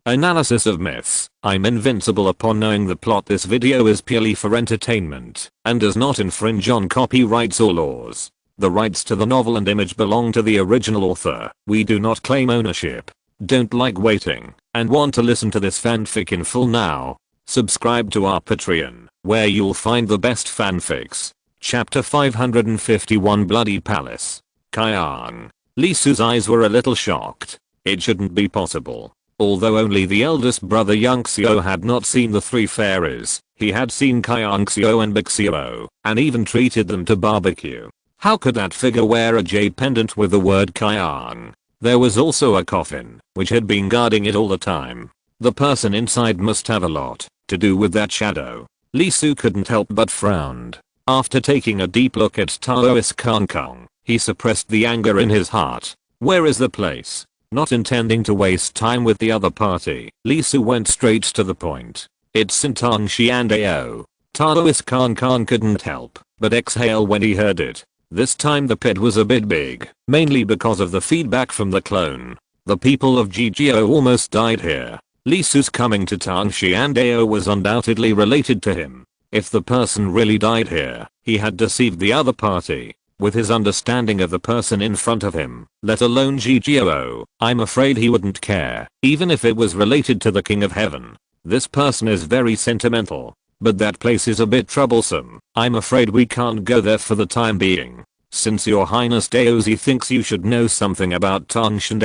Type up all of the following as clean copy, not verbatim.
Analysis of myths. I'm invincible upon knowing the plot. This video is purely for entertainment and does not infringe on copyrights or laws. The rights to the novel and image belong to the original author. We do not claim ownership. Don't like waiting and want to listen to this fanfic in full now? Subscribe to our Patreon, where you'll find the best fanfics. Chapter 551, Bloody Palace. Kyang. Lee Su's eyes were a little shocked. It shouldn't be possible. Although only the eldest brother Young Xio had not seen the three fairies, he had seen Kyang Xio and Big Xio, and even treated them to barbecue. How could that figure wear a jade pendant with the word Kyang? There was also a coffin, which had been guarding it all the time. The person inside must have a lot to do with that shadow. Lee Su couldn't help but frowned. After taking a deep look at Taoist Kong, he suppressed the anger in his heart. Where is the place? Not intending to waste time with the other party, Lee Su went straight to the point. It's in Tongxi and Ao. Taoist Kong couldn't help but exhale when he heard it. This time the pit was a bit big, mainly because of the feedback from the clone. The people of Jijio almost died here. Lee Su's coming to Tongxi and Ao was undoubtedly related to him. If the person really died here, he had deceived the other party. With his understanding of the person in front of him, let alone Jijio, I'm afraid he wouldn't care, even if it was related to the King of Heaven. This person is very sentimental. But that place is a bit troublesome. I'm afraid we can't go there for the time being. Since your highness Daozi thinks you should know something about Tongshan,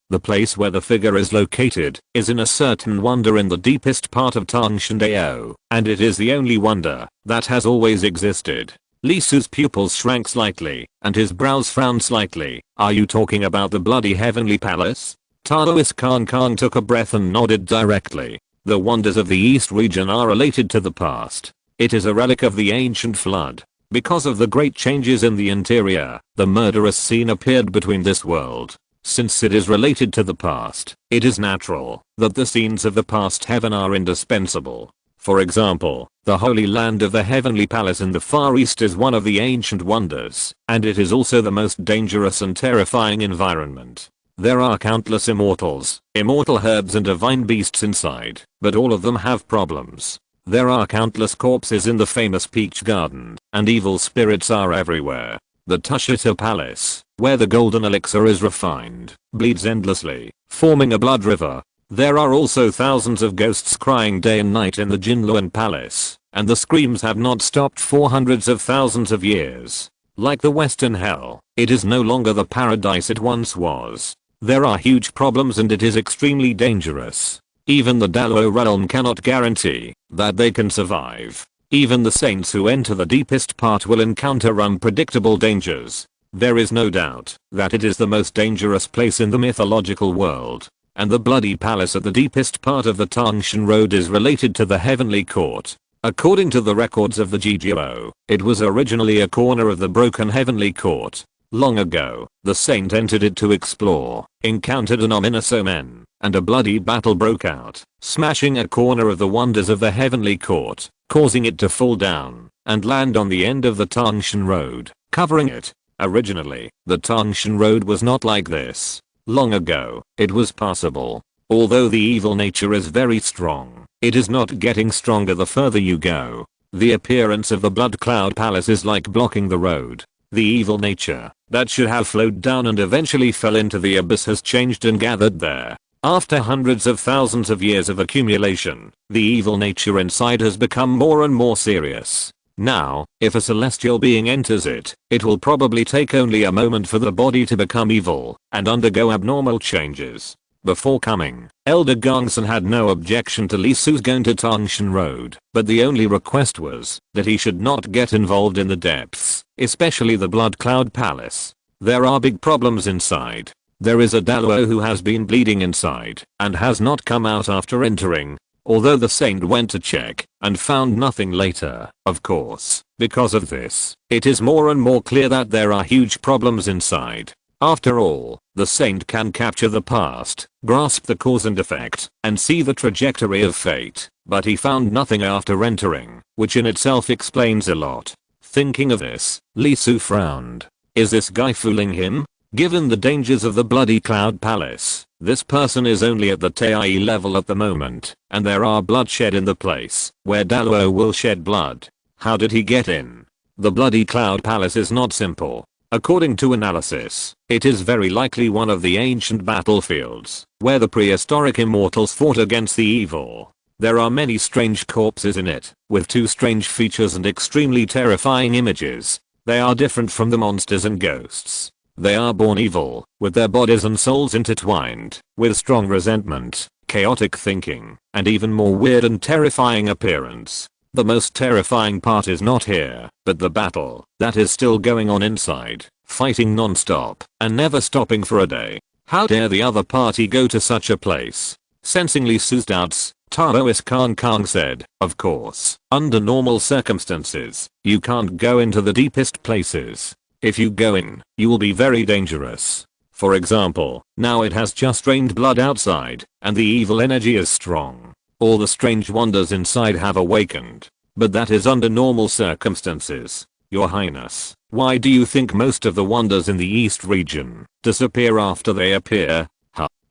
the place where the figure is located is in a certain wonder in the deepest part of Tongshan, and it is the only wonder that has always existed. Lee Su's pupils shrank slightly, and his brows frowned slightly. Are you talking about the bloody heavenly palace? Taoist Kong took a breath and nodded directly. The wonders of the East region are related to the past. It is a relic of the ancient flood. Because of the great changes in the interior, the murderous scene appeared between this world. Since it is related to the past, it is natural that the scenes of the past heaven are indispensable. For example, the Holy Land of the Heavenly Palace in the Far East is one of the ancient wonders, and it is also the most dangerous and terrifying environment. There are countless immortals, immortal herbs and divine beasts inside, but all of them have problems. There are countless corpses in the famous Peach Garden, and evil spirits are everywhere. The Tushita Palace, where the golden elixir is refined, bleeds endlessly, forming a blood river. There are also thousands of ghosts crying day and night in the Jinluan Palace, and the screams have not stopped for hundreds of thousands of years. Like the Western Hell, it is no longer the paradise it once was. There are huge problems and it is extremely dangerous. Even the Dalo realm cannot guarantee that they can survive. Even the saints who enter the deepest part will encounter unpredictable dangers. There is no doubt that it is the most dangerous place in the mythological world. And the bloody palace at the deepest part of the Tongshan Road is related to the heavenly court. According to the records of the Jijio, it was originally a corner of the broken heavenly court. Long ago, the saint entered it to explore, encountered an ominous omen, and a bloody battle broke out, smashing a corner of the wonders of the heavenly court, causing it to fall down and land on the end of the Tongshan Road, covering it. Originally, the Tongshan Road was not like this. Long ago, it was passable. Although the evil nature is very strong, it is not getting stronger the further you go. The appearance of the Blood Cloud Palace is like blocking the road. The evil nature that should have flowed down and eventually fell into the abyss has changed and gathered there. After hundreds of thousands of years of accumulation, the evil nature inside has become more and more serious. Now, if a celestial being enters it, it will probably take only a moment for the body to become evil and undergo abnormal changes. Before coming, Elder Gongsun had no objection to Lee Su's going to Tongshan Road, but the only request was that he should not get involved in the depths, especially the Blood Cloud Palace. There are big problems inside. There is a Daluo who has been bleeding inside and has not come out after entering. Although the saint went to check and found nothing later, of course. Because of this, it is more and more clear that there are huge problems inside. After all, the saint can capture the past, grasp the cause and effect, and see the trajectory of fate, but he found nothing after entering, which in itself explains a lot. Thinking of this, Lee Su frowned. Is this guy fooling him? Given the dangers of the Bloody Cloud Palace, This person is only at the TIE level at the moment, and there are bloodshed in the place where Dallo will shed blood. How did he get in? The bloody Cloud Palace is not simple. According to analysis, it is very likely one of the ancient battlefields where the prehistoric immortals fought against the evil. There are many strange corpses in it, with two strange features and extremely terrifying images. They are different from the monsters and ghosts. They are born evil, with their bodies and souls intertwined, with strong resentment, chaotic thinking, and even more weird and terrifying appearance. The most terrifying part is not here, but the battle that is still going on inside, fighting non-stop, and never stopping for a day. How dare the other party go to such a place? Sensing Lee Su's doubts, Taoist Kang said, "Of course, under normal circumstances, you can't go into the deepest places. If you go in, you will be very dangerous. For example, now it has just rained blood outside, and the evil energy is strong. All the strange wonders inside have awakened. But that is under normal circumstances. Your Highness, why do you think most of the wonders in the East region disappear after they appear?"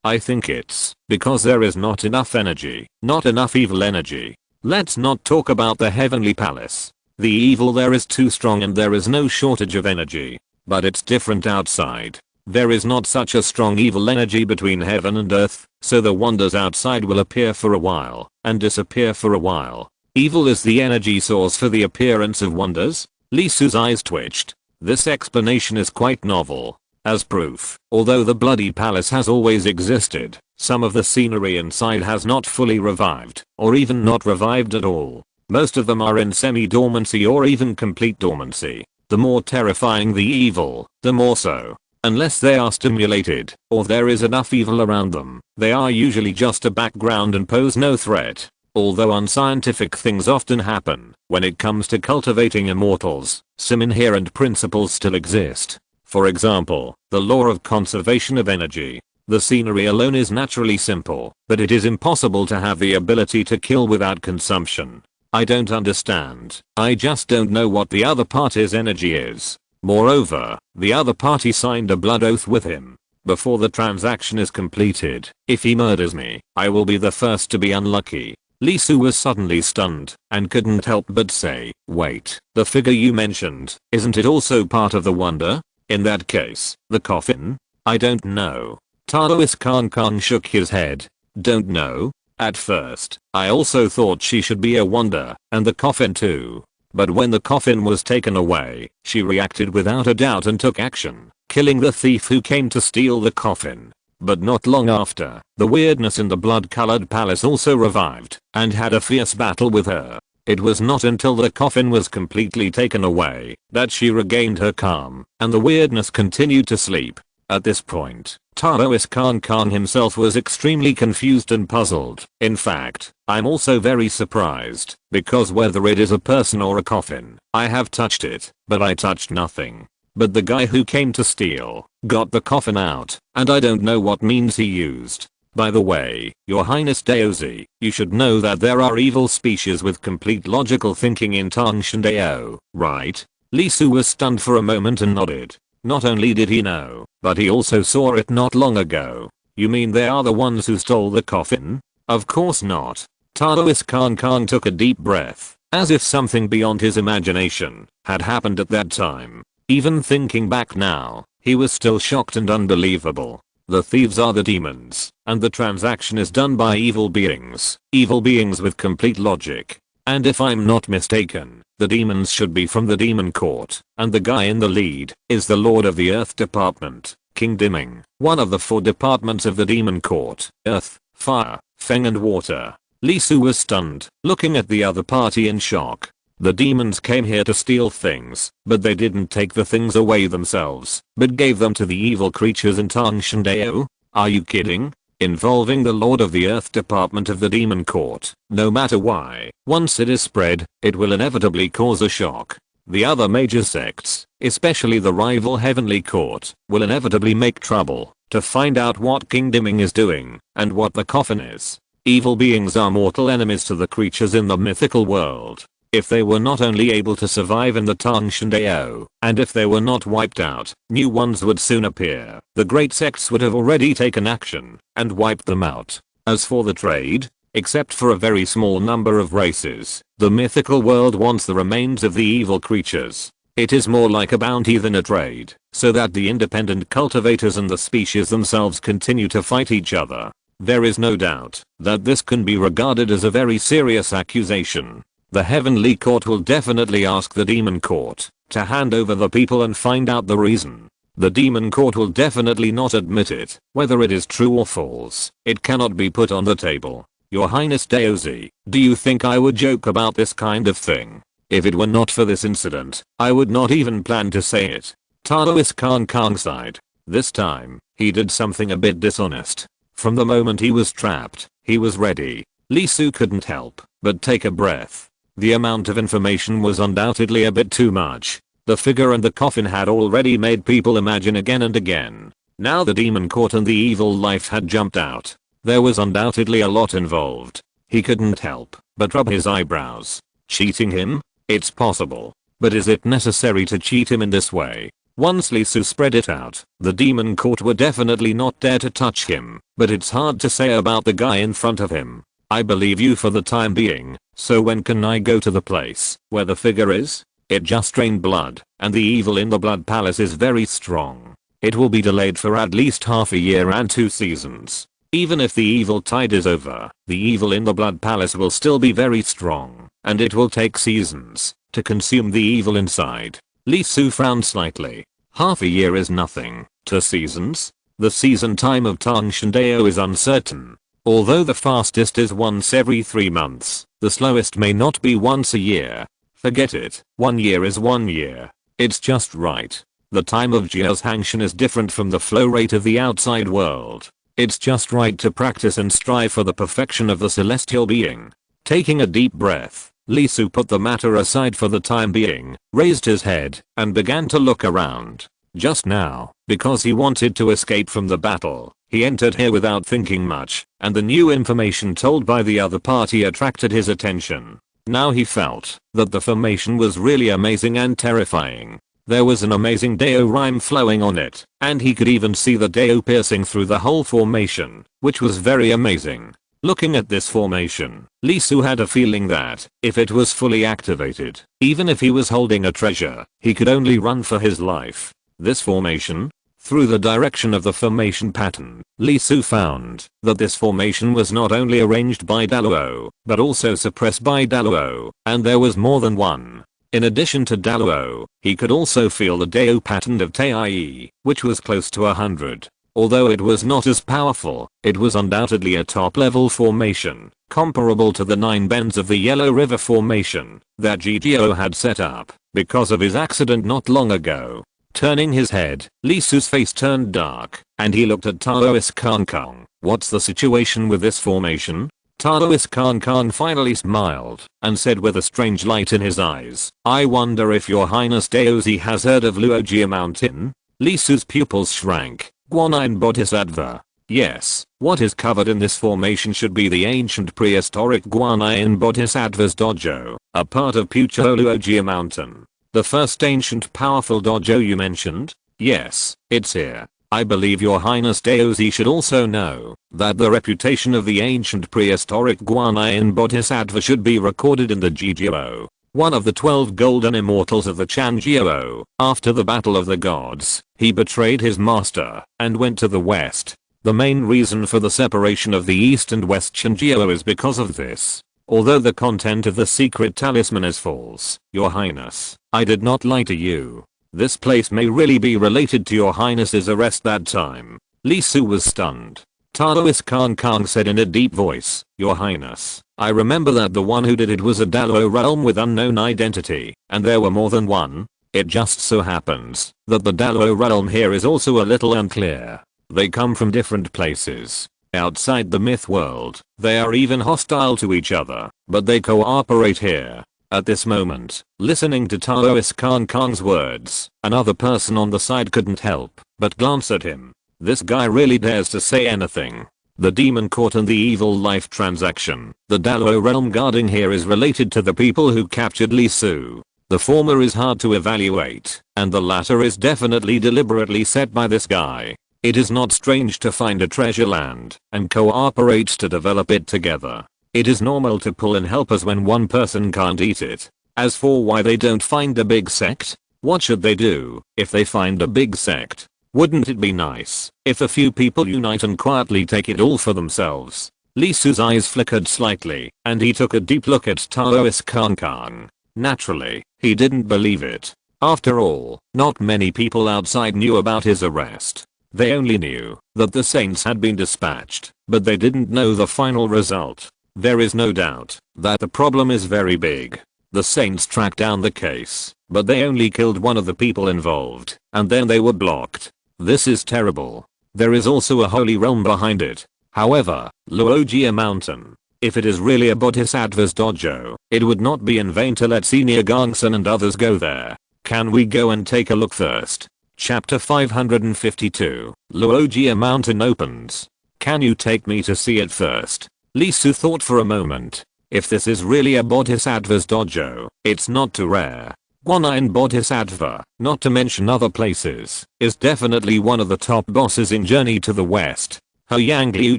I think it's because there is not enough energy, not enough evil energy. Let's not talk about the Heavenly Palace. The evil there is too strong and there is no shortage of energy. But it's different outside. There is not such a strong evil energy between heaven and earth, so the wonders outside will appear for a while and disappear for a while. Evil is the energy source for the appearance of wonders? Lee Su's eyes twitched. This explanation is quite novel. As proof, although the bloody palace has always existed, some of the scenery inside has not fully revived, or even not revived at all. Most of them are in semi-dormancy or even complete dormancy. The more terrifying the evil, the more so. Unless they are stimulated, or there is enough evil around them, they are usually just a background and pose no threat. Although unscientific things often happen, when it comes to cultivating immortals, some inherent principles still exist. For example, the law of conservation of energy. The scenery alone is naturally simple, but it is impossible to have the ability to kill without consumption. I don't understand. I just don't know what the other party's energy is. Moreover, the other party signed a blood oath with him. Before the transaction is completed, if he murders me, I will be the first to be unlucky. Lee Su was suddenly stunned and couldn't help but say, "Wait, the figure you mentioned, isn't it also part of the wonder? In that case, the coffin?" "I don't know." Taoist Kang shook his head. "Don't know? At first, I also thought she should be a wonder, and the coffin too. But when the coffin was taken away, she reacted without a doubt and took action, killing the thief who came to steal the coffin. But not long after, the weirdness in the blood-colored palace also revived, and had a fierce battle with her. It was not until the coffin was completely taken away that she regained her calm, and the weirdness continued to sleep. At this point, Taoist Kang himself was extremely confused and puzzled. In fact, I'm also very surprised, because whether it is a person or a coffin, I have touched it, but I touched nothing. But the guy who came to steal got the coffin out, and I don't know what means he used. By the way, Your Highness Daozi, you should know that there are evil species with complete logical thinking in Tangshan Dao, right? Lee Su was stunned for a moment and nodded. Not only did he know, but he also saw it not long ago. You mean they are the ones who stole the coffin? Of course not. Taoist Kang took a deep breath, as if something beyond his imagination had happened at that time. Even thinking back now, he was still shocked and unbelievable. The thieves are the demons, and the transaction is done by evil beings with complete logic. And if I'm not mistaken, the demons should be from the demon court, and the guy in the lead is the Lord of the Earth Department, King Dimming, one of the 4 departments of the demon court: Earth, Fire, Feng and Water. Lee Su was stunned, looking at the other party in shock. The demons came here to steal things, but they didn't take the things away themselves, but gave them to the evil creatures in Tangshan Dao? Are you kidding? Involving the Lord of the Earth Department of the Demon Court, no matter why, once it is spread, it will inevitably cause a shock. The other major sects, especially the rival Heavenly Court, will inevitably make trouble to find out what King Dimming is doing and what the coffin is. Evil beings are mortal enemies to the creatures in the mythical world. If they were not only able to survive in the Tangshandao, and if they were not wiped out, new ones would soon appear. The great sects would have already taken action and wiped them out. As for the trade, except for a very small number of races, the mythical world wants the remains of the evil creatures. It is more like a bounty than a trade, so that the independent cultivators and the species themselves continue to fight each other. There is no doubt that this can be regarded as a very serious accusation. The Heavenly Court will definitely ask the Demon Court to hand over the people and find out the reason. The Demon Court will definitely not admit it, whether it is true or false. It cannot be put on the table. Your Highness Daozi, do you think I would joke about this kind of thing? If it were not for this incident, I would not even plan to say it. Taoist Kang sighed. This time, he did something a bit dishonest. From the moment he was trapped, he was ready. Li Su couldn't help but take a breath. The amount of information was undoubtedly a bit too much. The figure and the coffin had already made people imagine again and again. Now the Demon Court and the evil life had jumped out. There was undoubtedly a lot involved. He couldn't help but rub his eyebrows. Cheating him? It's possible. But is it necessary to cheat him in this way? Once Li Su spread it out, the Demon Court would definitely not dare to touch him. But it's hard to say about the guy in front of him. I believe you for the time being, so when can I go to the place where the figure is? It just drained blood, and the evil in the Blood Palace is very strong. It will be delayed for at least half a year and 2 seasons. Even if the evil tide is over, the evil in the Blood Palace will still be very strong, and it will take seasons to consume the evil inside. Li Su frowned slightly. Half a year is nothing to seasons. The season time of Tangshandao is uncertain. Although the fastest is once every 3 months, the slowest may not be once a year. Forget it, 1 year is 1 year. It's just right. The time of Jia's Hangshan is different from the flow rate of the outside world. It's just right to practice and strive for the perfection of the celestial being. Taking a deep breath, Li Su put the matter aside for the time being, raised his head, and began to look around. Just now, because he wanted to escape from the battle, he entered here without thinking much, and the new information told by the other party attracted his attention. Now he felt that the formation was really amazing and terrifying. There was an amazing Dao rhyme flowing on it, and he could even see the Dao piercing through the whole formation, which was very amazing. Looking at this formation, Li Su had a feeling that, if it was fully activated, even if he was holding a treasure, he could only run for his life. This formation? Through the direction of the formation pattern, Li Su found that this formation was not only arranged by Daluo, but also suppressed by Daluo, and there was more than one. In addition to Daluo, he could also feel the Dao pattern of Tai, which was close to 100. Although it was not as powerful, it was undoubtedly a top-level formation, comparable to the 9 bends of the Yellow River formation that Gigio had set up because of his accident not long ago. Turning his head, Li Su's face turned dark, and he looked at Taoist Kang. What's the situation with this formation? Taoist Kang finally smiled, and said with a strange light in his eyes, I wonder if your Highness Daozi has heard of Luojia Mountain? Li Su's pupils shrank. Guanyin Bodhisattva. Yes, what is covered in this formation should be the ancient prehistoric Guanyin Bodhisattva's dojo, a part of Pucho Luojia Mountain. The first ancient powerful dojo you mentioned? Yes, it's here. I believe your Highness Daozi should also know that the reputation of the ancient prehistoric Guanyin Bodhisattva should be recorded in the Jigyo, one of the 12 golden immortals of the Chanjiao. After the Battle of the Gods, he betrayed his master and went to the west. The main reason for the separation of the east and west Chanjiao is because of this. Although the content of the secret talisman is false, your highness, I did not lie to you. This place may really be related to your highness's arrest that time. Li Su was stunned. Taoist Kang said in a deep voice, your highness, I remember that the one who did it was a Daluo realm with unknown identity, and there were more than one. It just so happens that the Daluo realm here is also a little unclear. They come from different places. Outside the myth world, they are even hostile to each other, but they cooperate here. At this moment, listening to Taoist Kang's words, another person on the side couldn't help but glance at him. This guy really dares to say anything. The demon caught in the evil life transaction. The Dalo realm guarding here is related to the people who captured Lee Su. The former is hard to evaluate, and the latter is definitely deliberately set by this guy. It is not strange to find a treasure land and cooperate to develop it together. It is normal to pull in helpers when one person can't eat it. As for why they don't find a big sect, what should they do if they find a big sect? Wouldn't it be nice if a few people unite and quietly take it all for themselves? Lee Su's eyes flickered slightly, and he took a deep look at Taoist Kang. Naturally, he didn't believe it. After all, not many people outside knew about his arrest. They only knew that the saints had been dispatched, but they didn't know the final result. There is no doubt that the problem is very big. The saints tracked down the case, but they only killed one of the people involved, and then they were blocked. This is terrible. There is also a holy realm behind it. However, Luogia Mountain. If it is really a Bodhisattva's dojo, it would not be in vain to let Senior Gangsun and others go there. Can we go and take a look first? Chapter 552. Luogia Mountain opens. Can you take me to see it first? Lee Su thought for a moment. If this is really a Bodhisattva's dojo, it's not too rare. Guanyin Bodhisattva, not to mention other places, is definitely one of the top bosses in Journey to the West. Her Yang Liu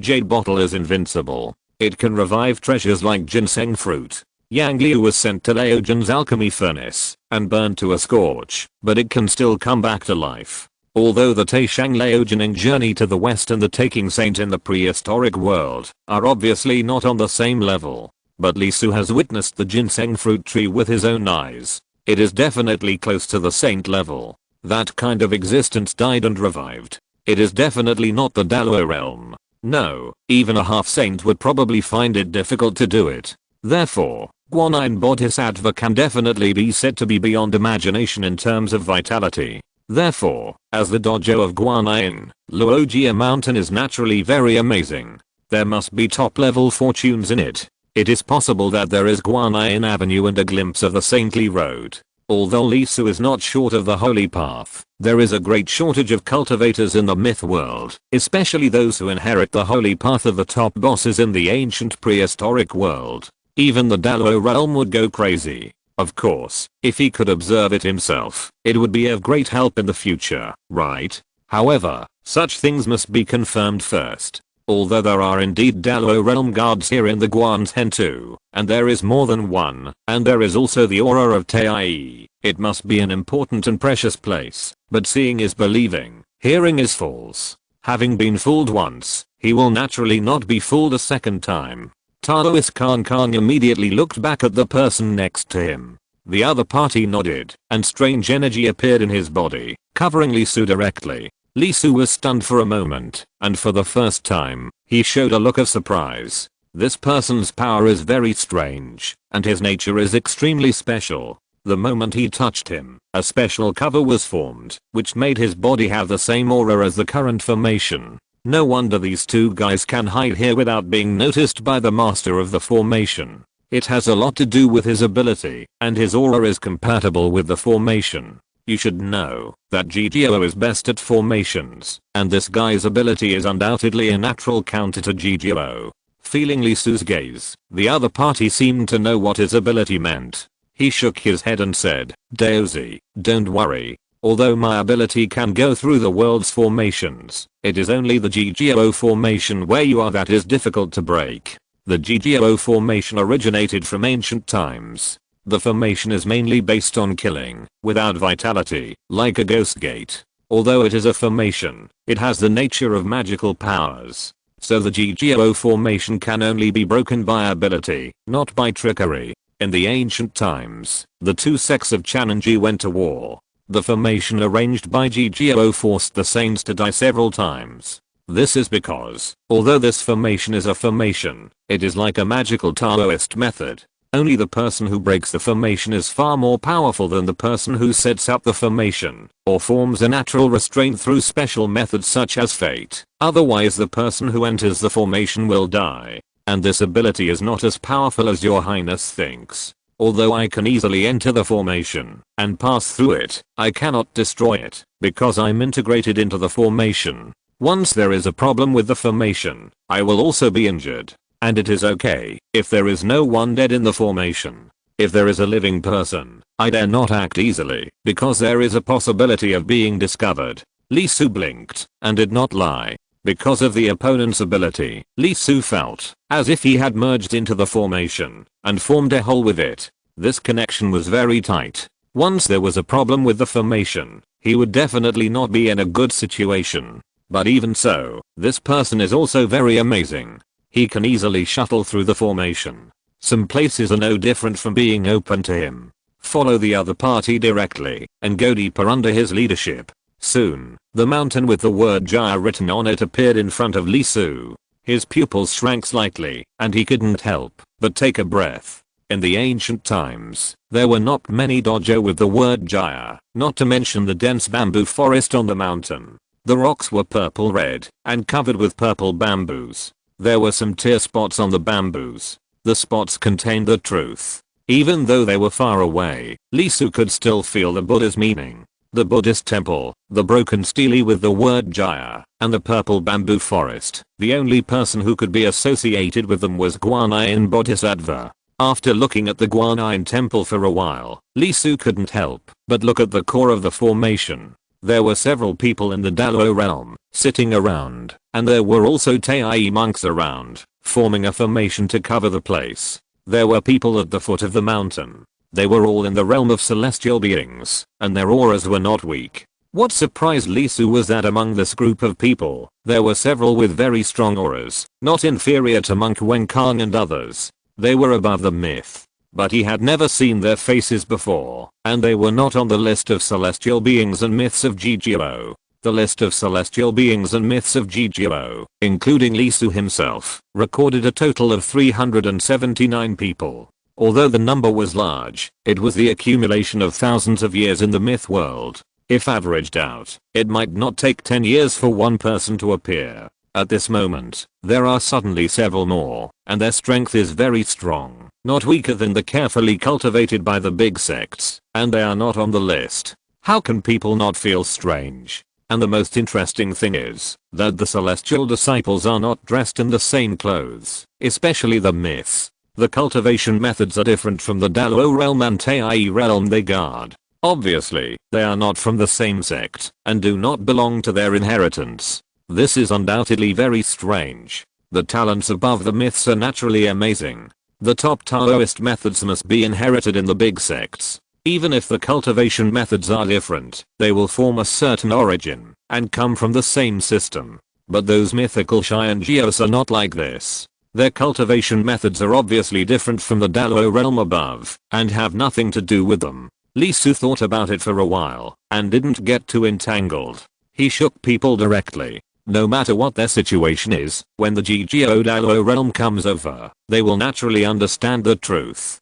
jade bottle is invincible. It can revive treasures like ginseng fruit. Yang Liu was sent to Laojian's alchemy furnace and burned to a scorch, but it can still come back to life. Although the Taishang Laojian in Journey to the West and the Taking Saint in the prehistoric world are obviously not on the same level, but Lee Su has witnessed the ginseng fruit tree with his own eyes. It is definitely close to the saint level. That kind of existence died and revived. It is definitely not the Dalo realm. No, even a half saint would probably find it difficult to do it. Therefore, Guanyin Bodhisattva can definitely be said to be beyond imagination in terms of vitality. Therefore, as the dojo of Guanyin, Luogia Mountain is naturally very amazing. There must be top level fortunes in it. It is possible that there is Guanyin Avenue and a glimpse of the saintly road. Although Lee Su is not short of the holy path, there is a great shortage of cultivators in the myth world, especially those who inherit the holy path of the top bosses in the ancient prehistoric world. Even the Dalo realm would go crazy. Of course, if he could observe it himself, it would be of great help in the future, right? However, such things must be confirmed first. Although there are indeed Dalo realm guards here in the Guanten too, and there is more than one, and there is also the aura of Tai. It must be an important and precious place, but seeing is believing, hearing is false. Having been fooled once, he will naturally not be fooled a second time. Taoist Kang immediately looked back at the person next to him. The other party nodded, and strange energy appeared in his body, covering Lee Su directly. Lee Su was stunned for a moment, and for the first time, he showed a look of surprise. This person's power is very strange, and his nature is extremely special. The moment he touched him, a special cover was formed, which made his body have the same aura as the current formation. No wonder these two guys can hide here without being noticed by the master of the formation. It has a lot to do with his ability, and his aura is compatible with the formation. You should know that GGO is best at formations, and this guy's ability is undoubtedly a natural counter to GGO. Feeling Lee Su's gaze, the other party seemed to know what his ability meant. He shook his head and said, Daozi, don't worry. Although my ability can go through the world's formations, it is only the GGO formation where you are that is difficult to break. The GGO formation originated from ancient times. The formation is mainly based on killing, without vitality, like a ghost gate. Although it is a formation, it has the nature of magical powers. So the GGO formation can only be broken by ability, not by trickery. In the ancient times, the two sects of Chananji went to war. The formation arranged by GGO forced the saints to die several times. This is because, although this formation is a formation, it is like a magical Taoist method. Only the person who breaks the formation is far more powerful than the person who sets up the formation, or forms a natural restraint through special methods such as fate. Otherwise the person who enters the formation will die. And this ability is not as powerful as your highness thinks. Although I can easily enter the formation and pass through it, I cannot destroy it, because I'm integrated into the formation. Once there is a problem with the formation, I will also be injured. And it is okay if there is no one dead in the formation. If there is a living person, I dare not act easily because there is a possibility of being discovered. Lee Su blinked and did not lie. Because of the opponent's ability, Lee Su felt as if he had merged into the formation and formed a whole with it. This connection was very tight. Once there was a problem with the formation, he would definitely not be in a good situation. But even so, this person is also very amazing. He can easily shuttle through the formation. Some places are no different from being open to him. Follow the other party directly and go deeper under his leadership. Soon, the mountain with the word Jaya written on it appeared in front of Lee Su. His pupils shrank slightly and he couldn't help but take a breath. In the ancient times, there were not many dojo with the word Jaya, not to mention the dense bamboo forest on the mountain. The rocks were purple red and covered with purple bamboos. There were some tear spots on the bamboos. The spots contained the truth. Even though they were far away, Lee Su could still feel the Buddha's meaning. The Buddhist temple, the broken stele with the word Jaya, and the purple bamboo forest. The only person who could be associated with them was Guanyin Bodhisattva. After looking at the Guanyin temple for a while, Lee Su couldn't help but look at the core of the formation. There were several people in the Dalo realm sitting around, and there were also Tai monks around, forming a formation to cover the place. There were people at the foot of the mountain. They were all in the realm of celestial beings, and their auras were not weak. What surprised Lee Su was that among this group of people, there were several with very strong auras, not inferior to Monk Wenkang and others. They were above the myth. But he had never seen their faces before, and they were not on the list of celestial beings and myths of GGO. The list of celestial beings and myths of GGO, including Lee Su himself, recorded a total of 379 people. Although the number was large, it was the accumulation of thousands of years in the myth world. If averaged out, it might not take 10 years for one person to appear. At this moment, there are suddenly several more, and their strength is very strong, not weaker than the carefully cultivated by the big sects, and they are not on the list. How can people not feel strange? And the most interesting thing is that the celestial disciples are not dressed in the same clothes, especially the myths. The cultivation methods are different from the Dalo realm and Tai realm they guard. Obviously, they are not from the same sect and do not belong to their inheritance. This is undoubtedly very strange. The talents above the myths are naturally amazing. The top Taoist methods must be inherited in the big sects. Even if the cultivation methods are different, they will form a certain origin and come from the same system. But those mythical Xianjios are not like this. Their cultivation methods are obviously different from the Dalo realm above and have nothing to do with them. Lee Su thought about it for a while and didn't get too entangled. He shook people directly. No matter what their situation is, when the GGO Dalo realm comes over, they will naturally understand the truth.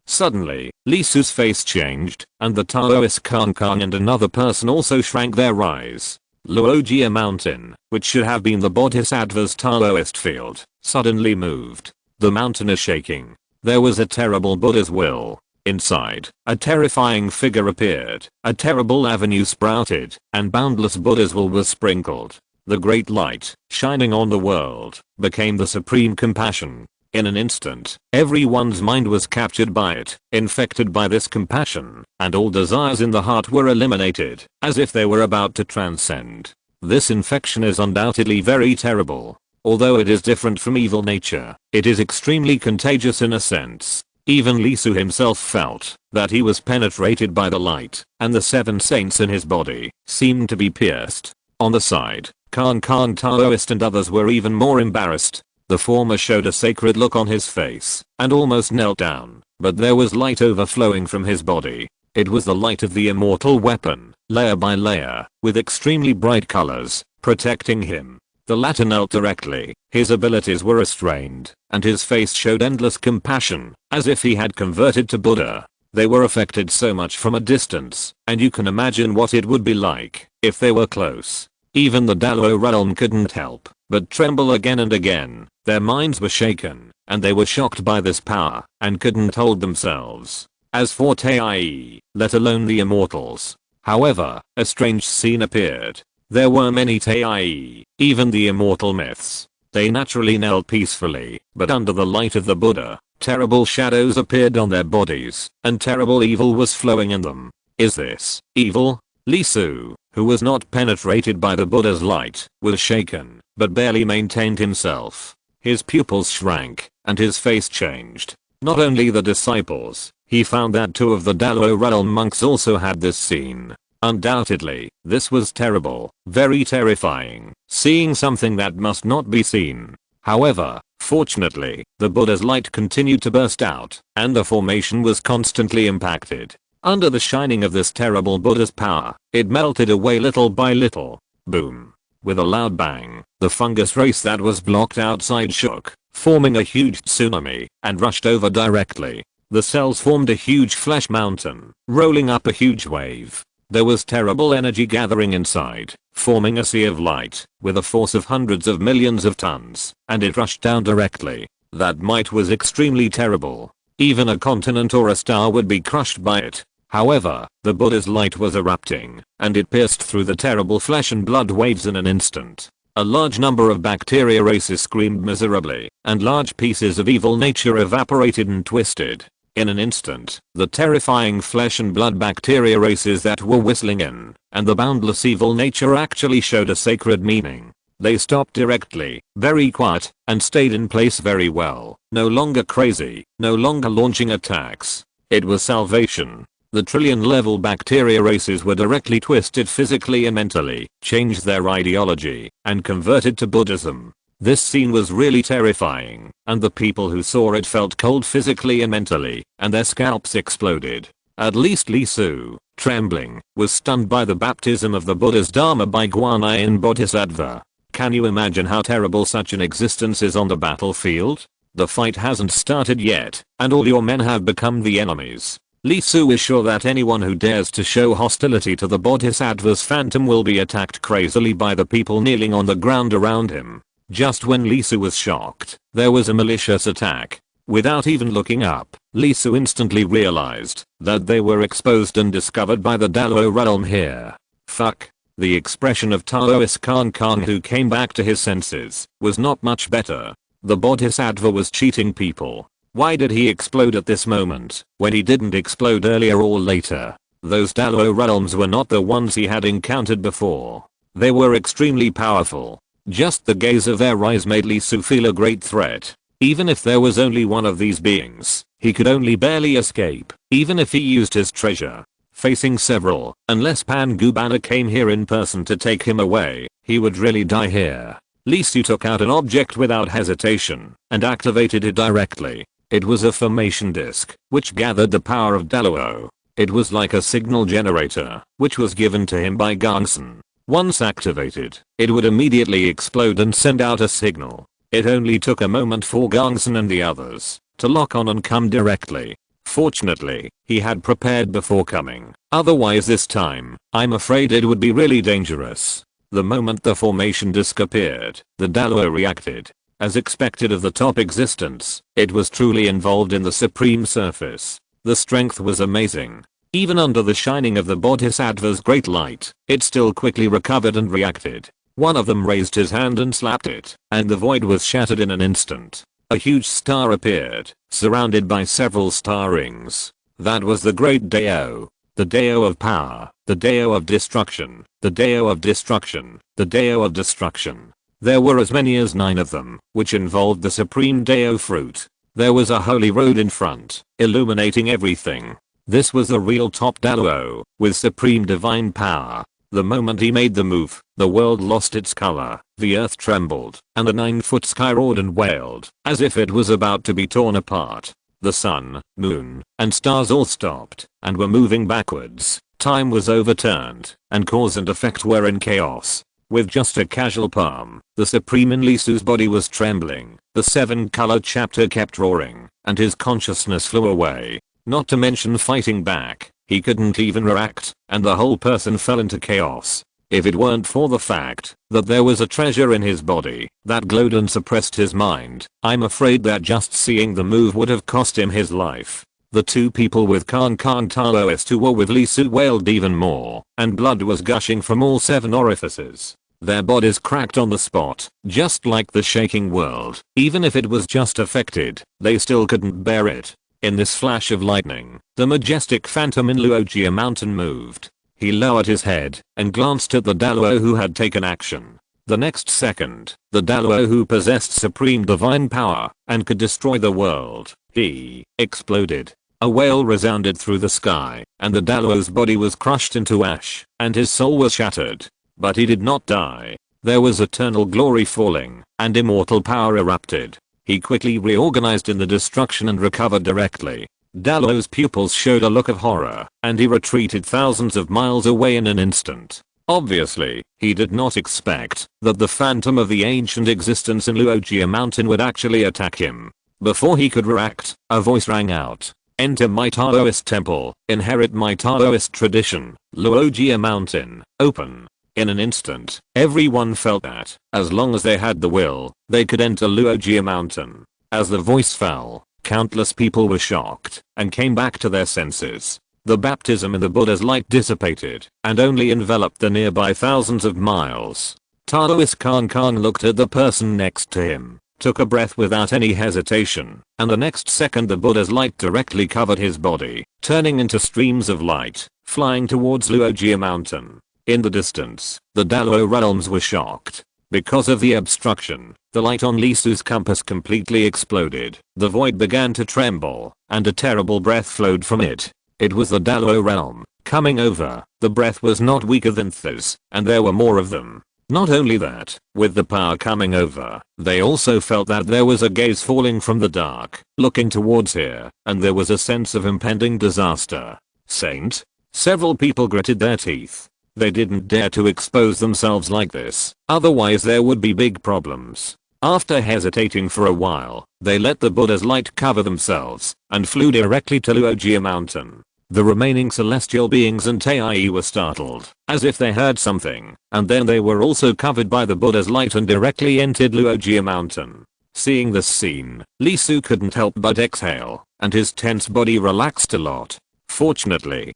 Suddenly, Lee Su's face changed, and the Taoist Kang Kang and another person also shrank their rise. Luogia Mountain, which should have been the Bodhisattva's Taoist field, suddenly moved. The mountain is shaking. There was a terrible Buddha's will. Inside, a terrifying figure appeared, a terrible avenue sprouted, and boundless Buddha's will was sprinkled. The great light, shining on the world, became the supreme compassion. In an instant, everyone's mind was captured by it, infected by this compassion, and all desires in the heart were eliminated, as if they were about to transcend. This infection is undoubtedly very terrible. Although it is different from evil nature, it is extremely contagious in a sense. Even Lee Su himself felt that he was penetrated by the light, and the 7 saints in his body seemed to be pierced. On the side, Kang Kang Taoist and others were even more embarrassed. The former showed a sacred look on his face and almost knelt down, but there was light overflowing from his body. It was the light of the immortal weapon, layer by layer, with extremely bright colors, protecting him. The latter knelt directly, his abilities were restrained, and his face showed endless compassion, as if he had converted to Buddha. They were affected so much from a distance, and you can imagine what it would be like if they were close. Even the Dalo realm couldn't help but tremble again and again. Their minds were shaken, and they were shocked by this power, and couldn't hold themselves. As for Tai, let alone the immortals. However, a strange scene appeared. There were many Tei, even the immortal myths. They naturally knelt peacefully, but under the light of the Buddha, terrible shadows appeared on their bodies, and terrible evil was flowing in them. Is this evil? Lee Su, who was not penetrated by the Buddha's light, was shaken, but barely maintained himself. His pupils shrank, and his face changed. Not only the disciples, he found that 2 of the Dalo realm monks also had this scene. Undoubtedly, this was terrible, very terrifying, seeing something that must not be seen. However, fortunately, the Buddha's light continued to burst out, and the formation was constantly impacted. Under the shining of this terrible Buddha's power, it melted away little by little. Boom. With a loud bang, the fungus race that was blocked outside shook, forming a huge tsunami, and rushed over directly. The cells formed a huge flesh mountain, rolling up a huge wave. There was terrible energy gathering inside, forming a sea of light, with a force of hundreds of millions of tons, and it rushed down directly. That might was extremely terrible. Even a continent or a star would be crushed by it. However, the Buddha's light was erupting, and it pierced through the terrible flesh and blood waves in an instant. A large number of bacteria races screamed miserably, and large pieces of evil nature evaporated and twisted. In an instant, the terrifying flesh and blood bacteria races that were whistling in, and the boundless evil nature actually showed a sacred meaning. They stopped directly, very quiet, and stayed in place very well, no longer crazy, no longer launching attacks. It was salvation. The trillion-level bacteria races were directly twisted physically and mentally, changed their ideology, and converted to Buddhism. This scene was really terrifying, and the people who saw it felt cold physically and mentally, and their scalps exploded. At least Lee Su, trembling, was stunned by the baptism of the Buddha's Dharma by Guanyin Bodhisattva. Can you imagine how terrible such an existence is on the battlefield? The fight hasn't started yet, and all your men have become the enemies. Lee Su is sure that anyone who dares to show hostility to the Bodhisattva's phantom will be attacked crazily by the people kneeling on the ground around him. Just when Lee Su was shocked, there was a malicious attack. Without even looking up, Lee Su instantly realized that they were exposed and discovered by the Dalo realm here. Fuck. The expression of Taoist Khan Khan, who came back to his senses, was not much better. The Bodhisattva was cheating people. Why did he explode at this moment, when he didn't explode earlier or later? Those Dalo realms were not the ones he had encountered before. They were extremely powerful. Just the gaze of their eyes made Lee Su feel a great threat. Even if there was only one of these beings, he could only barely escape, even if he used his treasure. Facing several, unless Pangubana came here in person to take him away, he would really die here. Lee Su took out an object without hesitation, and activated it directly. It was a formation disk, which gathered the power of Dalo. It was like a signal generator, which was given to him by Gongsun. Once activated, it would immediately explode and send out a signal. It only took a moment for Gongsun and the others to lock on and come directly. Fortunately, he had prepared before coming. Otherwise this time, I'm afraid it would be really dangerous. The moment the formation disk appeared, the Dalo reacted. As expected of the top existence, it was truly involved in the supreme surface. The strength was amazing. Even under the shining of the Bodhisattva's great light, it still quickly recovered and reacted. One of them raised his hand and slapped it, and the void was shattered in an instant. A huge star appeared, surrounded by several star rings. That was the great Dao. The Dao of power, the Dao of destruction, the Dao of destruction, the Dao of destruction. There were as many as 9 of them, which involved the supreme Dao fruit. There was a holy road in front, illuminating everything. This was the real top Dalo, with supreme divine power. The moment he made the move, the world lost its color, the earth trembled, and the 9-foot sky roared and wailed, as if it was about to be torn apart. The sun, moon, and stars all stopped, and were moving backwards. Time was overturned, and cause and effect were in chaos. With just a casual palm, the supreme in Lee Su's body was trembling. The 7-color chapter kept roaring, and his consciousness flew away. Not to mention fighting back, he couldn't even react, and the whole person fell into chaos. If it weren't for the fact that there was a treasure in his body that glowed and suppressed his mind, I'm afraid that just seeing the move would have cost him his life. The two people with Kang Taoist who were with Lee Su wailed even more, and blood was gushing from all 7 orifices. Their bodies cracked on the spot, just like the shaking world. Even if it was just affected, they still couldn't bear it. In this flash of lightning, the majestic phantom in Luogia Mountain moved. He lowered his head and glanced at the Daluo who had taken action. The next second, the Daluo who possessed supreme divine power and could destroy the world, he exploded. A wail resounded through the sky, and the Daluo's body was crushed into ash, and his soul was shattered. But he did not die. There was eternal glory falling, and immortal power erupted. He quickly reorganized in the destruction and recovered directly. Daluo's pupils showed a look of horror, and he retreated thousands of miles away in an instant. Obviously, he did not expect that the phantom of the ancient existence in Luogia Mountain would actually attack him. Before he could react, a voice rang out. Enter my Taoist temple, inherit my Taoist tradition, Luogia Mountain, open. In an instant, everyone felt that, as long as they had the will, they could enter Luogia Mountain. As the voice fell, countless people were shocked and came back to their senses. The baptism in the Buddha's light dissipated and only enveloped the nearby thousands of miles. Taoist Kang looked at the person next to him, took a breath without any hesitation, and the next second the Buddha's light directly covered his body, turning into streams of light, flying towards Luogia Mountain. In the distance, the Daluo realms were shocked. Because of the obstruction, the light on Lee Su's compass completely exploded. The void began to tremble, and a terrible breath flowed from it. It was the Daluo realm, coming over. The breath was not weaker than Th's, and there were more of them. Not only that, with the power coming over, they also felt that there was a gaze falling from the dark, looking towards here, and there was a sense of impending disaster. Saint? Several people gritted their teeth. They didn't dare to expose themselves like this, otherwise there would be big problems. After hesitating for a while, they let the Buddha's light cover themselves, and flew directly to Luogia Mountain. The remaining celestial beings and Tai were startled, as if they heard something, and then they were also covered by the Buddha's light and directly entered Luogia Mountain. Seeing this scene, Lee Su couldn't help but exhale, and his tense body relaxed a lot. Fortunately,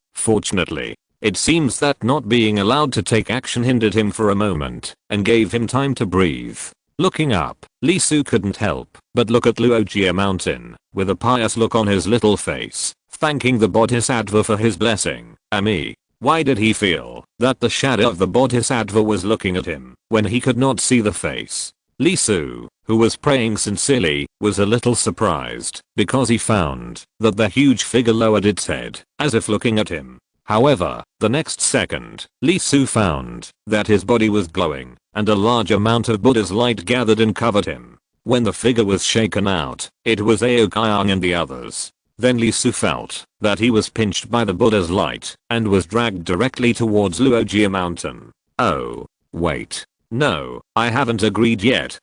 it seems that not being allowed to take action hindered him for a moment, and gave him time to breathe. Looking up, Lee Su couldn't help but look at Luogia Mountain, with a pious look on his little face, thanking the Bodhisattva for his blessing. Why did he feel that the shadow of the Bodhisattva was looking at him when he could not see the face? Lee Su, who was praying sincerely, was a little surprised because he found that the huge figure lowered its head, as if looking at him. However, the next second, Lee Su found that his body was glowing, and a large amount of Buddha's light gathered and covered him. When the figure was shaken out, it was Aokayang and the others. Then Lee Su felt that he was pinched by the Buddha's light, and was dragged directly towards Luogia Mountain. Oh, wait. No, I haven't agreed yet.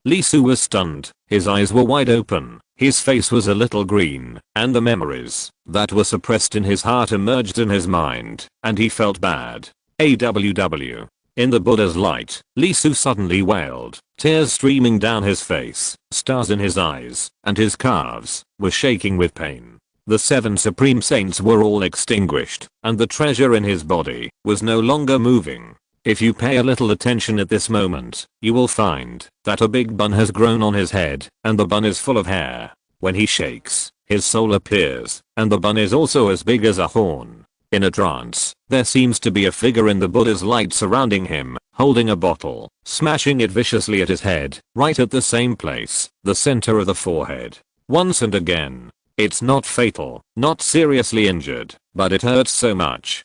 Lee Su was stunned, his eyes were wide open. His face was a little green, and the memories that were suppressed in his heart emerged in his mind, and he felt bad. AWW. In the Buddha's light, Lee Su suddenly wailed, tears streaming down his face, stars in his eyes, and his calves were shaking with pain. The 7 supreme saints were all extinguished, and the treasure in his body was no longer moving. If you pay a little attention at this moment, you will find that a big bun has grown on his head, and the bun is full of hair. When he shakes, his soul appears, and the bun is also as big as a horn. In a trance, there seems to be a figure in the Buddha's light surrounding him, holding a bottle, smashing it viciously at his head, right at the same place, the center of the forehead. Once and again. It's not fatal, not seriously injured, but it hurts so much.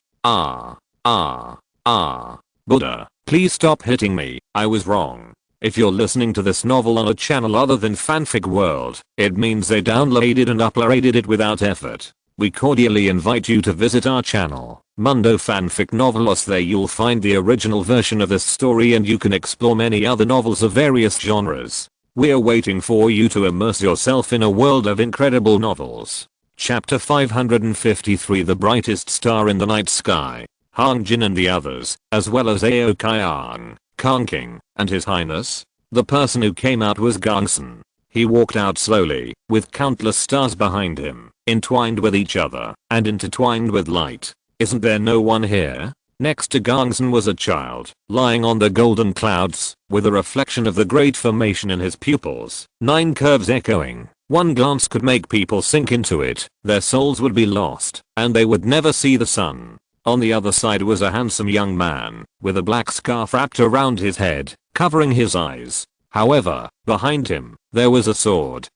Buddha, please stop hitting me, I was wrong. If you're listening to this novel on a channel other than Fanfic World, it means they downloaded and uploaded it without effort. We cordially invite you to visit our channel, Mundo Fanfic Novelos. There you'll find the original version of this story, and you can explore many other novels of various genres. We're waiting for you to immerse yourself in a world of incredible novels. Chapter 553, The Brightest Star in the Night Sky. Hang Jin and the others, as well as Aokayang, Kang King, and His Highness. The person who came out was Gongsun. He walked out slowly, with countless stars behind him, entwined with each other, and intertwined with light. Isn't there no one here? Next to Gongsun was a child, lying on the golden clouds, with a reflection of the great formation in his pupils, 9 curves echoing. One glance could make people sink into it, their souls would be lost, and they would never see the sun. On the other side was a handsome young man, with a black scarf wrapped around his head, covering his eyes. However, behind him, there was a sword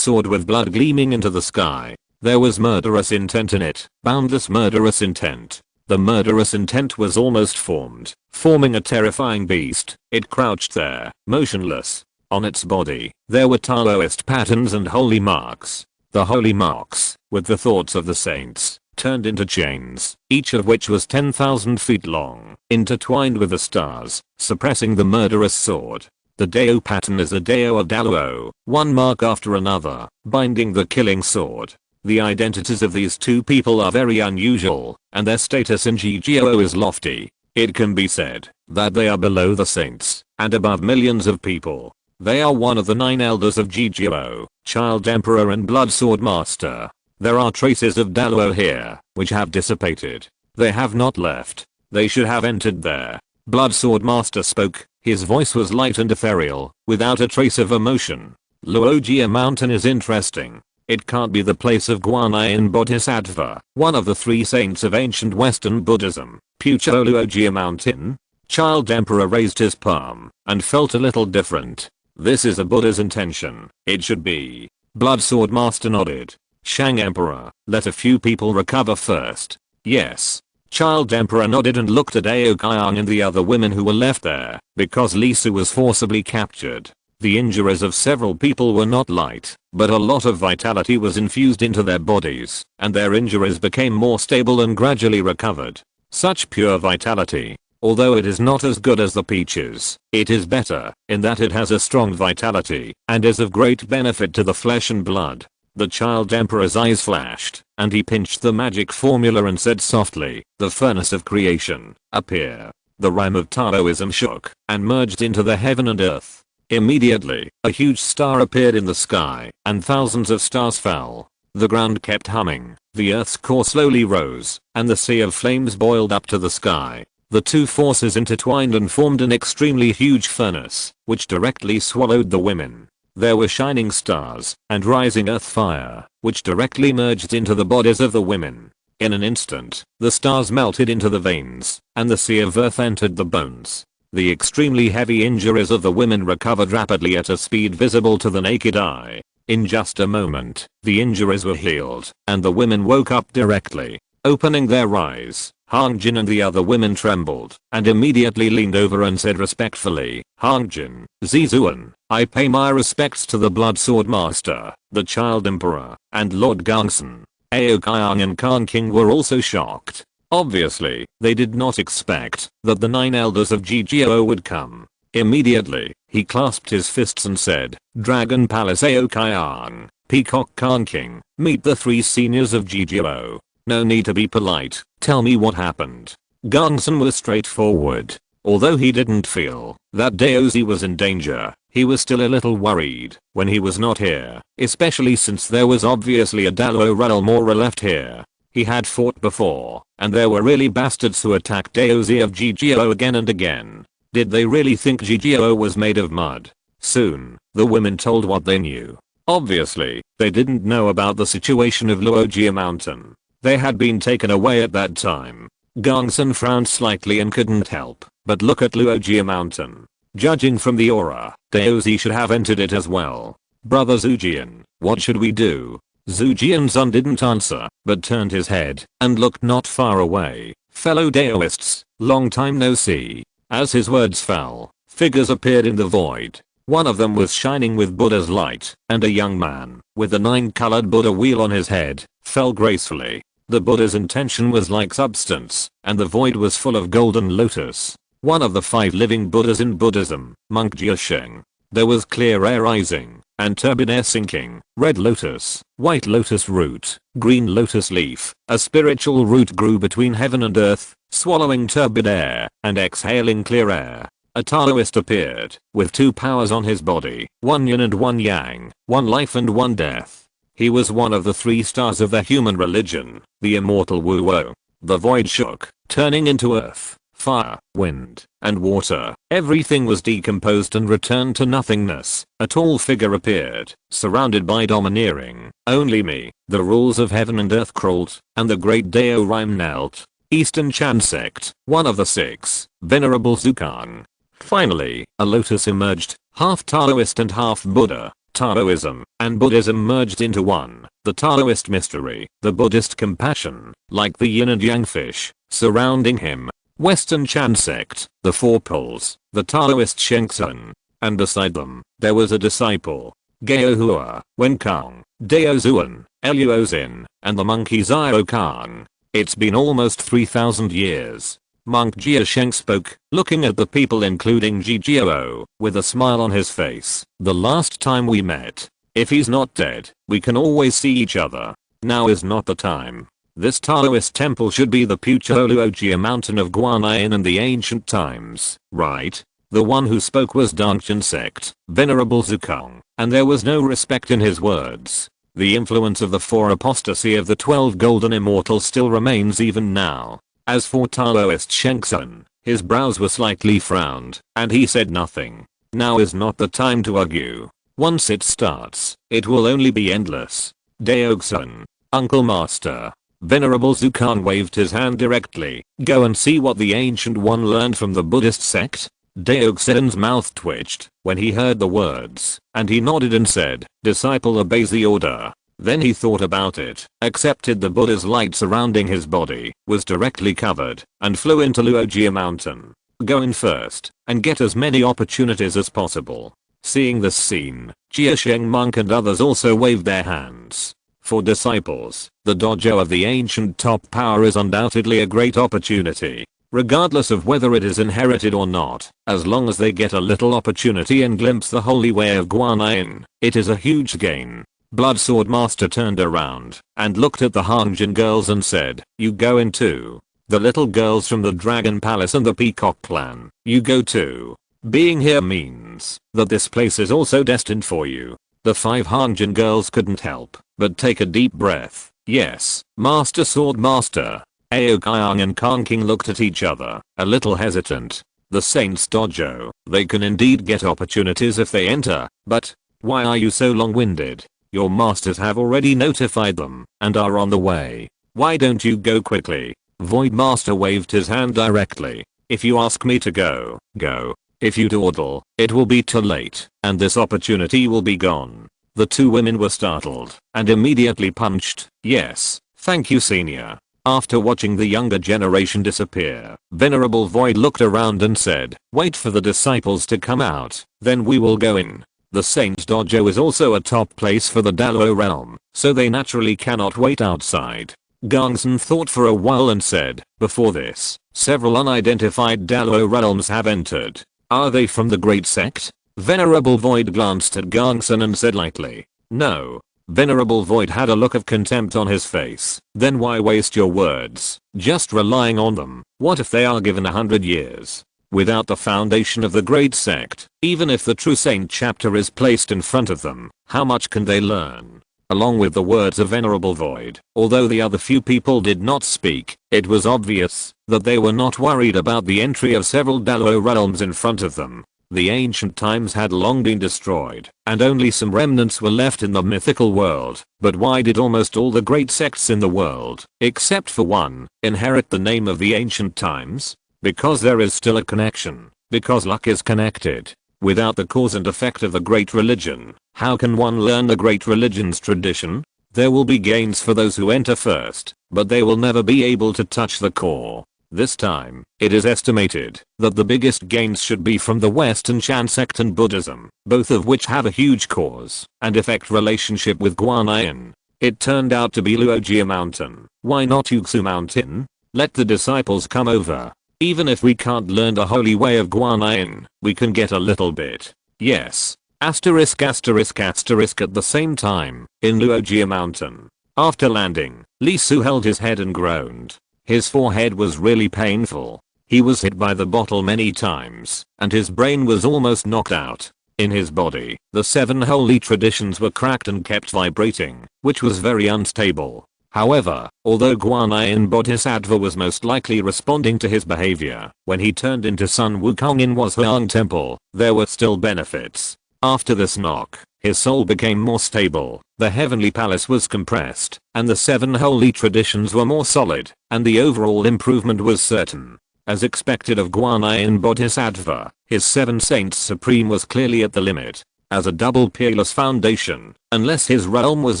with blood gleaming into the sky. There was murderous intent in it, boundless murderous intent. The murderous intent was almost formed, forming a terrifying beast. It crouched there, motionless. On its body, there were Taoist patterns and holy marks. The holy marks, with the thoughts of the saints, turned into chains, each of which was 10,000 feet long, intertwined with the stars, suppressing the murderous sword. The Dao pattern is a Dao of Daluo, one mark after another, binding the killing sword. The identities of these two people are very unusual, and their status in GGO is lofty. It can be said that they are below the saints, and above millions of people. They are one of the 9 elders of GGO, Child Emperor and Blood Sword Master. There are traces of Daluo here, which have dissipated. They have not left. They should have entered there. Blood Sword Master spoke. His voice was light and ethereal, without a trace of emotion. Luojia Mountain is interesting. It can't be the place of Guanyin Bodhisattva, one of the 3 saints of ancient Western Buddhism. Pucho Luojia Mountain? Child Emperor raised his palm, and felt a little different. This is a Buddha's intention. It should be. Blood Sword Master nodded. Shang Emperor, let a few people recover first. Yes. Child Emperor nodded and looked at Aokayang and the other women who were left there, because Lisu was forcibly captured. The injuries of several people were not light, but a lot of vitality was infused into their bodies, and their injuries became more stable and gradually recovered. Such pure vitality. Although it is not as good as the peaches, it is better, in that it has a strong vitality, and is of great benefit to the flesh and blood. The Child Emperor's eyes flashed, and he pinched the magic formula and said softly, the furnace of creation, appear. The rhyme of Taoism shook, and merged into the heaven and earth. Immediately, a huge star appeared in the sky, and thousands of stars fell. The ground kept humming, the earth's core slowly rose, and the sea of flames boiled up to the sky. The two forces intertwined and formed an extremely huge furnace, which directly swallowed the women. There were shining stars, and rising earth fire, which directly merged into the bodies of the women. In an instant, the stars melted into the veins, and the sea of earth entered the bones. The extremely heavy injuries of the women recovered rapidly at a speed visible to the naked eye. In just a moment, the injuries were healed, and the women woke up directly. Opening their eyes, Hangjin and the other women trembled, and immediately leaned over and said respectfully, Hangjin, Zizuan, I pay my respects to the Blood Sword Master, the Child Emperor, and Lord Gongsun. Aokayang and Khan King were also shocked. Obviously, they did not expect that the 9 elders of GGO would come. Immediately, he clasped his fists and said, Dragon Palace Aokayang, Peacock Khan King, meet the 3 seniors of GGO. No need to be polite, tell me what happened. Gongsun was straightforward. Although he didn't feel that Daozi was in danger, he was still a little worried when he was not here, especially since there was obviously a Daluo realm aura left here. He had fought before, and there were really bastards who attacked Daozi of GGO again and again. Did they really think GGO was made of mud? Soon, the women told what they knew. Obviously, they didn't know about the situation of Luojia Mountain. They had been taken away at that time. Gongsun frowned slightly and couldn't help but look at Luojia Mountain. Judging from the aura, Daozi should have entered it as well. Brother Zujian, what should we do? Zujian-san didn't answer, but turned his head and looked not far away. Fellow Daoists, long time no see. As his words fell, figures appeared in the void. One of them was shining with Buddha's light, and a young man, with the 9-colored Buddha wheel on his head, fell gracefully. The Buddha's intention was like substance, and the void was full of golden lotus. One of the 5 living Buddhas in Buddhism, Monk Jiasheng. There was clear air rising, and turbid air sinking, red lotus, white lotus root, green lotus leaf. A spiritual root grew between heaven and earth, swallowing turbid air, and exhaling clear air. a Taoist appeared, with two powers on his body, one yin and one yang, one life and one death. He was one of the 3 stars of the human religion, the immortal Wu-Wo. The void shook, turning into earth, fire, wind, and water. Everything was decomposed and returned to nothingness. A tall figure appeared, surrounded by domineering. Only me. The rules of heaven and earth crawled, and the great Dao Rime knelt. Eastern Chan sect, one of the 6, Venerable Zukan. Finally, a lotus emerged, half Taoist and half Buddha. Taoism and Buddhism merged into one. The Taoist mystery, the Buddhist compassion, like the yin and yang fish, surrounding him. Western Chan sect, the 4 poles, the Taoist Shengsun. And beside them, there was a disciple, Gao Hua, Wen Kang, Dao Zuan, Luo Xin, and the monkey Zhao Kang. It's been almost 3,000 years. Monk Jia Sheng spoke, looking at the people including Ji Jiao, with a smile on his face. The last time we met. If he's not dead, we can always see each other. Now is not the time. This Taoist temple should be the Pucholuojia mountain of Guanyin in the ancient times, right? The one who spoke was Dangchen sect, Venerable Zukong, and there was no respect in his words. The influence of the 4 apostasy of the 12 golden immortals still remains even now. As for Taoist Shengsun, his brows were slightly frowned, and he said nothing. Now is not the time to argue. Once it starts, it will only be endless. Daogsun, Uncle Master. Venerable Zukan waved his hand directly. Go and see what the Ancient One learned from the Buddhist sect? Daogsun's mouth twitched when he heard the words, and he nodded and said, disciple obeys the order. Then he thought about it, accepted the Buddha's light surrounding his body, was directly covered, and flew into Luojia mountain. Go in first, and get as many opportunities as possible. Seeing this scene, Jia Sheng monk and others also waved their hands. For disciples, the dojo of the ancient top power is undoubtedly a great opportunity. Regardless of whether it is inherited or not, as long as they get a little opportunity and glimpse the holy way of Guanyin, it is a huge gain. Bloodsword Master turned around and looked at the Hanjin girls and said, you go in too. The little girls from the Dragon Palace and the Peacock clan, you go too. Being here means that this place is also destined for you. The 5 Hanjin girls couldn't help but take a deep breath. Yes, Master Sword Master. Ao Kaiang and Kang King looked at each other, a little hesitant. The Saints Dojo, they can indeed get opportunities if they enter, but why are you so long-winded? Your masters have already notified them and are on the way. Why don't you go quickly? Void Master waved his hand directly. If you ask me to go, go. If you dawdle, it will be too late, and this opportunity will be gone. The 2 women were startled and immediately punched. Yes, thank you senior. After watching the younger generation disappear, Venerable Void looked around and said, wait for the disciples to come out, then we will go in. The Saint Dojo is also a top place for the Dalo realm, so they naturally cannot wait outside. Gongsun thought for a while and said, before this, several unidentified Dalo realms have entered. Are they from the Great Sect? Venerable Void glanced at Gongsun and said lightly, no. Venerable Void had a look of contempt on his face. Then why waste your words, just relying on them? What if they are given 100 years? Without the foundation of the Great Sect, even if the true Saint chapter is placed in front of them, how much can they learn? Along with the words of Venerable Void, although the other few people did not speak, it was obvious that they were not worried about the entry of several Dalo realms in front of them. The ancient times had long been destroyed, and only some remnants were left in the mythical world. But why did almost all the great sects in the world, except for one, inherit the name of the ancient times? Because there is still a connection. Because luck is connected. Without the cause and effect of the great religion, how can one learn the great religion's tradition? There will be gains for those who enter first, but they will never be able to touch the core. This time, it is estimated that the biggest gains should be from the Western Chan sect and Buddhism, both of which have a huge cause and effect relationship with Guanyin. It turned out to be Luojia Mountain. Why not Yuxu Mountain? Let the disciples come over. Even if we can't learn the holy way of Guanyin, we can get a little bit. Yes. Asterisk asterisk asterisk at the same time, in Luojia Mountain. After landing, Li Su held his head and groaned. His forehead was really painful. He was hit by the bottle many times, and his brain was almost knocked out. In his body, the 7 holy traditions were cracked and kept vibrating, which was very unstable. However, although Guanyin Bodhisattva was most likely responding to his behavior when he turned into Sun Wukong in Huang Temple, there were still benefits. After this knock, his soul became more stable, the heavenly palace was compressed, and the 7 holy traditions were more solid, and the overall improvement was certain. As expected of Guanyin Bodhisattva, his 7 saints supreme was clearly at the limit. As a double peerless foundation, unless his realm was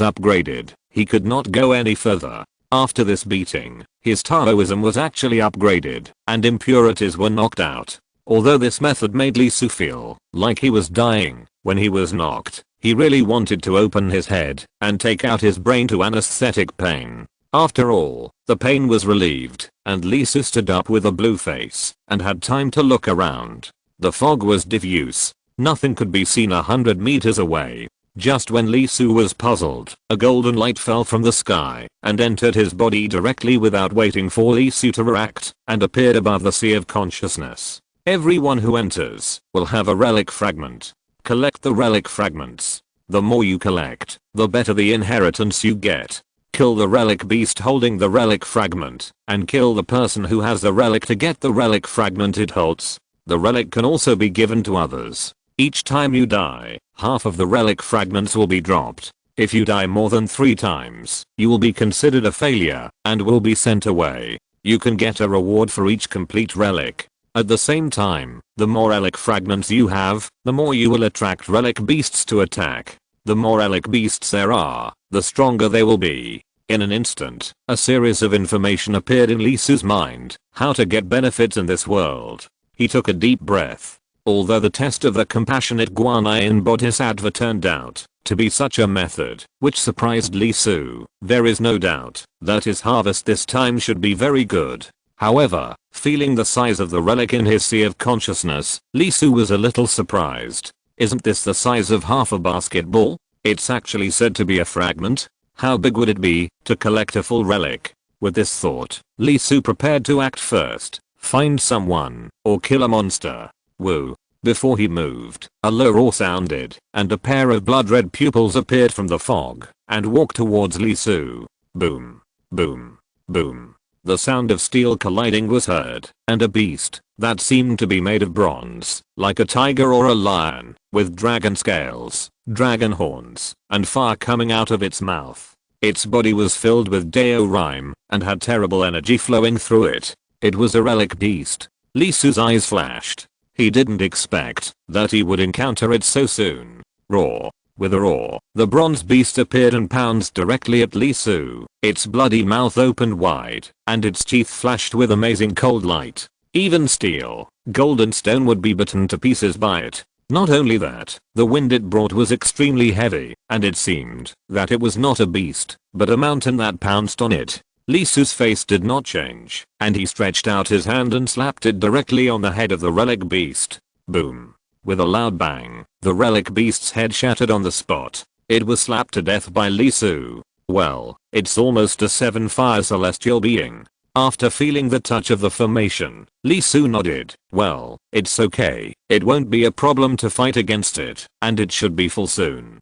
upgraded, he could not go any further. After this beating, his Taoism was actually upgraded, and impurities were knocked out. Although this method made Li Su feel like he was dying when he was knocked, he really wanted to open his head and take out his brain to anesthetic pain. After all, the pain was relieved, and Li Su stood up with a blue face and had time to look around. The fog was diffuse. Nothing could be seen 100 meters away. Just when Li Su was puzzled, a golden light fell from the sky and entered his body directly without waiting for Li Su to react, and appeared above the sea of consciousness. Everyone who enters will have a relic fragment. Collect the relic fragments. The more you collect, the better the inheritance you get. Kill the relic beast holding the relic fragment, and kill the person who has the relic to get the relic fragment it holds. The relic can also be given to others. Each time you die, half of the relic fragments will be dropped. If you die more than 3 times, you will be considered a failure and will be sent away. You can get a reward for each complete relic. At the same time, the more relic fragments you have, the more you will attract relic beasts to attack. The more relic beasts there are, the stronger they will be. In an instant, a series of information appeared in Li Su's mind, how to get benefits in this world. He took a deep breath. Although the test of the compassionate Guanyin Bodhisattva turned out to be such a method, which surprised Li Su, there is no doubt that his harvest this time should be very good. However, feeling the size of the relic in his sea of consciousness, Li Su was a little surprised. Isn't this the size of half a basketball? It's actually said to be a fragment. How big would it be to collect a full relic? With this thought, Li Su prepared to act first. Find someone, or kill a monster. Woo. Before he moved, a low roar sounded, and a pair of blood-red pupils appeared from the fog, and walked towards Li Su. Boom. Boom. Boom. The sound of steel colliding was heard, and a beast, that seemed to be made of bronze, like a tiger or a lion, with dragon scales, dragon horns, and fire coming out of its mouth. Its body was filled with Dao rhyme, and had terrible energy flowing through it. It was a relic beast. Li Su's eyes flashed. He didn't expect that he would encounter it so soon. Roar. With a roar, the bronze beast appeared and pounced directly at Li Su. Its bloody mouth opened wide, and its teeth flashed with amazing cold light. Even steel, gold and stone would be bitten to pieces by it. Not only that, the wind it brought was extremely heavy, and it seemed that it was not a beast, but a mountain that pounced on it. Li Su's face did not change, and he stretched out his hand and slapped it directly on the head of the relic beast. Boom. With a loud bang, the relic beast's head shattered on the spot. It was slapped to death by Li Su. Well, it's almost a 7-fire celestial being. After feeling the touch of the formation, Li Su nodded. Well, it's okay. It won't be a problem to fight against it, and it should be full soon.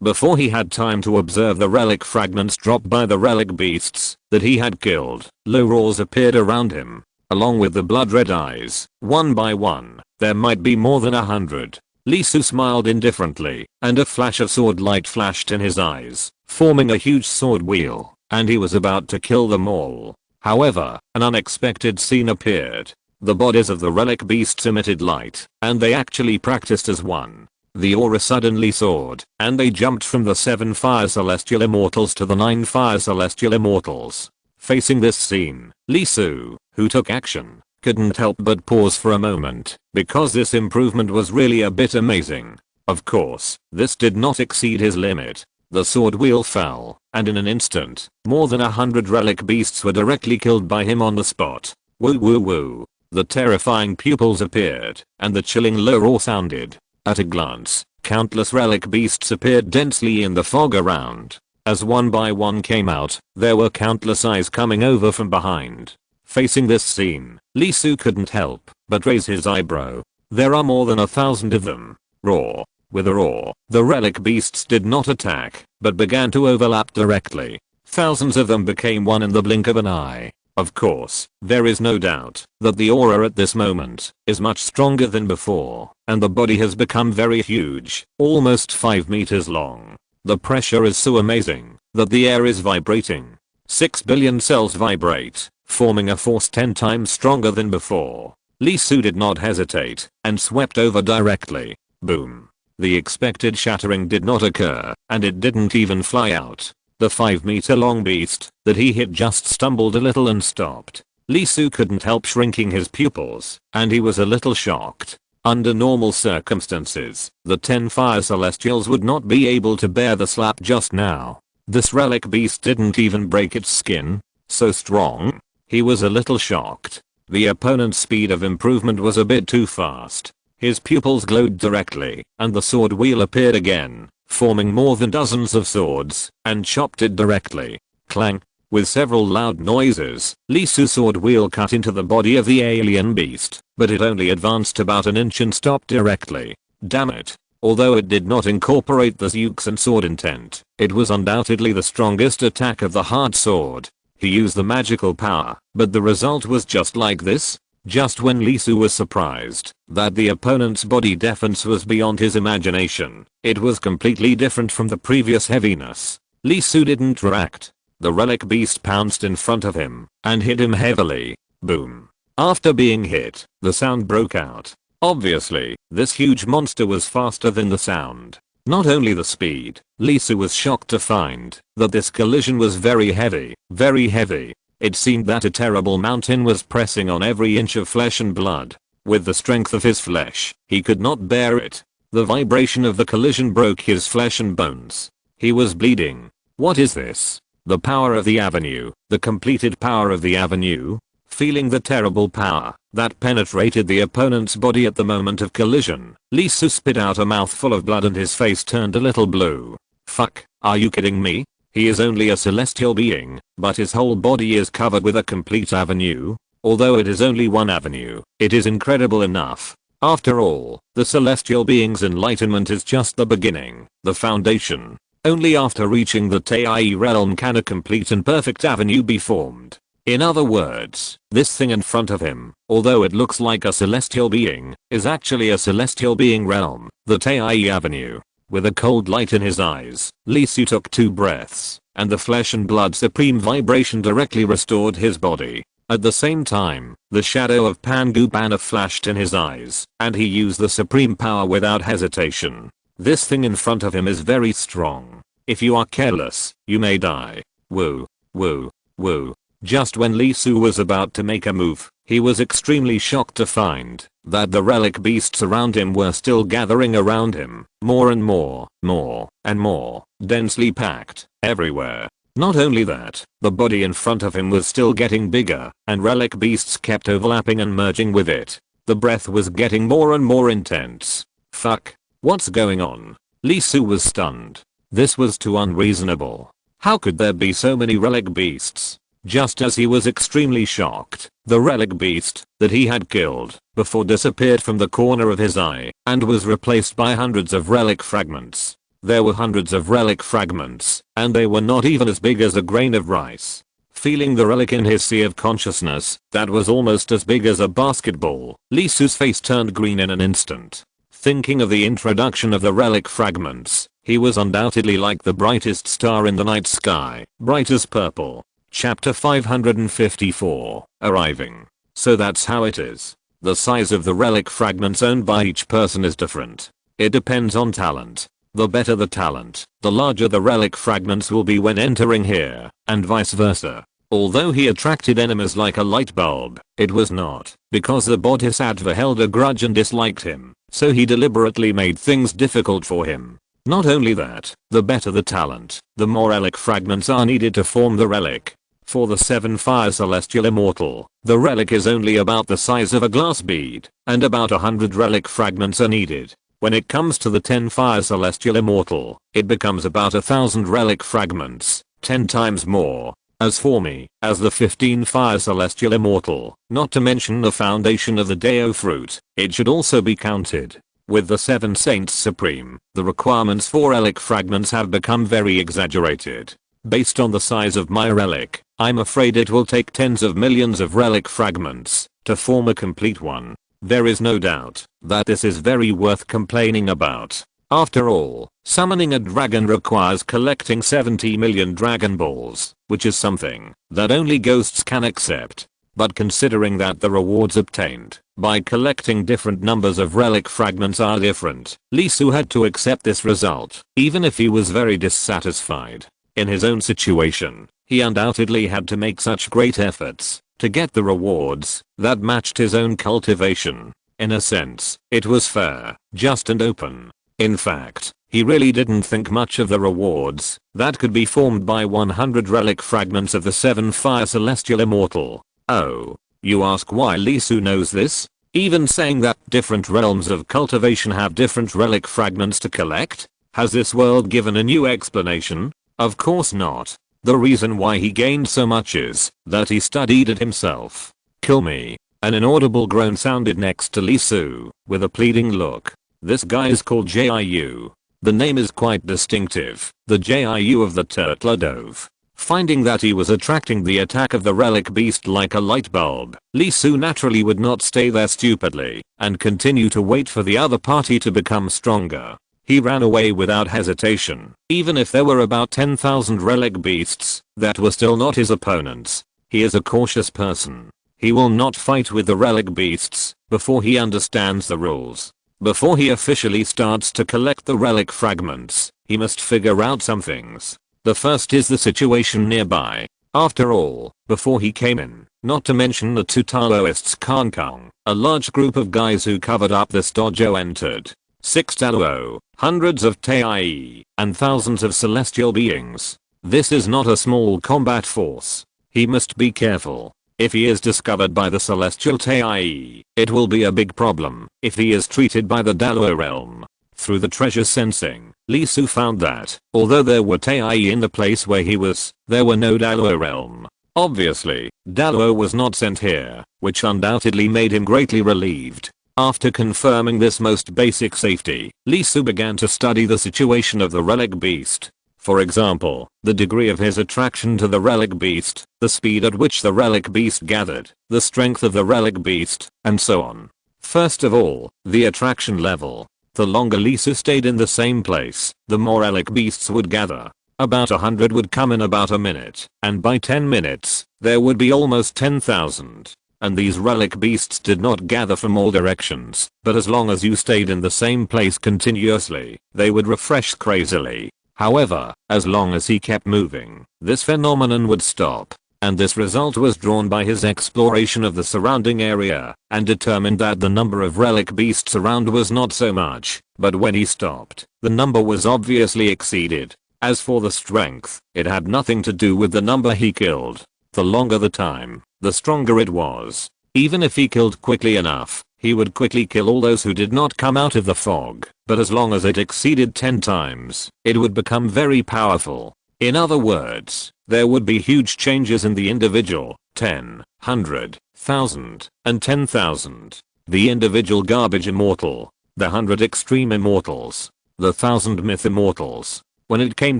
Before he had time to observe the relic fragments dropped by the relic beasts that he had killed, low roars appeared around him. Along with the blood-red eyes, one by one, there might be more than 100. Li Su smiled indifferently, and a flash of sword light flashed in his eyes, forming a huge sword wheel, and he was about to kill them all. However, an unexpected scene appeared. The bodies of the relic beasts emitted light, and they actually practiced as one. The aura suddenly soared, and they jumped from the 7 fire celestial immortals to the 9 fire celestial immortals. Facing this scene, Li Su, who took action, couldn't help but pause for a moment, because this improvement was really a bit amazing. Of course, this did not exceed his limit. The sword wheel fell, and in an instant, more than 100 relic beasts were directly killed by him on the spot. Woo woo woo. The terrifying pupils appeared, and the chilling low roar sounded. At a glance, countless relic beasts appeared densely in the fog around. As one by one came out, there were countless eyes coming over from behind. Facing this scene, Lee Su couldn't help but raise his eyebrow. There are more than 1,000 of them. Roar. With a roar, the relic beasts did not attack, but began to overlap directly. Thousands of them became one in the blink of an eye. Of course, there is no doubt that the aura at this moment is much stronger than before, and the body has become very huge, almost 5 meters long. The pressure is so amazing that the air is vibrating. 6 billion cells vibrate, forming a force 10 times stronger than before. Lee Su did not hesitate and swept over directly. Boom. The expected shattering did not occur, and it didn't even fly out. The 5-meter long beast that he hit just stumbled a little and stopped. Lee Su couldn't help shrinking his pupils, and he was a little shocked. Under normal circumstances, the 10 fire celestials would not be able to bear the slap just now. This relic beast didn't even break its skin. So strong. He was a little shocked. The opponent's speed of improvement was a bit too fast. His pupils glowed directly, and the sword wheel appeared again, forming more than dozens of swords, and chopped it directly. Clang. With several loud noises, Lee Su's sword wheel cut into the body of the alien beast, but it only advanced about an inch and stopped directly. Damn it. Although it did not incorporate the Zukes and sword intent, it was undoubtedly the strongest attack of the hard sword. He used the magical power, but the result was just like this. Just when Lee Su was surprised that the opponent's body defense was beyond his imagination, it was completely different from the previous heaviness. Lee Su didn't react. The relic beast pounced in front of him and hit him heavily. Boom. After being hit, the sound broke out. Obviously, this huge monster was faster than the sound. Not only the speed, Lee Su was shocked to find that this collision was very heavy, very heavy. It seemed that a terrible mountain was pressing on every inch of flesh and blood. With the strength of his flesh, he could not bear it. The vibration of the collision broke his flesh and bones. He was bleeding. What is this? The power of the avenue, the completed power of the avenue? Feeling the terrible power that penetrated the opponent's body at the moment of collision, Lee Su spit out a mouthful of blood and his face turned a little blue. Fuck, are you kidding me? He is only a celestial being, but his whole body is covered with a complete avenue. Although it is only one avenue, it is incredible enough. After all, the celestial being's enlightenment is just the beginning, the foundation. Only after reaching the Tai realm can a complete and perfect avenue be formed. In other words, this thing in front of him, although it looks like a celestial being, is actually a celestial being realm, the Tai avenue. With a cold light in his eyes, Lee Su took 2 breaths, and the flesh and blood supreme vibration directly restored his body. At the same time, the shadow of Pangu Banner flashed in his eyes, and he used the supreme power without hesitation. This thing in front of him is very strong. If you are careless, you may die. Woo, woo, woo. Just when Lee Su was about to make a move, he was extremely shocked to find that the relic beasts around him were still gathering around him, more and more and more, densely packed, everywhere. Not only that, the body in front of him was still getting bigger, and relic beasts kept overlapping and merging with it. The breath was getting more and more intense. Fuck. What's going on? Lee Su was stunned. This was too unreasonable. How could there be so many relic beasts? Just as he was extremely shocked, the relic beast that he had killed before disappeared from the corner of his eye and was replaced by hundreds of relic fragments. There were hundreds of relic fragments, and they were not even as big as a grain of rice. Feeling the relic in his sea of consciousness that was almost as big as a basketball, Lee Su's face turned green in an instant. Thinking of the introduction of the relic fragments, he was undoubtedly like the brightest star in the night sky, bright as purple. Chapter 554, Arriving. So that's how it is. The size of the relic fragments owned by each person is different. It depends on talent. The better the talent, the larger the relic fragments will be when entering here, and vice versa. Although he attracted enemies like a light bulb, it was not because the Bodhisattva held a grudge and disliked him, so he deliberately made things difficult for him. Not only that, the better the talent, the more relic fragments are needed to form the relic. For the 7 Fire Celestial Immortal, the relic is only about the size of a glass bead, and about 100 relic fragments are needed. When it comes to the 10 Fire Celestial Immortal, it becomes about 1,000 relic fragments, 10 times more. As for me, as the 15 fire celestial immortal, not to mention the foundation of the Deo fruit, it should also be counted. With the 7 saints supreme, the requirements for relic fragments have become very exaggerated. Based on the size of my relic, I'm afraid it will take tens of millions of relic fragments to form a complete one. There is no doubt that this is very worth complaining about. After all, summoning a dragon requires collecting 70 million Dragon Balls, which is something that only ghosts can accept. But considering that the rewards obtained by collecting different numbers of relic fragments are different, Lee Su had to accept this result, even if he was very dissatisfied. In his own situation, he undoubtedly had to make such great efforts to get the rewards that matched his own cultivation. In a sense, it was fair, just and open. In fact, he really didn't think much of the rewards that could be formed by 100 relic fragments of the 7 fire celestial immortal. Oh, you ask why Lee Su knows this? Even saying that different realms of cultivation have different relic fragments to collect? Has this world given a new explanation? Of course not. The reason why he gained so much is that he studied it himself. Kill me. An inaudible groan sounded next to Lee Su, with a pleading look. This guy is called Jiu. The name is quite distinctive, the Jiu of the Turtle Dove. Finding that he was attracting the attack of the relic beast like a light bulb, Lee Su naturally would not stay there stupidly and continue to wait for the other party to become stronger. He ran away without hesitation, even if there were about 10,000 relic beasts that were still not his opponents. He is a cautious person. He will not fight with the relic beasts before he understands the rules. Before he officially starts to collect the relic fragments, he must figure out some things. The first is the situation nearby. After all, before he came in, not to mention the 2 Taoists Kong Kong, a large group of guys who covered up this dojo entered. 6 Tao, hundreds of Tai, and thousands of celestial beings. This is not a small combat force. He must be careful. If he is discovered by the celestial Tai, it will be a big problem if he is treated by the Dalo realm. Through the treasure sensing, Lee Su found that, although there were Tai in the place where he was, there were no Dalo realm. Obviously, Dalo was not sent here, which undoubtedly made him greatly relieved. After confirming this most basic safety, Lee Su began to study the situation of the relic beast. For example, the degree of his attraction to the relic beast, the speed at which the relic beast gathered, the strength of the relic beast, and so on. First of all, the attraction level. The longer Lee Su stayed in the same place, the more relic beasts would gather. About 100 would come in about a minute, and by 10 minutes, there would be almost 10,000. And these relic beasts did not gather from all directions, but as long as you stayed in the same place continuously, they would refresh crazily. However, as long as he kept moving, this phenomenon would stop. And this result was drawn by his exploration of the surrounding area, and determined that the number of relic beasts around was not so much, but when he stopped, the number was obviously exceeded. As for the strength, it had nothing to do with the number he killed. The longer the time, the stronger it was. Even if he killed quickly enough, he would quickly kill all those who did not come out of the fog, but as long as it exceeded 10 times, it would become very powerful. In other words, there would be huge changes in the individual, 10, 100, 1000, and 10,000. The individual garbage immortal, the 100 extreme immortals, the 1000 myth immortals. When it came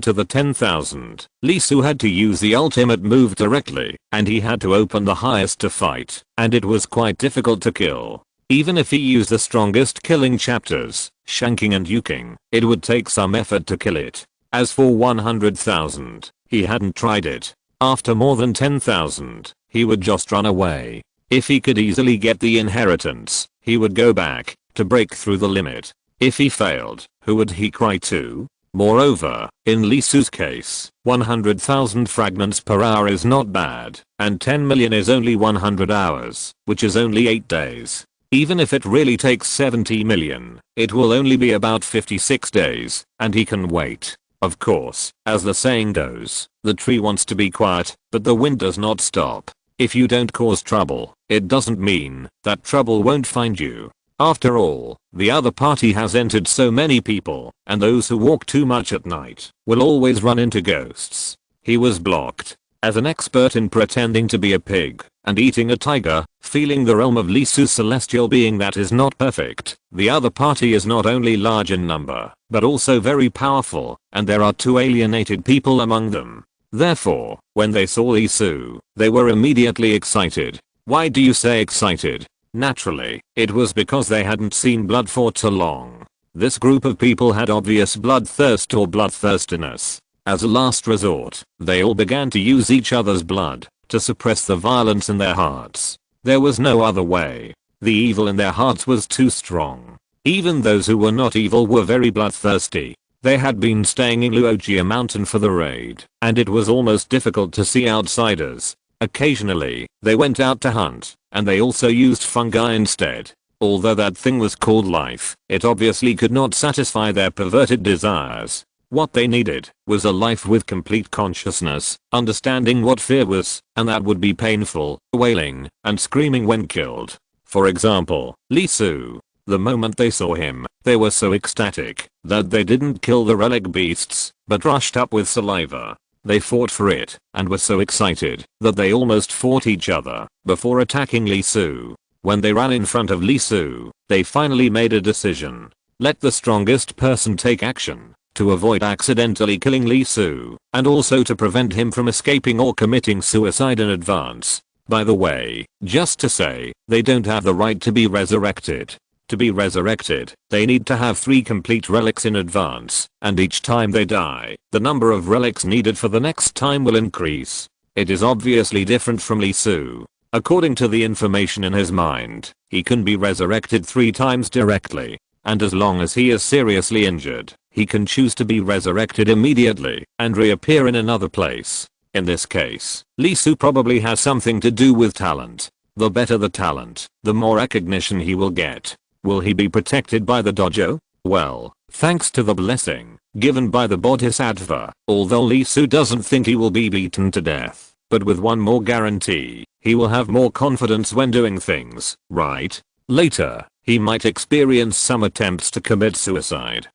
to the 10,000, Lee Su had to use the ultimate move directly, and he had to open the highest to fight, and it was quite difficult to kill. Even if he used the strongest killing chapters, shanking and yuking, it would take some effort to kill it. As for 100,000, he hadn't tried it. After more than 10,000, he would just run away. If he could easily get the inheritance, he would go back to break through the limit. If he failed, who would he cry to? Moreover, in Lee Su's case, 100,000 fragments per hour is not bad, and 10 million is only 100 hours, which is only 8 days. Even if it really takes 70 million, it will only be about 56 days, and he can wait. Of course, as the saying goes, the tree wants to be quiet, but the wind does not stop. If you don't cause trouble, it doesn't mean that trouble won't find you. After all, the other party has entered so many people, and those who walk too much at night will always run into ghosts. He was blocked. As an expert in pretending to be a pig and eating a tiger, feeling the realm of Lee Su's celestial being that is not perfect, the other party is not only large in number, but also very powerful, and there are two alienated people among them. Therefore, when they saw Lee Su, they were immediately excited. Why do you say excited? Naturally, it was because they hadn't seen blood for too long. This group of people had obvious bloodthirst or bloodthirstiness. As a last resort, they all began to use each other's blood to suppress the violence in their hearts. There was no other way. The evil in their hearts was too strong. Even those who were not evil were very bloodthirsty. They had been staying in Luojia Mountain for the raid, and it was almost difficult to see outsiders. Occasionally, they went out to hunt, and they also used fungi instead. Although that thing was called life, it obviously could not satisfy their perverted desires. What they needed was a life with complete consciousness, understanding what fear was, and that would be painful, wailing, and screaming when killed. For example, Lee Su. The moment they saw him, they were so ecstatic that they didn't kill the relic beasts, but rushed up with saliva. They fought for it, and were so excited that they almost fought each other before attacking Lee Su. When they ran in front of Lee Su, they finally made a decision. Let the strongest person take action to avoid accidentally killing Lee Su, and also to prevent him from escaping or committing suicide in advance. By the way, just to say, they don't have the right to be resurrected. To be resurrected, they need to have 3 complete relics in advance, and each time they die, the number of relics needed for the next time will increase. It is obviously different from Lee Su. According to the information in his mind, he can be resurrected 3 times directly, and as long as he is seriously injured, he can choose to be resurrected immediately and reappear in another place. In this case, Lee Su probably has something to do with talent. The better the talent, the more recognition he will get. Will he be protected by the dojo? Well, thanks to the blessing given by the Bodhisattva, although Lee Su doesn't think he will be beaten to death, but with one more guarantee, he will have more confidence when doing things, right? Later, he might experience some attempts to commit suicide.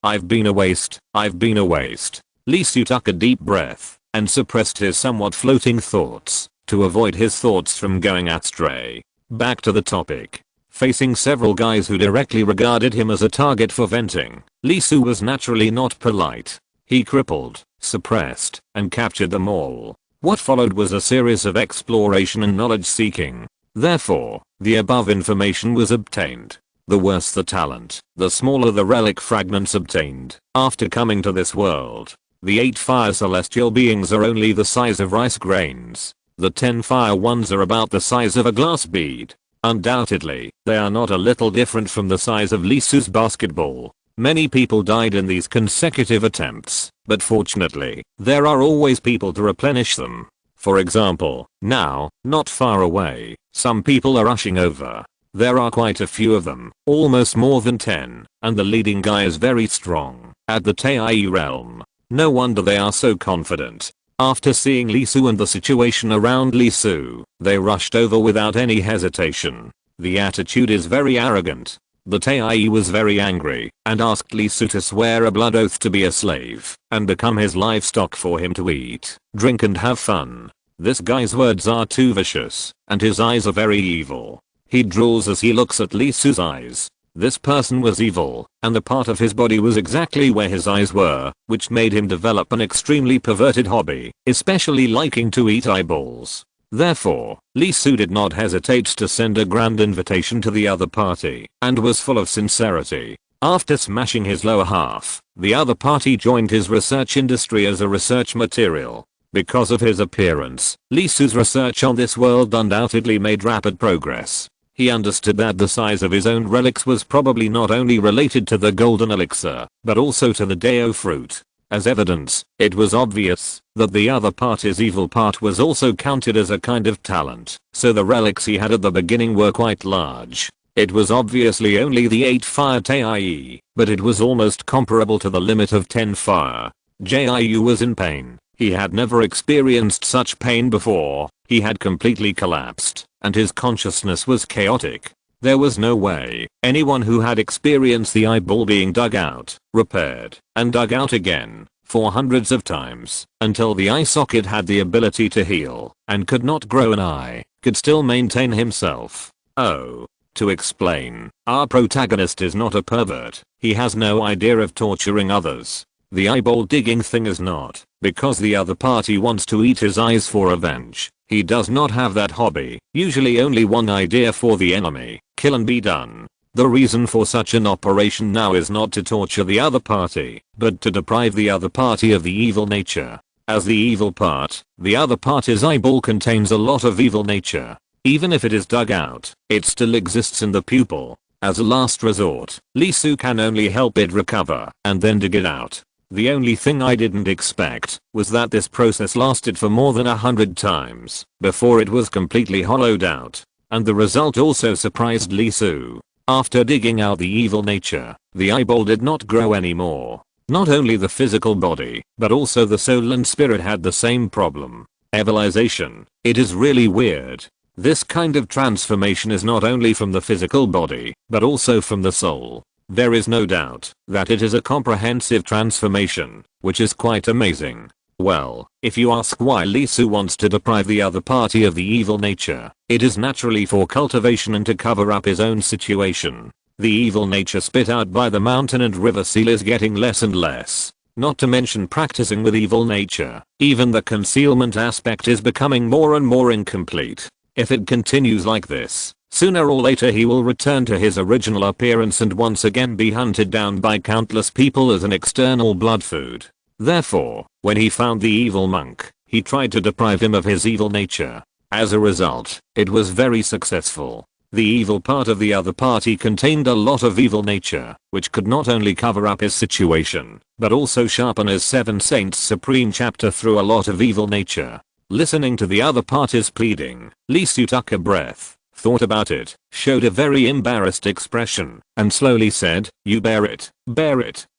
I've been a waste. Lee Su took a deep breath and suppressed his somewhat floating thoughts to avoid his thoughts from going astray. Back to the topic. Facing several guys who directly regarded him as a target for venting, Lee Su was naturally not polite. He crippled, suppressed, and captured them all. What followed was a series of exploration and knowledge seeking. Therefore, the above information was obtained. The worse the talent, the smaller the relic fragments obtained. After coming to this world, the 8 fire celestial beings are only the size of rice grains. The 10 fire ones are about the size of a glass bead. Undoubtedly, they are not a little different from the size of Lee Su's basketball. Many people died in these consecutive attempts, but fortunately, there are always people to replenish them. For example, now, not far away, some people are rushing over. There are quite a few of them, almost more than 10, and the leading guy is very strong, at the Tai realm. No wonder they are so confident. After seeing Lee Su and the situation around Lee Su, they rushed over without any hesitation. The attitude is very arrogant. The Tai was very angry and asked Lee Su to swear a blood oath to be a slave and become his livestock for him to eat, drink and have fun. This guy's words are too vicious, and his eyes are very evil. He drools as he looks at Lee Su's eyes. This person was evil, and the part of his body was exactly where his eyes were, which made him develop an extremely perverted hobby, especially liking to eat eyeballs. Therefore, Lee Su did not hesitate to send a grand invitation to the other party, and was full of sincerity. After smashing his lower half, the other party joined his research industry as a research material. Because of his appearance, Lee Su's research on this world undoubtedly made rapid progress. He understood that the size of his own relics was probably not only related to the golden elixir, but also to the Dao fruit. As evidence, it was obvious that the other party's evil part was also counted as a kind of talent, so the relics he had at the beginning were quite large. It was obviously only the 8 fire Tai, but it was almost comparable to the limit of 10 fire. Jiu was in pain. He had never experienced such pain before. He had completely collapsed, and his consciousness was chaotic. There was no way anyone who had experienced the eyeball being dug out, repaired, and dug out again, for hundreds of times until the eye socket had the ability to heal and could not grow an eye, could still maintain himself. Oh. To explain, our protagonist is not a pervert, he has no idea of torturing others. The eyeball digging thing is not because the other party wants to eat his eyes for revenge. He does not have that hobby, usually only one idea for the enemy, kill and be done. The reason for such an operation now is not to torture the other party, but to deprive the other party of the evil nature. As the evil part, the other party's eyeball contains a lot of evil nature. Even if it is dug out, it still exists in the pupil. As a last resort, Lee Soo can only help it recover and then dig it out. The only thing I didn't expect was that this process lasted for more than 100 times before it was completely hollowed out. And the result also surprised Lee Soo. After digging out the evil nature, the eyeball did not grow anymore. Not only the physical body, but also the soul and spirit had the same problem. Evilization. It is really weird. This kind of transformation is not only from the physical body, but also from the soul. There is no doubt that it is a comprehensive transformation, which is quite amazing. Well, if you ask why Lee Soo wants to deprive the other party of the evil nature, it is naturally for cultivation and to cover up his own situation. The evil nature spit out by the mountain and river seal is getting less and less. Not to mention practicing with evil nature, even the concealment aspect is becoming more and more incomplete. If it continues like this, sooner or later he will return to his original appearance and once again be hunted down by countless people as an external blood food. Therefore, when he found the evil monk, he tried to deprive him of his evil nature. As a result, it was very successful. The evil part of the other party contained a lot of evil nature, which could not only cover up his situation, but also sharpen his Seven Saints Supreme chapter through a lot of evil nature. Listening to the other party's pleading, Lee Soo took a breath, thought about it, showed a very embarrassed expression, and slowly said, "You bear it,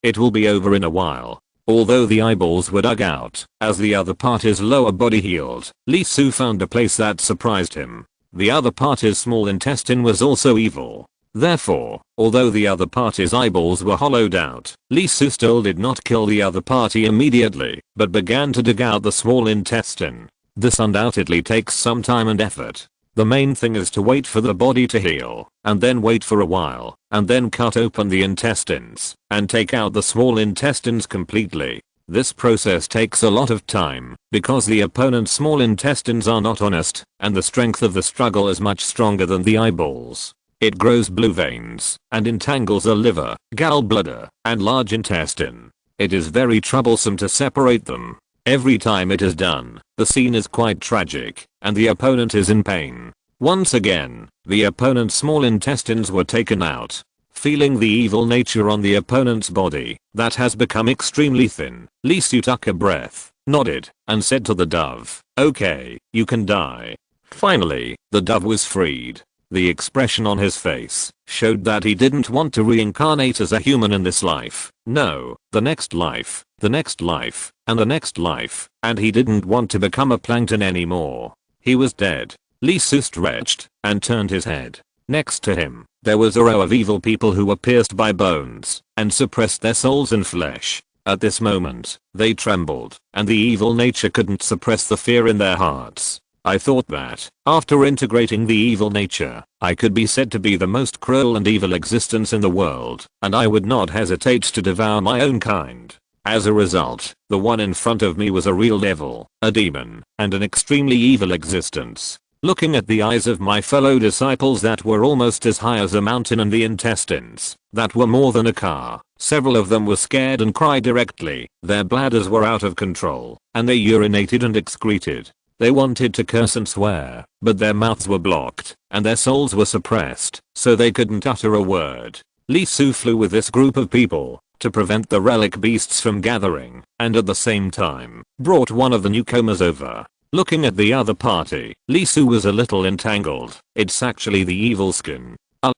it will be over in a while." Although the eyeballs were dug out, as the other party's lower body healed, Lee Soo found a place that surprised him. The other party's small intestine was also evil. Therefore, although the other party's eyeballs were hollowed out, Lee Soo still did not kill the other party immediately, but began to dig out the small intestine. This undoubtedly takes some time and effort. The main thing is to wait for the body to heal, and then wait for a while, and then cut open the intestines, and take out the small intestines completely. This process takes a lot of time, because the opponent's small intestines are not honest, and the strength of the struggle is much stronger than the eyeballs. It grows blue veins, and entangles the liver, gallbladder, and large intestine. It is very troublesome to separate them. Every time it is done, the scene is quite tragic, and the opponent is in pain. Once again, the opponent's small intestines were taken out. Feeling the evil nature on the opponent's body, that has become extremely thin, Lee Soo took a breath, nodded, and said to the dove, "Okay, you can die." Finally, the dove was freed. The expression on his face showed that he didn't want to reincarnate as a human in this life. No, the next life, the next life, and the next life, and he didn't want to become a plankton anymore. He was dead. Lee Soo stretched and turned his head. Next to him, there was a row of evil people who were pierced by bones and suppressed their souls and flesh. At this moment, they trembled, and the evil nature couldn't suppress the fear in their hearts. I thought that, after integrating the evil nature, I could be said to be the most cruel and evil existence in the world, and I would not hesitate to devour my own kind. As a result, the one in front of me was a real devil, a demon, and an extremely evil existence. Looking at the eyes of my fellow disciples that were almost as high as a mountain and the intestines that were more than a car, several of them were scared and cried directly. Their bladders were out of control, and they urinated and excreted. They wanted to curse and swear, but their mouths were blocked, and their souls were suppressed, so they couldn't utter a word. Lee Soo flew with this group of people to prevent the relic beasts from gathering, and at the same time, brought one of the newcomers over. Looking at the other party, Lee Soo was a little entangled. It's actually the evil skin.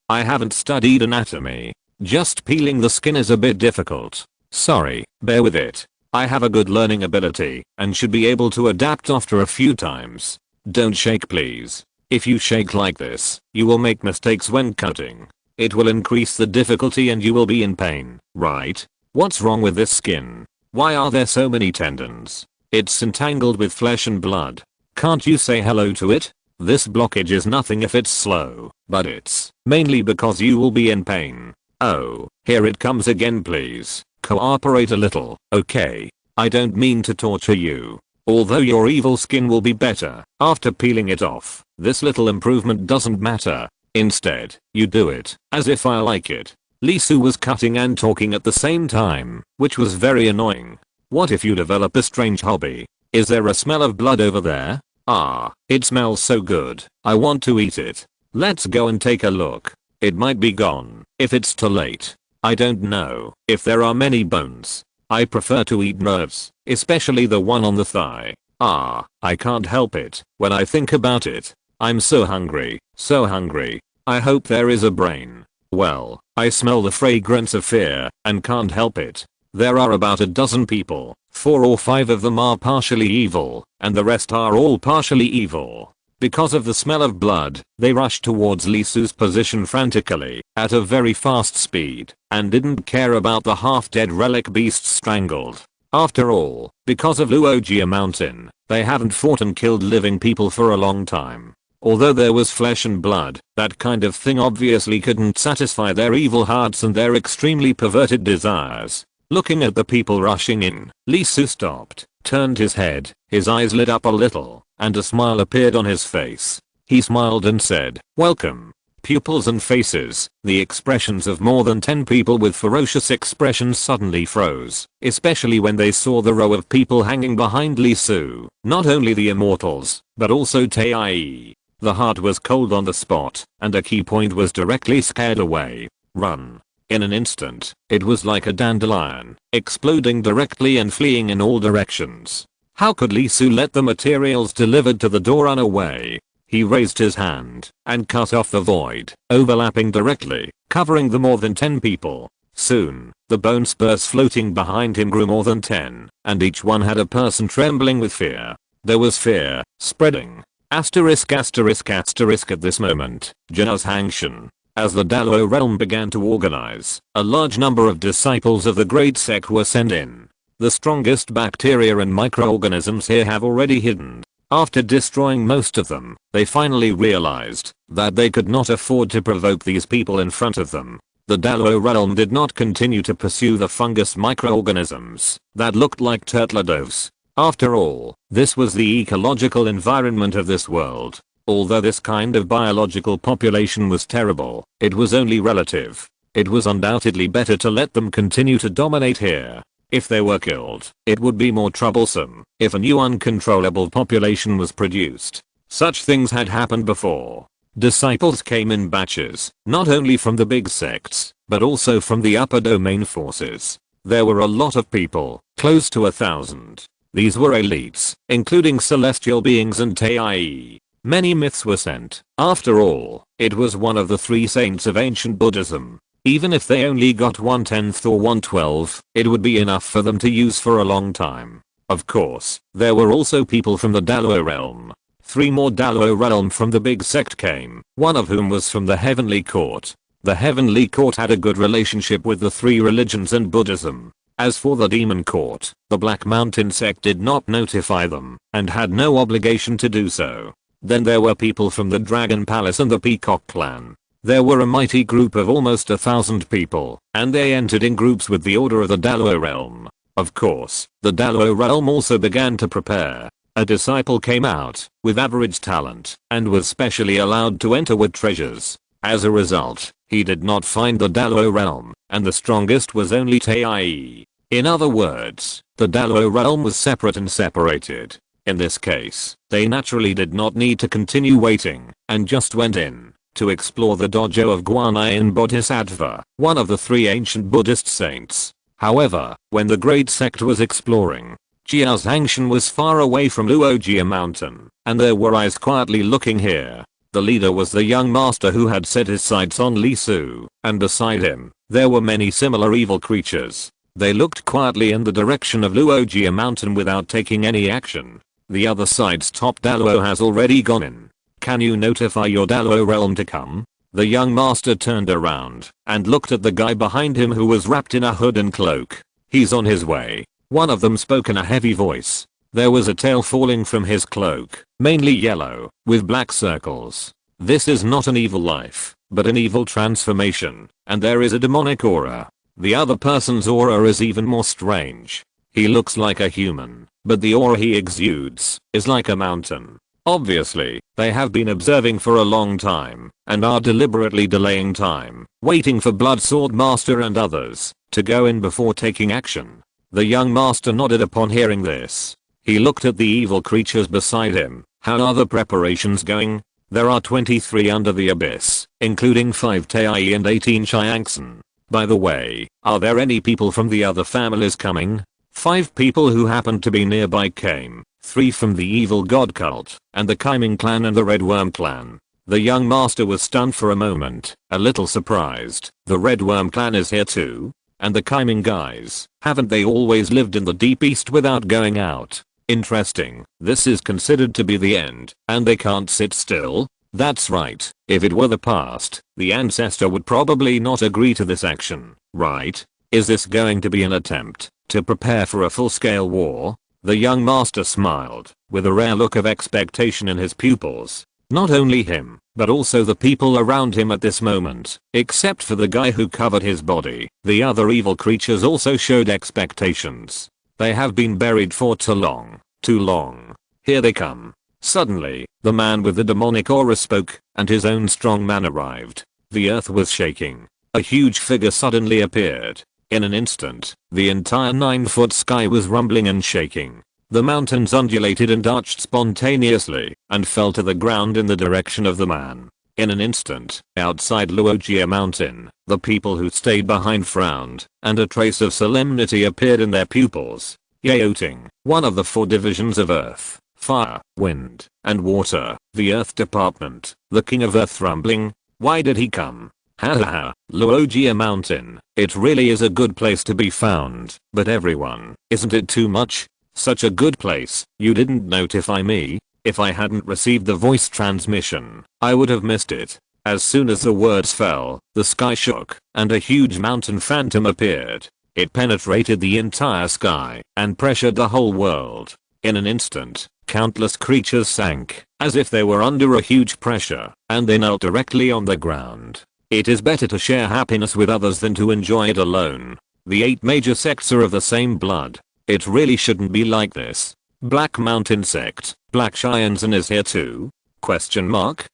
I haven't studied anatomy. Just peeling the skin is a bit difficult. Sorry, bear with it. I have a good learning ability and should be able to adapt after a few times. Don't shake please. If you shake like this, you will make mistakes when cutting. It will increase the difficulty and you will be in pain, right? What's wrong with this skin? Why are there so many tendons? It's entangled with flesh and blood. Can't you say hello to it? This blockage is nothing if it's slow, but it's mainly because you will be in pain. Oh, here it comes again, please. Cooperate a little, okay? I don't mean to torture you. Although your evil skin will be better after peeling it off, this little improvement doesn't matter. Instead, you do it as if I like it. Lee Su was cutting and talking at the same time, which was very annoying. What if you develop a strange hobby? Is there a smell of blood over there? Ah, it smells so good. I want to eat it. Let's go and take a look. It might be gone if it's too late. I don't know if there are many bones. I prefer to eat nerves, especially the one on the thigh. Ah, I can't help it when I think about it. I'm so hungry, so hungry. I hope there is a brain. Well, I smell the fragrance of fear and can't help it. There are about a dozen people. 4 or 5 of them are partially evil, and the rest are all partially evil. Because of the smell of blood, they rushed towards Lee Su's position frantically, at a very fast speed, and didn't care about the half-dead relic beasts strangled. After all, because of Luogia Mountain, they haven't fought and killed living people for a long time. Although there was flesh and blood, that kind of thing obviously couldn't satisfy their evil hearts and their extremely perverted desires. Looking at the people rushing in, Lee Su stopped, turned his head, his eyes lit up a little, and a smile appeared on his face. He smiled and said, "Welcome." Pupils and faces, the expressions of more than 10 people with ferocious expressions suddenly froze, especially when they saw the row of people hanging behind Lee Su. Not only the immortals, but also Tae. The heart was cold on the spot, and a key point was directly scared away. Run. In an instant, it was like a dandelion, exploding directly and fleeing in all directions. How could Lee Su let the materials delivered to the door run away? He raised his hand and cut off the void, overlapping directly, covering the more than 10 people. Soon, the bone spurs floating behind him grew more than 10, and each one had a person trembling with fear. There was fear, spreading. Asterisk asterisk asterisk at this moment, Jiao's Hangshan. As the Dalo realm began to organize, a large number of disciples of the Great Sect were sent in. The strongest bacteria and microorganisms here have already hidden. After destroying most of them, they finally realized that they could not afford to provoke these people in front of them. The Dalo realm did not continue to pursue the fungus microorganisms that looked like turtledoves. After all, this was the ecological environment of this world. Although this kind of biological population was terrible, it was only relative. It was undoubtedly better to let them continue to dominate here. If they were killed, it would be more troublesome if a new uncontrollable population was produced. Such things had happened before. Disciples came in batches, not only from the big sects, but also from the upper domain forces. There were a lot of people, close to 1,000. These were elites, including celestial beings and Tae. Many myths were sent. After all, it was one of the 3 saints of ancient Buddhism. Even if they only got 1/10 or 1/12, it would be enough for them to use for a long time. Of course, there were also people from the Dalo realm. 3 more Dalo realm from the big sect came, one of whom was from the Heavenly Court. The Heavenly Court had a good relationship with the 3 religions and Buddhism. As for the Demon Court, the Black Mountain sect did not notify them, and had no obligation to do so. Then there were people from the Dragon Palace and the Peacock clan. There were a mighty group of almost 1,000 people, and they entered in groups with the Order of the Dalo realm. Of course, the Dalo realm also began to prepare. A disciple came out, with average talent, and was specially allowed to enter with treasures. As a result, he did not find the Dalo realm, and the strongest was only Tae. In other words, the Dalo realm was separate and separated. In this case, they naturally did not need to continue waiting, and just went in to explore the dojo of Guanyin Bodhisattva, one of the 3 ancient Buddhist saints. However, when the Great Sect was exploring, Jiao's Hangshan was far away from Luogia Mountain, and there were eyes quietly looking here. The leader was the young master who had set his sights on Lee Su, and beside him, there were many similar evil creatures. They looked quietly in the direction of Luogia Mountain without taking any action. The other side's top Dalo has already gone in. Can you notify your Dalo realm to come? The young master turned around and looked at the guy behind him who was wrapped in a hood and cloak. He's on his way. One of them spoke in a heavy voice. There was a tail falling from his cloak, mainly yellow, with black circles. This is not an evil life, but an evil transformation, and there is a demonic aura. The other person's aura is even more strange. He looks like a human, but the aura he exudes is like a mountain. Obviously, they have been observing for a long time, and are deliberately delaying time, waiting for Blood Sword Master and others to go in before taking action. The young master nodded upon hearing this. He looked at the evil creatures beside him. How are the preparations going? There are 23 under the abyss, including 5 Tai and 18 Chiangson. By the way, are there any people from the other families coming? 5 people who happened to be nearby came, 3 from the evil god cult, and the Kaiming clan and the Red Worm clan. The young master was stunned for a moment, a little surprised. The Red Worm clan is here too? And the Kaiming guys, haven't they always lived in the Deep East without going out? Interesting. This is considered to be the end, and they can't sit still? That's right. If it were the past, the ancestor would probably not agree to this action, right? Is this going to be an attempt to prepare for a full-scale war? The young master smiled, with a rare look of expectation in his pupils. Not only him, but also the people around him at this moment, except for the guy who covered his body. The other evil creatures also showed expectations. They have been buried for too long. Too long. Here they come. Suddenly, the man with the demonic aura spoke, and his own strong man arrived. The earth was shaking. A huge figure suddenly appeared. In an instant, the entire 9-foot sky was rumbling and shaking. The mountains undulated and arched spontaneously, and fell to the ground in the direction of the man. In an instant, outside Luogia Mountain, the people who stayed behind frowned, and a trace of solemnity appeared in their pupils. Yaoting, one of the 4 divisions of Earth, Fire, Wind, and Water, the Earth Department, the King of Earth rumbling. Why did he come? Hahaha, Luogia Mountain, it really is a good place to be found, but everyone, isn't it too much? Such a good place, you didn't notify me? If I hadn't received the voice transmission, I would have missed it. As soon as the words fell, the sky shook, and a huge mountain phantom appeared. It penetrated the entire sky, and pressured the whole world. In an instant, countless creatures sank, as if they were under a huge pressure, and they knelt directly on the ground. It is better to share happiness with others than to enjoy it alone. The 8 major sects are of the same blood. It really shouldn't be like this. Black Mountain Sect, Black Chianson is here too? Question mark?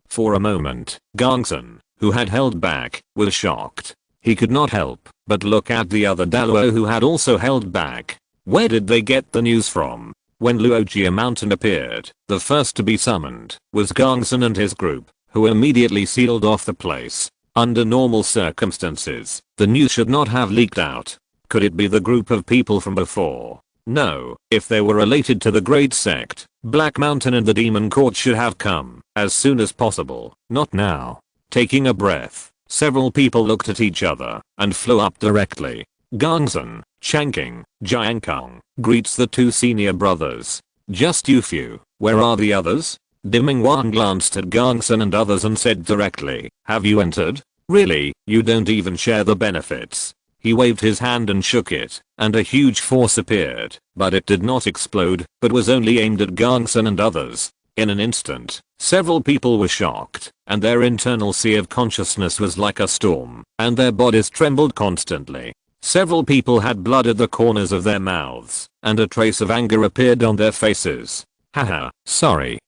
For a moment, Gongsun, who had held back, was shocked. He could not help but look at the other Daluo who had also held back. Where did they get the news from? When Luogia Mountain appeared, the first to be summoned was Gongsun and his group, who immediately sealed off the place. Under normal circumstances, the news should not have leaked out. Could it be the group of people from before? No, if they were related to the Great Sect, Black Mountain and the Demon Court should have come as soon as possible, not now. Taking a breath, several people looked at each other and flew up directly. Gongsun, Changqing, Jiankong, greets the 2 senior brothers. Just you few, where are the others? Diming Wan glanced at Gongsun and others and said directly, have you entered? Really, you don't even share the benefits. He waved his hand and shook it, and a huge force appeared, but it did not explode, but was only aimed at Gongsun and others. In an instant, several people were shocked, and their internal sea of consciousness was like a storm, and their bodies trembled constantly. Several people had blood at the corners of their mouths, and a trace of anger appeared on their faces. Haha, sorry,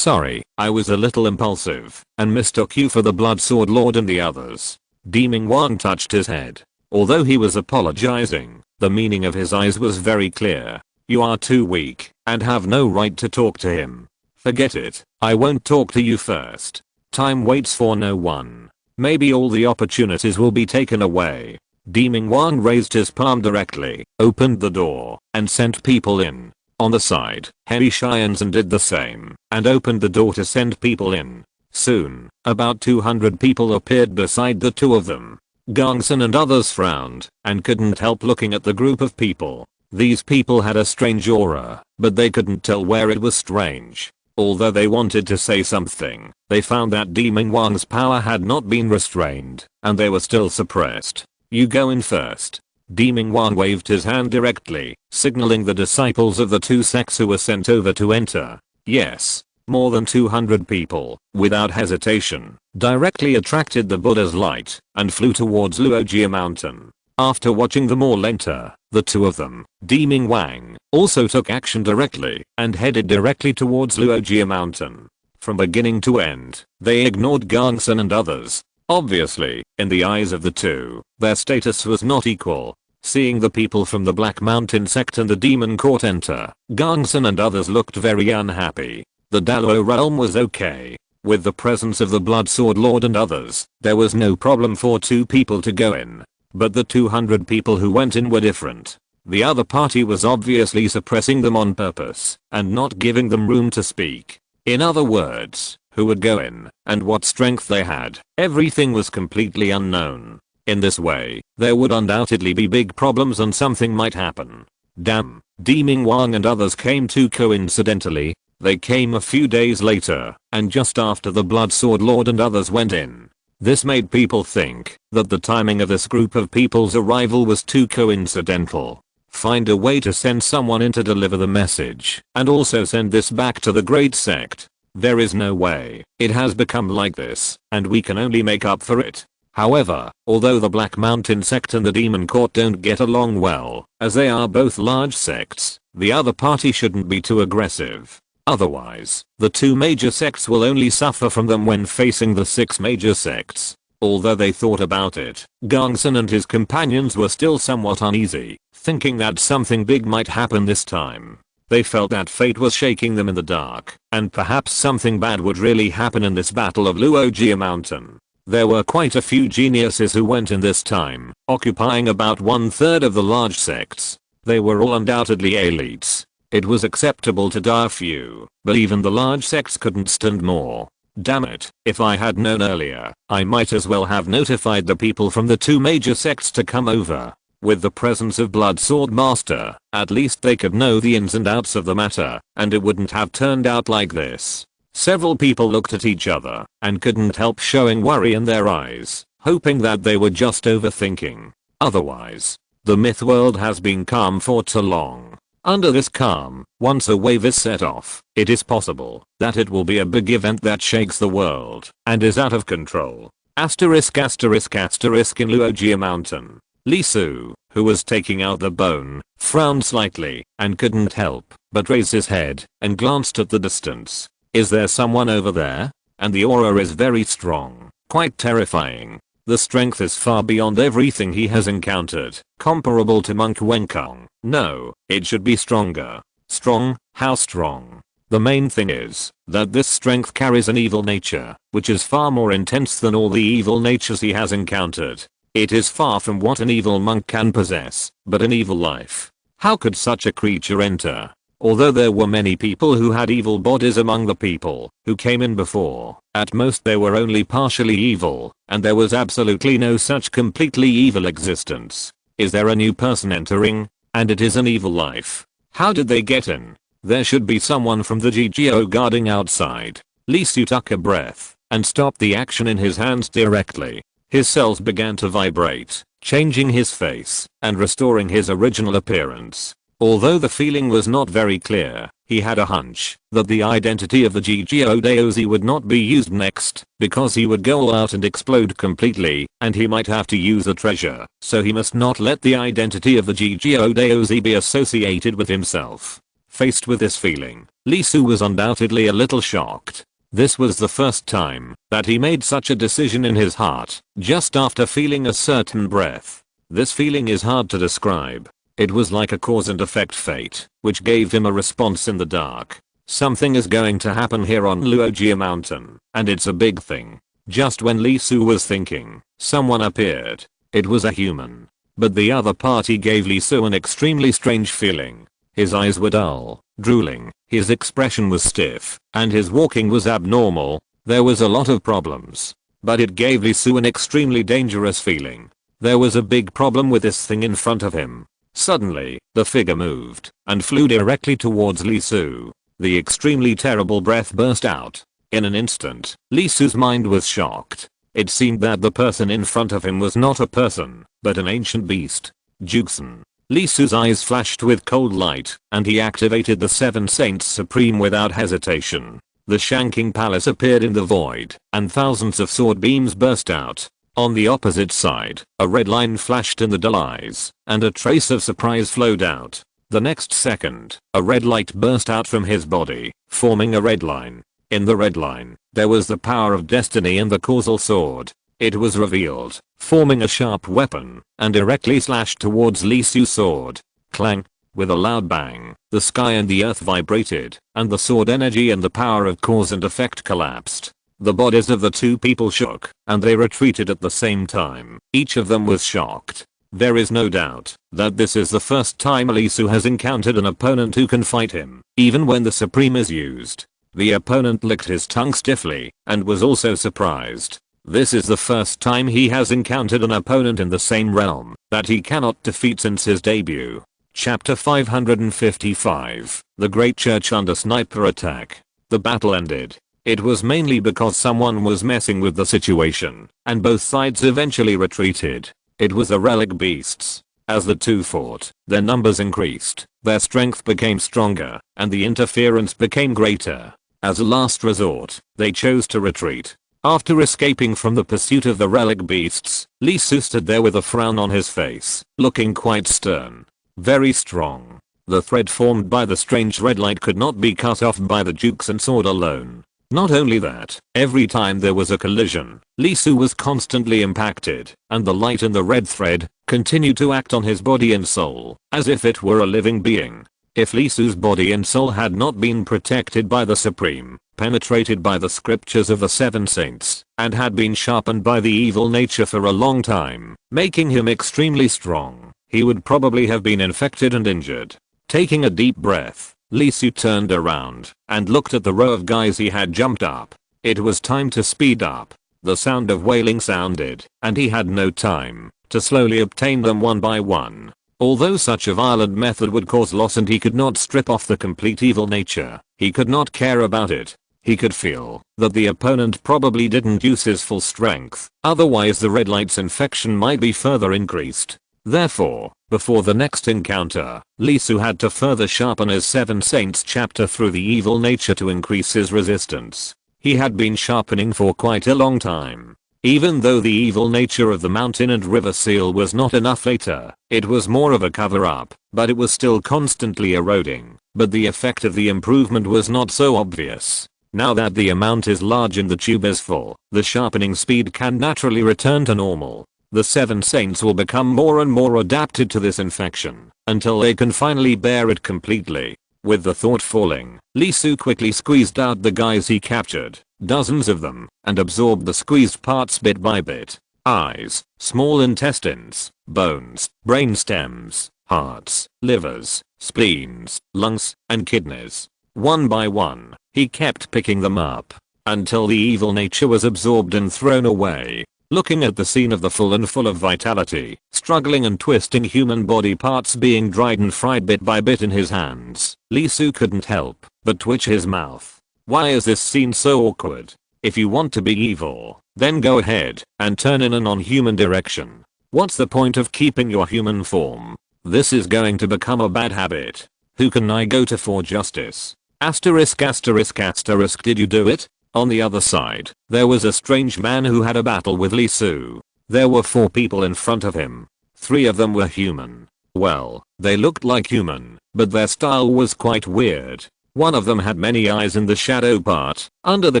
I was a little impulsive, and mistook you for the Blood Sword Lord and the others. Deming Wan touched his head. Although he was apologizing, the meaning of his eyes was very clear. You are too weak, and have no right to talk to him. Forget it, I won't talk to you first. Time waits for no one. Maybe all the opportunities will be taken away. Deming Wan raised his palm directly, opened the door, and sent people in. On the side, Hei Shianzan did the same, and opened the door to send people in. Soon, about 200 people appeared beside the 2 of them. Gongsun and others frowned, and couldn't help looking at the group of people. These people had a strange aura, but they couldn't tell where it was strange. Although they wanted to say something, they found that Demon Wang's power had not been restrained, and they were still suppressed. You go in first. Demon Wang waved his hand directly, signaling the disciples of the two sects who were sent over to enter. Yes. More than 200 people, without hesitation, directly attracted the Buddha's light and flew towards Luojia Mountain. After watching them all enter, the two of them, Demon Wang, also took action directly and headed directly towards Luojia Mountain. From beginning to end, they ignored Gongsun and others. Obviously, in the eyes of the two, their status was not equal. Seeing the people from the Black Mountain sect and the Demon Court enter, Gongsun and others looked very unhappy. The Dalo realm was okay. With the presence of the Blood Sword Lord and others, there was no problem for two people to go in. But the 200 people who went in were different. The other party was obviously suppressing them on purpose and not giving them room to speak. In other words, who would go in and what strength they had, everything was completely unknown. In this way, there would undoubtedly be big problems and something might happen. Damn, Demon Wang and others came too coincidentally. They came a few days later, and just after the Blood Sword Lord and others went in. This made people think that the timing of this group of people's arrival was too coincidental. Find a way to send someone in to deliver the message, and also send this back to the Great Sect. There is no way. It has become like this, and we can only make up for it. However, although the Black Mountain sect and the Demon Court don't get along well, as they are both large sects, the other party shouldn't be too aggressive. Otherwise, the two major sects will only suffer from them when facing the 6 major sects. Although they thought about it, Gongsun and his companions were still somewhat uneasy, thinking that something big might happen this time. They felt that fate was shaking them in the dark, and perhaps something bad would really happen in this battle of Luojia Mountain. There were quite a few geniuses who went in this time, occupying about 1/3 of the large sects. They were all undoubtedly elites. It was acceptable to die a few, but even the large sects couldn't stand more. Damn it, if I had known earlier, I might as well have notified the people from the 2 major sects to come over. With the presence of Blood Sword Master, at least they could know the ins and outs of the matter, and it wouldn't have turned out like this. Several people looked at each other and couldn't help showing worry in their eyes, hoping that they were just overthinking. Otherwise, the myth world has been calm for too long. Under this calm, once a wave is set off, it is possible that it will be a big event that shakes the world and is out of control. Asterisk asterisk asterisk in Luojia Mountain. Li Su, who was taking out the bone, frowned slightly and couldn't help but raise his head and glanced at the distance. Is there someone over there? And the aura is very strong, quite terrifying. The strength is far beyond everything he has encountered, comparable to Monk Wenkong. No, it should be stronger. Strong? How strong? The main thing is that this strength carries an evil nature, which is far more intense than all the evil natures he has encountered. It is far from what an evil monk can possess, but an evil life. How could such a creature enter? Although there were many people who had evil bodies among the people who came in before, at most they were only partially evil, and there was absolutely no such completely evil existence. Is there a new person entering? And it is an evil life. How did they get in? There should be someone from the GGO guarding outside. Li Su took a breath and stopped the action in his hands directly. His cells began to vibrate, changing his face and restoring his original appearance. Although the feeling was not very clear, he had a hunch that the identity of the GGO Daozi would not be used next, because he would go all out and explode completely, and he might have to use the treasure, so he must not let the identity of the GGO Daozi be associated with himself. Faced with this feeling, Li Su was undoubtedly a little shocked. This was the first time that he made such a decision in his heart, just after feeling a certain breath. This feeling is hard to describe. It was like a cause and effect fate, which gave him a response in the dark. Something is going to happen here on Luojia Mountain, and it's a big thing. Just when Li Su was thinking, someone appeared. It was a human. But the other party gave Li Su an extremely strange feeling. His eyes were dull, drooling, his expression was stiff, and his walking was abnormal. There was a lot of problems. But it gave Li Su an extremely dangerous feeling. There was a big problem with this thing in front of him. Suddenly, the figure moved and flew directly towards Li Su. The extremely terrible breath burst out. In an instant, Li Su's mind was shocked. It seemed that the person in front of him was not a person, but an ancient beast. Jukesen. Lee Su's eyes flashed with cold light, and he activated the Seven Saints Supreme without hesitation. The Shanking Palace appeared in the void, and thousands of sword beams burst out. On the opposite side, a red line flashed in the dull eyes, and a trace of surprise flowed out. The next second, a red light burst out from his body, forming a red line. In the red line, there was the power of destiny and the causal sword. It was revealed, forming a sharp weapon, and directly slashed towards Lee Su's sword. Clang! With a loud bang, the sky and the earth vibrated, and the sword energy and the power of cause and effect collapsed. The bodies of the two people shook, and they retreated at the same time. Each of them was shocked. There is no doubt that this is the first time Lee Su has encountered an opponent who can fight him, even when the Supreme is used. The opponent licked his tongue stiffly, and was also surprised. This is the first time he has encountered an opponent in the same realm that he cannot defeat since his debut. Chapter 555. The Great Church under sniper attack. The battle ended. It was mainly because someone was messing with the situation, and both sides eventually retreated. It was the relic beasts. As the two fought, their numbers increased, their strength became stronger, and the interference became greater. As a last resort, they chose to retreat. After escaping from the pursuit of the relic beasts, Lee Su stood there with a frown on his face, looking quite stern. Very strong. The thread formed by the strange red light could not be cut off by the Jukesen sword alone. Not only that, every time there was a collision, Lee Su was constantly impacted, and the light in the red thread continued to act on his body and soul, as if it were a living being. If Lee Su's body and soul had not been protected by the Supreme, penetrated by the scriptures of the Seven Saints, and had been sharpened by the evil nature for a long time, making him extremely strong, he would probably have been infected and injured. Taking a deep breath, Lee Su turned around and looked at the row of guys he had jumped up. It was time to speed up. The sound of wailing sounded, and he had no time to slowly obtain them one by one. Although such a violent method would cause loss and he could not strip off the complete evil nature, he could not care about it. He could feel that the opponent probably didn't use his full strength, otherwise the red light's infection might be further increased. Therefore, before the next encounter, Lee Su had to further sharpen his Seven Saints chapter through the evil nature to increase his resistance. He had been sharpening for quite a long time. Even though the evil nature of the mountain and river seal was not enough later, it was more of a cover-up, but it was still constantly eroding. But the effect of the improvement was not so obvious. Now that the amount is large and the tube is full, the sharpening speed can naturally return to normal. The Seven Saints will become more and more adapted to this infection, until they can finally bear it completely. With the thought falling, Lee Su quickly squeezed out the guys he captured, dozens of them, and absorbed the squeezed parts bit by bit. Eyes, small intestines, bones, brain stems, hearts, livers, spleens, lungs, and kidneys. One by one, he kept picking them up, until the evil nature was absorbed and thrown away. Looking at the scene of the full of vitality, struggling and twisting human body parts being dried and fried bit by bit in his hands, Lee Su couldn't help but twitch his mouth. Why is this scene so awkward? If you want to be evil, then go ahead and turn in a non-human direction. What's the point of keeping your human form? This is going to become a bad habit. Who can I go to for justice? Asterisk asterisk asterisk, did you do it? On the other side, there was a strange man who had a battle with Lee Su. There were 4 people in front of him. 3 of them were human. Well, they looked like human, but their style was quite weird. One of them had many eyes in the shadow part, under the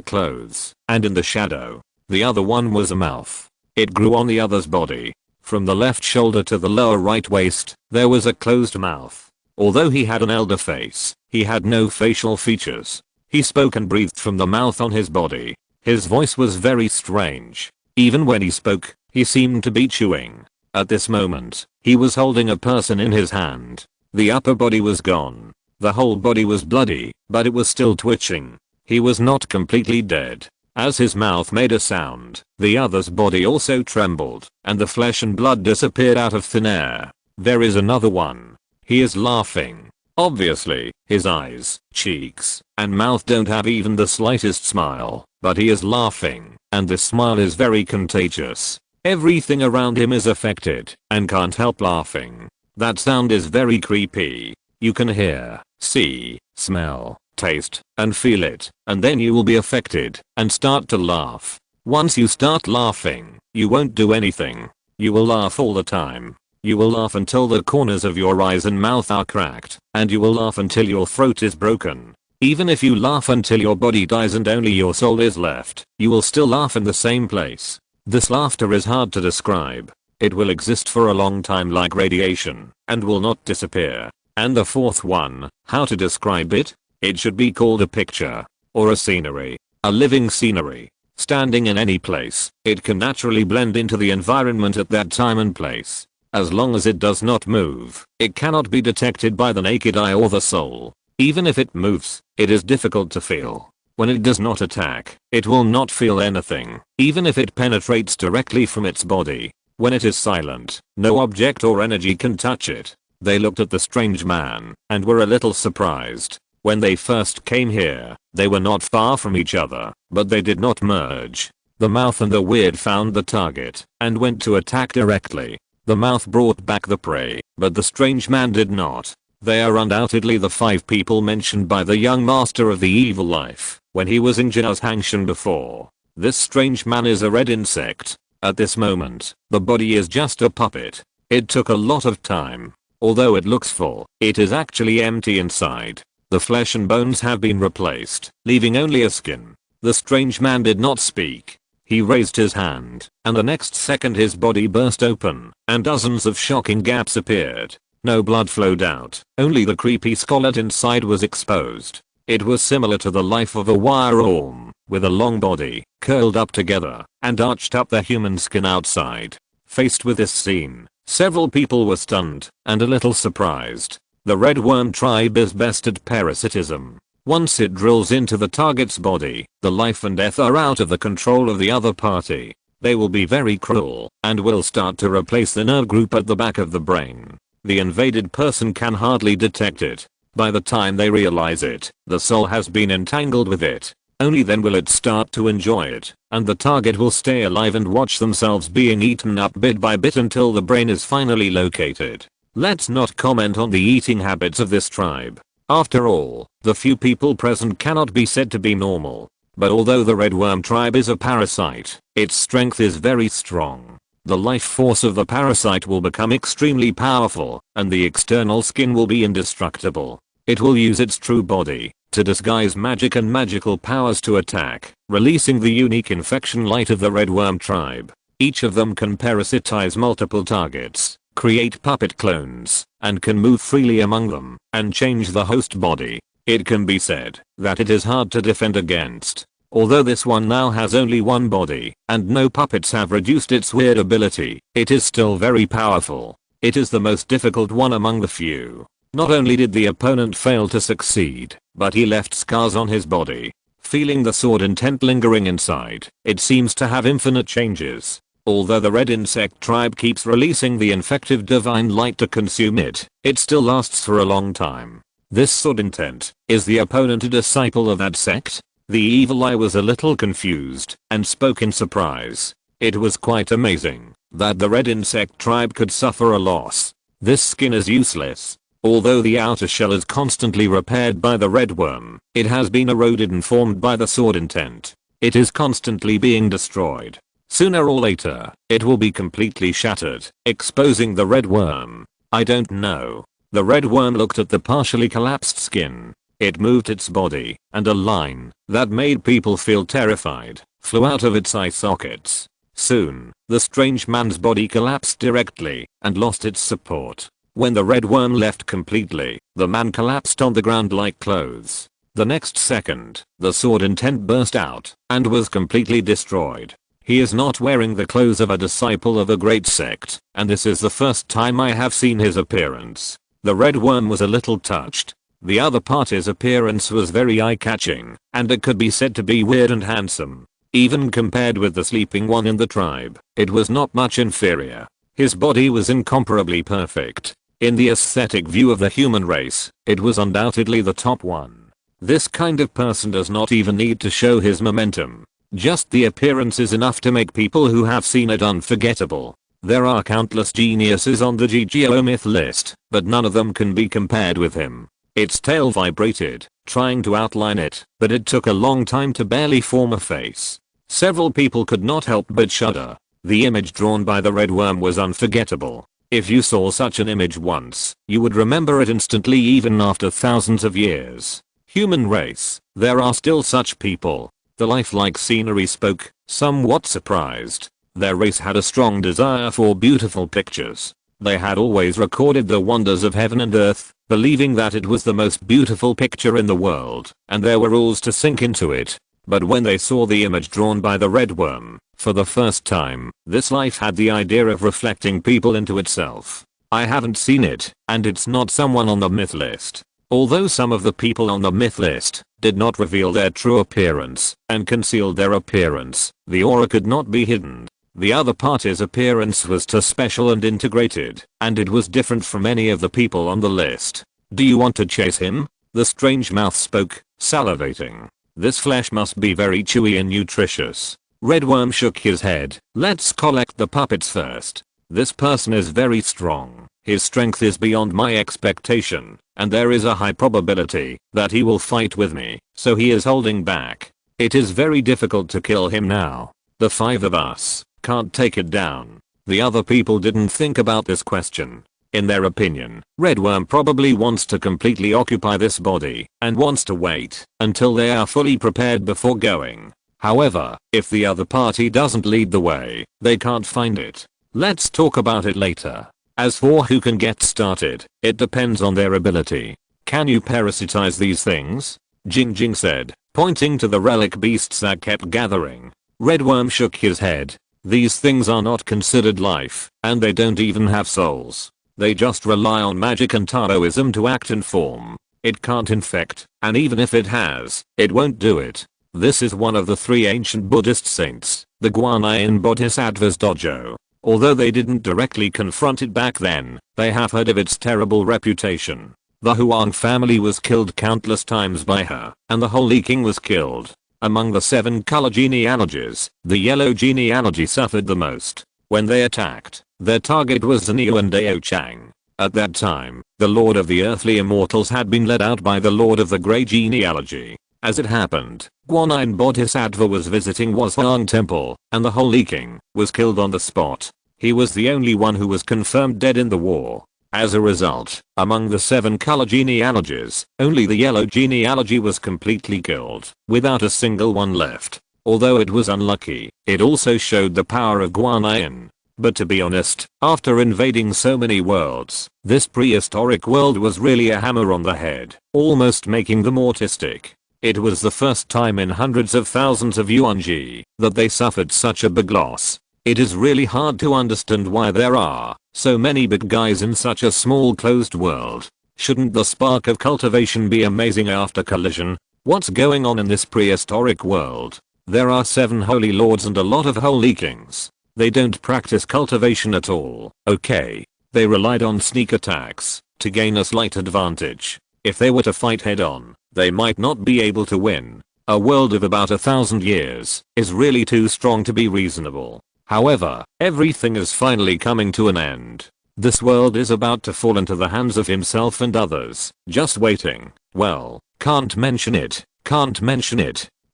clothes, and in the shadow. The other one was a mouth. It grew on the other's body. From the left shoulder to the lower right waist, there was a closed mouth. Although he had an elder face, he had no facial features. He spoke and breathed from the mouth on his body. His voice was very strange. Even when he spoke, he seemed to be chewing. At this moment, he was holding a person in his hand. The upper body was gone. The whole body was bloody, but it was still twitching. He was not completely dead. As his mouth made a sound, the other's body also trembled, and the flesh and blood disappeared out of thin air. There is another one. He is laughing. Obviously, his eyes, cheeks, and mouth don't have even the slightest smile, but he is laughing, and this smile is very contagious. Everything around him is affected, and can't help laughing. That sound is very creepy. You can hear, see, smell, taste, and feel it, and then you will be affected and start to laugh. Once you start laughing, you won't do anything. You will laugh all the time. You will laugh until the corners of your eyes and mouth are cracked, and you will laugh until your throat is broken. Even if you laugh until your body dies and only your soul is left, you will still laugh in the same place. This laughter is hard to describe. It will exist for a long time like radiation, and will not disappear. And the fourth one, how to describe it? It should be called a picture, or a scenery, a living scenery. Standing in any place, it can naturally blend into the environment at that time and place. As long as it does not move, it cannot be detected by the naked eye or the soul. Even if it moves, it is difficult to feel. When it does not attack, it will not feel anything, even if it penetrates directly from its body. When it is silent, no object or energy can touch it. They looked at the strange man, and were a little surprised. When they first came here, they were not far from each other, but they did not merge. The mouth and the weird found the target, and went to attack directly. The mouth brought back the prey, but the strange man did not. They are undoubtedly the 5 people mentioned by the young master of the evil life, when he was in Jin's Hangshan before. This strange man is a red insect. At this moment, the body is just a puppet. It took a lot of time. Although it looks full, it is actually empty inside. The flesh and bones have been replaced, leaving only a skin. The strange man did not speak. He raised his hand, and the next second his body burst open, and dozens of shocking gaps appeared. No blood flowed out, only the creepy skeleton inside was exposed. It was similar to the life of a wire worm, with a long body, curled up together, and arched up the human skin outside. Faced with this scene, several people were stunned, and a little surprised. The red worm tribe is best at parasitism. Once it drills into the target's body, the life and death are out of the control of the other party. They will be very cruel, and will start to replace the nerve group at the back of the brain. The invaded person can hardly detect it. By the time they realize it, the soul has been entangled with it. Only then will it start to enjoy it, and the target will stay alive and watch themselves being eaten up bit by bit until the brain is finally located. Let's not comment on the eating habits of this tribe. After all, the few people present cannot be said to be normal. But although the red worm tribe is a parasite, its strength is very strong. The life force of the parasite will become extremely powerful, and the external skin will be indestructible. It will use its true body to disguise magic and magical powers to attack, releasing the unique infection light of the red worm tribe. Each of them can parasitize multiple targets, create puppet clones, and can move freely among them, and change the host body. It can be said that it is hard to defend against. Although this one now has only one body, and no puppets have reduced its weird ability, it is still very powerful. It is the most difficult one among the few. Not only did the opponent fail to succeed, but he left scars on his body. Feeling the sword intent lingering inside, it seems to have infinite changes. Although the red insect tribe keeps releasing the infective divine light to consume it, it still lasts for a long time. This sword intent, is the opponent a disciple of that sect? The evil eye was a little confused, and spoke in surprise. It was quite amazing that the red insect tribe could suffer a loss. This skin is useless. Although the outer shell is constantly repaired by the red worm, it has been eroded and formed by the sword intent. It is constantly being destroyed. Sooner or later, it will be completely shattered, exposing the red worm. I don't know. The red worm looked at the partially collapsed skin. It moved its body, and a line that made people feel terrified flew out of its eye sockets. Soon, the strange man's body collapsed directly and lost its support. When the red worm left completely, the man collapsed on the ground like clothes. The next second, the sword intent burst out and was completely destroyed. He is not wearing the clothes of a disciple of a great sect, and this is the first time I have seen his appearance. The red worm was a little touched. The other party's appearance was very eye-catching, and it could be said to be weird and handsome. Even compared with the sleeping one in the tribe, it was not much inferior. His body was incomparably perfect. In the aesthetic view of the human race, it was undoubtedly the top one. This kind of person does not even need to show his momentum. Just the appearance is enough to make people who have seen it unforgettable. There are countless geniuses on the GGO myth list, but none of them can be compared with him. Its tail vibrated, trying to outline it, but it took a long time to barely form a face. Several people could not help but shudder. The image drawn by the red worm was unforgettable. If you saw such an image once, you would remember it instantly even after thousands of years. Human race, there are still such people. The lifelike scenery spoke, somewhat surprised. Their race had a strong desire for beautiful pictures. They had always recorded the wonders of heaven and earth, believing that it was the most beautiful picture in the world, and there were rules to sink into it. But when they saw the image drawn by the red worm, for the first time, this life had the idea of reflecting people into itself. I haven't seen it, and it's not someone on the myth list. Although some of the people on the myth list did not reveal their true appearance and concealed their appearance, the aura could not be hidden. The other party's appearance was too special and integrated, and it was different from any of the people on the list. Do you want to chase him? The strange mouth spoke, salivating. This flesh must be very chewy and nutritious. Redworm shook his head. Let's collect the puppets first. This person is very strong. His strength is beyond my expectation, and there is a high probability that he will fight with me, so he is holding back. It is very difficult to kill him now. The 5 of us can't take it down. The other people didn't think about this question. In their opinion, Redworm probably wants to completely occupy this body and wants to wait until they are fully prepared before going. However, if the other party doesn't lead the way, they can't find it. Let's talk about it later. As for who can get started, it depends on their ability. Can you parasitize these things? Jing Jing said, pointing to the relic beasts that kept gathering. Redworm shook his head. These things are not considered life, and they don't even have souls. They just rely on magic and Taoism to act and form. It can't infect, and even if it has, it won't do it. This is one of the 3 ancient Buddhist saints, the Guanyin Bodhisattva's dojo. Although they didn't directly confront it back then, they have heard of its terrible reputation. The Huang family was killed countless times by her, and the Holy King was killed. Among the 7 color genealogies, the yellow genealogy suffered the most. When they attacked, their target was Zhenyu and Dao Chang. At that time, the Lord of the Earthly Immortals had been led out by the Lord of the Grey genealogy. As it happened, Guanyin Bodhisattva was visiting Huang Temple, and the Holy King was killed on the spot. He was the only one who was confirmed dead in the war. As a result, among the 7 color genealogies, only the yellow genealogy was completely killed, without a single one left. Although it was unlucky, it also showed the power of Guanyin. But to be honest, after invading so many worlds, this prehistoric world was really a hammer on the head, almost making them autistic. It was the first time in hundreds of thousands of yuanji that they suffered such a big loss. It is really hard to understand why there are so many big guys in such a small closed world. Shouldn't the spark of cultivation be amazing after collision? What's going on in this prehistoric world? There are 7 holy lords and a lot of holy kings. They don't practice cultivation at all. Okay. They relied on sneak attacks to gain a slight advantage. If they were to fight head on, they might not be able to win. A world of about 1,000 years is really too strong to be reasonable. However, everything is finally coming to an end. This world is about to fall into the hands of himself and others, just waiting. Well, can't mention it.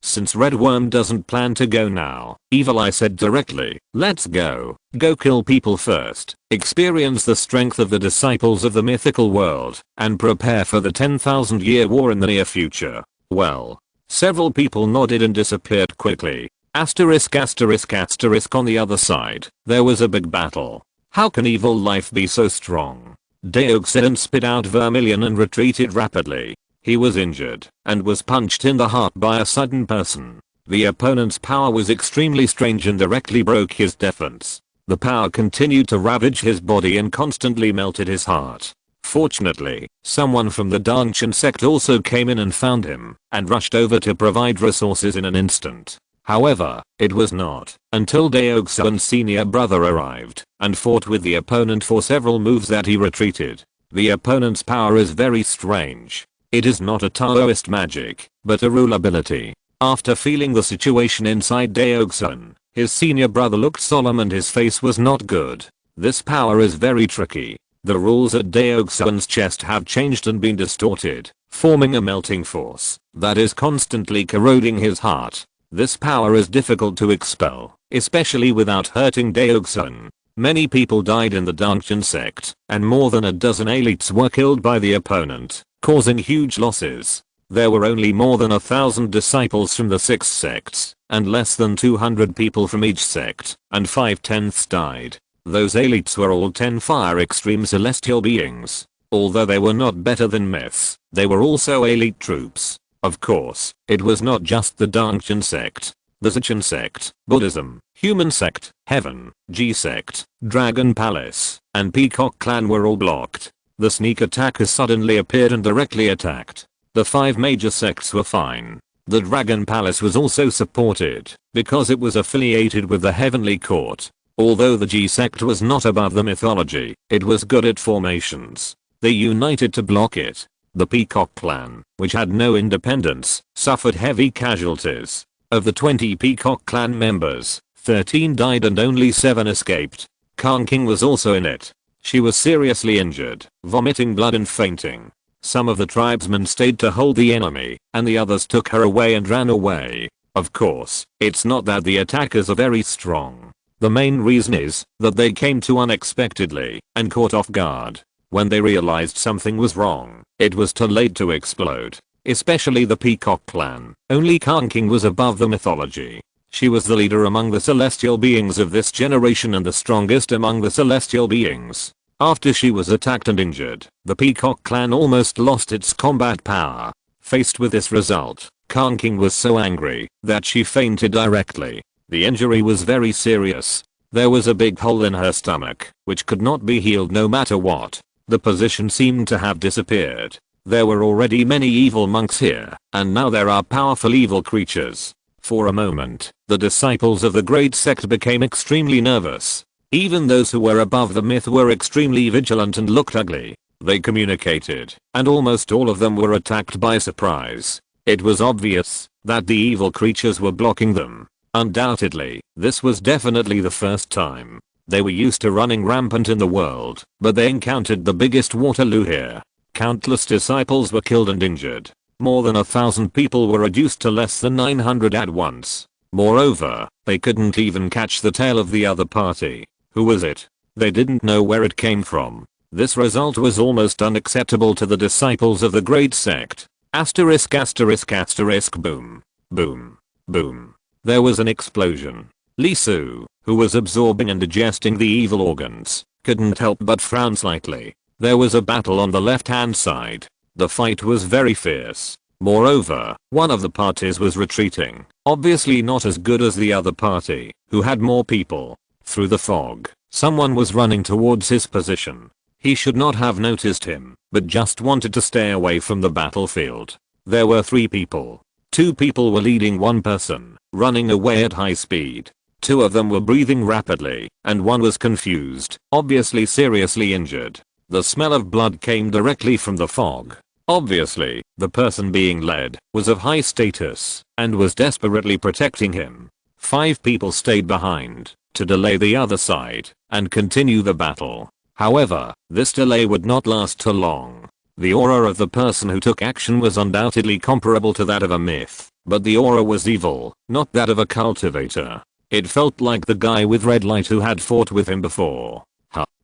Since Redworm doesn't plan to go now, Evil Eye said directly, let's go. Go kill people first, experience the strength of the disciples of the mythical world, and prepare for the 10,000-year war in the near future. Well, several people nodded and disappeared quickly. Asterisk asterisk asterisk on the other side, there was a big battle. How can evil life be so strong? Daog said and spit out vermilion and retreated rapidly. He was injured and was punched in the heart by a sudden person. The opponent's power was extremely strange and directly broke his defense. The power continued to ravage his body and constantly melted his heart. Fortunately, someone from the Dangshan sect also came in and found him and rushed over to provide resources in an instant. However, it was not until Daog's senior brother arrived and fought with the opponent for several moves that he retreated. The opponent's power is very strange. It is not a Taoist magic, but a rule ability. After feeling the situation inside Daog's, his senior brother looked solemn and his face was not good. This power is very tricky. The rules at Deoxuan's chest have changed and been distorted, forming a melting force that is constantly corroding his heart. This power is difficult to expel, especially without hurting Deoxuan. Many people died in the Dungeon sect, and more than a dozen elites were killed by the opponent, causing huge losses. There were only more than 1,000 disciples from the 6 sects, and less than 200 people from each sect, and 5/10ths died. Those elites were all 10 fire extreme celestial beings. Although they were not better than myths, they were also elite troops. Of course, it was not just the Dungeon sect. The Sichan sect, Buddhism, Human sect, Heaven, G sect, Dragon Palace, and Peacock clan were all blocked. The sneak attackers suddenly appeared and directly attacked. The 5 major sects were fine. The Dragon Palace was also supported, because it was affiliated with the Heavenly Court. Although the G sect was not above the mythology, it was good at formations. They united to block it. The Peacock clan, which had no independence, suffered heavy casualties. Of the 20 Peacock clan members, 13 died and only 7 escaped. Khan King was also in it. She was seriously injured, vomiting blood and fainting. Some of the tribesmen stayed to hold the enemy, and the others took her away and ran away. Of course, it's not that the attackers are very strong. The main reason is that they came too unexpectedly and caught off guard. When they realized something was wrong, it was too late to explode. Especially the Peacock clan. Only Khan King was above the mythology. She was the leader among the celestial beings of this generation and the strongest among the celestial beings. After she was attacked and injured, the Peacock clan almost lost its combat power. Faced with this result, Khan King was so angry that she fainted directly. The injury was very serious. There was a big hole in her stomach, which could not be healed no matter what. The position seemed to have disappeared. There were already many evil monks here, and now there are powerful evil creatures. For a moment, the disciples of the great sect became extremely nervous. Even those who were above the myth were extremely vigilant and looked ugly. They communicated, and almost all of them were attacked by surprise. It was obvious that the evil creatures were blocking them. Undoubtedly, this was definitely the first time. They were used to running rampant in the world, but they encountered the biggest Waterloo here. Countless disciples were killed and injured. More than 1,000 people were reduced to less than 900 at once. Moreover, they couldn't even catch the tail of the other party. Who was it? They didn't know where it came from. This result was almost unacceptable to the disciples of the great sect. Asterisk asterisk asterisk boom. Boom. Boom. There was an explosion. Li Su, who was absorbing and digesting the evil organs, couldn't help but frown slightly. There was a battle on the left-hand side. The fight was very fierce. Moreover, one of the parties was retreating, obviously not as good as the other party, who had more people. Through the fog, someone was running towards his position. He should not have noticed him, but just wanted to stay away from the battlefield. There were 3 people. 2 people were leading one person, running away at high speed. 2 of them were breathing rapidly, and one was confused, obviously seriously injured. The smell of blood came directly from the fog. Obviously, the person being led was of high status and was desperately protecting him. 5 people stayed behind to delay the other side and continue the battle. However, this delay would not last too long. The aura of the person who took action was undoubtedly comparable to that of a myth, but the aura was evil, not that of a cultivator. It felt like the guy with red light who had fought with him before.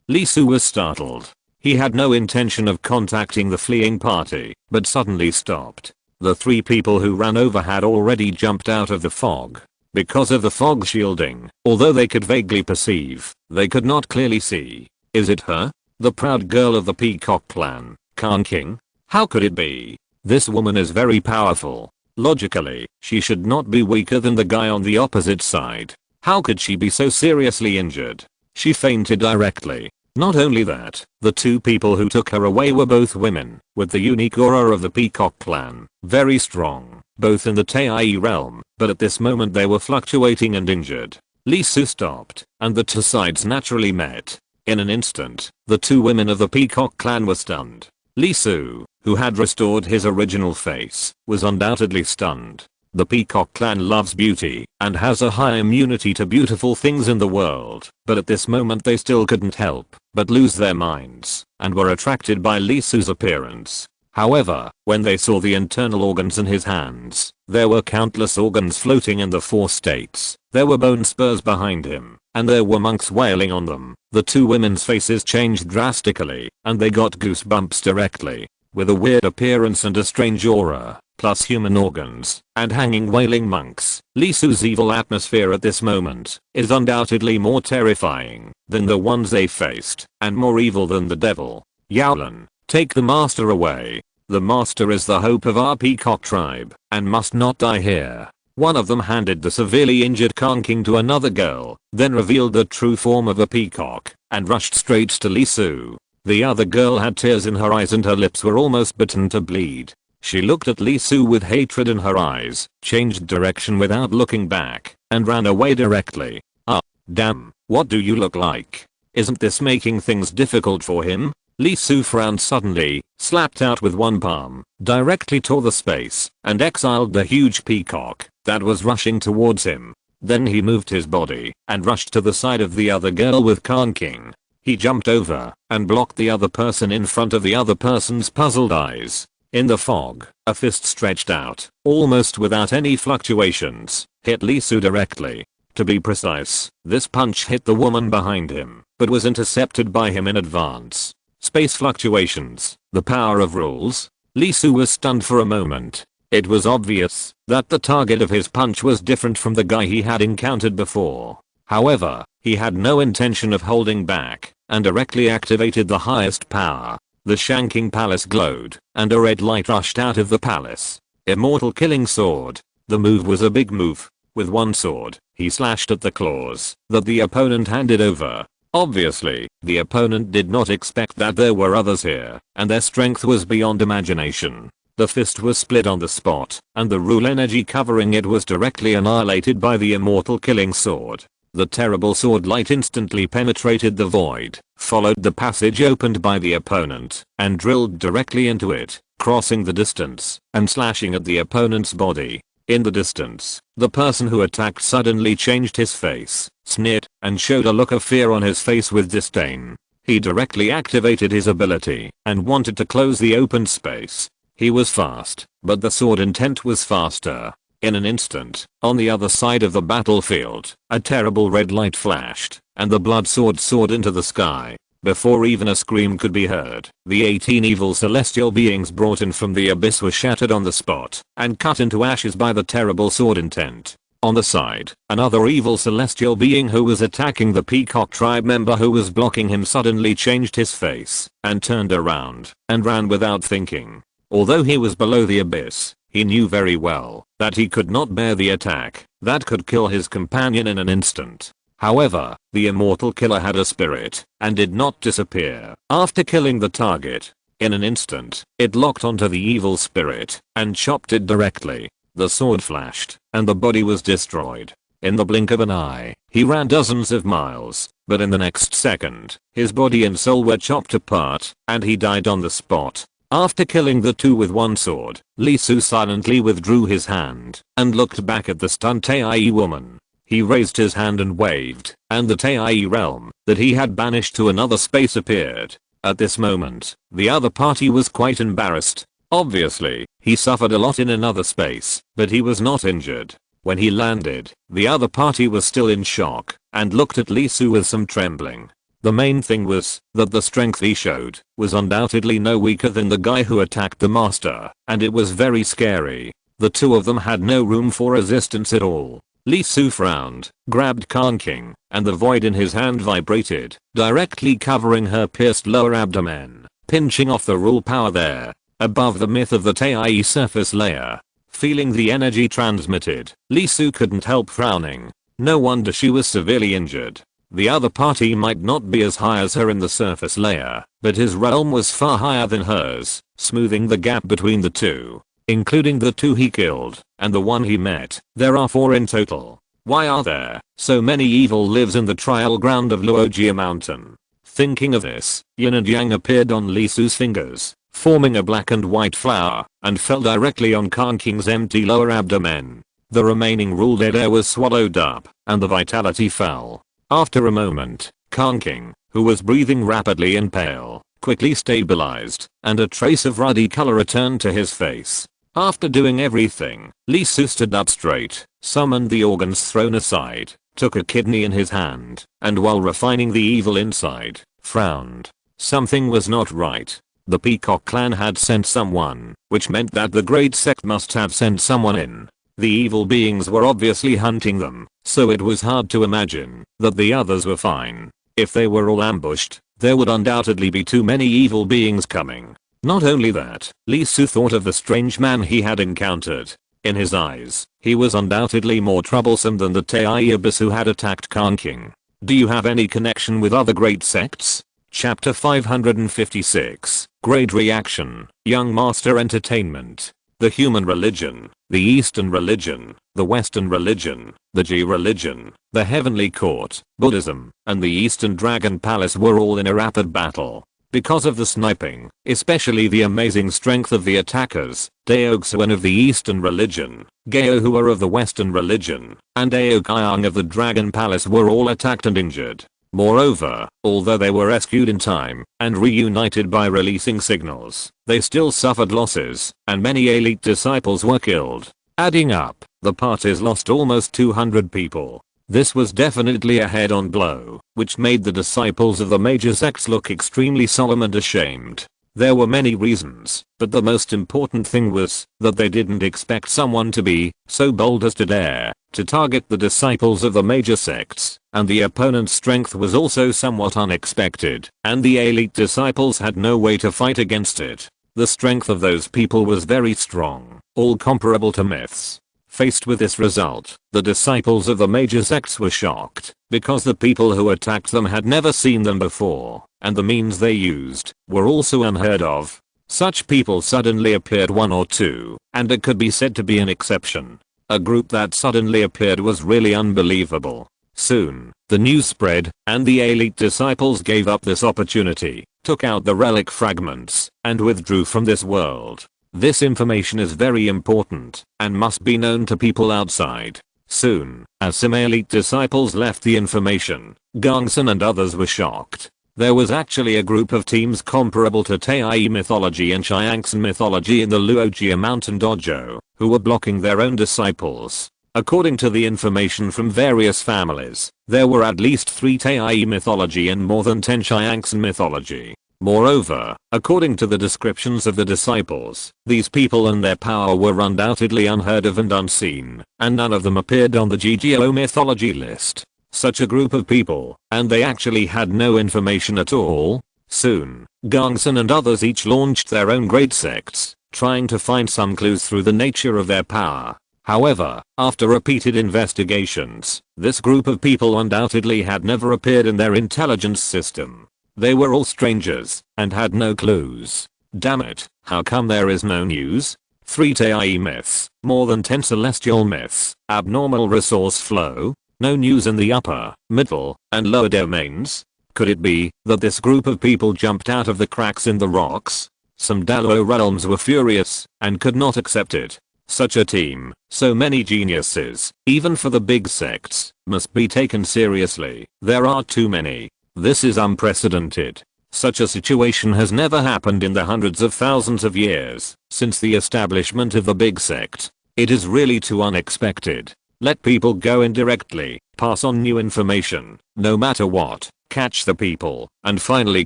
Li Su was startled. He had no intention of contacting the fleeing party, but suddenly stopped. The 3 people who ran over had already jumped out of the fog. Because of the fog shielding, although they could vaguely perceive, they could not clearly see. Is it her? The proud girl of the Peacock clan, Khan King? How could it be? This woman is very powerful. Logically, she should not be weaker than the guy on the opposite side. How could she be so seriously injured? She fainted directly. Not only that, the 2 people who took her away were both women, with the unique aura of the Peacock clan, very strong, both in the Tai realm, but at this moment they were fluctuating and injured. Li Su stopped, and the 2 sides naturally met. In an instant, the 2 women of the Peacock clan were stunned. Li Su, who had restored his original face, was undoubtedly stunned. The Peacock clan loves beauty and has a high immunity to beautiful things in the world, but at this moment they still couldn't help but lose their minds and were attracted by Lee Su's appearance. However, when they saw the internal organs in his hands, there were countless organs floating in the 4 states. There were bone spurs behind him, and there were monks wailing on them. The 2 women's faces changed drastically, and they got goosebumps directly. With a weird appearance and a strange aura, plus human organs, and hanging wailing monks, Lee Su's evil atmosphere at this moment is undoubtedly more terrifying than the ones they faced, and more evil than the devil. Yowlin, take the master away. The master is the hope of our Peacock tribe, and must not die here. One of them handed the severely injured Khan King to another girl, then revealed the true form of a peacock, and rushed straight to Lee Su. The other girl had tears in her eyes and her lips were almost bitten to bleed. She looked at Lee Su with hatred in her eyes, changed direction without looking back, and ran away directly. Ah, damn, what do you look like? Isn't this making things difficult for him? Lee Su frowned suddenly, slapped out with one palm, directly tore the space, and exiled the huge peacock that was rushing towards him. Then he moved his body and rushed to the side of the other girl with Khan King. He jumped over and blocked the other person in front of the other person's puzzled eyes. In the fog, a fist stretched out, almost without any fluctuations, hit Lee Su directly. To be precise, this punch hit the woman behind him, but was intercepted by him in advance. Space fluctuations, the power of rules. Lee Su was stunned for a moment. It was obvious that the target of his punch was different from the guy he had encountered before. However, he had no intention of holding back, and directly activated the highest power. The Shanking Palace glowed, and a red light rushed out of the palace. Immortal killing sword. The move was a big move. With one sword, he slashed at the claws that the opponent handed over. Obviously, the opponent did not expect that there were others here, and their strength was beyond imagination. The fist was split on the spot, and the rule energy covering it was directly annihilated by the immortal killing sword. The terrible sword light instantly penetrated the void, followed the passage opened by the opponent, and drilled directly into it, crossing the distance, and slashing at the opponent's body. In the distance, the person who attacked suddenly changed his face, sneered, and showed a look of fear on his face with disdain. He directly activated his ability, and wanted to close the open space. He was fast, but the sword intent was faster. In an instant, on the other side of the battlefield, a terrible red light flashed, and the blood sword soared into the sky. Before even a scream could be heard, the 18 evil celestial beings brought in from the abyss were shattered on the spot, and cut into ashes by the terrible sword intent. On the side, another evil celestial being who was attacking the Peacock tribe member who was blocking him suddenly changed his face, and turned around, and ran without thinking. Although he was below the abyss, he knew very well that he could not bear the attack that could kill his companion in an instant. However, the immortal killer had a spirit and did not disappear. After killing the target, in an instant, it locked onto the evil spirit and chopped it directly. The sword flashed and the body was destroyed. In the blink of an eye, he ran dozens of miles, but in the next second, his body and soul were chopped apart and he died on the spot. After killing the 2 with one sword, Lee Su silently withdrew his hand and looked back at the stunned Tai woman. He raised his hand and waved, and the Tai realm that he had banished to another space appeared. At this moment, the other party was quite embarrassed. Obviously, he suffered a lot in another space, but he was not injured. When he landed, the other party was still in shock, and looked at Lee Su with some trembling. The main thing was that the strength he showed was undoubtedly no weaker than the guy who attacked the master, and it was very scary. The 2 of them had no room for resistance at all. Lee Su frowned, grabbed Khan King, and the void in his hand vibrated, directly covering her pierced lower abdomen, pinching off the rule power there, above the myth of the Tai surface layer. Feeling the energy transmitted, Lee Su couldn't help frowning. No wonder she was severely injured. The other party might not be as high as her in the surface layer, but his realm was far higher than hers, smoothing the gap between the 2. Including the 2 he killed, and the one he met. There are 4 in total. Why are there so many evil lives in the trial ground of Luogia Mountain? Thinking of this, yin and yang appeared on Lee Su's fingers. forming a black and white flower, and fell directly on Khan King's empty lower abdomen. The remaining ruled air was swallowed up, and the vitality fell. After a moment, Khan King, who was breathing rapidly and pale, quickly stabilized, and a trace of ruddy color returned to his face. After doing everything, Li Su stood up straight, summoned the organs thrown aside, took a kidney in his hand, and while refining the evil inside, frowned. Something was not right. The Peacock clan had sent someone, which meant that the Great Sect must have sent someone in. The evil beings were obviously hunting them, so it was hard to imagine that the others were fine. If they were all ambushed, there would undoubtedly be too many evil beings coming. Not only that, Li Su thought of the strange man he had encountered. In his eyes, he was undoubtedly more troublesome than the Taiyabas who had attacked Khan King. Do you have any connection with other great sects? Chapter 556. Great Reaction. Young Master Entertainment. The human religion, the Eastern religion, the Western religion, the G religion, the Heavenly Court, Buddhism, and the Eastern Dragon Palace were all in a rapid battle. Because of the sniping, especially the amazing strength of the attackers, Daoxuan of the Eastern religion, Gaohua of the Western religion, and Aokayang of the Dragon Palace were all attacked and injured. Moreover, although they were rescued in time and reunited by releasing signals, they still suffered losses, and many elite disciples were killed. Adding up, the parties lost almost 200 people. This was definitely a head-on blow, which made the disciples of the major sects look extremely solemn and ashamed. There were many reasons, but the most important thing was that they didn't expect someone to be so bold as to dare to target the disciples of the major sects, and the opponent's strength was also somewhat unexpected, and the elite disciples had no way to fight against it. The strength of those people was very strong, all comparable to myths. Faced with this result, the disciples of the major sects were shocked, because the people who attacked them had never seen them before, and the means they used were also unheard of. Such people suddenly appeared one or two, and it could be said to be an exception. A group that suddenly appeared was really unbelievable. Soon, the news spread, and the elite disciples gave up this opportunity, took out the relic fragments, and withdrew from this world. This information is very important, and must be known to people outside. Soon, as some elite disciples left the information, Gongsun and others were shocked. There was actually a group of teams comparable to Tai mythology and Chiangsan mythology in the Luojia mountain dojo, who were blocking their own disciples. According to the information from various families, there were at least 3 Tai mythology and more than 10 Chiangsan mythology. Moreover, according to the descriptions of the disciples, these people and their power were undoubtedly unheard of and unseen, and none of them appeared on the GGO mythology list. Such a group of people, and they actually had no information at all. Soon, Gongsun and others each launched their own great sects, trying to find some clues through the nature of their power. However, after repeated investigations, this group of people undoubtedly had never appeared in their intelligence system. They were all strangers, and had no clues. Damn it, how come there is no news? 3 Tai myths, more than 10 celestial myths, abnormal resource flow, no news in the upper, middle, and lower domains? Could it be that this group of people jumped out of the cracks in the rocks? Some Dalo realms were furious, and could not accept it. Such a team, so many geniuses, even for the big sects, must be taken seriously. There are too many. This is unprecedented. Such a situation has never happened in the hundreds of thousands of years since the establishment of the big sect. It is really too unexpected. Let people go in directly, pass on new information, no matter what, catch the people, and finally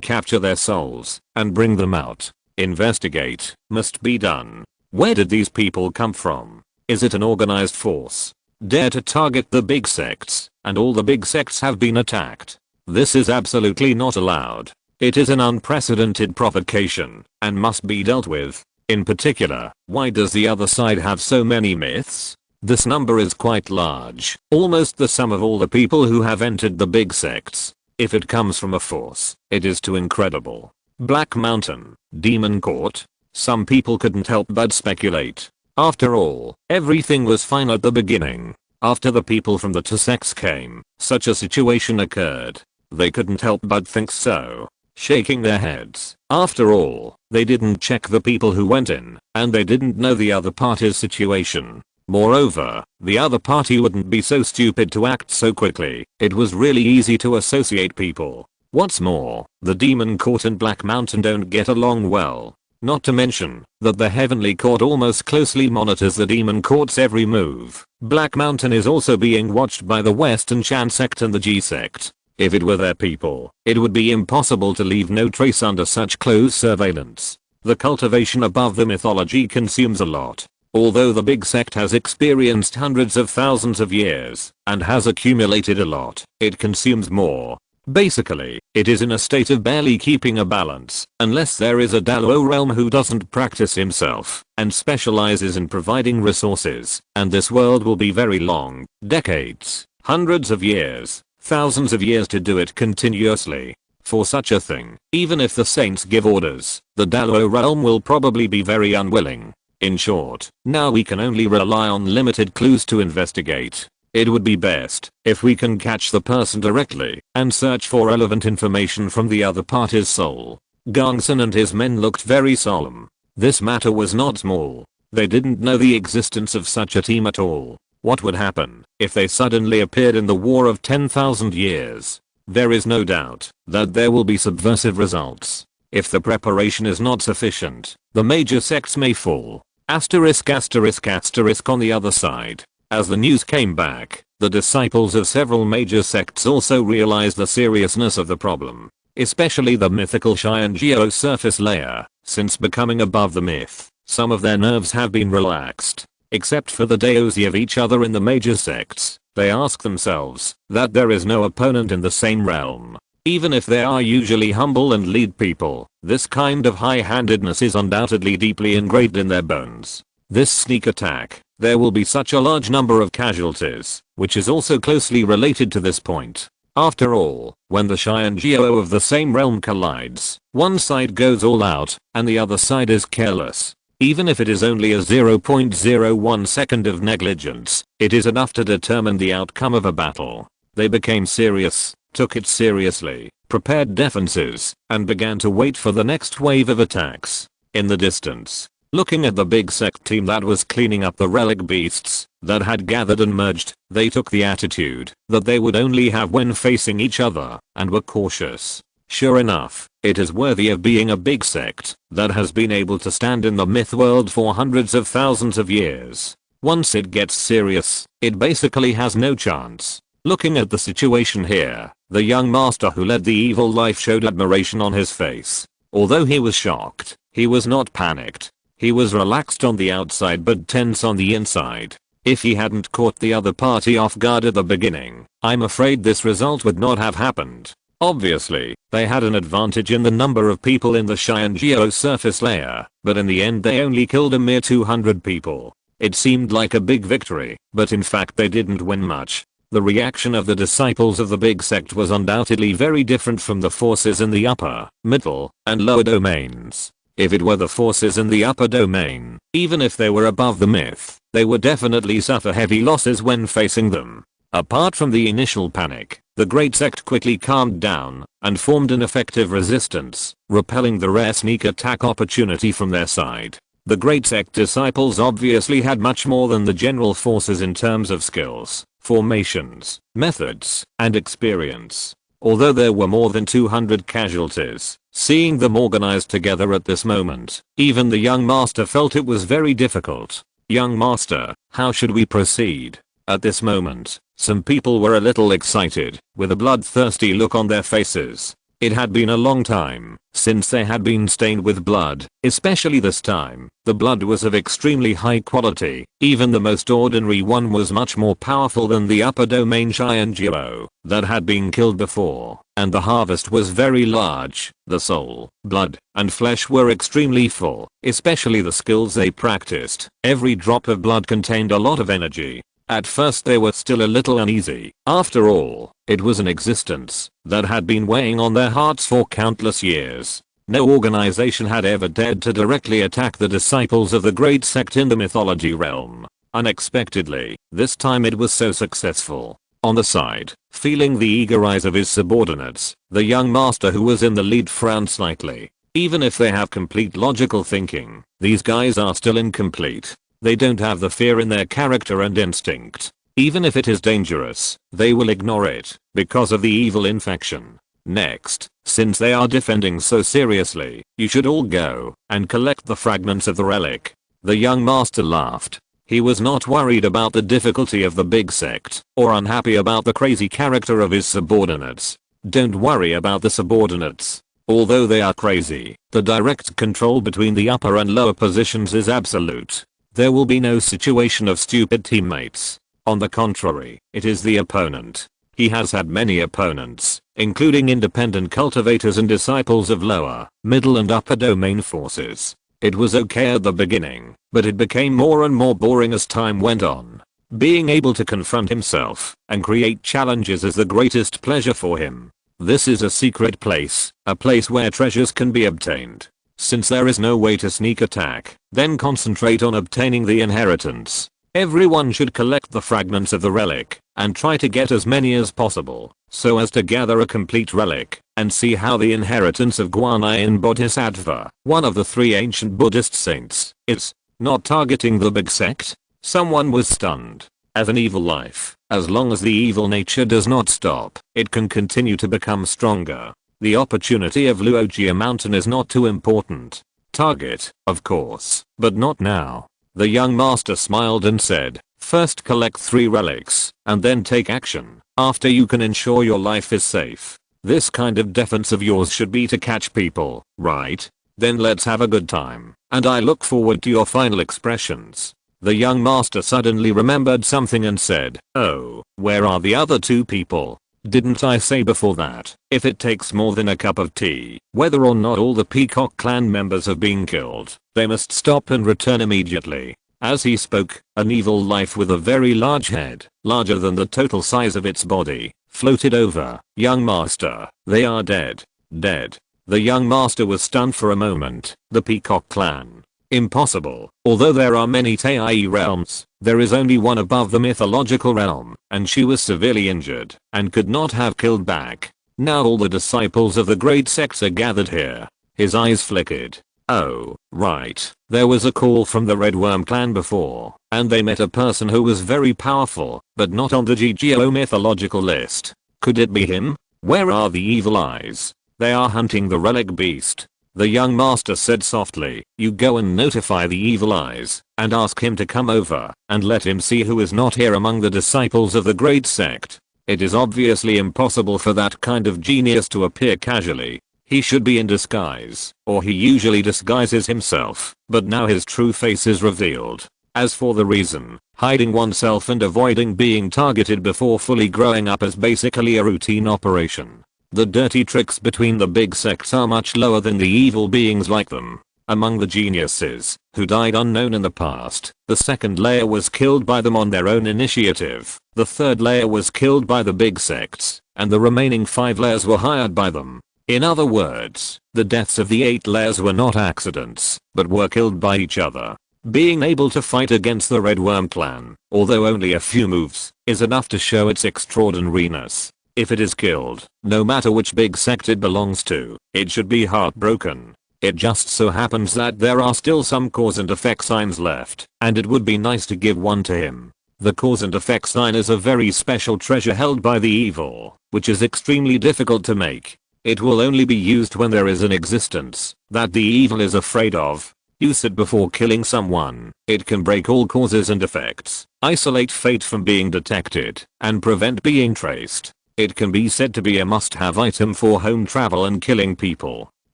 capture their souls, and bring them out. Investigate must be done. Where did these people come from? Is it an organized force? Dare to target the big sects, and all the big sects have been attacked. This is absolutely not allowed. It is an unprecedented provocation, and must be dealt with. In particular, why does the other side have so many myths? This number is quite large, almost the sum of all the people who have entered the big sects. If it comes from a force, it is too incredible. Black Mountain, Demon Court. Some people couldn't help but speculate. After all, everything was fine at the beginning. After the people from the two sects came, such a situation occurred. They couldn't help but think so. shaking their heads. After all, they didn't check the people who went in, and they didn't know the other party's situation. Moreover, the other party wouldn't be so stupid to act so quickly. It was really easy to associate people. What's more, the demon court and Black Mountain don't get along well. Not to mention that the Heavenly Court almost closely monitors the Demon Court's every move. Black Mountain is also being watched by the Western Shan sect and the G sect. If it were their people, it would be impossible to leave no trace under such close surveillance. The cultivation above the mythology consumes a lot. Although the big sect has experienced hundreds of thousands of years and has accumulated a lot, it consumes more. Basically, it is in a state of barely keeping a balance, unless there is a Dalo realm who doesn't practice himself and specializes in providing resources, and this world will be very long, decades, hundreds of years, thousands of years to do it continuously. For such a thing, even if the saints give orders, the Dalo realm will probably be very unwilling. In short, now we can only rely on limited clues to investigate. It would be best if we can catch the person directly and search for relevant information from the other party's soul. Gongsun and his men looked very solemn. This matter was not small. They didn't know the existence of such a team at all. What would happen if they suddenly appeared in the War of 10,000 Years? There is no doubt that there will be subversive results. If the preparation is not sufficient, the major sects may fall. Asterisk asterisk asterisk on the other side. As the news came back, the disciples of several major sects also realized the seriousness of the problem, especially the mythical Cheyenne geosurface layer. Since becoming above the myth, some of their nerves have been relaxed. Except for the daozi of each other in the major sects, they ask themselves that there is no opponent in the same realm. Even if they are usually humble and lead people, this kind of high-handedness is undoubtedly deeply ingrained in their bones. This sneak attack, there will be such a large number of casualties, which is also closely related to this point. After all, when the Cheyenne Geo of the same realm collides, one side goes all out, and the other side is careless. Even if it is only a 0.01 second of negligence, it is enough to determine the outcome of a battle. They became serious, took it seriously, prepared defenses, and began to wait for the next wave of attacks. In the distance, looking at the big sect team that was cleaning up the relic beasts that had gathered and merged, they took the attitude that they would only have when facing each other, and were cautious. Sure enough, it is worthy of being a big sect that has been able to stand in the myth world for hundreds of thousands of years. Once it gets serious, it basically has no chance. Looking at the situation here, the young master who led the evil life showed admiration on his face. Although he was shocked, he was not panicked. He was relaxed on the outside but tense on the inside. If he hadn't caught the other party off guard at the beginning, I'm afraid this result would not have happened. Obviously, they had an advantage in the number of people in the Cheyenne geosurface layer, but in the end they only killed a mere 200 people. It seemed like a big victory, but in fact they didn't win much. The reaction of the disciples of the big sect was undoubtedly very different from the forces in the upper, middle, and lower domains. If it were the forces in the upper domain, even if they were above the myth, they would definitely suffer heavy losses when facing them. Apart from the initial panic, the great sect quickly calmed down and formed an effective resistance, repelling the rare sneak attack opportunity from their side. The great sect disciples obviously had much more than the general forces in terms of skills, formations, methods, and experience. Although there were more than 200 casualties, seeing them organized together at this moment, even the young master felt it was very difficult. Young master, how should we proceed? At this moment, some people were a little excited, with a bloodthirsty look on their faces. It had been a long time since they had been stained with blood, especially this time. The blood was of extremely high quality. Even the most ordinary one was much more powerful than the upper domain Cheyenne Geo that had been killed before, and the harvest was very large. The soul, blood, and flesh were extremely full, especially the skills they practiced. Every drop of blood contained a lot of energy. At first they were still a little uneasy. After all, it was an existence that had been weighing on their hearts for countless years. No organization had ever dared to directly attack the disciples of the great sect in the mythology realm. Unexpectedly, this time it was so successful. On the side, feeling the eager eyes of his subordinates, the young master who was in the lead frowned slightly. Even if they have complete logical thinking, these guys are still incomplete. They don't have the fear in their character and instinct. Even if it is dangerous, they will ignore it because of the evil infection. Next, since they are defending so seriously, you should all go and collect the fragments of the relic. The young master laughed. He was not worried about the difficulty of the big sect or unhappy about the crazy character of his subordinates. Don't worry about the subordinates. Although they are crazy, the direct control between the upper and lower positions is absolute. There will be no situation of stupid teammates. On the contrary, it is the opponent. He has had many opponents, including independent cultivators and disciples of lower, middle and upper domain forces. It was okay at the beginning, but it became more and more boring as time went on. Being able to confront himself and create challenges is the greatest pleasure for him. This is a secret place, a place where treasures can be obtained. Since there is no way to sneak attack, then concentrate on obtaining the inheritance. Everyone should collect the fragments of the relic and try to get as many as possible so as to gather a complete relic and see how the inheritance of Guanyin Bodhisattva, one of the 3 ancient Buddhist saints, is. Not targeting the big sect? Someone was stunned. As an evil life, as long as the evil nature does not stop, it can continue to become stronger. The opportunity of Luojia Mountain is not too important. Target, of course, but not now. The young master smiled and said, first collect 3 relics, and then take action. After you can ensure your life is safe. This kind of defense of yours should be to catch people, right? Then let's have a good time, and I look forward to your final expressions. The young master suddenly remembered something and said, oh, where are the other 2 people? Didn't I say before that, if it takes more than a cup of tea, whether or not all the Peacock clan members have been killed, they must stop and return immediately. As he spoke, an evil life with a very large head, larger than the total size of its body, floated over. Young master, they are dead. Dead. The young master was stunned for a moment. The Peacock clan. Impossible. Although there are many Tai realms, there is only one above the mythological realm, and she was severely injured and could not have killed back. Now all the disciples of the great sects are gathered here. His eyes flickered. Oh, right. There was a call from the Red Worm clan before, and they met a person who was very powerful, but not on the GGO mythological list. Could it be him? Where are the evil eyes? They are hunting the relic beast. The young master said softly, you go and notify the evil eyes, and ask him to come over, and let him see who is not here among the disciples of the great sect. It is obviously impossible for that kind of genius to appear casually. He should be in disguise, or he usually disguises himself, but now his true face is revealed. As for the reason, hiding oneself and avoiding being targeted before fully growing up is basically a routine operation. The dirty tricks between the big sects are much lower than the evil beings like them. Among the geniuses, who died unknown in the past, the second layer was killed by them on their own initiative, the third layer was killed by the big sects, and the remaining 5 layers were hired by them. In other words, the deaths of the 8 layers were not accidents, but were killed by each other. Being able to fight against the Red Worm clan, although only a few moves, is enough to show its extraordinariness. If it is killed, no matter which big sect it belongs to, it should be heartbroken. It just so happens that there are still some cause and effect signs left, and it would be nice to give one to him. The cause and effect sign is a very special treasure held by the evil, which is extremely difficult to make. It will only be used when there is an existence that the evil is afraid of. Use it before killing someone. It can break all causes and effects, isolate fate from being detected, and prevent being traced. It can be said to be a must-have item for home travel and killing people.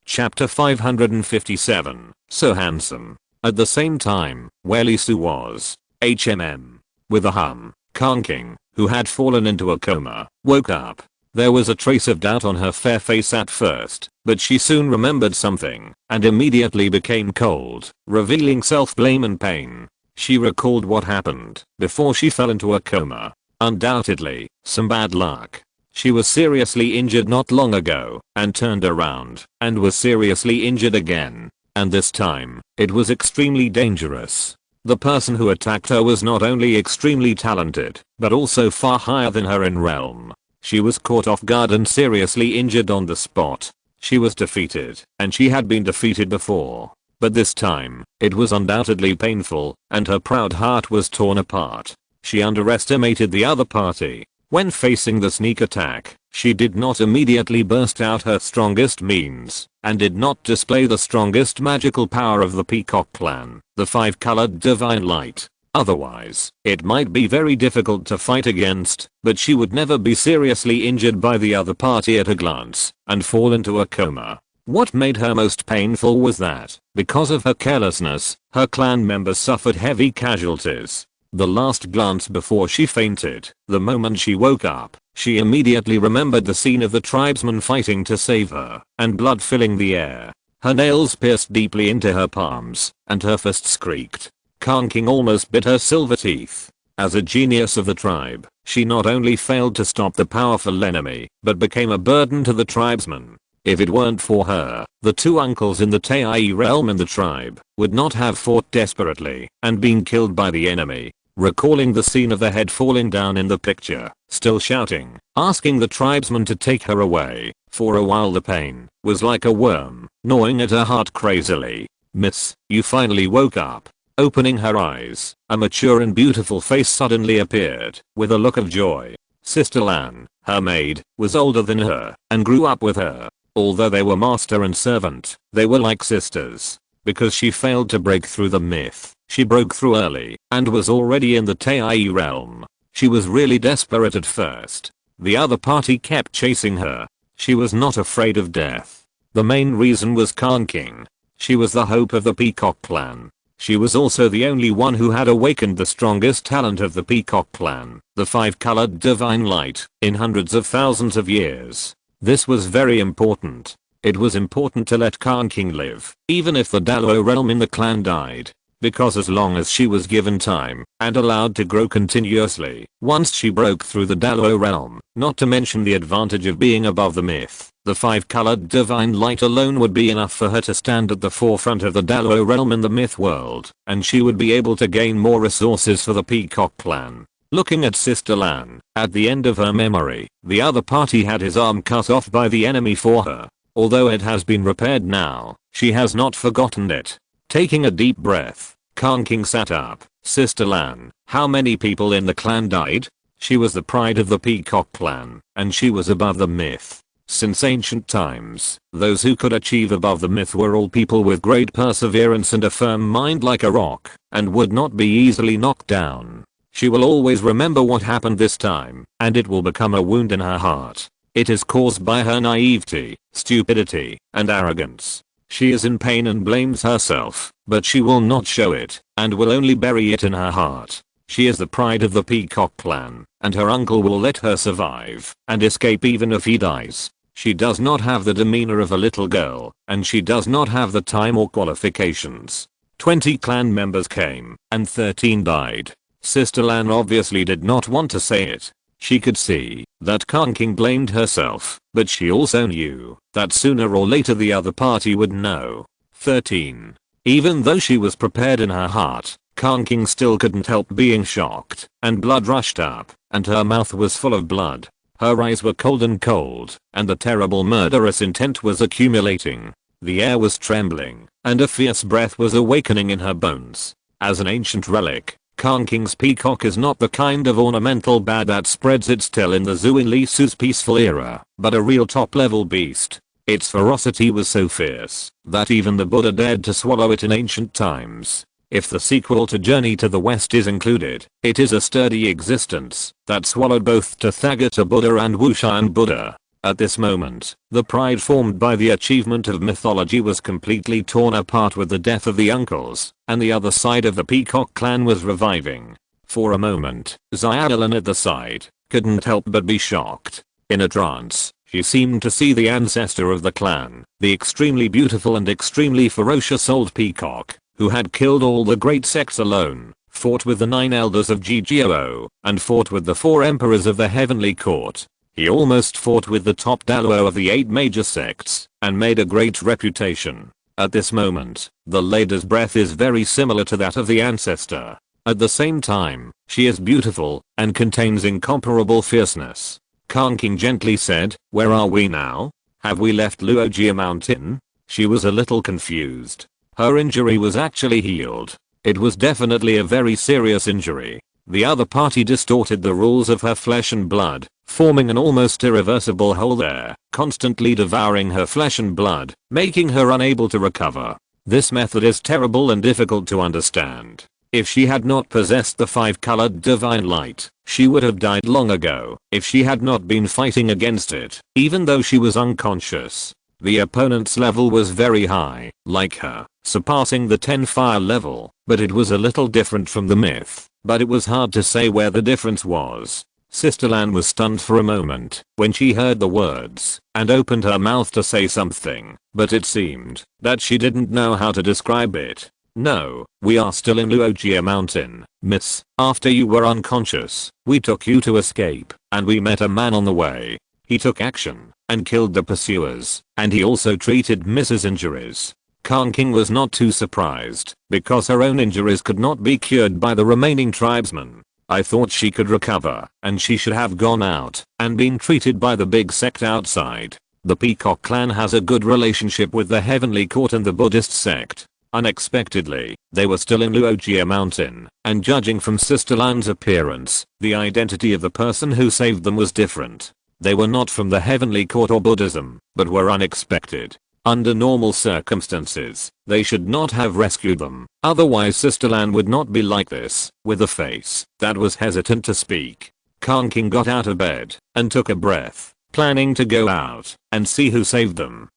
Chapter 557. So handsome. At the same time, where Lisu was, with a hum, Kang King, who had fallen into a coma, woke up. There was a trace of doubt on her fair face at first, but she soon remembered something, and immediately became cold, revealing self-blame and pain. She recalled what happened before she fell into a coma. Undoubtedly, some bad luck. She was seriously injured not long ago, and turned around, and was seriously injured again. And this time, it was extremely dangerous. The person who attacked her was not only extremely talented, but also far higher than her in realm. She was caught off guard and seriously injured on the spot. She was defeated, and she had been defeated before. But this time, it was undoubtedly painful, and her proud heart was torn apart. She underestimated the other party. When facing the sneak attack, she did not immediately burst out her strongest means, and did not display the strongest magical power of the Peacock clan, the 5-colored divine light. Otherwise, it might be very difficult to fight against, but she would never be seriously injured by the other party at a glance, and fall into a coma. What made her most painful was that, because of her carelessness, her clan members suffered heavy casualties. The last glance before she fainted, the moment she woke up, she immediately remembered the scene of the tribesmen fighting to save her, and blood filling the air. Her nails pierced deeply into her palms, and her fists creaked. Khan King almost bit her silver teeth. As a genius of the tribe, she not only failed to stop the powerful enemy, but became a burden to the tribesmen. If it weren't for her, the two uncles in the Tai realm and the tribe would not have fought desperately and been killed by the enemy. Recalling the scene of the head falling down in the picture, still shouting, asking the tribesmen to take her away, for a while the pain was like a worm, gnawing at her heart crazily. "Miss, you finally woke up." Opening her eyes, a mature and beautiful face suddenly appeared, with a look of joy. Sister Lan, her maid, was older than her, and grew up with her. Although they were master and servant, they were like sisters. Because she failed to break through the myth, she broke through early, and was already in the Tai realm. She was really desperate at first. The other party kept chasing her. She was not afraid of death. The main reason was Khan King. She was the hope of the Peacock clan. She was also the only one who had awakened the strongest talent of the Peacock clan, the 5-colored divine light, in hundreds of thousands of years. This was very important. It was important to let Khan King live, even if the Dalo realm in the clan died. Because as long as she was given time, and allowed to grow continuously, once she broke through the Dalo realm, not to mention the advantage of being above the myth, the 5-colored divine light alone would be enough for her to stand at the forefront of the Dalo realm in the myth world, and she would be able to gain more resources for the Peacock clan. Looking at Sister Lan, at the end of her memory, the other party had his arm cut off by the enemy for her. Although it has been repaired now, she has not forgotten it. Taking a deep breath, Khan King sat up. "Sister Lan, how many people in the clan died?" She was the pride of the Peacock clan, and she was above the myth. Since ancient times, those who could achieve above the myth were all people with great perseverance and a firm mind like a rock, and would not be easily knocked down. She will always remember what happened this time, and it will become a wound in her heart. It is caused by her naivety, stupidity, and arrogance. She is in pain and blames herself, but she will not show it, and will only bury it in her heart. She is the pride of the Peacock clan, and her uncle will let her survive, and escape even if he dies. She does not have the demeanor of a little girl, and she does not have the time or qualifications. 20 clan members came, and 13 died. Sister Lan obviously did not want to say it. She could see that Khan King blamed herself, but she also knew that sooner or later the other party would know. 13. Even though she was prepared in her heart, Khan King still couldn't help being shocked, and blood rushed up, and her mouth was full of blood. Her eyes were cold, and the terrible murderous intent was accumulating. The air was trembling, and a fierce breath was awakening in her bones. As an ancient relic, Khan King's peacock is not the kind of ornamental bat that spreads its tail in the zoo in Lee Su's peaceful era, but a real top-level beast. Its ferocity was so fierce that even the Buddha dared to swallow it in ancient times. If the sequel to Journey to the West is included, it is a sturdy existence that swallowed both Tathagata Buddha and Wushan Buddha. At this moment, the pride formed by the achievement of mythology was completely torn apart with the death of the uncles, and the other side of the Peacock clan was reviving. For a moment, Xiaolan at the side couldn't help but be shocked. In a trance, she seemed to see the ancestor of the clan, the extremely beautiful and extremely ferocious old peacock, who had killed all the great sects alone, fought with the 9 elders of Jijio, and fought with the 4 emperors of the heavenly court. He almost fought with the top Dalo of the 8 major sects, and made a great reputation. At this moment, the lady's breath is very similar to that of the ancestor. At the same time, she is beautiful and contains incomparable fierceness. Khan King gently said, "Where are we now? Have we left Luogia Mountain?" She was a little confused. Her injury was actually healed. It was definitely a very serious injury. The other party distorted the rules of her flesh and blood, forming an almost irreversible hole there, constantly devouring her flesh and blood, making her unable to recover. This method is terrible and difficult to understand. If she had not possessed the 5-colored divine light, she would have died long ago if she had not been fighting against it, even though she was unconscious. The opponent's level was very high, like her, surpassing the 10 fire level, but it was a little different from the myth, but it was hard to say where the difference was. Sister Lan was stunned for a moment when she heard the words and opened her mouth to say something, but it seemed that she didn't know how to describe it. "No, we are still in Luogia Mountain, miss. After you were unconscious, we took you to escape, and we met a man on the way. He took action and killed the pursuers, and he also treated Mrs. injuries." Khan King was not too surprised, because her own injuries could not be cured by the remaining tribesmen. "I thought she could recover, and she should have gone out and been treated by the big sect outside. The Peacock clan has a good relationship with the Heavenly Court and the Buddhist sect." Unexpectedly, they were still in Luogia Mountain, and judging from Sister Lan's appearance, the identity of the person who saved them was different. They were not from the Heavenly Court or Buddhism, but were unexpected. Under normal circumstances, they should not have rescued them, otherwise Sister Lan would not be like this, with a face that was hesitant to speak. Khan King got out of bed and took a breath, planning to go out and see who saved them.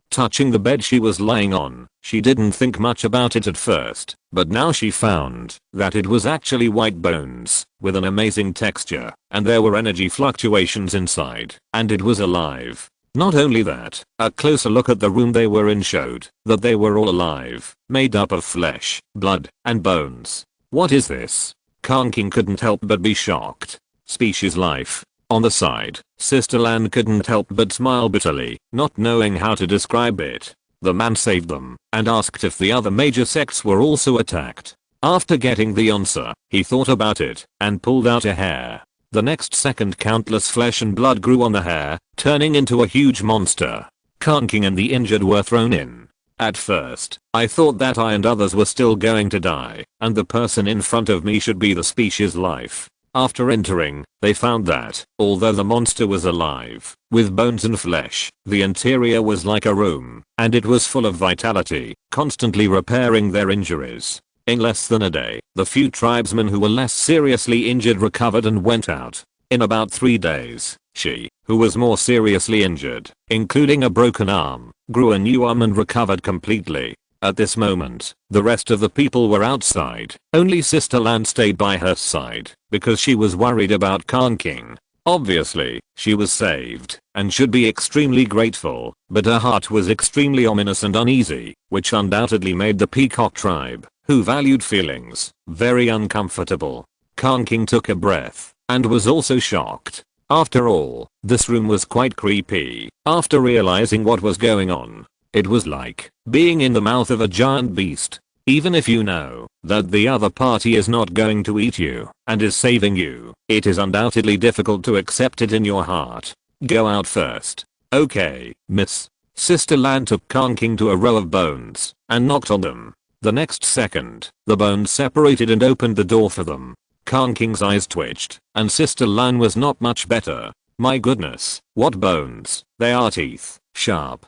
Touching the bed she was lying on, she didn't think much about it at first, but now she found that it was actually white bones, with an amazing texture, and there were energy fluctuations inside, and it was alive. Not only that, a closer look at the room they were in showed that they were all alive, made up of flesh, blood, and bones. What is this? Khan King couldn't help but be shocked. Species life. On the side, Sister Lan couldn't help but smile bitterly, not knowing how to describe it. The man saved them and asked if the other major sects were also attacked. After getting the answer, he thought about it and pulled out a hair. The next second countless flesh and blood grew on the hair, turning into a huge monster. Khan King and the injured were thrown in. At first, I thought that I and others were still going to die, and the person in front of me should be the species life. After entering, they found that, although the monster was alive, with bones and flesh, the interior was like a room, and it was full of vitality, constantly repairing their injuries. In less than a day, the few tribesmen who were less seriously injured recovered and went out. In about 3 days, she, who was more seriously injured, including a broken arm, grew a new arm and recovered completely. At this moment, the rest of the people were outside. Only Sister Lan stayed by her side because she was worried about Khan King. Obviously, she was saved and should be extremely grateful, but her heart was extremely ominous and uneasy, which undoubtedly made the Peacock tribe, who valued feelings, very uncomfortable. Khan King took a breath and was also shocked. After all, this room was quite creepy. After realizing what was going on, it was like being in the mouth of a giant beast. Even if you know that the other party is not going to eat you and is saving you, it is undoubtedly difficult to accept it in your heart. Go out first. Okay, miss. Sister Lan took Khan King to a row of bones and knocked on them. The next second, the bones separated and opened the door for them. Khan King's eyes twitched, and Sister Lan was not much better. My goodness, what bones? They are teeth, sharp,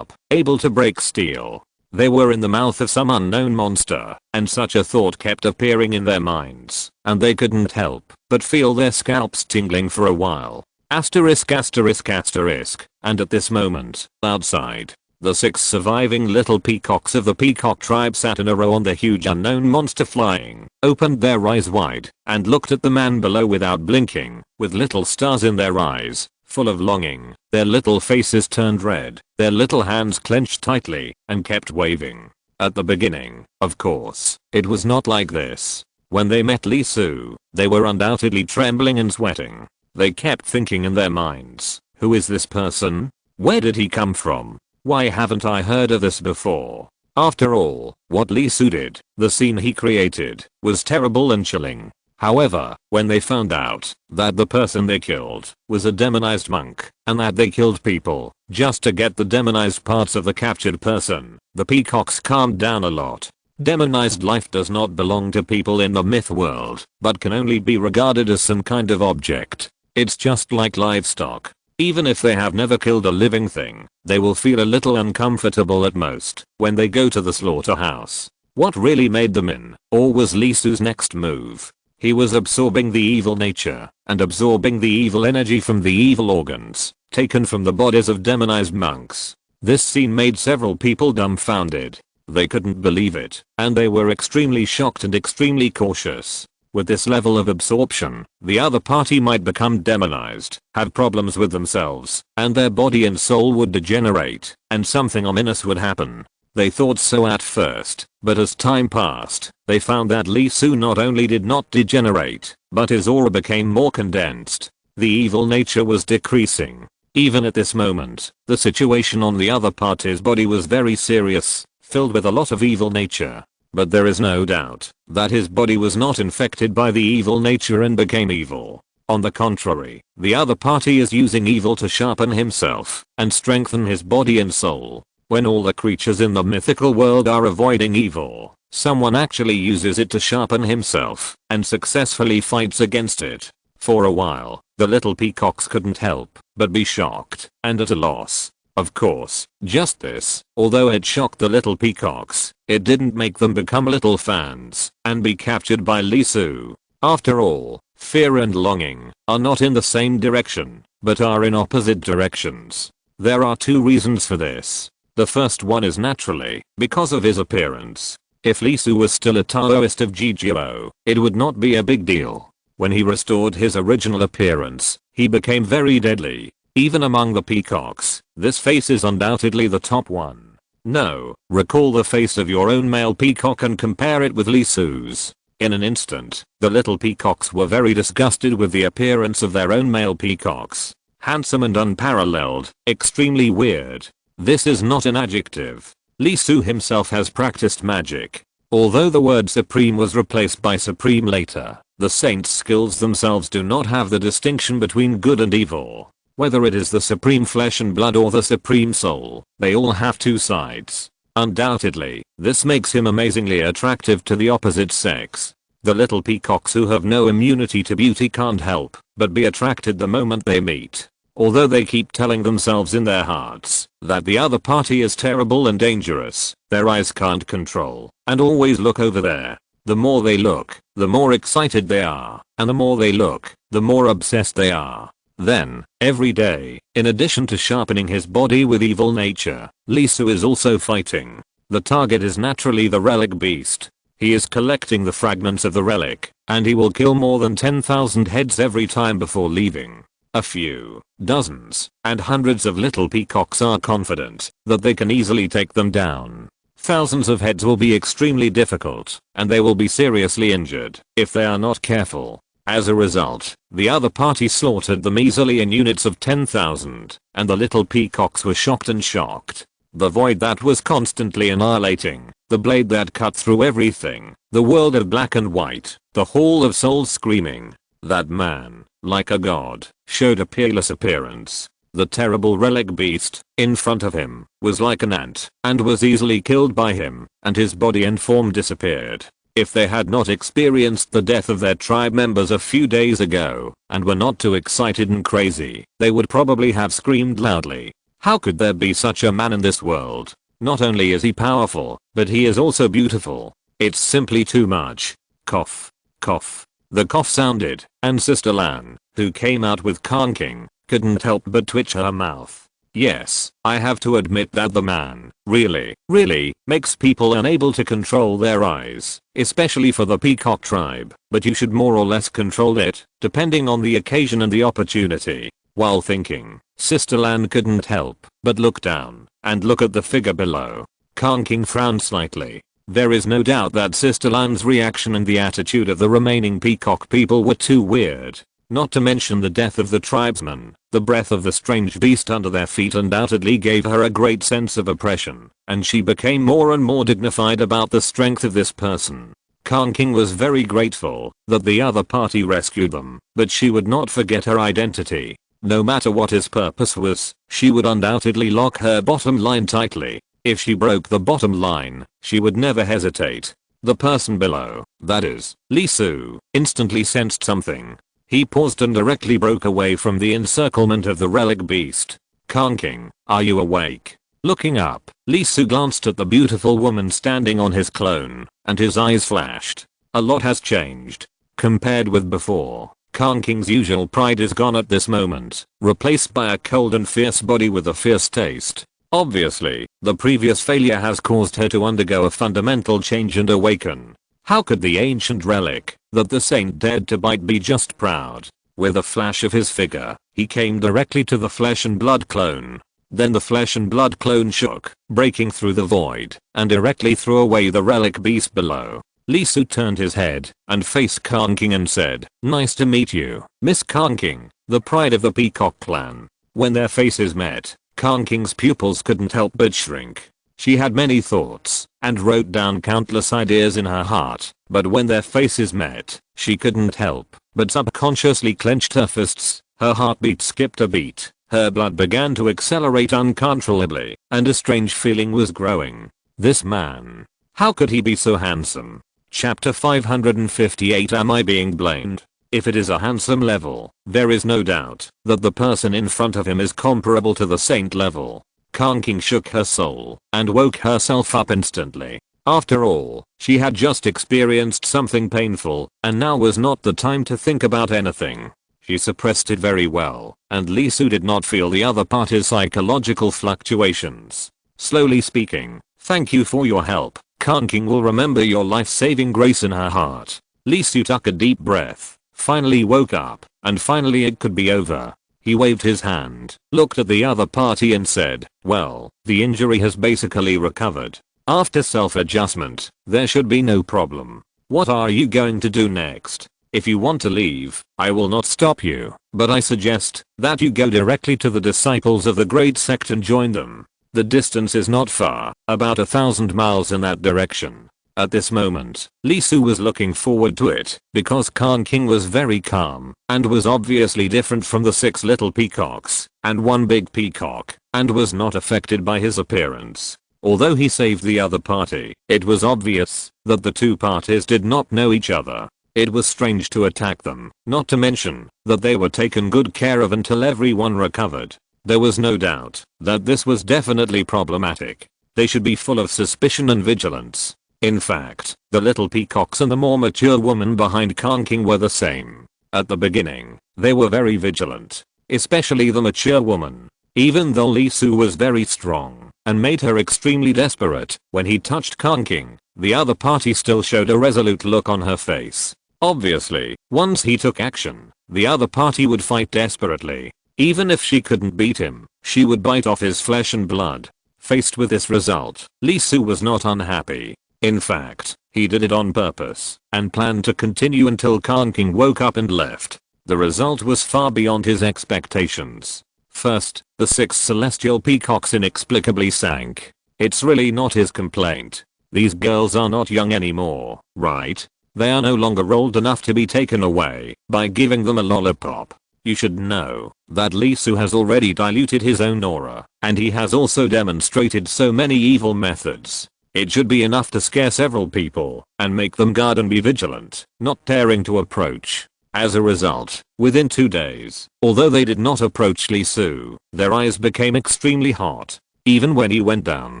able to break steel. They were in the mouth of some unknown monster, and such a thought kept appearing in their minds, and they couldn't help but feel their scalps tingling for a while. Asterisk asterisk asterisk, and at this moment, outside, the 6 surviving little peacocks of the Peacock tribe sat in a row on the huge unknown monster flying, opened their eyes wide, and looked at the man below without blinking, with little stars in their eyes, full of longing. Their little faces turned red, their little hands clenched tightly, and kept waving. At the beginning, of course, it was not like this. When they met Li Su, they were undoubtedly trembling and sweating. They kept thinking in their minds, who is this person? Where did he come from? Why haven't I heard of this before? After all, what Lee Su did, the scene he created, was terrible and chilling. However, when they found out that the person they killed was a demonized monk and that they killed people just to get the demonized parts of the captured person, the peacocks calmed down a lot. Demonized life does not belong to people in the myth world, but can only be regarded as some kind of object. It's just like livestock. Even if they have never killed a living thing, they will feel a little uncomfortable at most when they go to the slaughterhouse. What really made them in awe was Lee Su's next move. He was absorbing the evil nature and absorbing the evil energy from the evil organs taken from the bodies of demonized monks. This scene made several people dumbfounded. They couldn't believe it, and they were extremely shocked and extremely cautious. With this level of absorption, the other party might become demonized, have problems with themselves, and their body and soul would degenerate, and something ominous would happen. They thought so at first, but as time passed, they found that Lee Su not only did not degenerate, but his aura became more condensed. The evil nature was decreasing. Even at this moment, the situation on the other party's body was very serious, filled with a lot of evil nature. But there is no doubt that his body was not infected by the evil nature and became evil. On the contrary, the other party is using evil to sharpen himself and strengthen his body and soul. When all the creatures in the mythical world are avoiding evil, someone actually uses it to sharpen himself and successfully fights against it. For a while, the little peacocks couldn't help but be shocked and at a loss. Of course, just this, although it shocked the little peacocks, it didn't make them become little fans and be captured by Lee Su. After all, fear and longing are not in the same direction, but are in opposite directions. There are two reasons for this. The first one is naturally because of his appearance. If Lee Su was still a Taoist of Jigyo, it would not be a big deal. When he restored his original appearance, he became very deadly. Even among the peacocks, this face is undoubtedly the top one. No, recall the face of your own male peacock and compare it with Lee Su's. In an instant, the little peacocks were very disgusted with the appearance of their own male peacocks. Handsome and unparalleled, extremely weird. This is not an adjective. Lee Su himself has practiced magic. Although the word supreme was replaced by supreme later, the saints' skills themselves do not have the distinction between good and evil. Whether it is the supreme flesh and blood or the supreme soul, they all have two sides. Undoubtedly, this makes him amazingly attractive to the opposite sex. The little peacocks who have no immunity to beauty can't help but be attracted the moment they meet. Although they keep telling themselves in their hearts that the other party is terrible and dangerous, their eyes can't control and always look over there. The more they look, the more excited they are, and the more they look, the more obsessed they are. Then, every day, in addition to sharpening his body with evil nature, Lee Su is also fighting. The target is naturally the relic beast. He is collecting the fragments of the relic, and he will kill more than 10,000 heads every time before leaving. A few, dozens, and hundreds of little peacocks are confident that they can easily take them down. Thousands of heads will be extremely difficult, and they will be seriously injured if they are not careful. As a result, the other party slaughtered them easily in units of 10,000, and the little peacocks were shocked and shocked. The void that was constantly annihilating, the blade that cut through everything, the world of black and white, the hall of souls screaming. That man, like a god, showed a peerless appearance. The terrible relic beast, in front of him, was like an ant, and was easily killed by him, and his body and form disappeared. If they had not experienced the death of their tribe members a few days ago, and were not too excited and crazy, they would probably have screamed loudly. How could there be such a man in this world? Not only is he powerful, but he is also beautiful. It's simply too much. Cough. Cough. The cough sounded, and Sister Lan, who came out with Kanking, couldn't help but twitch her mouth. Yes, I have to admit that the man, really, makes people unable to control their eyes, especially for the peacock tribe, but you should more or less control it, depending on the occasion and the opportunity. While thinking, Sister Lan couldn't help but look down and look at the figure below. Kanking frowned slightly. There is no doubt that Sister Lan's reaction and the attitude of the remaining peacock people were too weird. not to mention the death of the tribesman. The breath of the strange beast under their feet undoubtedly gave her a great sense of oppression, and she became more and more dignified about the strength of this person. King was very grateful that the other party rescued them, but she would not forget her identity. No matter what his purpose was, she would undoubtedly lock her bottom line tightly. If she broke the bottom line, she would never hesitate. The person below, that is, Lee Su, instantly sensed something. He paused and directly broke away from the encirclement of the relic beast. King, are you awake? Looking up, Lee Su glanced at the beautiful woman standing on his clone, and his eyes flashed. A lot has changed. Compared with before, King's usual pride is gone at this moment, replaced by a cold and fierce body with a fierce taste. Obviously, the previous failure has caused her to undergo a fundamental change and awaken. How could the ancient relic that the saint dared to bite be just proud? With a flash of his figure, he came directly to the flesh and blood clone. Then the flesh and blood clone shook, breaking through the void, and directly threw away the relic beast below. Lee Su turned his head and faced King and said, "Nice to meet you, Miss King, the pride of the Peacock clan." When their faces met, King's pupils couldn't help but shrink. She had many thoughts and wrote down countless ideas in her heart, but when their faces met, she couldn't help but subconsciously clenched her fists. Her heartbeat skipped a beat, her blood began to accelerate uncontrollably, and a strange feeling was growing. This man, how could he be so handsome? Chapter 558. Am I being blamed? If it is a handsome level, there is no doubt that the person in front of him is comparable to the saint level. King shook her soul and woke herself up instantly. After all, she had just experienced something painful, and now was not the time to think about anything. She suppressed it very well, and Lee Su did not feel the other party's psychological fluctuations. Slowly speaking, "Thank you for your help. King will remember your life-saving grace in her heart." Lee Su took a deep breath, finally woke up, and finally it could be over. He waved his hand, looked at the other party and said, "Well, the injury has basically recovered. After self-adjustment, there should be no problem. What are you going to do next? If you want to leave, I will not stop you, but I suggest that you go directly to the disciples of the great sect and join them. The distance is not far, about 1,000 miles in that direction." At this moment, Lee Su was looking forward to it, because King was very calm, and was obviously different from the 6 little peacocks, and one big peacock, and was not affected by his appearance. Although he saved the other party, it was obvious that the two parties did not know each other. It was strange to attack them, not to mention that they were taken good care of until everyone recovered. There was no doubt that this was definitely problematic. They should be full of suspicion and vigilance. In fact, the little peacocks and the more mature woman behind King were the same. At the beginning, they were very vigilant, especially the mature woman. Even though Lee Su was very strong and made her extremely desperate when he touched King, the other party still showed a resolute look on her face. Obviously, once he took action, the other party would fight desperately. Even if she couldn't beat him, she would bite off his flesh and blood. Faced with this result, Lee Su was not unhappy. In fact, he did it on purpose and planned to continue until King woke up and left. The result was far beyond his expectations. First, the 6 celestial peacocks inexplicably sank. It's really not his complaint. These girls are not young anymore, right? They are no longer old enough to be taken away by giving them a lollipop. You should know that Lee Su has already diluted his own aura, and he has also demonstrated so many evil methods. It should be enough to scare several people and make them guard and be vigilant, not daring to approach. As a result, within 2 days, although they did not approach Lee Su, their eyes became extremely hot. Even when he went down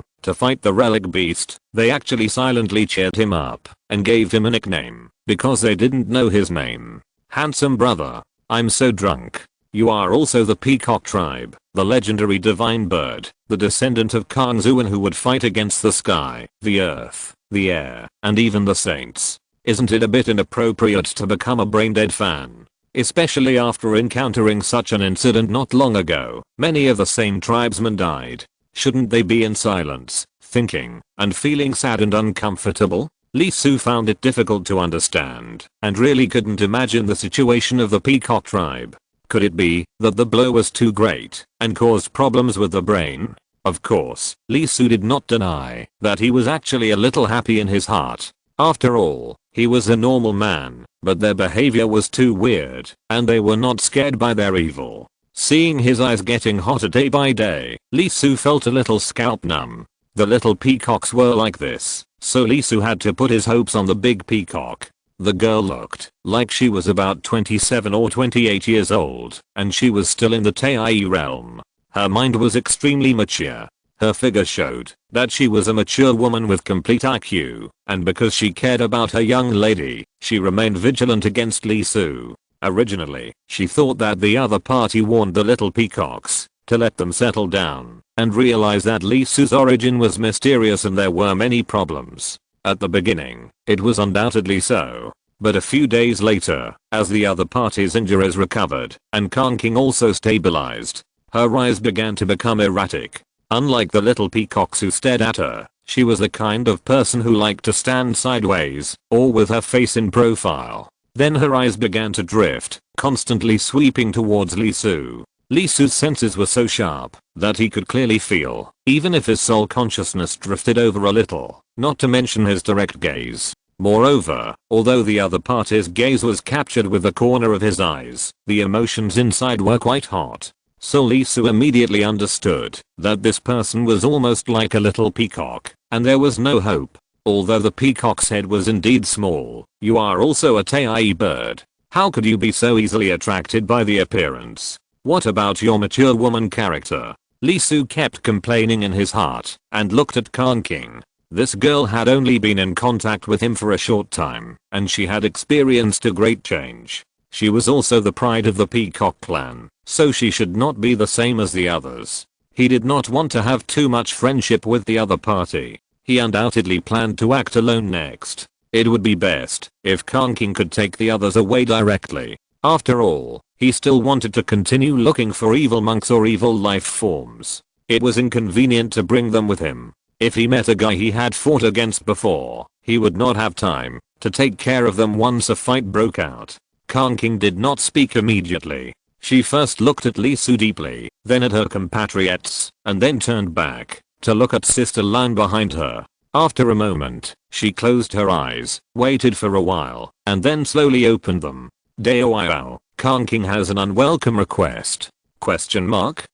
to fight the relic beast, they actually silently cheered him up and gave him a nickname because they didn't know his name. "Handsome brother, I'm so drunk. You are also the Peacock tribe, the legendary divine bird, the descendant of Kang Zuan who would fight against the sky, the earth, the air, and even the saints. Isn't it a bit inappropriate to become a brain-dead fan? Especially after encountering such an incident not long ago. Many of the same tribesmen died. Shouldn't they be in silence, thinking, and feeling sad and uncomfortable? Lee Su found it difficult to understand and really couldn't imagine the situation of the peacock tribe. Could it be that the blow was too great and caused problems with the brain? Of course, Lee Su did not deny that he was actually a little happy in his heart. After all, he was a normal man, but their behavior was too weird and they were not scared by their evil. Seeing his eyes getting hotter day by day, Lee Su felt a little scalp numb. The little peacocks were like this, so Lee Su had to put his hopes on the big peacock. The girl looked like she was about 27 or 28 years old, and she was still in the Tai realm. Her mind was extremely mature. Her figure showed that she was a mature woman with complete IQ, and because she cared about her young lady, she remained vigilant against Lee Su. Originally, she thought that the other party warned the little peacocks to let them settle down and realize that Lee Su's origin was mysterious and there were many problems. At the beginning, it was undoubtedly so. But a few days later, as the other party's injuries recovered and Kanking also stabilized, her eyes began to become erratic. Unlike the little peacocks who stared at her, she was the kind of person who liked to stand sideways or with her face in profile. Then her eyes began to drift, constantly sweeping towards Lee Su. Lee Su's senses were so sharp that he could clearly feel, even if his soul consciousness drifted over a little, not to mention his direct gaze. Moreover, although the other party's gaze was captured with the corner of his eyes, the emotions inside were quite hot. So Lee Su immediately understood that this person was almost like a little peacock, and there was no hope. Although the peacock's head was indeed small, you are also a Tai bird. How could you be so easily attracted by the appearance? What about your mature woman character? Lee Su kept complaining in his heart and looked at Kanking. This girl had only been in contact with him for a short time, and she had experienced a great change. She was also the pride of the peacock clan, so she should not be the same as the others. He did not want to have too much friendship with the other party. He undoubtedly planned to act alone next. It would be best if Kanking could take the others away directly. After all, he still wanted to continue looking for evil monks or evil life forms. It was inconvenient to bring them with him. If he met a guy he had fought against before, he would not have time to take care of them once a fight broke out. Kanking did not speak immediately. She first looked at Lee Su deeply, then at her compatriots, and then turned back to look at Sister Lan behind her. After a moment, she closed her eyes, waited for a while, and then slowly opened them. Dao Kanking has an unwelcome request? Question mark?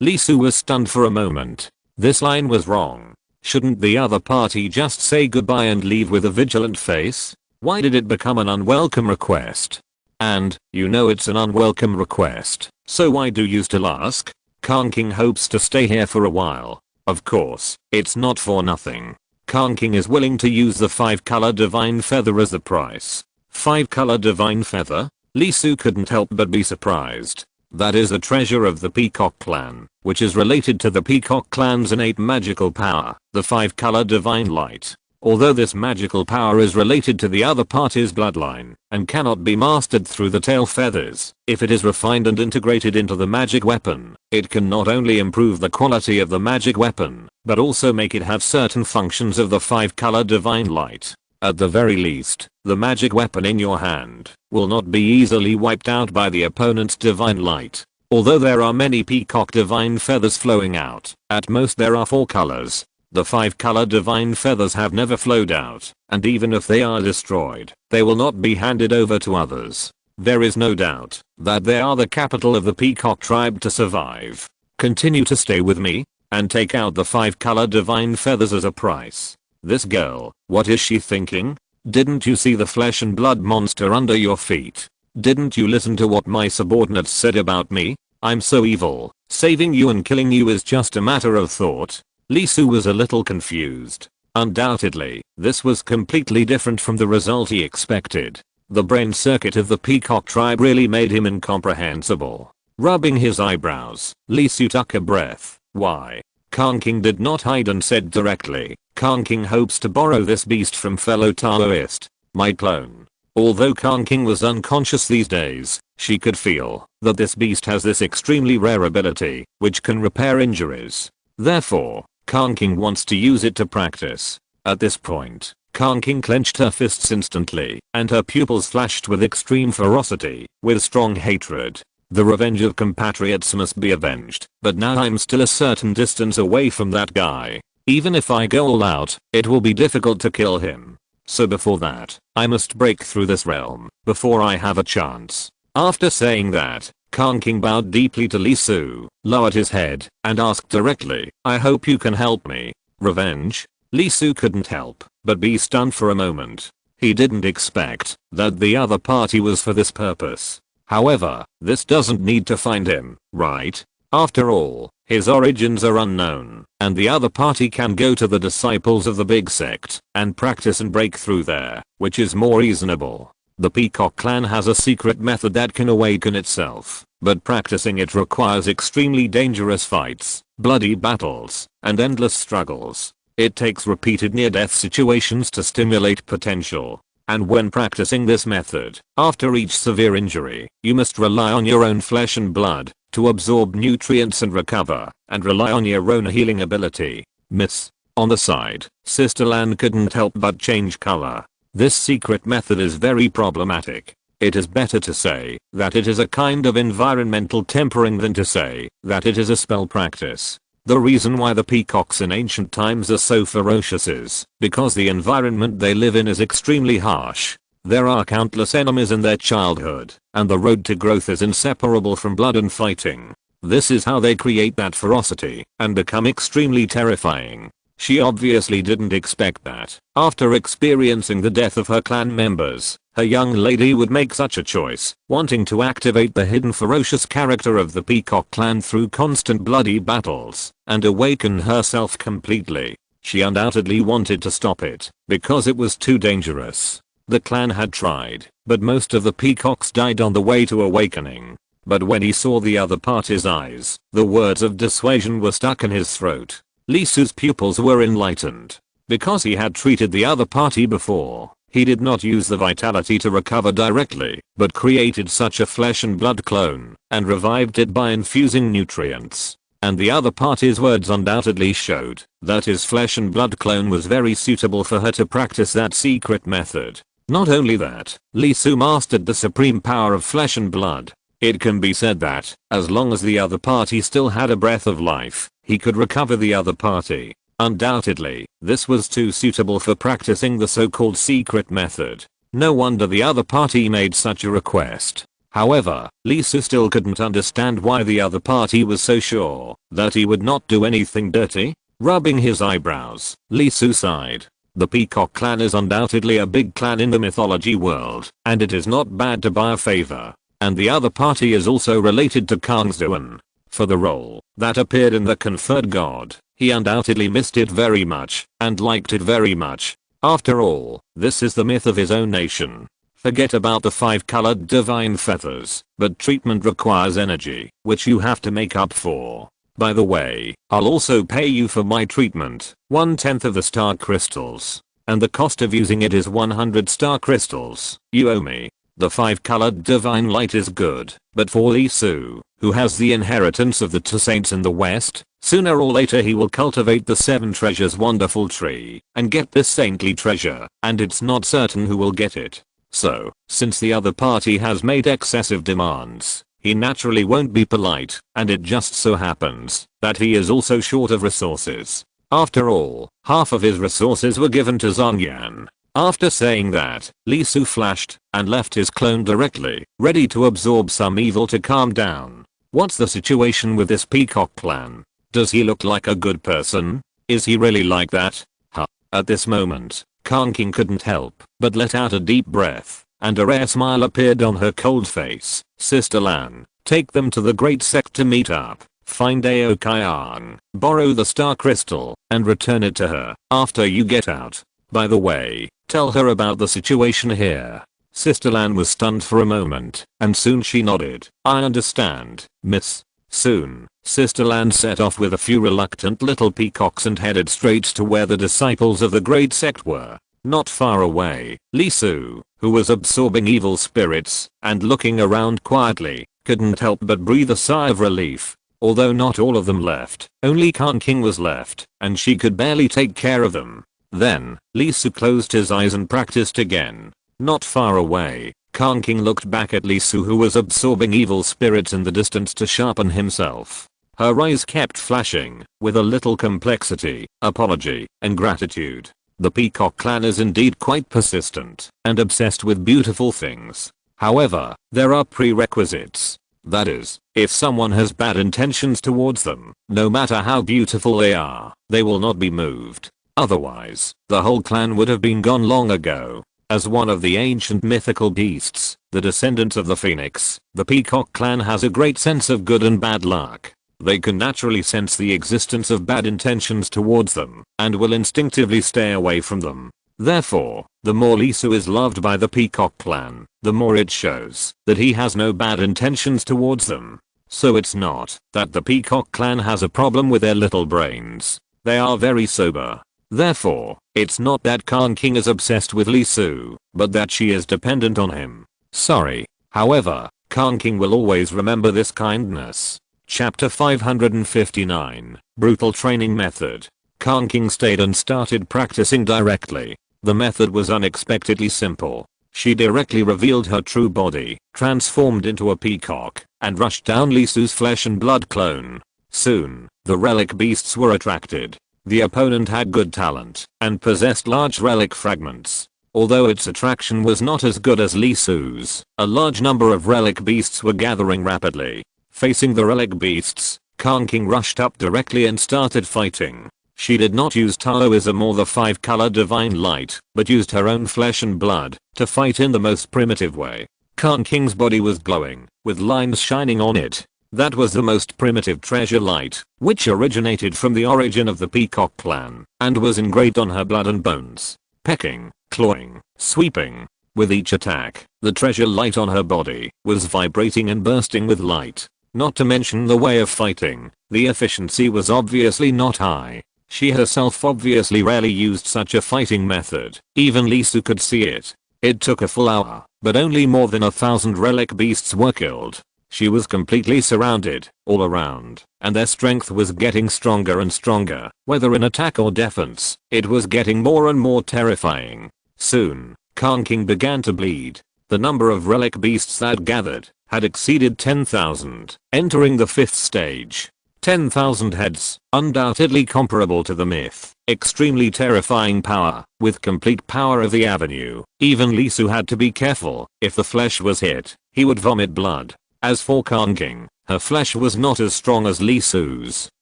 Lee Su was stunned for a moment. This line was wrong. Shouldn't the other party just say goodbye and leave with a vigilant face? Why did it become an unwelcome request? And, you know it's an unwelcome request, so why do you still ask? Kanking hopes to stay here for a while. Of course, it's not for nothing. Kanking is willing to use the 5-color divine feather as the price. 5-color divine feather? Lee Su couldn't help but be surprised. That is a treasure of the Peacock clan, which is related to the Peacock clan's innate magical power, the 5-color divine light. Although this magical power is related to the other party's bloodline and cannot be mastered through the tail feathers, if it is refined and integrated into the magic weapon, it can not only improve the quality of the magic weapon, but also make it have certain functions of the 5-color divine light. At the very least, the magic weapon in your hand will not be easily wiped out by the opponent's divine light. Although there are many peacock divine feathers flowing out, at most there are 4 colors. The 5-color divine feathers have never flowed out, and even if they are destroyed, they will not be handed over to others. There is no doubt that they are the capital of the peacock tribe to survive. Continue to stay with me, and take out the 5-color divine feathers as a price. This girl, what is she thinking? Didn't you see the flesh and blood monster under your feet? Didn't you listen to what my subordinates said about me? I'm so evil, saving you and killing you is just a matter of thought. Lee Su was a little confused. Undoubtedly, this was completely different from the result he expected. The brain circuit of the peacock tribe really made him incomprehensible. Rubbing his eyebrows, Lee Su took a breath. Why? Kanking did not hide and said directly, Kanking hopes to borrow this beast from fellow Taoist, my clone. Although Kanking was unconscious these days, she could feel that this beast has this extremely rare ability, which can repair injuries. Therefore, Kanking wants to use it to practice. At this point, Khan King clenched her fists instantly, and her pupils flashed with extreme ferocity, with strong hatred. The revenge of compatriots must be avenged, but now I'm still a certain distance away from that guy. Even if I go all out, it will be difficult to kill him. So before that, I must break through this realm, before I have a chance. After saying that, Khan King bowed deeply to Lee Su, lowered his head, and asked directly, I hope you can help me. Revenge? Lee Su couldn't help but be stunned for a moment. He didn't expect that the other party was for this purpose. However, this doesn't need to find him, right? After all, his origins are unknown, and the other party can go to the disciples of the big sect and practice and break through there, which is more reasonable. The Peacock clan has a secret method that can awaken itself, but practicing it requires extremely dangerous fights, bloody battles, and endless struggles. It takes repeated near-death situations to stimulate potential. And when practicing this method, after each severe injury, you must rely on your own flesh and blood to absorb nutrients and recover, and rely on your own healing ability. Miss. On the side, Sister Lan couldn't help but change color. This secret method is very problematic. It is better to say that it is a kind of environmental tempering than to say that it is a spell practice. The reason why the peacocks in ancient times are so ferocious is because the environment they live in is extremely harsh. There are countless enemies in their childhood, and the road to growth is inseparable from blood and fighting. This is how they create that ferocity and become extremely terrifying. She obviously didn't expect that, after experiencing the death of her clan members, her young lady would make such a choice, wanting to activate the hidden ferocious character of the Peacock clan through constant bloody battles, and awaken herself completely. She undoubtedly wanted to stop it, because it was too dangerous. The clan had tried, but most of the peacocks died on the way to awakening. But when he saw the other party's eyes, the words of dissuasion were stuck in his throat. Lee Su's pupils were enlightened. Because he had treated the other party before, he did not use the vitality to recover directly, but created such a flesh and blood clone, and revived it by infusing nutrients. And the other party's words undoubtedly showed that his flesh and blood clone was very suitable for her to practice that secret method. Not only that, Lee Su mastered the supreme power of flesh and blood. It can be said that, as long as the other party still had a breath of life, he could recover the other party. Undoubtedly, this was too suitable for practicing the so-called secret method. No wonder the other party made such a request. However, Lee Su still couldn't understand why the other party was so sure that he would not do anything dirty. Rubbing his eyebrows, Lee Su sighed. The Peacock clan is undoubtedly a big clan in the mythology world, and it is not bad to buy a favor. And the other party is also related to Kang Zuan. For the role that appeared in The Conferred God, he undoubtedly missed it very much, and liked it very much. After all, this is the myth of his own nation. Forget about the 5-colored divine feathers, but treatment requires energy, which you have to make up for. By the way, I'll also pay you for my treatment, 1/10 of the star crystals. And the cost of using it is 100 star crystals. You owe me. The 5-colored divine light is good, but for Lee Su, who has the inheritance of the two saints in the west, sooner or later he will cultivate the 7 treasures wonderful tree, and get this saintly treasure, and it's not certain who will get it. So, since the other party has made excessive demands, he naturally won't be polite, and it just so happens that he is also short of resources. After all, half of his resources were given to Zhang Yan. After saying that, Lee Su flashed and left his clone directly, ready to absorb some evil to calm down. What's the situation with this Peacock clan? Does he look like a good person? Is he really like that? Huh. At this moment, Khan King couldn't help but let out a deep breath, and a rare smile appeared on her cold face. Sister Lan, take them to the great sect to meet up. Find Ao Kyang, borrow the star crystal, and return it to her after you get out. By the way, tell her about the situation here. Sister Lan was stunned for a moment, and soon she nodded. I understand, miss. Soon, Sister Lan set off with a few reluctant little peacocks and headed straight to where the disciples of the great sect were. Not far away, Lee Su, who was absorbing evil spirits and looking around quietly, couldn't help but breathe a sigh of relief. Although not all of them left, only Khan King was left, and she could barely take care of them. Then, Lee Su closed his eyes and practiced again. Not far away, Khan King looked back at Lee Su, who was absorbing evil spirits in the distance to sharpen himself. Her eyes kept flashing, with a little complexity, apology, and gratitude. The Peacock clan is indeed quite persistent, and obsessed with beautiful things. However, there are prerequisites. That is, if someone has bad intentions towards them, no matter how beautiful they are, they will not be moved. Otherwise, the whole clan would have been gone long ago. As one of the ancient mythical beasts, the descendants of the phoenix, the Peacock clan has a great sense of good and bad luck. They can naturally sense the existence of bad intentions towards them, and will instinctively stay away from them. Therefore, the more Lee Su is loved by the Peacock clan, the more it shows that he has no bad intentions towards them. So it's not that the Peacock clan has a problem with their little brains. They are very sober. Therefore, it's not that Khan King is obsessed with Lee Su, but that she is dependent on him. Sorry. However, Khan King will always remember this kindness. Chapter 559, Brutal Training Method. Khan King stayed and started practicing directly. The method was unexpectedly simple. She directly revealed her true body, transformed into a peacock, and rushed down Lee Su's flesh and blood clone. Soon, the relic beasts were attracted. The opponent had good talent, and possessed large relic fragments. Although its attraction was not as good as Lee Su's, a large number of relic beasts were gathering rapidly. Facing the relic beasts, Khan King rushed up directly and started fighting. She did not use Taoism or the 5-color divine light, but used her own flesh and blood to fight in the most primitive way. Khan King's body was glowing, with lines shining on it. That was the most primitive treasure light, which originated from the origin of the Peacock clan, and was engraved on her blood and bones. Pecking, clawing, sweeping. With each attack, the treasure light on her body was vibrating and bursting with light. Not to mention the way of fighting, the efficiency was obviously not high. She herself obviously rarely used such a fighting method. Even Lee Su could see it. It took a full hour, but only more than 1,000 relic beasts were killed. She was completely surrounded, all around, and their strength was getting stronger and stronger. Whether in attack or defense, it was getting more and more terrifying. Soon, Khan King began to bleed. The number of relic beasts that gathered had exceeded 10,000, entering the 5th stage. 10,000 heads, undoubtedly comparable to the myth. Extremely terrifying power, with complete power of the avenue. Even Lee Su had to be careful. If the flesh was hit, he would vomit blood. As for Khan King, her flesh was not as strong as Lee Su's,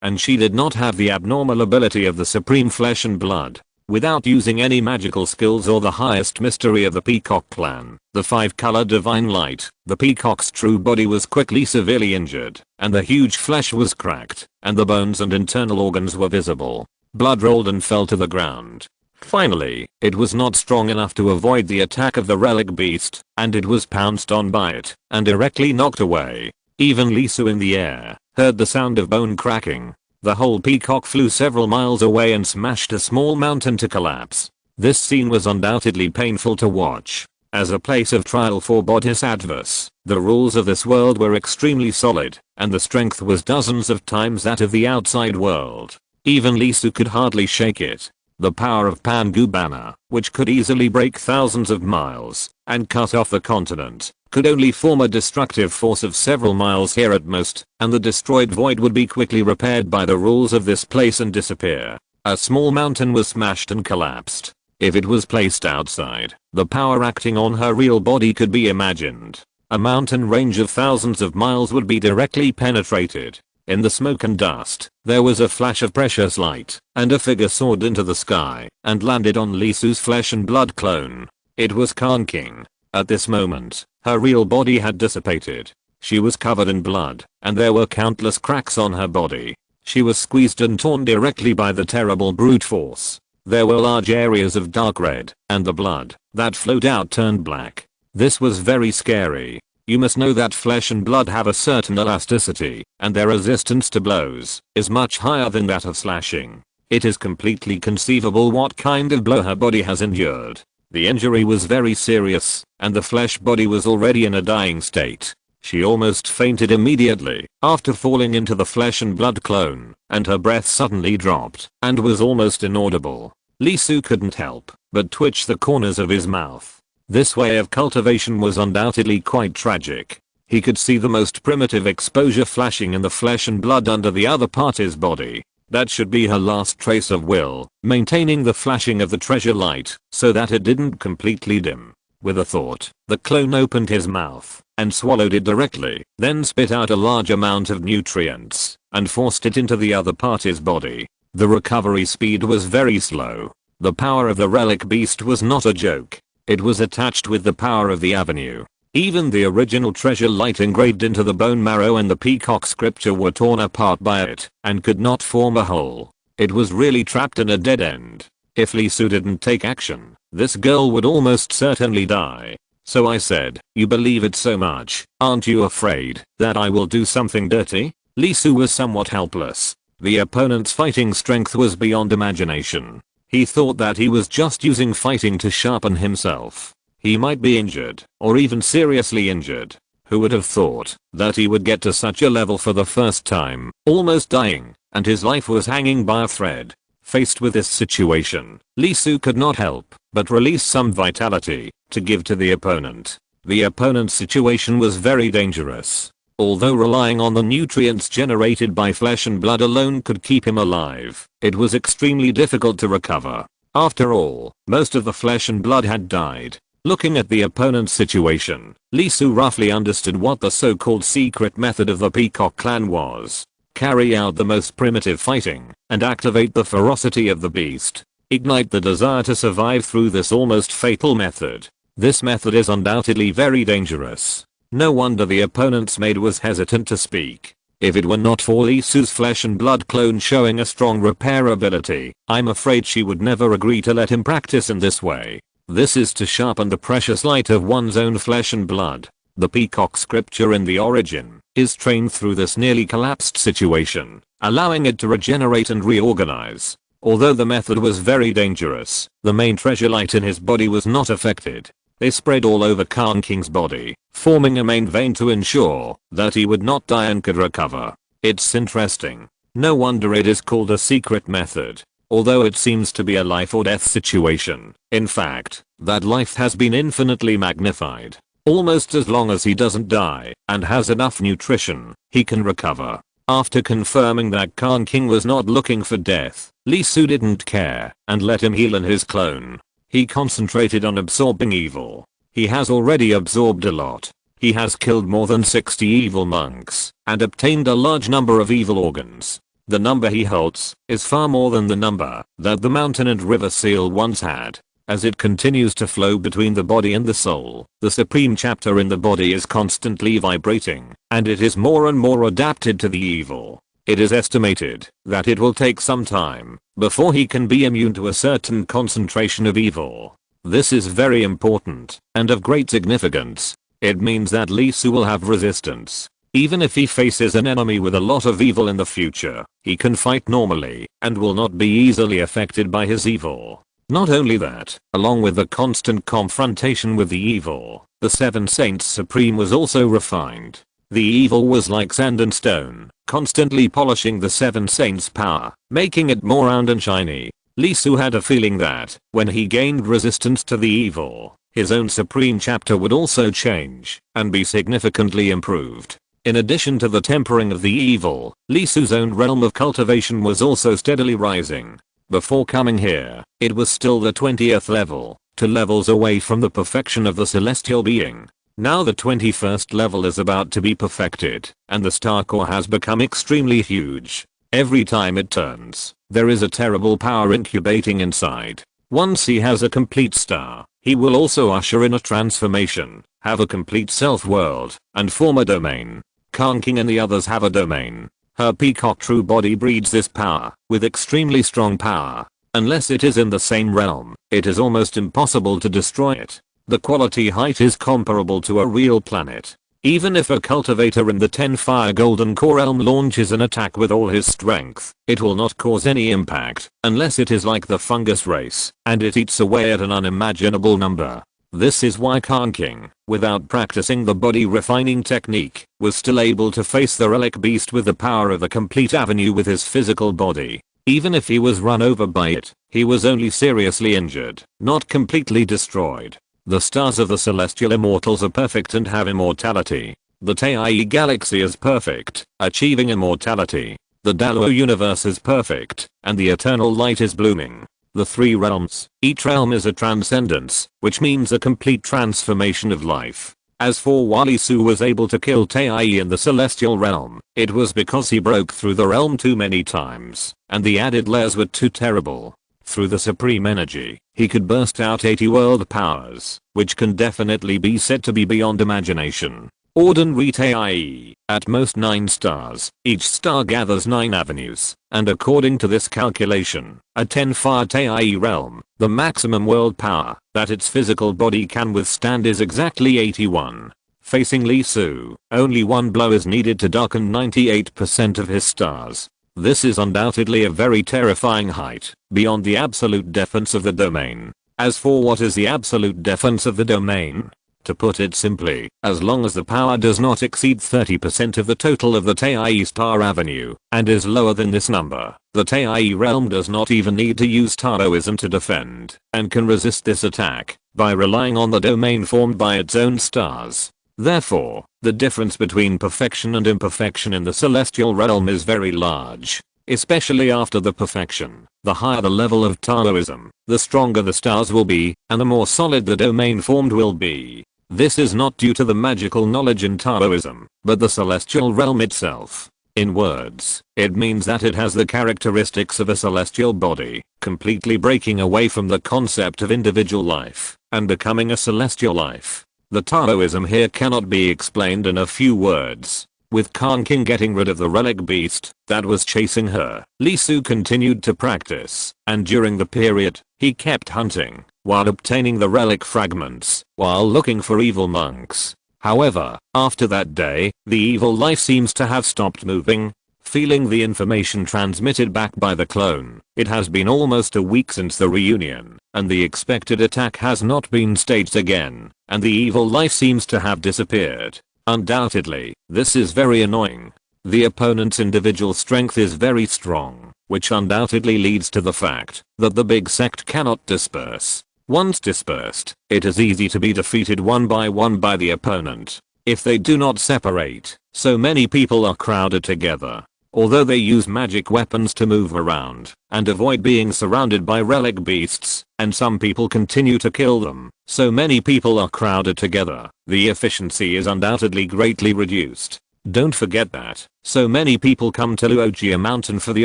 and she did not have the abnormal ability of the supreme flesh and blood. Without using any magical skills or the highest mystery of the Peacock clan, the 5-color divine light, the peacock's true body was quickly severely injured, and the huge flesh was cracked, and the bones and internal organs were visible. Blood rolled and fell to the ground. Finally, it was not strong enough to avoid the attack of the relic beast, and it was pounced on by it, and directly knocked away. Even Lee Su in the air heard the sound of bone cracking. The whole peacock flew several miles away and smashed a small mountain to collapse. This scene was undoubtedly painful to watch. As a place of trial for bodhisattvas, the rules of this world were extremely solid, and the strength was dozens of times that of the outside world. Even Lee Su could hardly shake it. The power of Pangubana, which could easily break thousands of miles and cut off the continent, could only form a destructive force of several miles here at most, and the destroyed void would be quickly repaired by the rules of this place and disappear. A small mountain was smashed and collapsed. If it was placed outside, the power acting on her real body could be imagined. A mountain range of thousands of miles would be directly penetrated. In the smoke and dust, there was a flash of precious light, and a figure soared into the sky and landed on Lee Su's flesh and blood clone. It was Khan King. At this moment, her real body had dissipated. She was covered in blood, and there were countless cracks on her body. She was squeezed and torn directly by the terrible brute force. There were large areas of dark red, and the blood that flowed out turned black. This was very scary. You must know that flesh and blood have a certain elasticity, and their resistance to blows is much higher than that of slashing. It is completely conceivable what kind of blow her body has endured. The injury was very serious, and the flesh body was already in a dying state. She almost fainted immediately after falling into the flesh and blood clone, and her breath suddenly dropped and was almost inaudible. Lee Su couldn't help but twitch the corners of his mouth. This way of cultivation was undoubtedly quite tragic. He could see the most primitive exposure flashing in the flesh and blood under the other party's body. That should be her last trace of will, maintaining the flashing of the treasure light so that it didn't completely dim. With a thought, the clone opened his mouth and swallowed it directly, then spit out a large amount of nutrients and forced it into the other party's body. The recovery speed was very slow. The power of the relic beast was not a joke. It was attached with the power of the avenue. Even the original treasure light engraved into the bone marrow and the peacock scripture were torn apart by it and could not form a whole. It was really trapped in a dead end. If Lee Su didn't take action, this girl would almost certainly die. So I said, "You believe it so much, aren't you afraid that I will do something dirty?" Lee Su was somewhat helpless. The opponent's fighting strength was beyond imagination. He thought that he was just using fighting to sharpen himself. He might be injured, or even seriously injured. Who would have thought that he would get to such a level for the first time, almost dying, and his life was hanging by a thread. Faced with this situation, Lee Su could not help but release some vitality to give to the opponent. The opponent's situation was very dangerous. Although relying on the nutrients generated by flesh and blood alone could keep him alive, it was extremely difficult to recover. After all, most of the flesh and blood had died. Looking at the opponent's situation, Lee Su roughly understood what the so-called secret method of the Peacock clan was. Carry out the most primitive fighting and activate the ferocity of the beast. Ignite the desire to survive through this almost fatal method. This method is undoubtedly very dangerous. No wonder the opponent's maid was hesitant to speak. If it were not for Lee Su's flesh and blood clone showing a strong repair ability, I'm afraid she would never agree to let him practice in this way. This is to sharpen the precious light of one's own flesh and blood. The peacock scripture in the origin is trained through this nearly collapsed situation, allowing it to regenerate and reorganize. Although the method was very dangerous, the main treasure light in his body was not affected. They spread all over Khan King's body, forming a main vein to ensure that he would not die and could recover. It's interesting. No wonder it is called a secret method. Although it seems to be a life or death situation, in fact, that life has been infinitely magnified. Almost as long as he doesn't die and has enough nutrition, he can recover. After confirming that Khan King was not looking for death, Lee Su didn't care and let him heal in his clone. He concentrated on absorbing evil. He has already absorbed a lot. He has killed more than 60 evil monks and obtained a large number of evil organs. The number he holds is far more than the number that the mountain and river seal once had. As it continues to flow between the body and the soul, the supreme chapter in the body is constantly vibrating, and it is more and more adapted to the evil. It is estimated that it will take some time before he can be immune to a certain concentration of evil. This is very important and of great significance. It means that Lee Su will have resistance. Even if he faces an enemy with a lot of evil in the future, he can fight normally and will not be easily affected by his evil. Not only that, along with the constant confrontation with the evil, the Seven Saints Supreme was also refined. The evil was like sand and stone, constantly polishing the Seven Saints' power, making it more round and shiny. Lee Su had a feeling that, when he gained resistance to the evil, his own supreme chapter would also change and be significantly improved. In addition to the tempering of the evil, Lee Su's own realm of cultivation was also steadily rising. Before coming here, it was still the 20th level, 2 levels away from the perfection of the celestial being. Now the 21st level is about to be perfected, and the star core has become extremely huge. Every time it turns, there is a terrible power incubating inside. Once he has a complete star, he will also usher in a transformation, have a complete self-world, and form a domain. Khan King and the others have a domain. Her peacock true body breeds this power, with extremely strong power. Unless it is in the same realm, it is almost impossible to destroy it. The quality height is comparable to a real planet. Even if a cultivator in the 10 Fire Golden Core realm launches an attack with all his strength, it will not cause any impact, unless it is like the fungus race, and it eats away at an unimaginable number. This is why Khan King, without practicing the body refining technique, was still able to face the relic beast with the power of the complete avenue with his physical body. Even if he was run over by it, he was only seriously injured, not completely destroyed. The stars of the celestial immortals are perfect and have immortality. The Taii galaxy is perfect, achieving immortality. The Dalo universe is perfect, and the eternal light is blooming. The three realms, each realm is a transcendence, which means a complete transformation of life. As for why Lee Su was able to kill Taii in the celestial realm, it was because he broke through the realm too many times, and the added layers were too terrible. Through the supreme energy, he could burst out 80 world powers, which can definitely be said to be beyond imagination. Ordinary Taii, at most 9 stars, each star gathers 9 avenues, and according to this calculation, a 10-fire Taii realm, the maximum world power that its physical body can withstand is exactly 81. Facing Lee Su, only one blow is needed to darken 98% of his stars. This is undoubtedly a very terrifying height, beyond the absolute defense of the domain. As for what is the absolute defense of the domain? To put it simply, as long as the power does not exceed 30% of the total of the Taii star avenue, and is lower than this number, the Taii realm does not even need to use Taoism to defend, and can resist this attack, by relying on the domain formed by its own stars. Therefore, the difference between perfection and imperfection in the celestial realm is very large. Especially after the perfection, the higher the level of Taoism, the stronger the stars will be, and the more solid the domain formed will be. This is not due to the magical knowledge in Taoism, but the celestial realm itself. In words, it means that it has the characteristics of a celestial body, completely breaking away from the concept of individual life, and becoming a celestial life. The Taoism here cannot be explained in a few words. With Khan King getting rid of the relic beast that was chasing her, Lee Su continued to practice, and during the period, he kept hunting, while obtaining the relic fragments, while looking for evil monks. However, after that day, the evil life seems to have stopped moving. Feeling the information transmitted back by the clone, it has been almost a week since the reunion, and the expected attack has not been staged again, and the evil life seems to have disappeared. Undoubtedly, this is very annoying. The opponent's individual strength is very strong, which undoubtedly leads to the fact that the big sect cannot disperse. Once dispersed, it is easy to be defeated one by the opponent. If they do not separate, so many people are crowded together. Although they use magic weapons to move around and avoid being surrounded by relic beasts, and some people continue to kill them, so many people are crowded together, the efficiency is undoubtedly greatly reduced. Don't forget that so many people come to Luogia Mountain for the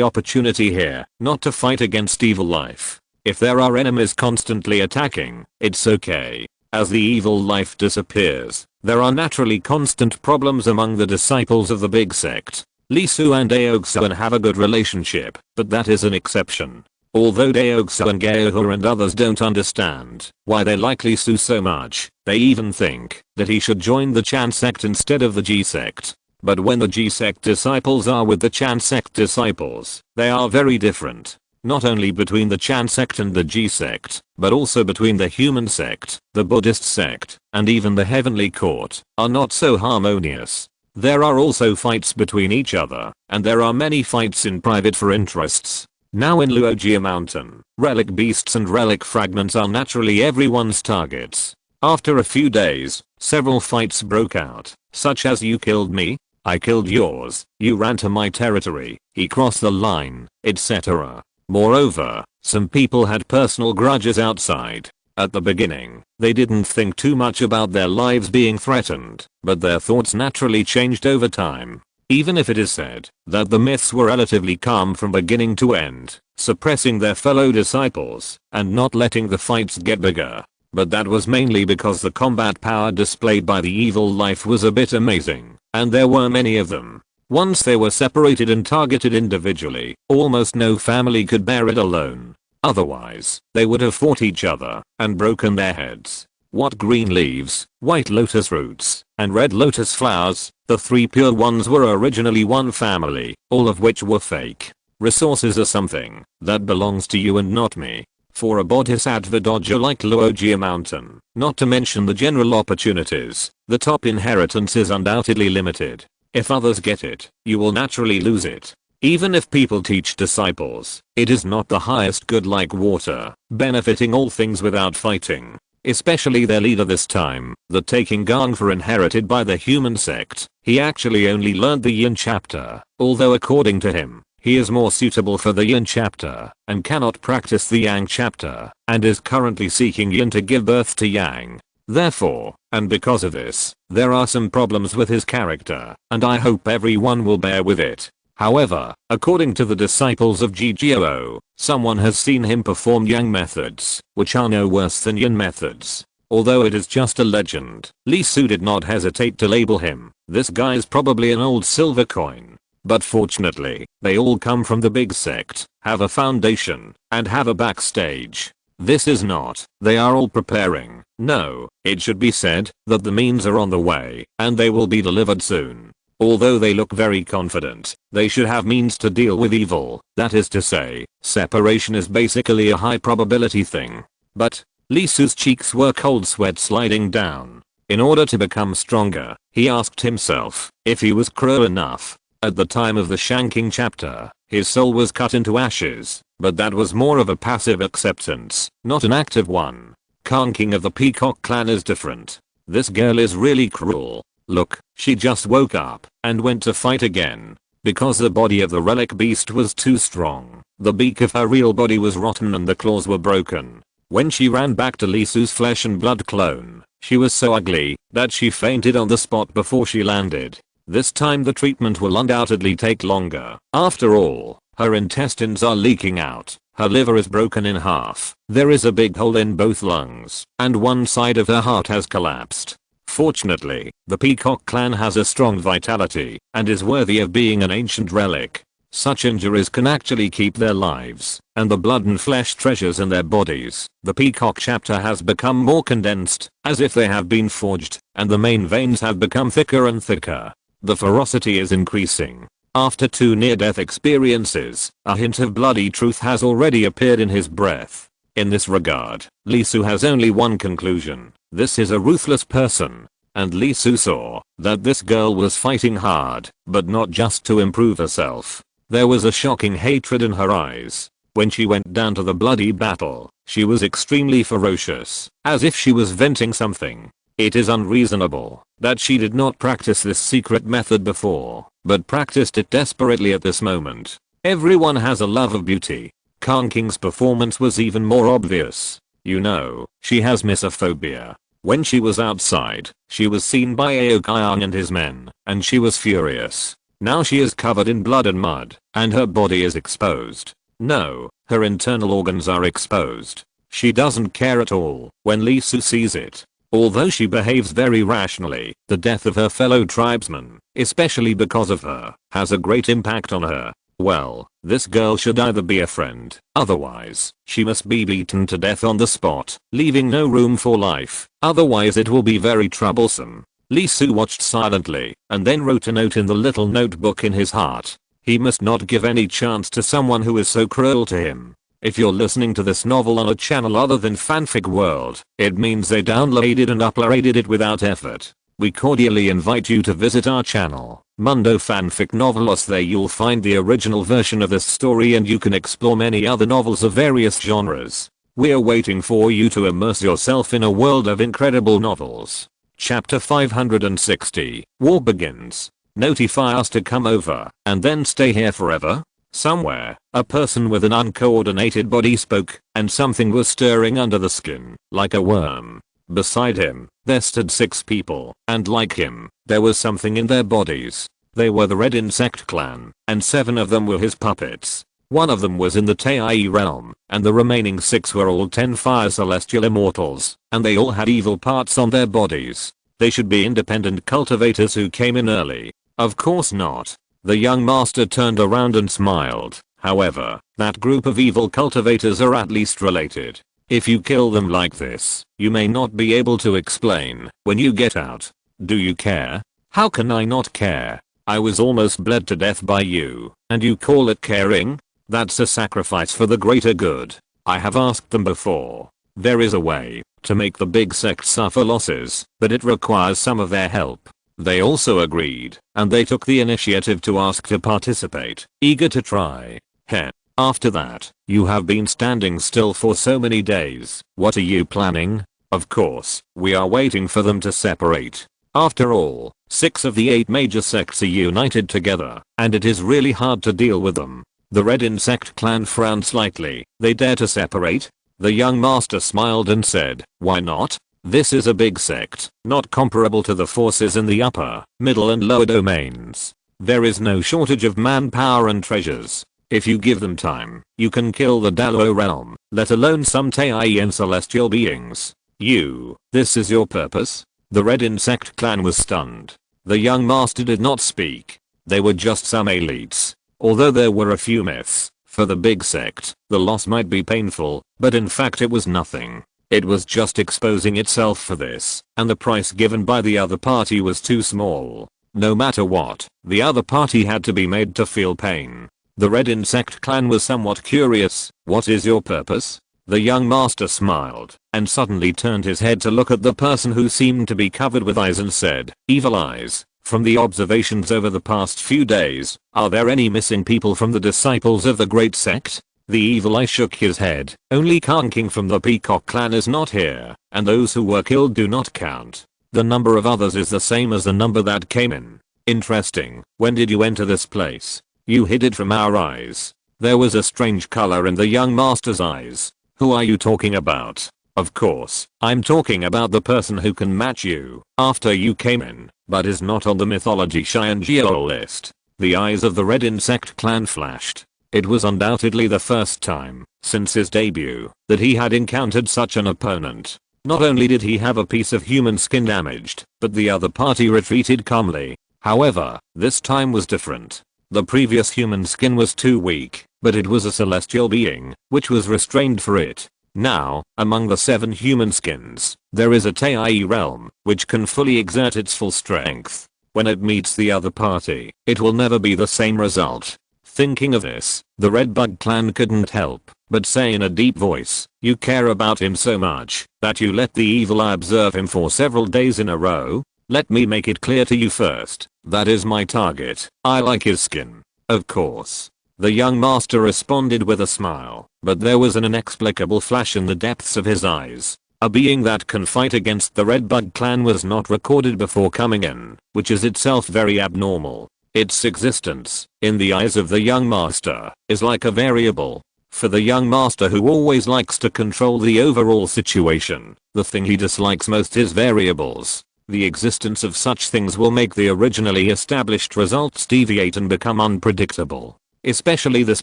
opportunity here, not to fight against evil life. If there are enemies constantly attacking, it's okay. As the evil life disappears, there are naturally constant problems among the disciples of the big sect. Lee Su and Daeogseon have a good relationship, but that is an exception. Although Daeogseon, Gaohua and others don't understand why they like Lee Su so much, they even think that he should join the Chan sect instead of the G sect. But when the G sect disciples are with the Chan sect disciples, they are very different. Not only between the Chan sect and the G sect, but also between the human sect, the Buddhist sect, and even the heavenly court, are not so harmonious. There are also fights between each other, and there are many fights in private for interests. Now in Luogia Mountain, relic beasts and relic fragments are naturally everyone's targets. After a few days, several fights broke out, such as "you killed me, I killed yours, you ran to my territory, he crossed the line," etc. Moreover, some people had personal grudges outside. At the beginning, they didn't think too much about their lives being threatened, but their thoughts naturally changed over time. Even if it is said that the myths were relatively calm from beginning to end, suppressing their fellow disciples and not letting the fights get bigger. But that was mainly because the combat power displayed by the evil life was a bit amazing, and there were many of them. Once they were separated and targeted individually, almost no family could bear it alone. Otherwise, they would have fought each other and broken their heads. What green leaves, white lotus roots, and red lotus flowers, the three pure ones were originally one family, all of which were fake. Resources are something that belongs to you and not me. For a bodhisattva dojo like Luogia Mountain, not to mention the general opportunities, the top inheritance is undoubtedly limited. If others get it, you will naturally lose it. Even if people teach disciples, it is not the highest good like water, benefiting all things without fighting. Especially their leader this time, the taking gang for inherited by the human sect. He actually only learned the yin chapter, although according to him, he is more suitable for the yin chapter, and cannot practice the yang chapter, and is currently seeking yin to give birth to yang. Therefore, and because of this, there are some problems with his character, and I hope everyone will bear with it. However, according to the disciples of GGOO, someone has seen him perform yang methods, which are no worse than yin methods. Although it is just a legend, Lee Su did not hesitate to label him, this guy's probably an old silver coin. But fortunately, they all come from the big sect, have a foundation, and have a backstage. This is not, they are all preparing. No, it should be said that the means are on the way, and they will be delivered soon. Although they look very confident, they should have means to deal with evil. That is to say, separation is basically a high probability thing. But Lee Su's cheeks were cold sweat sliding down. In order to become stronger, he asked himself if he was cruel enough. At the time of the shanking chapter, his soul was cut into ashes, but that was more of a passive acceptance, not an active one. Kanking of the Peacock clan is different. This girl is really cruel. Look, she just woke up and went to fight again. Because the body of the relic beast was too strong, the beak of her real body was rotten and the claws were broken. When she ran back to Lee Su's flesh and blood clone, she was so ugly that she fainted on the spot before she landed. This time the treatment will undoubtedly take longer. After all, her intestines are leaking out, her liver is broken in half, there is a big hole in both lungs, and one side of her heart has collapsed. Fortunately, the Peacock clan has a strong vitality and is worthy of being an ancient relic. Such injuries can actually keep their lives and the blood and flesh treasures in their bodies. The Peacock chapter has become more condensed, as if they have been forged, and the main veins have become thicker and thicker. The ferocity is increasing. After 2 near-death experiences, a hint of bloody truth has already appeared in his breath. In this regard, Lee Su has only one conclusion. This is a ruthless person. And Lee Su saw that this girl was fighting hard, but not just to improve herself. There was a shocking hatred in her eyes. When she went down to the bloody battle, she was extremely ferocious, as if she was venting something. It is unreasonable that she did not practice this secret method before, but practiced it desperately at this moment. Everyone has a love of beauty. Kanking's performance was even more obvious. You know, she has misophobia. When she was outside, she was seen by Aokayang and his men, and she was furious. Now she is covered in blood and mud, and her body is exposed. No, her internal organs are exposed. She doesn't care at all when Lee Su sees it. Although she behaves very rationally, the death of her fellow tribesmen, especially because of her, has a great impact on her. Well, this girl should either be a friend, otherwise, she must be beaten to death on the spot, leaving no room for life, otherwise it will be very troublesome. Lee Su watched silently, and then wrote a note in the little notebook in his heart. He must not give any chance to someone who is so cruel to him. If you're listening to this novel on a channel other than Fanfic World, it means they downloaded and uploaded it without effort. We cordially invite you to visit our channel, Mundo Fanfic Novelos. There you'll find the original version of this story and you can explore many other novels of various genres. We're waiting for you to immerse yourself in a world of incredible novels. Chapter 560, War Begins. Notify us to come over and then stay here forever? Somewhere, a person with an uncoordinated body spoke, and something was stirring under the skin, like a worm. Beside him, there stood 6 people, and like him, there was something in their bodies. They were the Red Insect clan, and 7 of them were his puppets. One of them was in the Taii realm, and the remaining 6 were all 10 fire celestial immortals, and they all had evil parts on their bodies. They should be independent cultivators who came in early. Of course not. The young master turned around and smiled. However, that group of evil cultivators are at least related. If you kill them like this, you may not be able to explain when you get out. Do you care? How can I not care? I was almost bled to death by you, and you call it caring? That's a sacrifice for the greater good. I have asked them before. There is a way to make the big sect suffer losses, but it requires some of their help. They also agreed, and they took the initiative to ask to participate, eager to try. Heh. After that, you have been standing still for so many days. What are you planning? Of course, we are waiting for them to separate. After all, 6 of the 8 major sects are united together, and it is really hard to deal with them. The Red Insect clan frowned slightly. They dare to separate? The young master smiled and said, why not? This is a big sect, not comparable to the forces in the upper, middle and lower domains. There is no shortage of manpower and treasures. If you give them time, you can kill the Dalo realm, let alone some Tai and celestial beings. This is your purpose? The Red Insect clan was stunned. The young master did not speak. They were just some elites. Although there were a few myths, for the big sect, the loss might be painful, but in fact it was nothing. It was just exposing itself for this, and the price given by the other party was too small. No matter what, the other party had to be made to feel pain. The Red Insect clan was somewhat curious. What is your purpose? The young master smiled, and suddenly turned his head to look at the person who seemed to be covered with eyes and said, evil eyes. From the observations over the past few days, are there any missing people from the disciples of the great sect? The evil eye shook his head. Only Khan King from the Peacock clan is not here, and those who were killed do not count. The number of others is the same as the number that came in. Interesting. When did you enter this place? You hid it from our eyes. There was a strange color in the young master's eyes. Who are you talking about? Of course, I'm talking about the person who can match you after you came in, but is not on the mythology Xianjiao list. The eyes of the Red Insect clan flashed. It was undoubtedly the first time, since his debut, that he had encountered such an opponent. Not only did he have a piece of human skin damaged, but the other party retreated calmly. However, this time was different. The previous human skin was too weak, but it was a celestial being, which was restrained for it. Now, among the 7 human skins, there is a Tai realm, which can fully exert its full strength. When it meets the other party, it will never be the same result. Thinking of this, the Red Bug clan couldn't help but say in a deep voice, you care about him so much that you let the evil eye observe him for several days in a row? Let me make it clear to you first, that is my target. I like his skin. Of course. The young master responded with a smile, but there was an inexplicable flash in the depths of his eyes. A being that can fight against the Red Bug clan was not recorded before coming in, which is itself very abnormal. Its existence, in the eyes of the young master, is like a variable. For the young master who always likes to control the overall situation, the thing he dislikes most is variables. The existence of such things will make the originally established results deviate and become unpredictable. Especially this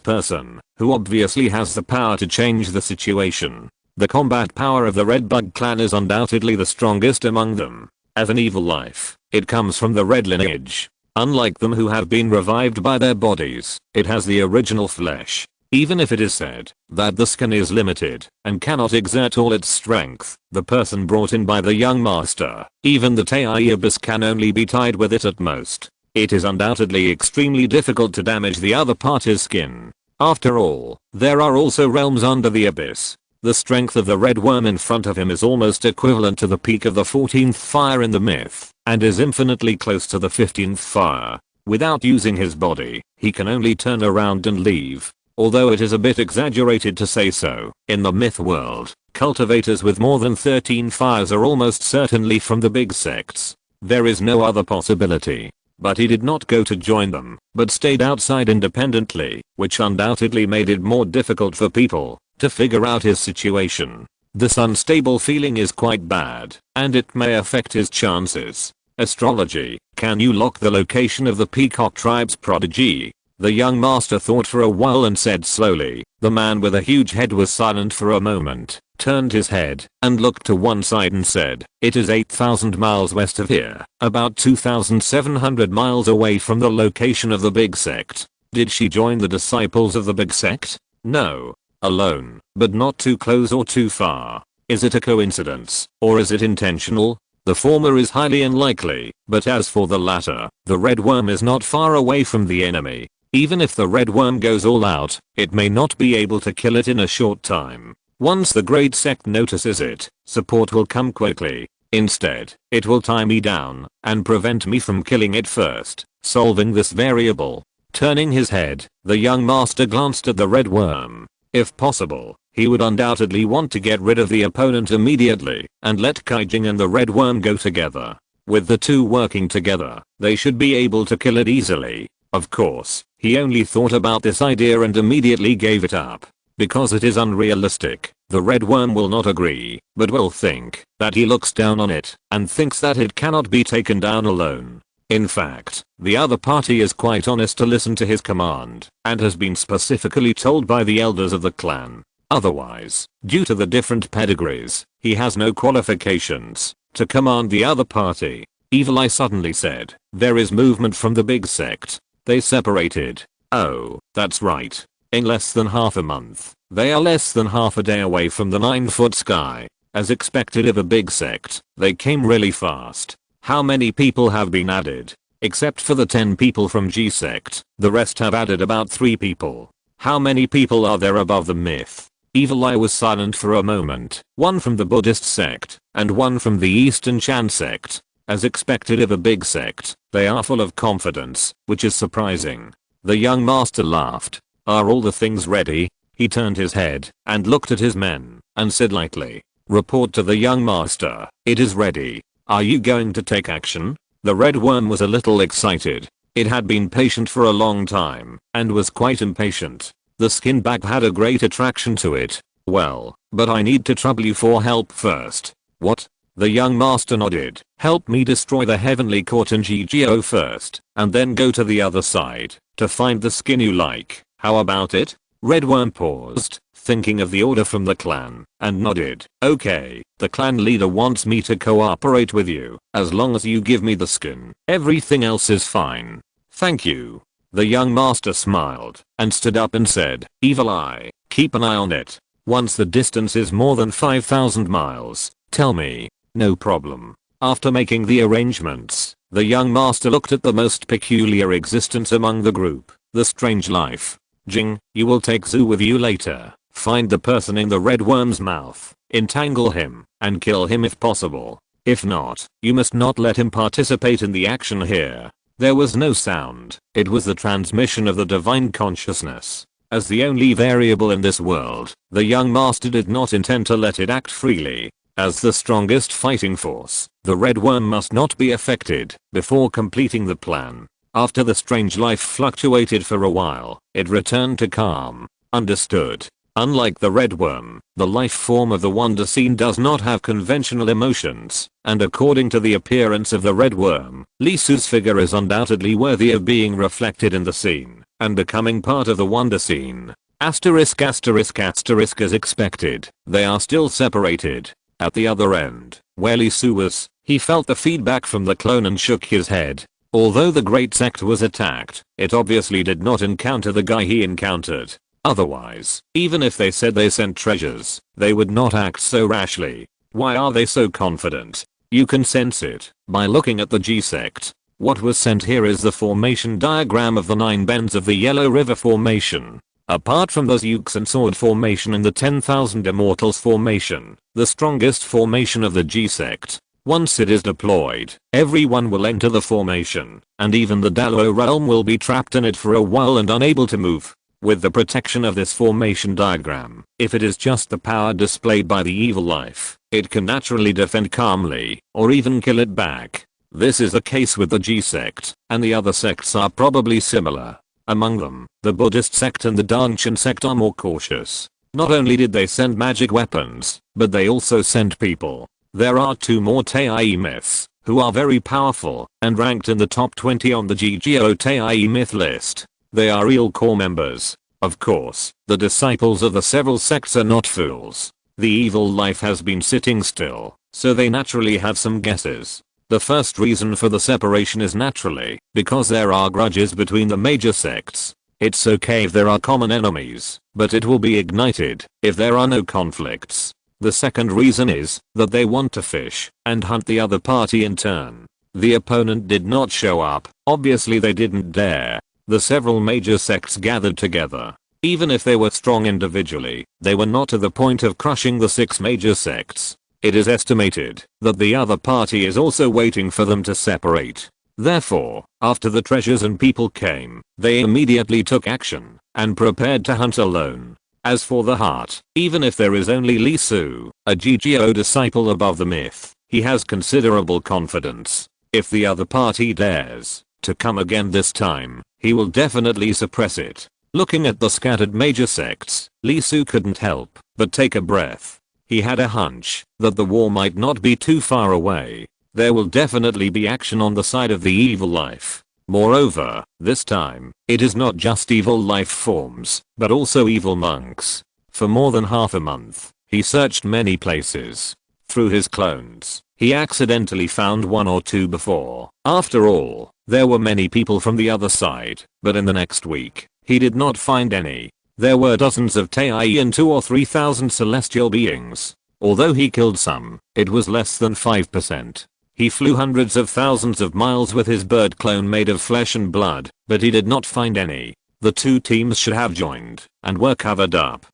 person, who obviously has the power to change the situation. The combat power of the Red Bug clan is undoubtedly the strongest among them. As an evil life, it comes from the red lineage. Unlike them who have been revived by their bodies, it has the original flesh. Even if it is said that the skin is limited and cannot exert all its strength, the person brought in by the young master, even the Tai abyss can only be tied with it at most. It is undoubtedly extremely difficult to damage the other party's skin. After all, there are also realms under the abyss. The strength of the red worm in front of him is almost equivalent to the peak of the 14th fire in the myth, and is infinitely close to the 15th fire. Without using his body, he can only turn around and leave. Although it is a bit exaggerated to say so, in the myth world, cultivators with more than 13 fires are almost certainly from the big sects. There is no other possibility. But he did not go to join them, but stayed outside independently, which undoubtedly made it more difficult for people to figure out his situation. This unstable feeling is quite bad, and it may affect his chances. Astrology, can you lock the location of the Peacock tribe's prodigy? The young master thought for a while and said slowly. The man with a huge head was silent for a moment, turned his head, and looked to one side and said, it is 8,000 miles west of here, about 2,700 miles away from the location of the big sect. Did she join the disciples of the big sect? No. Alone, but not too close or too far. Is it a coincidence, or is it intentional? The former is highly unlikely, but as for the latter, the red worm is not far away from the enemy. Even if the red worm goes all out, it may not be able to kill it in a short time. Once the great sect notices it, support will come quickly. Instead, it will tie me down and prevent me from killing it first, solving this variable. Turning his head, the young master glanced at the red worm. If possible, he would undoubtedly want to get rid of the opponent immediately and let Kaijing and the red worm go together. With the two working together, they should be able to kill it easily. Of course, he only thought about this idea and immediately gave it up. Because it is unrealistic, the red worm will not agree, but will think that he looks down on it and thinks that it cannot be taken down alone. In fact, the other party is quite honest to listen to his command and has been specifically told by the elders of the clan. Otherwise, due to the different pedigrees, he has no qualifications to command the other party. Evil Eye suddenly said, "There is movement from the big sect. They separated." Oh, that's right. In less than half a month, they are less than half a day away from the 9-foot sky. As expected of a big sect, they came really fast. How many people have been added? Except for the 10 people from G sect, the rest have added about 3 people. How many people are there above the myth? Evil Eye was silent for a moment. 1 from the Buddhist sect, and 1 from the Eastern Chan sect. As expected of a big sect, they are full of confidence, which is surprising. The young master laughed. Are all the things ready? He turned his head and looked at his men and said lightly, "Report to the young master, it is ready. Are you going to take action?" The red worm was a little excited. It had been patient for a long time and was quite impatient. The skin back had a great attraction to it. "Well, but I need to trouble you for help first." "What?" The young master nodded. "Help me destroy the heavenly court in GGO first, and then go to the other side to find the skin you like. How about it?" Red worm paused, thinking of the order from the clan, and nodded. "Okay, the clan leader wants me to cooperate with you. As long as you give me the skin, everything else is fine." "Thank you." The young master smiled and stood up and said, "Evil Eye, keep an eye on it. Once the distance is more than 5,000 miles, tell me." "No problem." After making the arrangements, the young master looked at the most peculiar existence among the group, the strange life. "Jing, you will take Zhu with you later. Find the person in the red worm's mouth, entangle him, and kill him if possible. If not, you must not let him participate in the action here." There was no sound. It was the transmission of the divine consciousness. As the only variable in this world, the young master did not intend to let it act freely. As the strongest fighting force, the red worm must not be affected before completing the plan. After the strange life fluctuated for a while, it returned to calm. Understood. Unlike the red worm, the life form of the wonder scene does not have conventional emotions, and according to the appearance of the red worm, Li Su's figure is undoubtedly worthy of being reflected in the scene and becoming part of the wonder scene. Asterisk asterisk asterisk as expected, they are still separated. At the other end, where Li Su was, he felt the feedback from the clone and shook his head. Although the great sect was attacked, it obviously did not encounter the guy he encountered. Otherwise, even if they said they sent treasures, they would not act so rashly. Why are they so confident? You can sense it by looking at the G sect. What was sent here is the formation diagram of the 9 bends of the Yellow River formation. Apart from the Zukes and Sword formation and the 10,000 Immortals formation, the strongest formation of the G sect. Once it is deployed, everyone will enter the formation, and even the Dalo realm will be trapped in it for a while and unable to move. With the protection of this formation diagram, if it is just the power displayed by the evil life, it can naturally defend calmly, or even kill it back. This is the case with the G sect, and the other sects are probably similar. Among them, the Buddhist sect and the Dangshan sect are more cautious. Not only did they send magic weapons, but they also sent people. There are 2 more Tei myths, who are very powerful, and ranked in the top 20 on the GGO Tei myth list. They are real core members. Of course, the disciples of the several sects are not fools. The evil life has been sitting still, so they naturally have some guesses. The first reason for the separation is naturally because there are grudges between the major sects. It's okay if there are common enemies, but it will be ignited if there are no conflicts. The second reason is that they want to fish and hunt the other party in turn. The opponent did not show up. Obviously they didn't dare. The several major sects gathered together. Even if they were strong individually, they were not to the point of crushing the 6 major sects. It is estimated that the other party is also waiting for them to separate. Therefore, after the treasures and people came, they immediately took action and prepared to hunt alone. As for the heart, even if there is only Lee Soo, a GGO disciple above the myth, he has considerable confidence. If the other party dares to come again this time, he will definitely suppress it. Looking at the scattered major sects, Lee Soo couldn't help but take a breath. He had a hunch that the war might not be too far away. There will definitely be action on the side of the evil life. Moreover, this time, it is not just evil life forms, but also evil monks. For more than half a month, he searched many places. Through his clones, he accidentally found one or two before. After all, there were many people from the other side, but in the next week, he did not find any. There were dozens of Ta'i and 2 or 3,000 celestial beings. Although he killed some, it was less than 5%. He flew hundreds of thousands of miles with his bird clone made of flesh and blood, but he did not find any. The two teams should have joined and were covered up.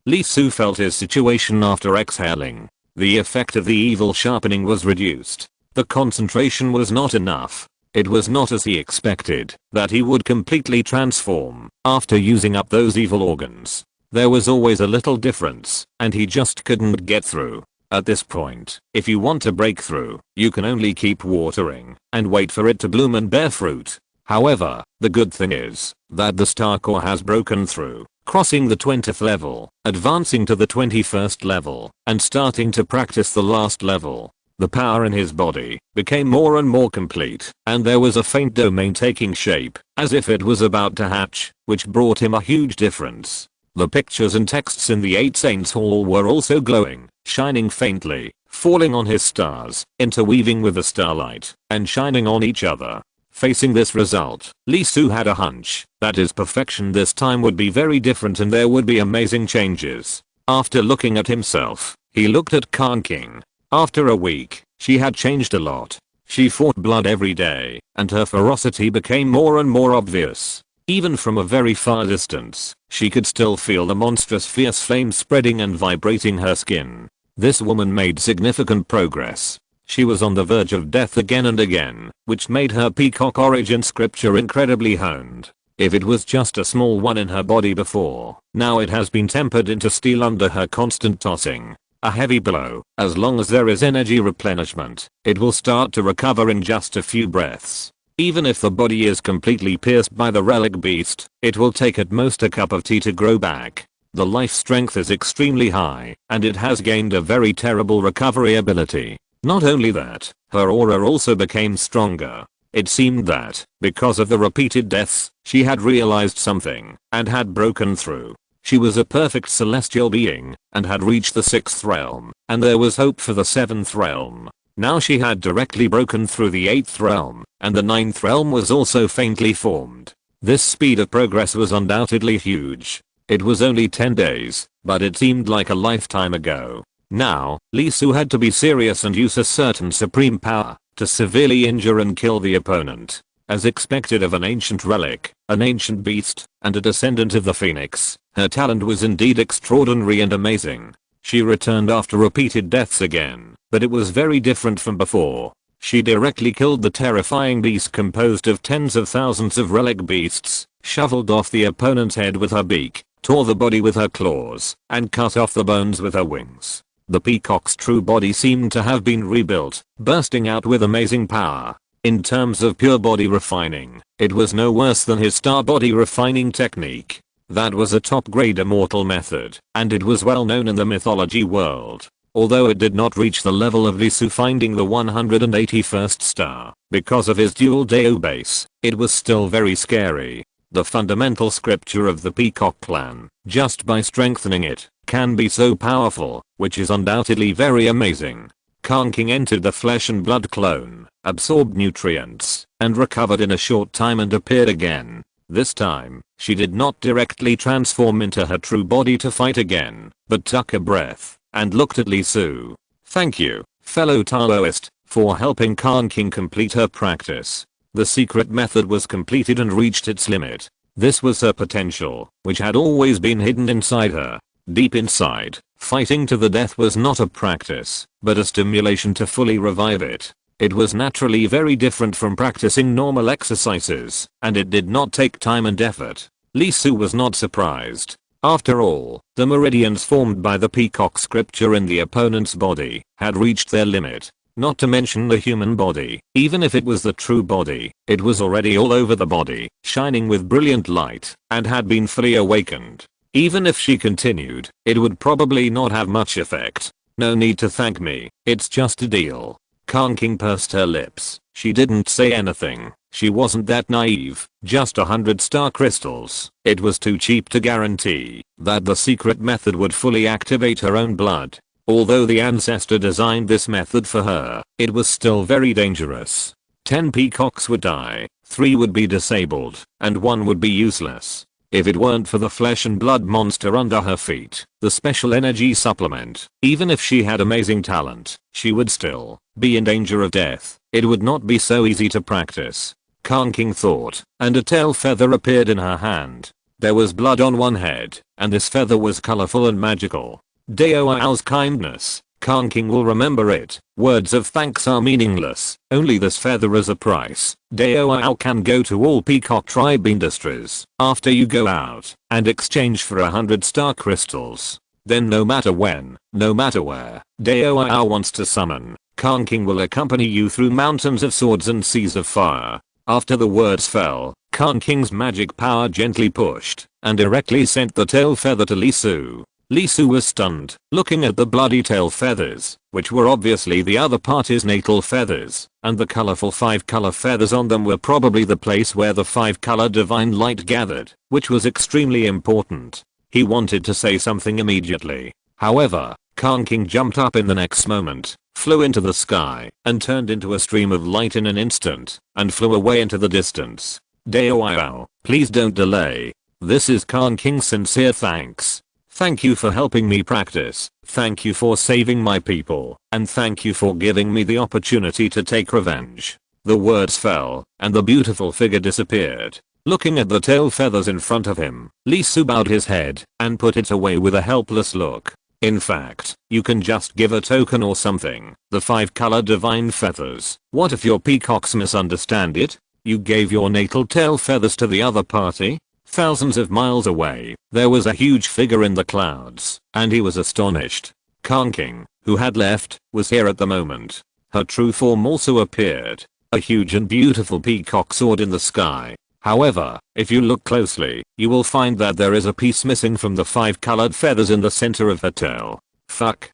Lee Soo felt his situation after exhaling. The effect of the evil sharpening was reduced. The concentration was not enough. It was not as he expected that he would completely transform after using up those evil organs. There was always a little difference, and he just couldn't get through. At this point, if you want to break through, you can only keep watering and wait for it to bloom and bear fruit. However, the good thing is that the star core has broken through, crossing the 20th level, advancing to the 21st level, and starting to practice the last level. The power in his body became more and more complete, and there was a faint domain taking shape, as if it was about to hatch, which brought him a huge difference. The pictures and texts in the 8 Saints Hall were also glowing, shining faintly, falling on his stars, interweaving with the starlight, and shining on each other. Facing this result, Lee Soo had a hunch that his perfection this time would be very different and there would be amazing changes. After looking at himself, he looked at Khan King. After a week, she had changed a lot. She fought blood every day, and her ferocity became more and more obvious. Even from a very far distance, she could still feel the monstrous fierce flame spreading and vibrating her skin. This woman made significant progress. She was on the verge of death again and again, which made her peacock origin scripture incredibly honed. If it was just a small one in her body before, now it has been tempered into steel under her constant tossing. A heavy blow. As long as there is energy replenishment, it will start to recover in just a few breaths. Even if the body is completely pierced by the relic beast, it will take at most a cup of tea to grow back. The life strength is extremely high, and it has gained a very terrible recovery ability. Not only that, her aura also became stronger. It seemed that, because of the repeated deaths, she had realized something, and had broken through. She was a perfect celestial being, and had reached the 6th realm, and there was hope for the 7th realm. Now she had directly broken through the 8th realm, and the 9th realm was also faintly formed. This speed of progress was undoubtedly huge. It was only 10 days, but it seemed like a lifetime ago. Now, Lee Soo had to be serious and use a certain supreme power to severely injure and kill the opponent. As expected of an ancient relic, an ancient beast, and a descendant of the phoenix, her talent was indeed extraordinary and amazing. She returned after repeated deaths again, but it was very different from before. She directly killed the terrifying beast composed of tens of thousands of relic beasts, shoveled off the opponent's head with her beak, tore the body with her claws, and cut off the bones with her wings. The peacock's true body seemed to have been rebuilt, bursting out with amazing power. In terms of pure body refining, it was no worse than his star body refining technique. That was a top-grade immortal method, and it was well known in the mythology world. Although it did not reach the level of Lee Soo finding the 181st star, because of his dual Deo base, it was still very scary. The fundamental scripture of the Peacock clan, just by strengthening it, can be so powerful, which is undoubtedly very amazing. Khan King entered the flesh and blood clone, absorbed nutrients, and recovered in a short time and appeared again. This time, she did not directly transform into her true body to fight again, but took a breath, and looked at Lee Soo. Thank you, fellow Taoist, for helping Khan King complete her practice. The secret method was completed and reached its limit. This was her potential, which had always been hidden inside her. Deep inside, Fighting to the death was not a practice, but a stimulation to fully revive it. It was naturally very different from practicing normal exercises, and it did not take time and effort. Lee Su was not surprised. After all, the meridians formed by the peacock scripture in the opponent's body had reached their limit. Not to mention the human body. Even if it was the true body, it was already all over the body, shining with brilliant light, and had been fully awakened. Even if she continued, it would probably not have much effect. No need to thank me, it's just a deal. Khan King pursed her lips. She didn't say anything. She wasn't that naive, just 100 star crystals. It was too cheap to guarantee that the secret method would fully activate her own blood. Although the ancestor designed this method for her, it was still very dangerous. 10 peacocks would die, 3 would be disabled, and 1 would be useless. If it weren't for the flesh and blood monster under her feet, the special energy supplement, even if she had amazing talent, she would still be in danger of death. It would not be so easy to practice. Khan King thought, and a tail feather appeared in her hand. There was blood on one head, and this feather was colorful and magical. Daoao's kindness. Khan King will remember it. Words of thanks are meaningless. Only this feather as a price. Daoao can go to all peacock tribe industries after you go out and exchange for 100 star crystals. Then no matter when, no matter where, Daoao wants to summon, Khan King will accompany you through mountains of swords and seas of fire. After the words fell, Khan King's magic power gently pushed and directly sent the tail feather to Lee Su. Lee Su was stunned, looking at the bloody tail feathers, which were obviously the other party's natal feathers, and the colorful 5-color feathers on them were probably the place where the 5-color divine light gathered, which was extremely important. He wanted to say something immediately. However, Khan King jumped up in the next moment, flew into the sky, and turned into a stream of light in an instant, and flew away into the distance. Daoao, please don't delay. This is Khan King's sincere thanks. Thank you for helping me practice, thank you for saving my people, and thank you for giving me the opportunity to take revenge. The words fell, and the beautiful figure disappeared. Looking at the tail feathers in front of him, Lee Su bowed his head and put it away with a helpless look. In fact, you can just give a token or something. The 5-color divine feathers. What if your peacocks misunderstand it? You gave your natal tail feathers to the other party? Thousands of miles away, there was a huge figure in the clouds, and he was astonished. Khan King, who had left, was here at the moment. Her true form also appeared. A huge and beautiful peacock soared in the sky. However, if you look closely, you will find that there is a piece missing from the 5-colored feathers in the center of her tail. Fuck.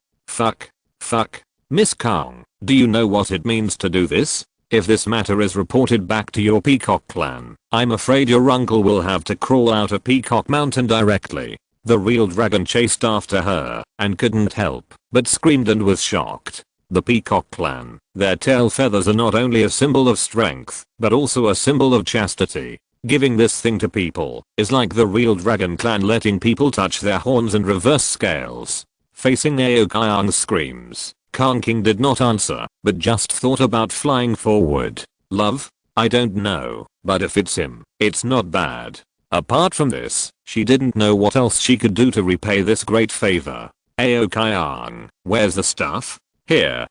Miss Kong, do you know what it means to do this? If this matter is reported back to your peacock clan, I'm afraid your uncle will have to crawl out of Peacock Mountain directly. The real dragon chased after her and couldn't help but screamed and was shocked. The Peacock clan, their tail feathers are not only a symbol of strength, but also a symbol of chastity. Giving this thing to people is like the real dragon clan letting people touch their horns and reverse scales. Facing Aokaiang's screams, Khan King did not answer, but just thought about flying forward. Love? I don't know, but if it's him, it's not bad. Apart from this, she didn't know what else she could do to repay this great favor. Aokaiang, where's the stuff? Here.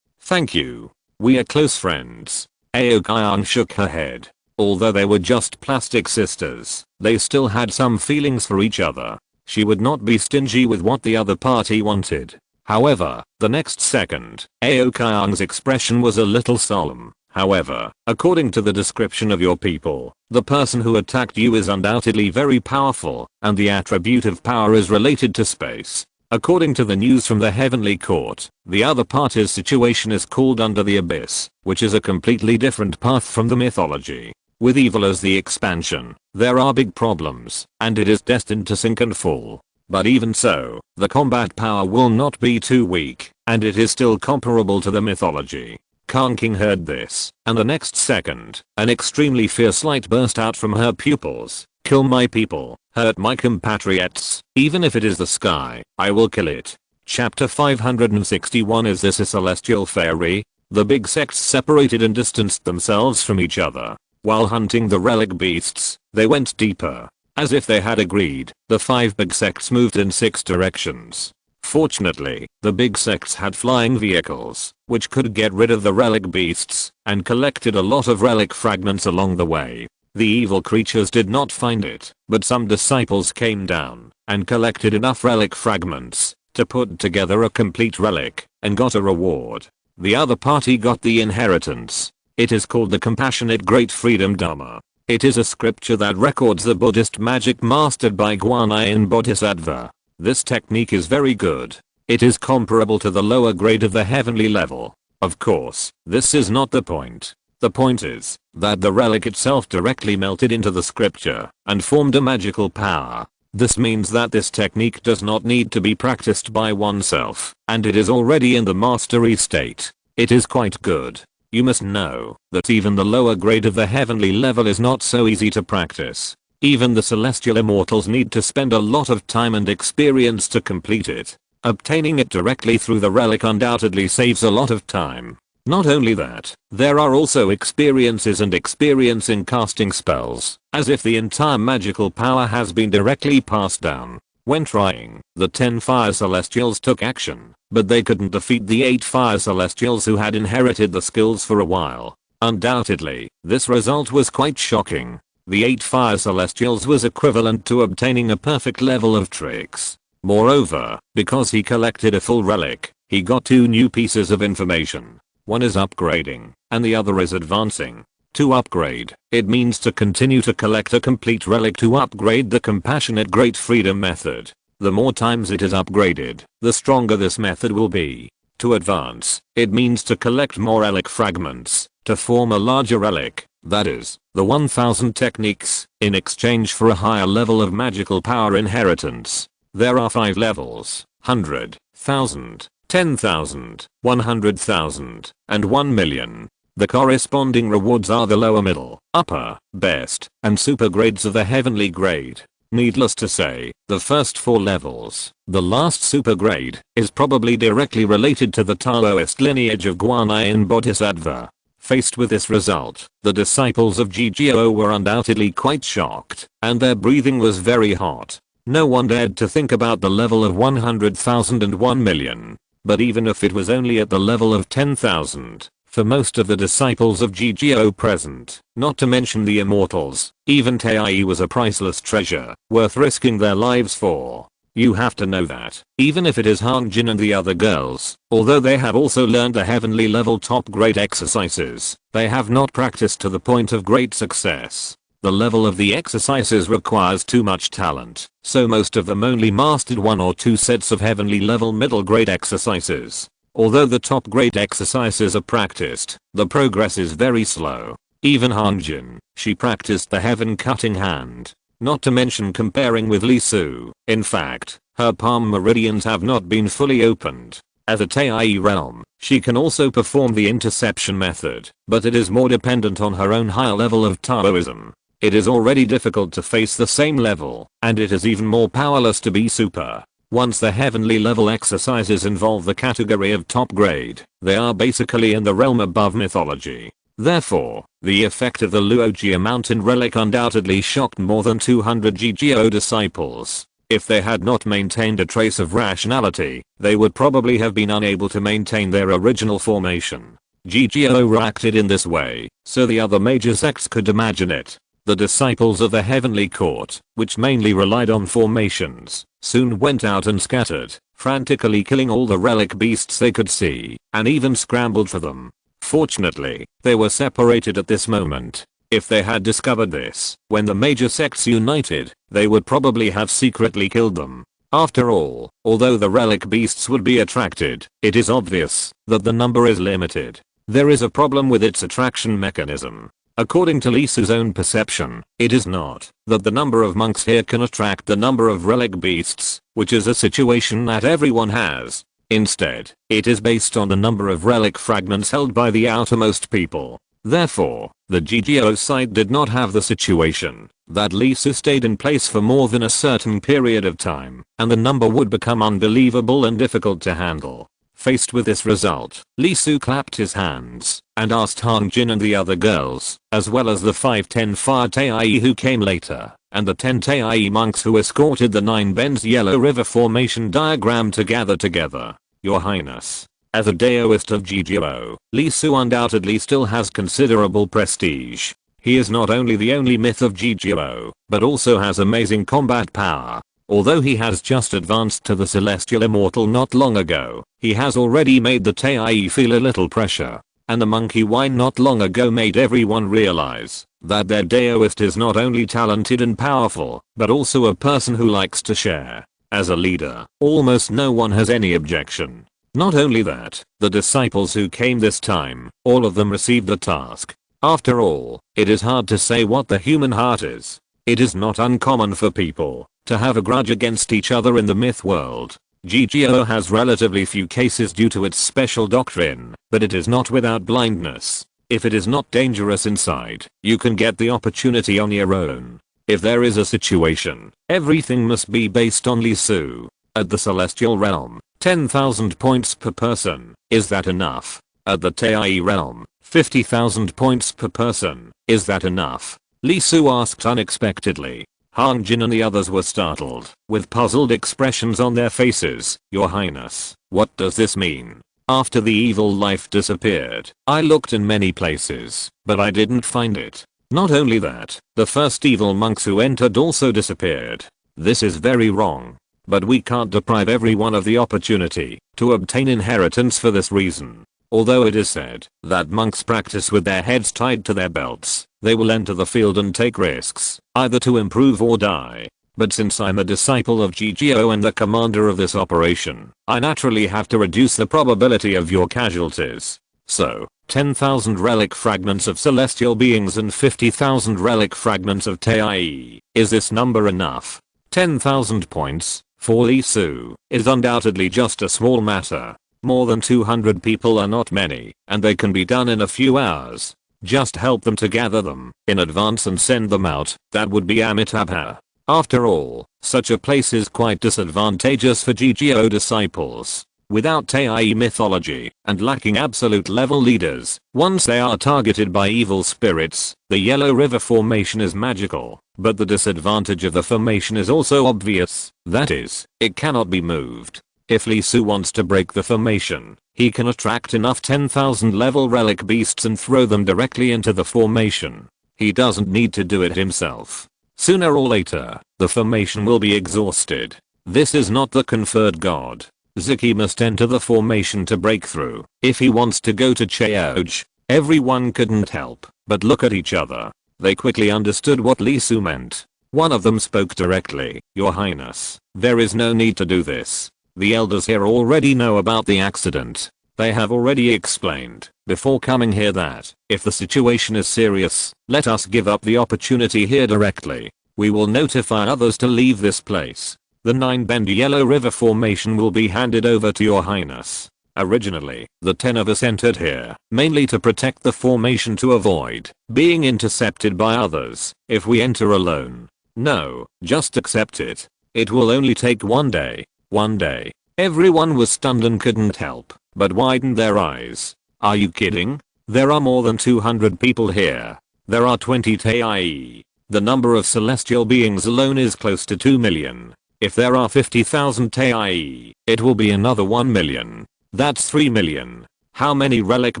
Thank you. We are close friends. Aokaiang shook her head. Although they were just plastic sisters, they still had some feelings for each other. She would not be stingy with what the other party wanted. However, the next second, Aokaiang's expression was a little solemn. However, according to the description of your people, the person who attacked you is undoubtedly very powerful, and the attribute of power is related to space. According to the news from the Heavenly Court, the other party's situation is called Under the Abyss, which is a completely different path from the mythology. With evil as the expansion, there are big problems, and it is destined to sink and fall. But even so, the combat power will not be too weak, and it is still comparable to the mythology. Khan King heard this, and the next second, an extremely fierce light burst out from her pupils. Kill my people, hurt my compatriots, even if it is the sky, I will kill it. Chapter 561. Is this a celestial fairy? The big sects separated and distanced themselves from each other. While hunting the relic beasts, they went deeper. As if they had agreed, the 5 big sects moved in 6 directions. Fortunately, the big sects had flying vehicles, which could get rid of the relic beasts, and collected a lot of relic fragments along the way. The evil creatures did not find it, but some disciples came down and collected enough relic fragments to put together a complete relic and got a reward. The other party got the inheritance. It is called the Compassionate Great Freedom Dharma. It is a scripture that records the Buddhist magic mastered by Guanyin Bodhisattva. This technique is very good. It is comparable to the lower grade of the heavenly level. Of course, this is not the point. The point is that the relic itself directly melted into the scripture and formed a magical power. This means that this technique does not need to be practiced by oneself, and it is already in the mastery state. It is quite good. You must know that even the lower grade of the heavenly level is not so easy to practice. Even the celestial immortals need to spend a lot of time and experience to complete it. Obtaining it directly through the relic undoubtedly saves a lot of time. Not only that, there are also experiences and experience in casting spells, as if the entire magical power has been directly passed down. When trying, the 10 fire celestials took action, but they couldn't defeat the 8 fire celestials who had inherited the skills for a while. Undoubtedly, this result was quite shocking. The 8 fire celestials was equivalent to obtaining a perfect level of tricks. Moreover, because he collected a full relic, he got 2 new pieces of information. One is upgrading, and the other is advancing. To upgrade, it means to continue to collect a complete relic to upgrade the Compassionate Great Freedom method. The more times it is upgraded, the stronger this method will be. To advance, it means to collect more relic fragments to form a larger relic, that is, the 1000 techniques, in exchange for a higher level of magical power inheritance. There are 5 levels: 100, 1000, 10,000, 100,000, and 1 million. The corresponding rewards are the lower, middle, upper, best, and super grades of the heavenly grade. Needless to say, the first 4 levels, the last super grade, is probably directly related to the Taoist lineage of Guanyin Bodhisattva. Faced with this result, the disciples of GGO were undoubtedly quite shocked, and their breathing was very hot. No one dared to think about the level of 100,000 and 1 million. But even if it was only at the level of 10,000, for most of the disciples of GGO present, not to mention the immortals, even Tai was a priceless treasure, worth risking their lives for. You have to know that, even if it is Hanjin and the other girls, although they have also learned the heavenly level top grade exercises, they have not practiced to the point of great success. The level of the exercises requires too much talent, so most of them only mastered 1 or 2 sets of heavenly level middle grade exercises. Although the top grade exercises are practiced, the progress is very slow. Even Hanjin, she practiced the heaven cutting hand. Not to mention comparing with Lee Su, in fact, her palm meridians have not been fully opened. As a Tai realm, she can also perform the interception method, but it is more dependent on her own higher level of Taoism. It is already difficult to face the same level, and it is even more powerless to be super. Once the heavenly level exercises involve the category of top grade, they are basically in the realm above mythology. Therefore, the effect of the Luojia mountain relic undoubtedly shocked more than 200 GGO disciples. If they had not maintained a trace of rationality, they would probably have been unable to maintain their original formation. GGO reacted in this way, so the other major sects could imagine it. The disciples of the heavenly court, which mainly relied on formations, soon went out and scattered, frantically killing all the relic beasts they could see, and even scrambled for them. Fortunately, they were separated at this moment. If they had discovered this, when the major sects united, they would probably have secretly killed them. After all, although the relic beasts would be attracted, it is obvious that the number is limited. There is a problem with its attraction mechanism. According to Lisa's own perception, it is not that the number of monks here can attract the number of relic beasts, which is a situation that everyone has. Instead, it is based on the number of relic fragments held by the outermost people. Therefore, the GGO side did not have the situation that Lisa stayed in place for more than a certain period of time, and the number would become unbelievable and difficult to handle. Faced with this result, Lee Su clapped his hands and asked Hanjin and the other girls, as well as the 510 Fire Tai who came later, and the 10 Taai monks who escorted the 9 bends Yellow River formation diagram to gather together. Your Highness, as a Daoist of GGO, Li Su undoubtedly still has considerable prestige. He is not only the only myth of GGO, but also has amazing combat power. Although he has just advanced to the Celestial Immortal not long ago, he has already made the Taai feel a little pressure. And the monkey wine not long ago made everyone realize that their Daoist is not only talented and powerful, but also a person who likes to share. As a leader, almost no one has any objection. Not only that, the disciples who came this time, all of them received the task. After all, it is hard to say what the human heart is. It is not uncommon for people to have a grudge against each other in the myth world. GGO has relatively few cases due to its special doctrine, but it is not without blindness. If it is not dangerous inside, you can get the opportunity on your own. If there is a situation, everything must be based on Li Su. At the Celestial Realm, 10,000 points per person. Is that enough? At the Taai Realm, 50,000 points per person. Is that enough? Li Su asked unexpectedly. Hang Jin and the others were startled, with puzzled expressions on their faces. Your Highness, what does this mean? After the evil life disappeared, I looked in many places, but I didn't find it. Not only that, the first evil monks who entered also disappeared. This is very wrong. But we can't deprive everyone of the opportunity to obtain inheritance for this reason. Although it is said that monks practice with their heads tied to their belts, they will enter the field and take risks, either to improve or die. But since I'm a disciple of GGO and the commander of this operation, I naturally have to reduce the probability of your casualties. So, 10,000 relic fragments of celestial beings and 50,000 relic fragments of Taai. Is this number enough? 10,000 points, for Li Su, is undoubtedly just a small matter. More than 200 people are not many, and they can be done in a few hours. Just help them to gather them in advance and send them out. That would be Amitabha. After all, such a place is quite disadvantageous for GGO disciples. Without Taai mythology, and lacking absolute level leaders, once they are targeted by evil spirits, the Yellow River formation is magical. But the disadvantage of the formation is also obvious. That is, it cannot be moved. If Li Su wants to break the formation, he can attract enough 10,000 level relic beasts and throw them directly into the formation. He doesn't need to do it himself. Sooner or later, the formation will be exhausted. This is not the conferred god. Ziki must enter the formation to break through. If he wants to go to Cheoj, everyone couldn't help but look at each other. They quickly understood what Li Su meant. One of them spoke directly. Your Highness, there is no need to do this. The elders here already know about the accident. They have already explained before coming here that if the situation is serious, let us give up the opportunity here directly. We will notify others to leave this place. The 9-bend Yellow River formation will be handed over to your Highness. Originally, the 10 of us entered here mainly to protect the formation to avoid being intercepted by others if we enter alone. No, just accept it. It will only take one day. One day. Everyone was stunned and couldn't help but widen their eyes. Are you kidding? There are more than 200 people here. There are 20 Taai. The number of celestial beings alone is close to 2 million. If there are 50,000 Taai, it will be another 1 million. That's 3 million. How many relic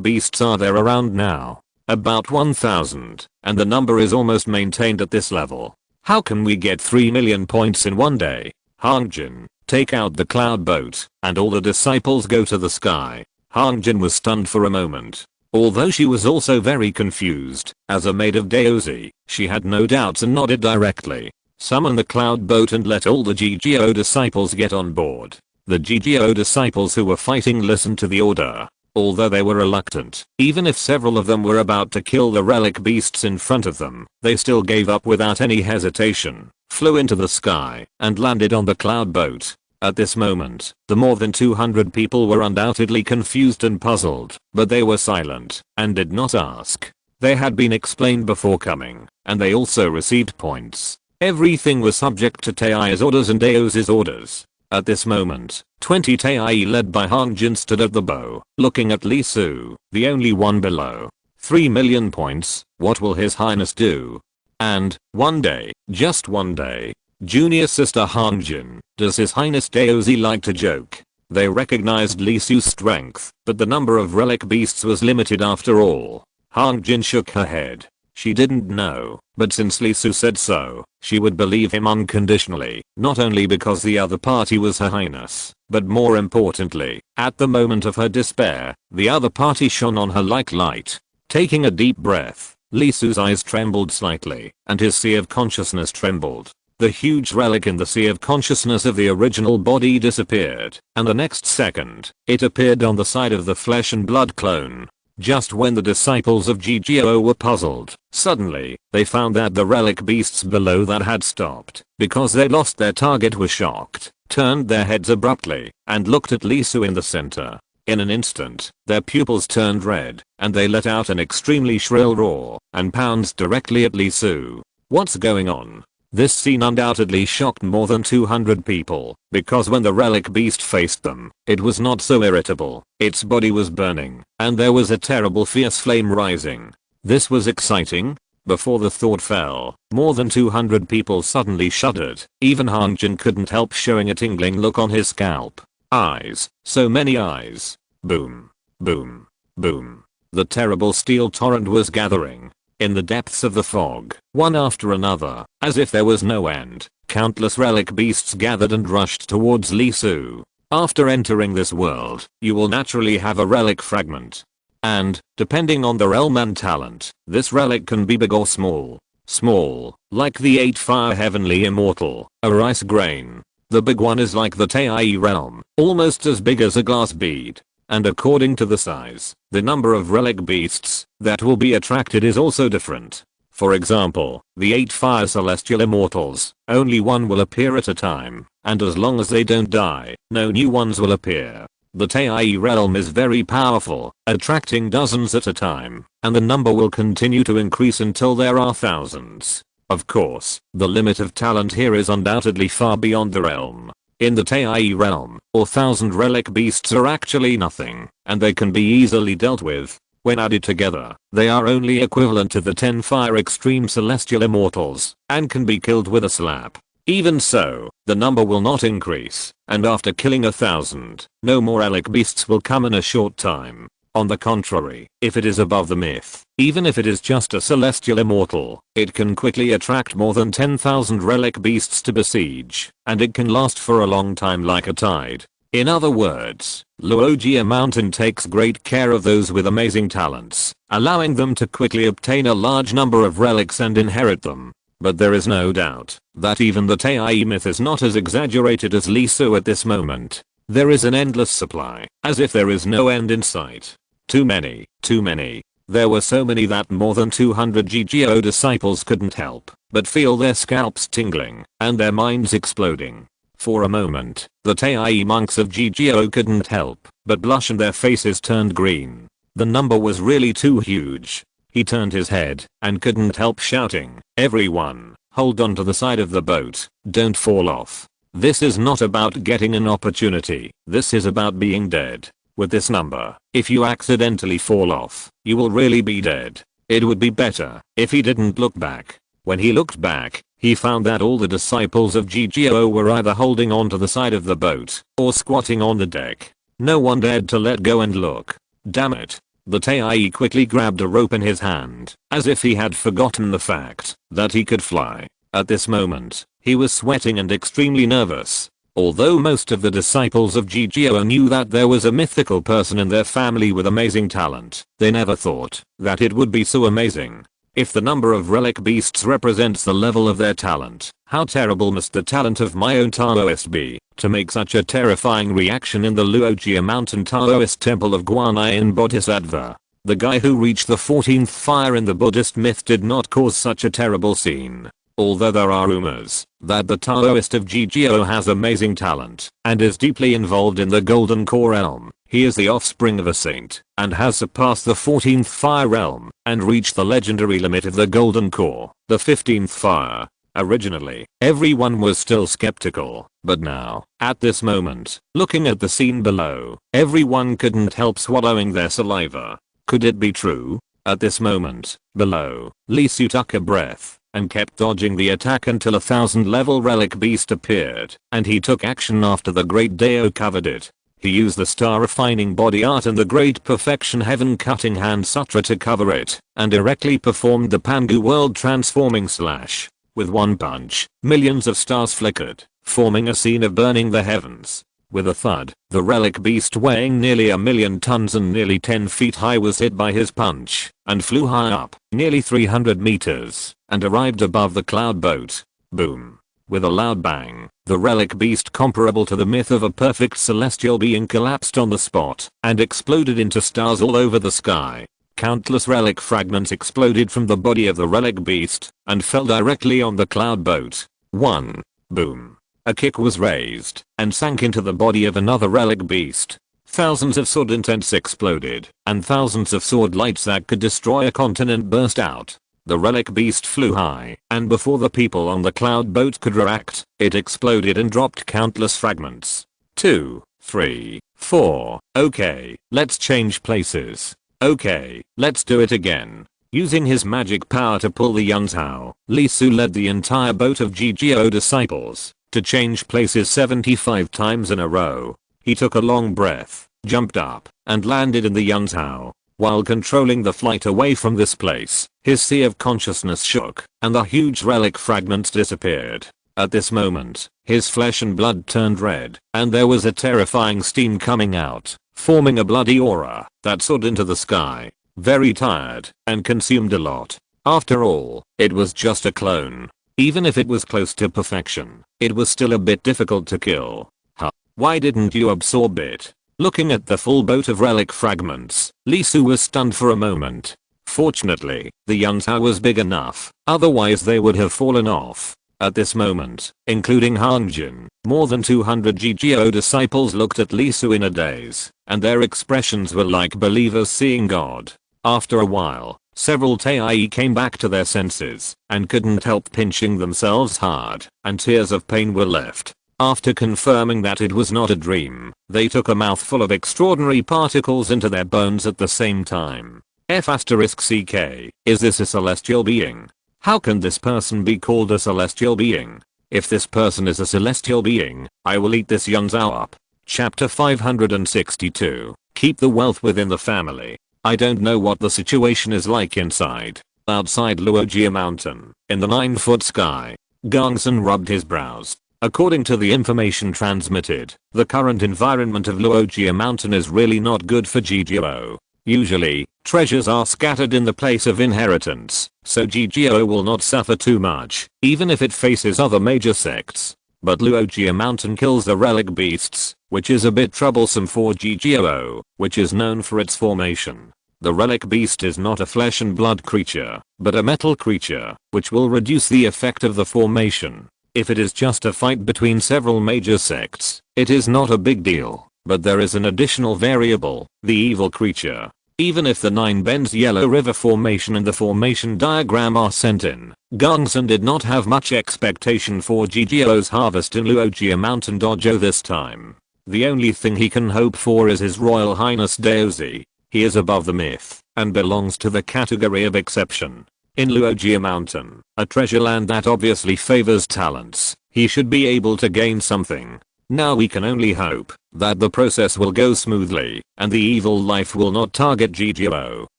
beasts are there around now? About 1,000, and the number is almost maintained at this level. How can we get 3 million points in one day? Hangjin, take out the cloud boat, and all the disciples go to the sky. Hangjin was stunned for a moment. Although she was also very confused, as a maid of Daozi, she had no doubts and nodded directly. Summon the cloud boat and let all the GGO disciples get on board. The GGO disciples who were fighting listened to the order. Although they were reluctant, even if several of them were about to kill the relic beasts in front of them, they still gave up without any hesitation, flew into the sky, and landed on the cloud boat. At this moment, the more than 200 people were undoubtedly confused and puzzled, but they were silent, and did not ask. They had been explained before coming, and they also received points. Everything was subject to Taai's orders and Daozi's orders. At this moment, 20 Taai led by Hangjin stood at the bow, looking at Li Su, the only one below. 3 million points, what will His Highness do? And, one day, just one day, Junior Sister Hanjin, does His Highness Daozi like to joke? They recognized Li Su's strength, but the number of relic beasts was limited after all. Hanjin shook her head. She didn't know, but since Li Su said so, she would believe him unconditionally, not only because the other party was Her Highness, but more importantly, at the moment of her despair, the other party shone on her like light. Taking a deep breath, Li Su's eyes trembled slightly, and his sea of consciousness trembled. The huge relic in the sea of consciousness of the original body disappeared, and the next second, it appeared on the side of the flesh and blood clone. Just when the disciples of GGO were puzzled, suddenly, they found that the relic beasts below that had stopped, because they lost their target, were shocked, turned their heads abruptly, and looked at Li Su in the center. In an instant, their pupils turned red, and they let out an extremely shrill roar, and pounced directly at Li Su. What's going on? This scene undoubtedly shocked more than 200 people, because when the relic beast faced them, it was not so irritable. Its body was burning, and there was a terrible fierce flame rising. This was exciting. Before the thought fell, more than 200 people suddenly shuddered. Even Hanjin couldn't help showing a tingling look on his scalp. Eyes, so many eyes. Boom. Boom. Boom. The terrible steel torrent was gathering. In the depths of the fog, one after another, as if there was no end, countless relic beasts gathered and rushed towards Li Su. After entering this world, you will naturally have a relic fragment. And, depending on the realm and talent, this relic can be big or small. Small, like the 8 fire heavenly immortal, a rice grain. The big one is like the Tei realm, almost as big as a glass bead. And according to the size, the number of relic beasts that will be attracted is also different. For example, the 8 fire celestial immortals, only one will appear at a time, and as long as they don't die, no new ones will appear. The Tei realm is very powerful, attracting dozens at a time, and the number will continue to increase until there are thousands. Of course, the limit of talent here is undoubtedly far beyond the realm. In the Tei realm, 1,000 relic beasts are actually nothing, and they can be easily dealt with. When added together, they are only equivalent to the 10 fire extreme celestial immortals, and can be killed with a slap. Even so, the number will not increase, and after killing 1,000, no more relic beasts will come in a short time. On the contrary, if it is above the myth, even if it is just a celestial immortal, it can quickly attract more than 10,000 relic beasts to besiege, and it can last for a long time like a tide. In other words, Luogia Mountain takes great care of those with amazing talents, allowing them to quickly obtain a large number of relics and inherit them. But there is no doubt that even the Tei myth is not as exaggerated as Li Su at this moment. There is an endless supply, as if there is no end in sight. Too many, too many. There were so many that more than 200 GGO disciples couldn't help but feel their scalps tingling and their minds exploding. For a moment, the Tei monks of GGO couldn't help but blush and their faces turned green. The number was really too huge. He turned his head and couldn't help shouting, "Everyone, hold on to the side of the boat, don't fall off. This is not about getting an opportunity, this is about being dead. With this number, if you accidentally fall off, you will really be dead." It would be better if he didn't look back. When he looked back, he found that all the disciples of GGO were either holding on to the side of the boat or squatting on the deck. No one dared to let go and look. Damn it. The Tei quickly grabbed a rope in his hand, as if he had forgotten the fact that he could fly. At this moment, he was sweating and extremely nervous. Although most of the disciples of GGO knew that there was a mythical person in their family with amazing talent, they never thought that it would be so amazing. If the number of relic beasts represents the level of their talent, how terrible must the talent of my own Taoist be, to make such a terrifying reaction in the Luogia Mountain Taoist temple of Guanyin Bodhisattva. The guy who reached the 14th fire in the Buddhist myth did not cause such a terrible scene. Although there are rumors that the Taoist of GGO has amazing talent and is deeply involved in the Golden Core realm, he is the offspring of a saint and has surpassed the 14th fire realm and reached the legendary limit of the Golden Core, the 15th fire. Originally, everyone was still skeptical, but now, at this moment, looking at the scene below, everyone couldn't help swallowing their saliva. Could it be true? At this moment, below, Li Su took a breath and kept dodging the attack until a 1000-level relic beast appeared, and he took action after the Great Deo covered it. He used the star-refining body art and the Great Perfection Heaven-cutting hand sutra to cover it, and directly performed the Pangu world transforming slash. With one punch, millions of stars flickered, forming a scene of burning the heavens. With a thud, the relic beast weighing nearly 1,000,000 tons and nearly 10 feet high was hit by his punch, and flew high up, nearly 300 meters, and arrived above the cloud boat. Boom. With a loud bang, the relic beast comparable to the myth of a perfect celestial being collapsed on the spot, and exploded into stars all over the sky. Countless relic fragments exploded from the body of the relic beast, and fell directly on the cloud boat. 1. Boom. A kick was raised, and sank into the body of another relic beast. Thousands of sword intents exploded, and thousands of sword lights that could destroy a continent burst out. The relic beast flew high, and before the people on the cloud boat could react, it exploded and dropped countless fragments. 2, 3, 4. Okay, let's change places. Okay, let's do it again. Using his magic power to pull the Yunzhao, Li Su led the entire boat of GGO disciples to change places 75 times in a row. He took a long breath, jumped up, and landed in the Yunzhao. While controlling the flight away from this place, his sea of consciousness shook, and the huge relic fragments disappeared. At this moment, his flesh and blood turned red, and there was a terrifying steam coming out, forming a bloody aura that soared into the sky. Very tired, and consumed a lot. After all, it was just a clone. Even if it was close to perfection, it was still a bit difficult to kill. Huh? Why didn't you absorb it? Looking at the full boat of relic fragments, Li Su was stunned for a moment. Fortunately, the Yunzhao was big enough, otherwise they would have fallen off. At this moment, including Hangjin, more than 200 GGO disciples looked at Li Su in a daze, and their expressions were like believers seeing God. After a while, several Tai came back to their senses, and couldn't help pinching themselves hard, and tears of pain were left. After confirming that it was not a dream, they took a mouthful of extraordinary particles into their bones at the same time. F***CK, is this a celestial being? How can this person be called a celestial being? If this person is a celestial being, I will eat this Yunzhao up. Chapter 562. Keep the wealth within the family. I don't know what the situation is like inside. Outside Luojia Mountain, in the 9-foot sky, Gongsun rubbed his brows. According to the information transmitted, the current environment of Luojia Mountain is really not good for GGO. Usually, treasures are scattered in the place of inheritance, so GGO will not suffer too much, even if it faces other major sects. But Luojia Mountain kills the relic beasts, which is a bit troublesome for GGO, which is known for its formation. The relic beast is not a flesh and blood creature, but a metal creature, which will reduce the effect of the formation. If it is just a fight between several major sects, it is not a big deal, but there is an additional variable, the evil creature. Even if the 9 Bends Yellow River formation and the formation diagram are sent in, Gongsun did not have much expectation for GGO's harvest in Luojia Mountain Dojo this time. The only thing he can hope for is His Royal Highness Daozi. He is above the myth, and belongs to the category of exception. In Luojia Mountain, a treasure land that obviously favors talents, he should be able to gain something. Now we can only hope that the process will go smoothly, and the evil life will not target GGO,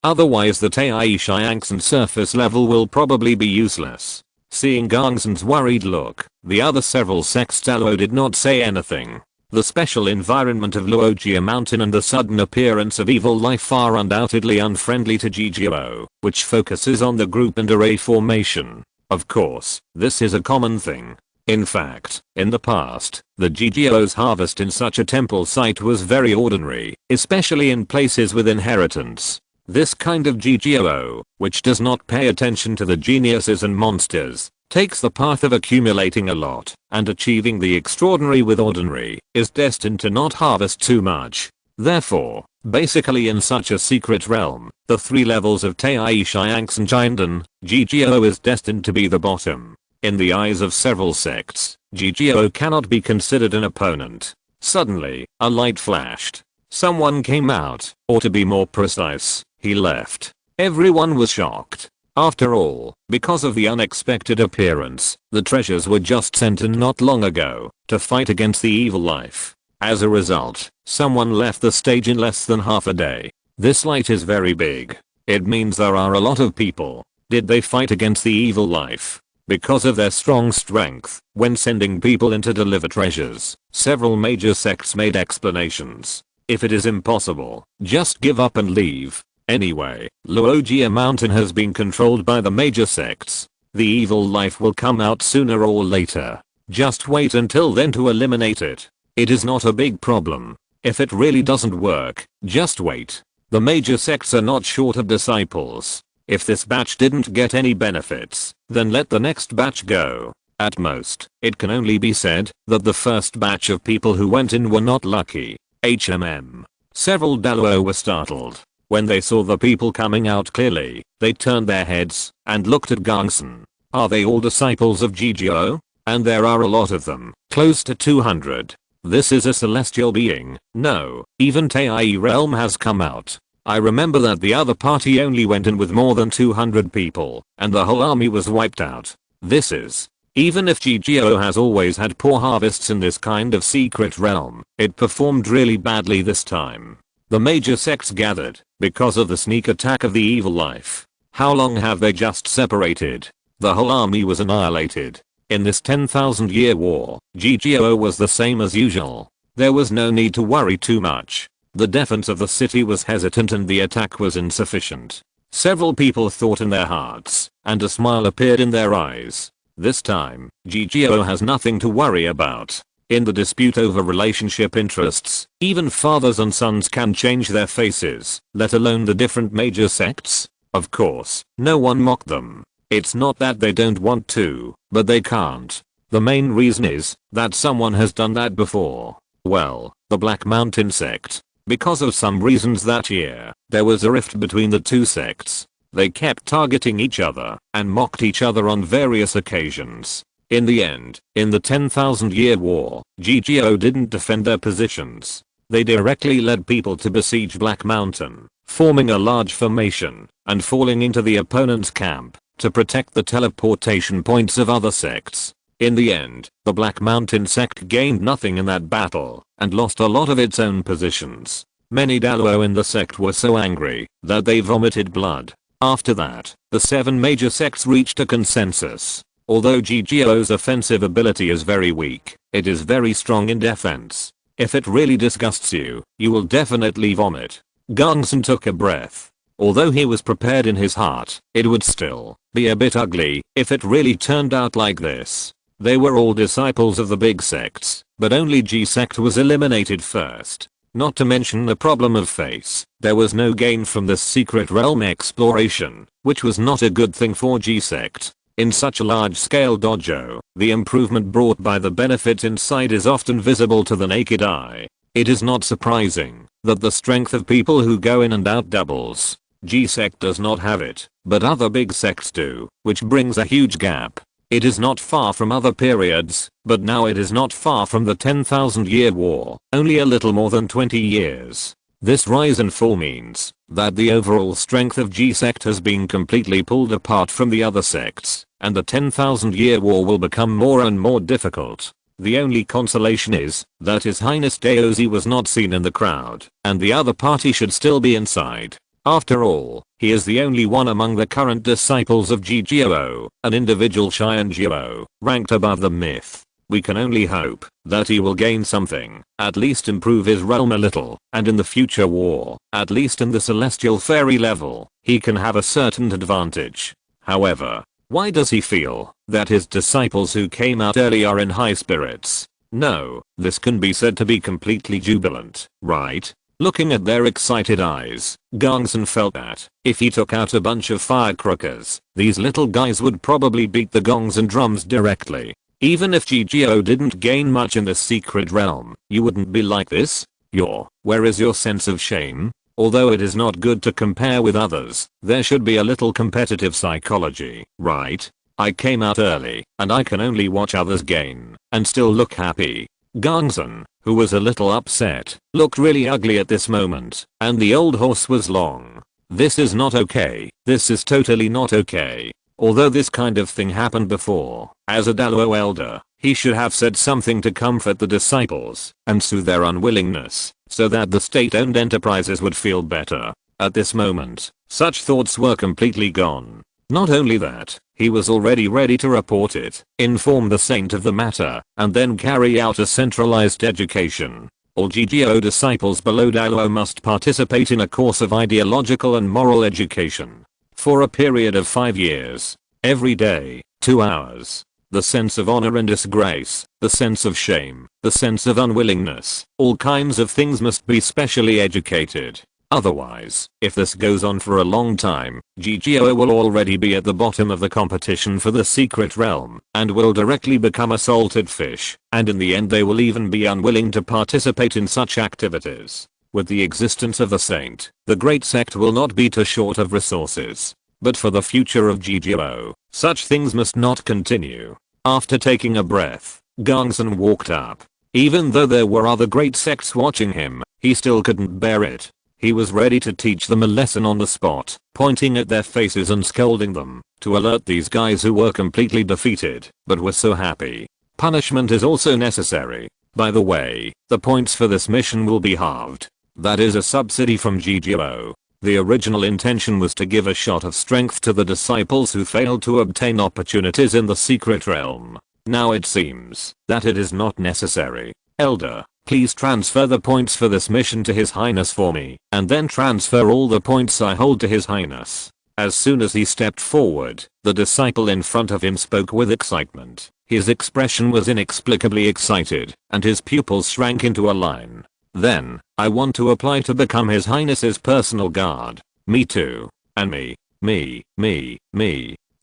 otherwise the Tai Shiangsan surface level will probably be useless. Seeing Gongsun's worried look, the other several sects did not say anything. The special environment of Luojia Mountain and the sudden appearance of evil life are undoubtedly unfriendly to GGO, which focuses on the group and array formation. Of course, this is a common thing. In fact, in the past, the GGO's harvest in such a temple site was very ordinary, especially in places with inheritance. This kind of GGO, which does not pay attention to the geniuses and monsters, takes the path of accumulating a lot, and achieving the extraordinary with ordinary, is destined to not harvest too much. Therefore, basically in such a secret realm, the 3 levels of Tai Shiangsan Jinden, GGO is destined to be the bottom. In the eyes of several sects, GGO cannot be considered an opponent. Suddenly, a light flashed. Someone came out, or to be more precise, he left. Everyone was shocked. After all, because of the unexpected appearance, the treasures were just sent in not long ago to fight against the evil life. As a result, someone left the stage in less than half a day. This light is very big. It means there are a lot of people. Did they fight against the evil life? Because of their strong strength, when sending people in to deliver treasures, several major sects made explanations. If it is impossible, just give up and leave. Anyway, Luogia Mountain has been controlled by the major sects. The evil life will come out sooner or later. Just wait until then to eliminate it. It is not a big problem. If it really doesn't work, just wait. The major sects are not short of disciples. If this batch didn't get any benefits, then let the next batch go. At most, it can only be said that the first batch of people who went in were not lucky. Several Daluo were startled. When they saw the people coming out clearly, they turned their heads and looked at Gongsun. Are they all disciples of Jigyo? And there are a lot of them, close to 200. This is a celestial being. No, even Tai realm has come out. I remember that the other party only went in with more than 200 people, and the whole army was wiped out. This is. Even if Jigyo has always had poor harvests in this kind of secret realm, it performed really badly this time. The major sects gathered because of the sneak attack of the evil life. How long have they just separated? The whole army was annihilated. In this 10,000 year war, Jigyo was the same as usual. There was no need to worry too much. The defense of the city was hesitant and the attack was insufficient. Several people thought in their hearts, and a smile appeared in their eyes. This time, Jigyo has nothing to worry about. In the dispute over relationship interests, even fathers and sons can change their faces, let alone the different major sects. Of course, no one mocked them. It's not that they don't want to, but they can't. The main reason is that someone has done that before. Well, the Black Mountain sect. Because of some reasons that year, there was a rift between the two sects. They kept targeting each other and mocked each other on various occasions. In the end, in the 10,000 year war, Jigyo didn't defend their positions. They directly led people to besiege Black Mountain, forming a large formation and falling into the opponent's camp to protect the teleportation points of other sects. In the end, the Black Mountain sect gained nothing in that battle and lost a lot of its own positions. Many Daluo in the sect were so angry that they vomited blood. After that, the 7 major sects reached a consensus. Although Jigyo's offensive ability is very weak, it is very strong in defense. If it really disgusts you, you will definitely vomit. Gongsun took a breath. Although he was prepared in his heart, it would still be a bit ugly if it really turned out like this. They were all disciples of the big sects, but only G sect was eliminated first. Not to mention the problem of face. There was no gain from this secret realm exploration, which was not a good thing for G sect. In such a large-scale dojo, the improvement brought by the benefit inside is often visible to the naked eye. It is not surprising that the strength of people who go in and out doubles. G-sect does not have it, but other big sects do, which brings a huge gap. It is not far from other periods, but now it is not far from the 10,000 year war, only a little more than 20 years. This rise and fall means that the overall strength of G-sect has been completely pulled apart from the other sects, and the 10,000 year war will become more and more difficult. The only consolation is that His Highness Daozi was not seen in the crowd, and the other party should still be inside. After all, he is the only one among the current disciples of Jigyo, an individual Shiangyo, ranked above the myth. We can only hope that he will gain something, at least improve his realm a little, and in the future war, at least in the celestial fairy level, he can have a certain advantage. However, why does he feel that his disciples who came out early are in high spirits? No, this can be said to be completely jubilant, right? Looking at their excited eyes, Gongsun felt that if he took out a bunch of firecrackers, these little guys would probably beat the gongs and drums directly. Even if Jigyo didn't gain much in the secret realm, you wouldn't be like this? Where is your sense of shame? Although it is not good to compare with others, there should be a little competitive psychology, right? I came out early, and I can only watch others gain, and still look happy. Gongsun, who was a little upset, looked really ugly at this moment, and the old horse was long. This is not okay. This is totally not okay. Although this kind of thing happened before, as a Dalo elder, he should have said something to comfort the disciples and soothe their unwillingness, so that the state-owned enterprises would feel better. At this moment, such thoughts were completely gone. Not only that, he was already ready to report it, inform the saint of the matter, and then carry out a centralized education. All GGO disciples below Dalo must participate in a course of ideological and moral education. For a period of 5 years. Every day, 2 hours. The sense of honor and disgrace, the sense of shame, the sense of unwillingness, all kinds of things must be specially educated. Otherwise, if this goes on for a long time, GGO will already be at the bottom of the competition for the secret realm, and will directly become a salted fish, and in the end they will even be unwilling to participate in such activities. With the existence of the saint, the great sect will not be too short of resources. But for the future of GGO, such things must not continue. After taking a breath, Gongsun walked up. Even though there were other great sects watching him, he still couldn't bear it. He was ready to teach them a lesson on the spot, pointing at their faces and scolding them, to alert these guys who were completely defeated, but were so happy. Punishment is also necessary. By the way, the points for this mission will be halved. That is a subsidy from GGO. The original intention was to give a shot of strength to the disciples who failed to obtain opportunities in the secret realm. Now it seems that it is not necessary. Elder, please transfer the points for this mission to His Highness for me, and then transfer all the points I hold to His Highness. As soon as he stepped forward, the disciple in front of him spoke with excitement. His expression was inexplicably excited, and his pupils shrank into a line. Then, I want to apply to become His Highness's personal guard. Me too. And me.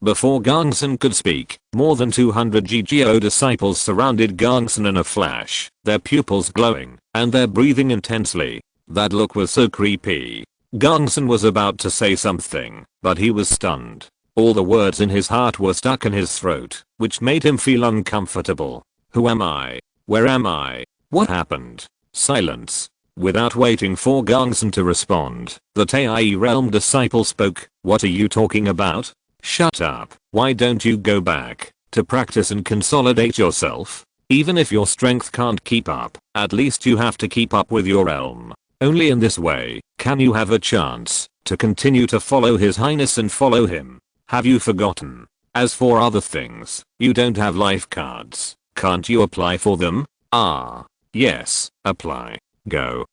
Before Gongsun could speak, more than 200 GGO disciples surrounded Gongsun in a flash, their pupils glowing, and their breathing intensely. That look was so creepy. Gongsun was about to say something, but he was stunned. All the words in his heart were stuck in his throat, which made him feel uncomfortable. Who am I? Where am I? What happened? Silence. Without waiting for Gongsun to respond, the Tai realm disciple spoke. What are you talking about? Shut up. Why don't you go back to practice and consolidate yourself? Even if your strength can't keep up, at least you have to keep up with your realm. Only in this way can you have a chance to continue to follow His Highness and follow him. Have you forgotten? As for other things, you don't have life cards. Can't you apply for them? Ah. Yes, apply. Go.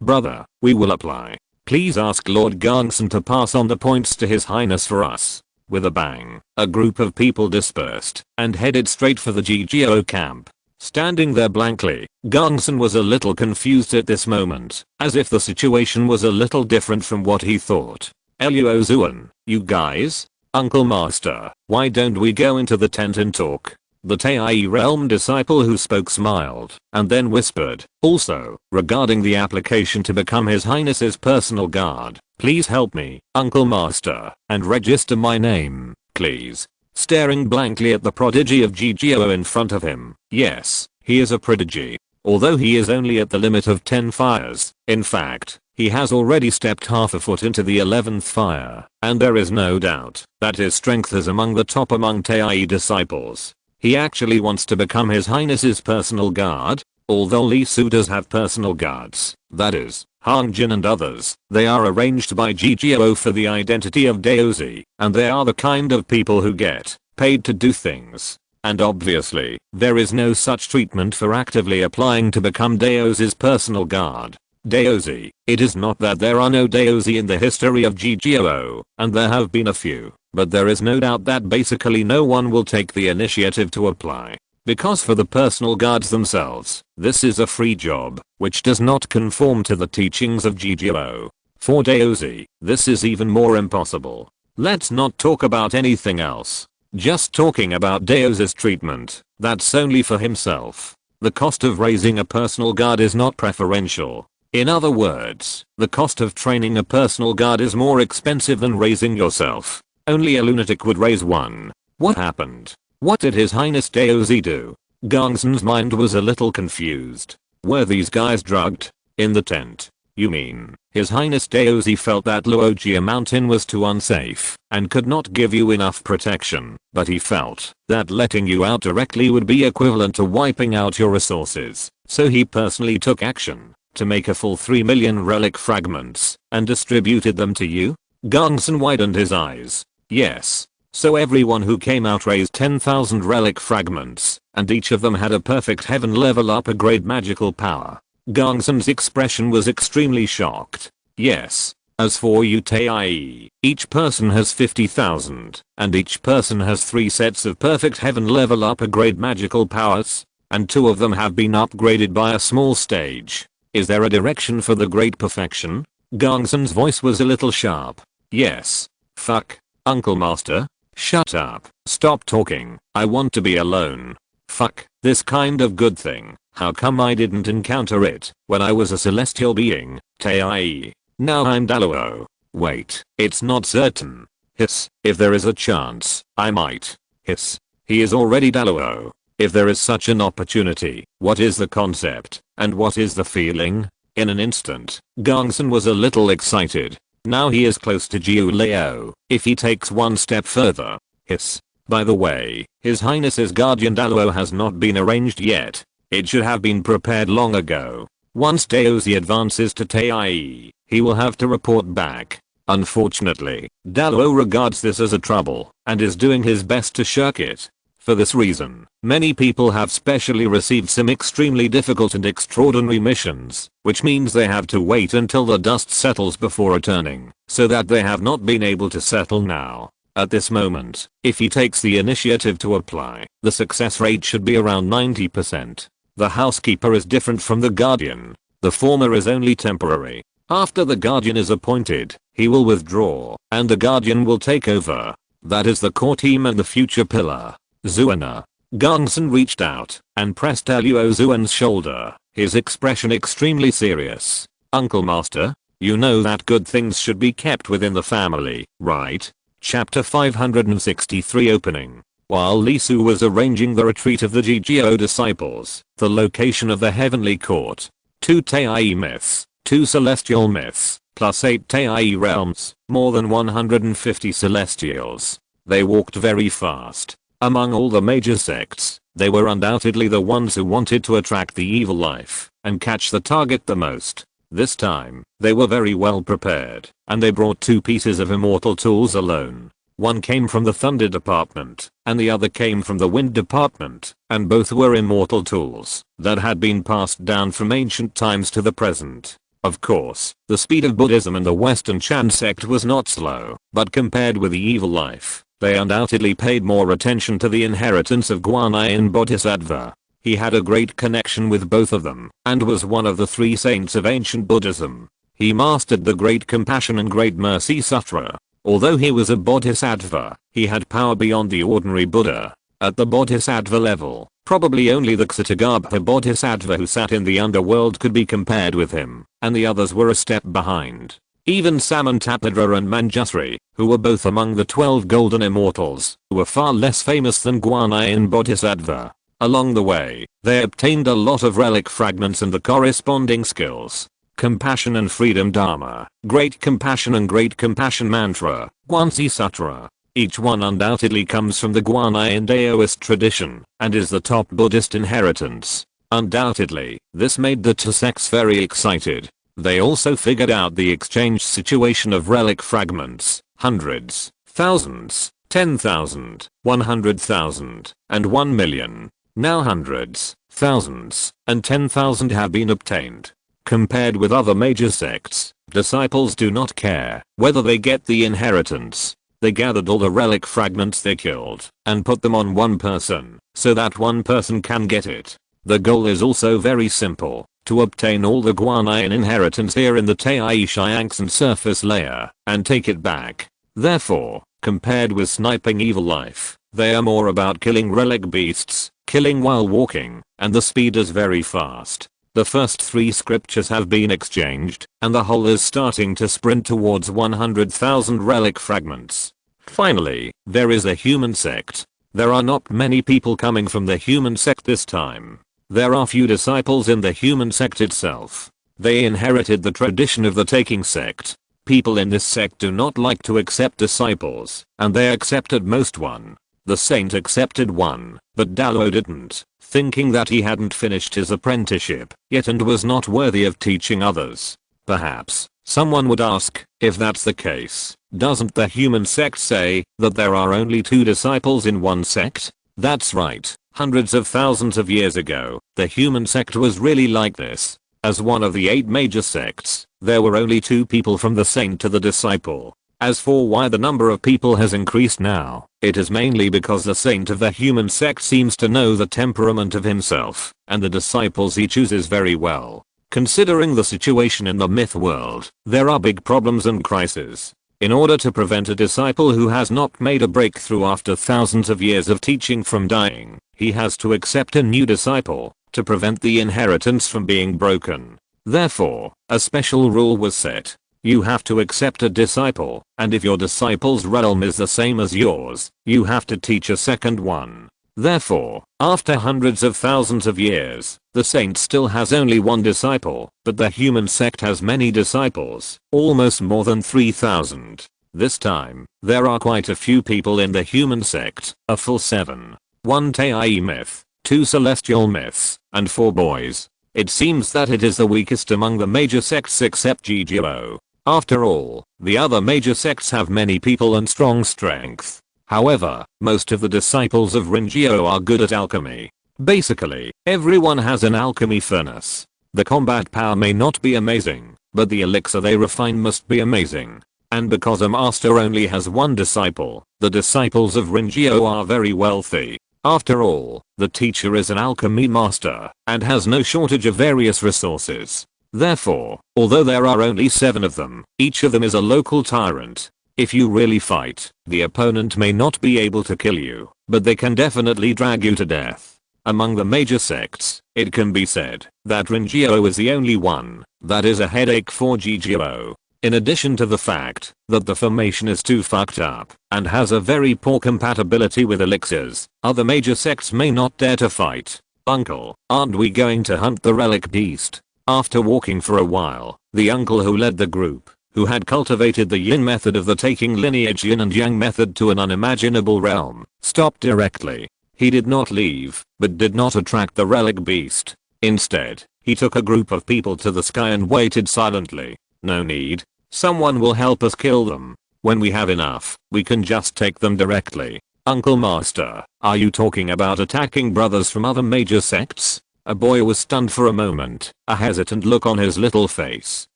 Brother, we will apply. Please ask Lord Gongsun to pass on the points to His Highness for us. With a bang, a group of people dispersed and headed straight for the GGO camp. Standing there blankly, Gongsun was a little confused at this moment, as if the situation was a little different from what he thought. Eluo Zuan, you guys? Uncle Master, why don't we go into the tent and talk? The Tai realm disciple who spoke smiled, and then whispered, also, regarding the application to become His Highness's personal guard, please help me, Uncle Master, and register my name, please. Staring blankly at the prodigy of GGO in front of him, yes, he is a prodigy. Although he is only at the limit of 10 fires, in fact, he has already stepped half a foot into the 11th fire, and there is no doubt that his strength is among the top among Tai disciples. He actually wants to become His Highness's personal guard. Although Li Su does have personal guards, that is, Hang Jin and others, they are arranged by GGO for the identity of Daozi, and they are the kind of people who get paid to do things. And obviously, there is no such treatment for actively applying to become Daozi's personal guard. Daozi, it is not that there are no Daozi in the history of GGO, and there have been a few, but there is no doubt that basically no one will take the initiative to apply. Because for the personal guards themselves, this is a free job, which does not conform to the teachings of GGO. For Daozi, this is even more impossible. Let's not talk about anything else. Just talking about Daozi's treatment, that's only for himself. The cost of raising a personal guard is not preferential. In other words, the cost of training a personal guard is more expensive than raising yourself. Only a lunatic would raise one. What happened? What did His Highness Daozi do? Gongsun's mind was a little confused. Were these guys drugged? In the tent. You mean, His Highness Daozi felt that Luojia Mountain was too unsafe and could not give you enough protection, but he felt that letting you out directly would be equivalent to wiping out your resources, so he personally took action to make a full 3 million relic fragments and distributed them to you? Gongsun widened his eyes. Yes. So everyone who came out raised 10,000 relic fragments, and each of them had a perfect heaven level upgrade magical power. Gongsun's expression was extremely shocked. Yes. As for you Tai, each person has 50,000, and each person has 3 sets of perfect heaven level upgrade magical powers, and 2 of them have been upgraded by a small stage. Is there a direction for the great perfection? Gongsun's voice was a little sharp. Yes. Fuck. Uncle Master? Shut up. Stop talking. I want to be alone. Fuck. This kind of good thing. How come I didn't encounter it when I was a celestial being? Tai. Now I'm Daluo. Wait. It's not certain. Hiss. If there is a chance, I might. Hiss. He is already Daluo. If there is such an opportunity, what is the concept, and what is the feeling? In an instant, Gongsun was a little excited. Now he is close to Jiu Leo. If he takes one step further. Hiss. By the way, His Highness's guardian Daluo has not been arranged yet. It should have been prepared long ago. Once Daozi advances to Tai, he will have to report back. Unfortunately, Daluo regards this as a trouble and is doing his best to shirk it. For this reason, many people have specially received some extremely difficult and extraordinary missions, which means they have to wait until the dust settles before returning, so that they have not been able to settle now. At this moment, if he takes the initiative to apply, the success rate should be around 90%. The housekeeper is different from the guardian. The former is only temporary. After the guardian is appointed, he will withdraw, and the guardian will take over. That is the core team and the future pillar. Zuana. Gongsun reached out and pressed Luo Zuan's shoulder, his expression extremely serious. Uncle Master, you know that good things should be kept within the family, right? Chapter 563 opening. While Li Su was arranging the retreat of the GGO disciples, the location of the heavenly court, 2 Tai myths, 2 celestial myths, plus 8 Tai realms, more than 150 celestials. They walked very fast. Among all the major sects, they were undoubtedly the ones who wanted to attract the evil life and catch the target the most. This time, they were very well prepared, and they brought 2 pieces of immortal tools alone. One came from the thunder department, and the other came from the wind department, and both were immortal tools that had been passed down from ancient times to the present. Of course, the speed of Buddhism in the Western Chan sect was not slow, but compared with the evil life, they undoubtedly paid more attention to the inheritance of Guanyin Bodhisattva. He had a great connection with both of them, and was one of the 3 saints of ancient Buddhism. He mastered the Great Compassion and Great Mercy Sutra. Although he was a Bodhisattva, he had power beyond the ordinary Buddha. At the Bodhisattva level, probably only the Ksatagarbha Bodhisattva who sat in the underworld could be compared with him, and the others were a step behind. Even Samantabhadra and Manjusri, who were both among the 12 golden immortals, were far less famous than Guanyin Bodhisattva. Along the way, they obtained a lot of relic fragments and the corresponding skills. Compassion and Freedom Dharma, Great Compassion and Great Compassion Mantra, Guanxi Sutra. Each one undoubtedly comes from the Guanyin Daoist tradition, and is the top Buddhist inheritance. Undoubtedly, this made the 2 sects very excited. They also figured out the exchange situation of relic fragments, hundreds, thousands, 10,000, 100,000, and 1 million. Now hundreds, thousands, and 10,000 have been obtained. Compared with other major sects, disciples do not care whether they get the inheritance. They gathered all the relic fragments they killed and put them on one person so that one person can get it. The goal is also very simple, to obtain all the Guanyin inheritance here in the Tai Shiangsan surface layer and take it back. Therefore, compared with sniping evil life, they are more about killing relic beasts, killing while walking, and the speed is very fast. The first 3 scriptures have been exchanged, and the whole is starting to sprint towards 100,000 relic fragments. Finally, there is a human sect. There are not many people coming from the human sect this time. There are few disciples in the human sect itself. They inherited the tradition of the taking sect. People in this sect do not like to accept disciples, and they accepted most one. The saint accepted one, but Dallo didn't, thinking that he hadn't finished his apprenticeship yet and was not worthy of teaching others. Perhaps someone would ask, if that's the case, doesn't the human sect say that there are only 2 disciples in one sect? That's right, hundreds of thousands of years ago, the human sect was really like this. As one of the 8 major sects, there were only 2 people from the saint to the disciple. As for why the number of people has increased now, it is mainly because the saint of the human sect seems to know the temperament of himself, and the disciples he chooses very well. Considering the situation in the myth world, there are big problems and crises. In order to prevent a disciple who has not made a breakthrough after thousands of years of teaching from dying, he has to accept a new disciple, to prevent the inheritance from being broken. Therefore, a special rule was set. You have to accept a disciple, and if your disciple's realm is the same as yours, you have to teach a second one. Therefore, after hundreds of thousands of years, the saint still has only one disciple, but the human sect has many disciples, almost more than 3,000. This time, there are quite a few people in the human sect, a full 7. 1 Tei myth, 2 celestial myths, and 4 boys. It seems that it is the weakest among the major sects except GGO. After all, the other major sects have many people and strong strength. However, most of the disciples of Ringio are good at alchemy. Basically, everyone has an alchemy furnace. The combat power may not be amazing, but the elixir they refine must be amazing. And because a master only has one disciple, the disciples of Ringio are very wealthy. After all, the teacher is an alchemy master, and has no shortage of various resources. Therefore, although there are only 7 of them, each of them is a local tyrant. If you really fight, the opponent may not be able to kill you, but they can definitely drag you to death. Among the major sects, it can be said that Ringio is the only one that is a headache for GGO. In addition to the fact that the formation is too fucked up and has a very poor compatibility with elixirs, other major sects may not dare to fight. Uncle, aren't we going to hunt the relic beast? After walking for a while, the uncle who led the group, who had cultivated the yin method of the taking lineage yin and yang method to an unimaginable realm, stopped directly. He did not leave, but did not attract the relic beast. Instead, he took a group of people to the sky and waited silently. No need. Someone will help us kill them. When we have enough, we can just take them directly. Uncle Master, are you talking about attacking brothers from other major sects? A boy was stunned for a moment, a hesitant look on his little face.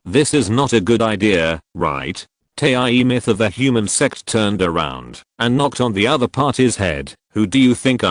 This is not a good idea, right? Tei myth of the human sect turned around and knocked on the other party's head. Who do you think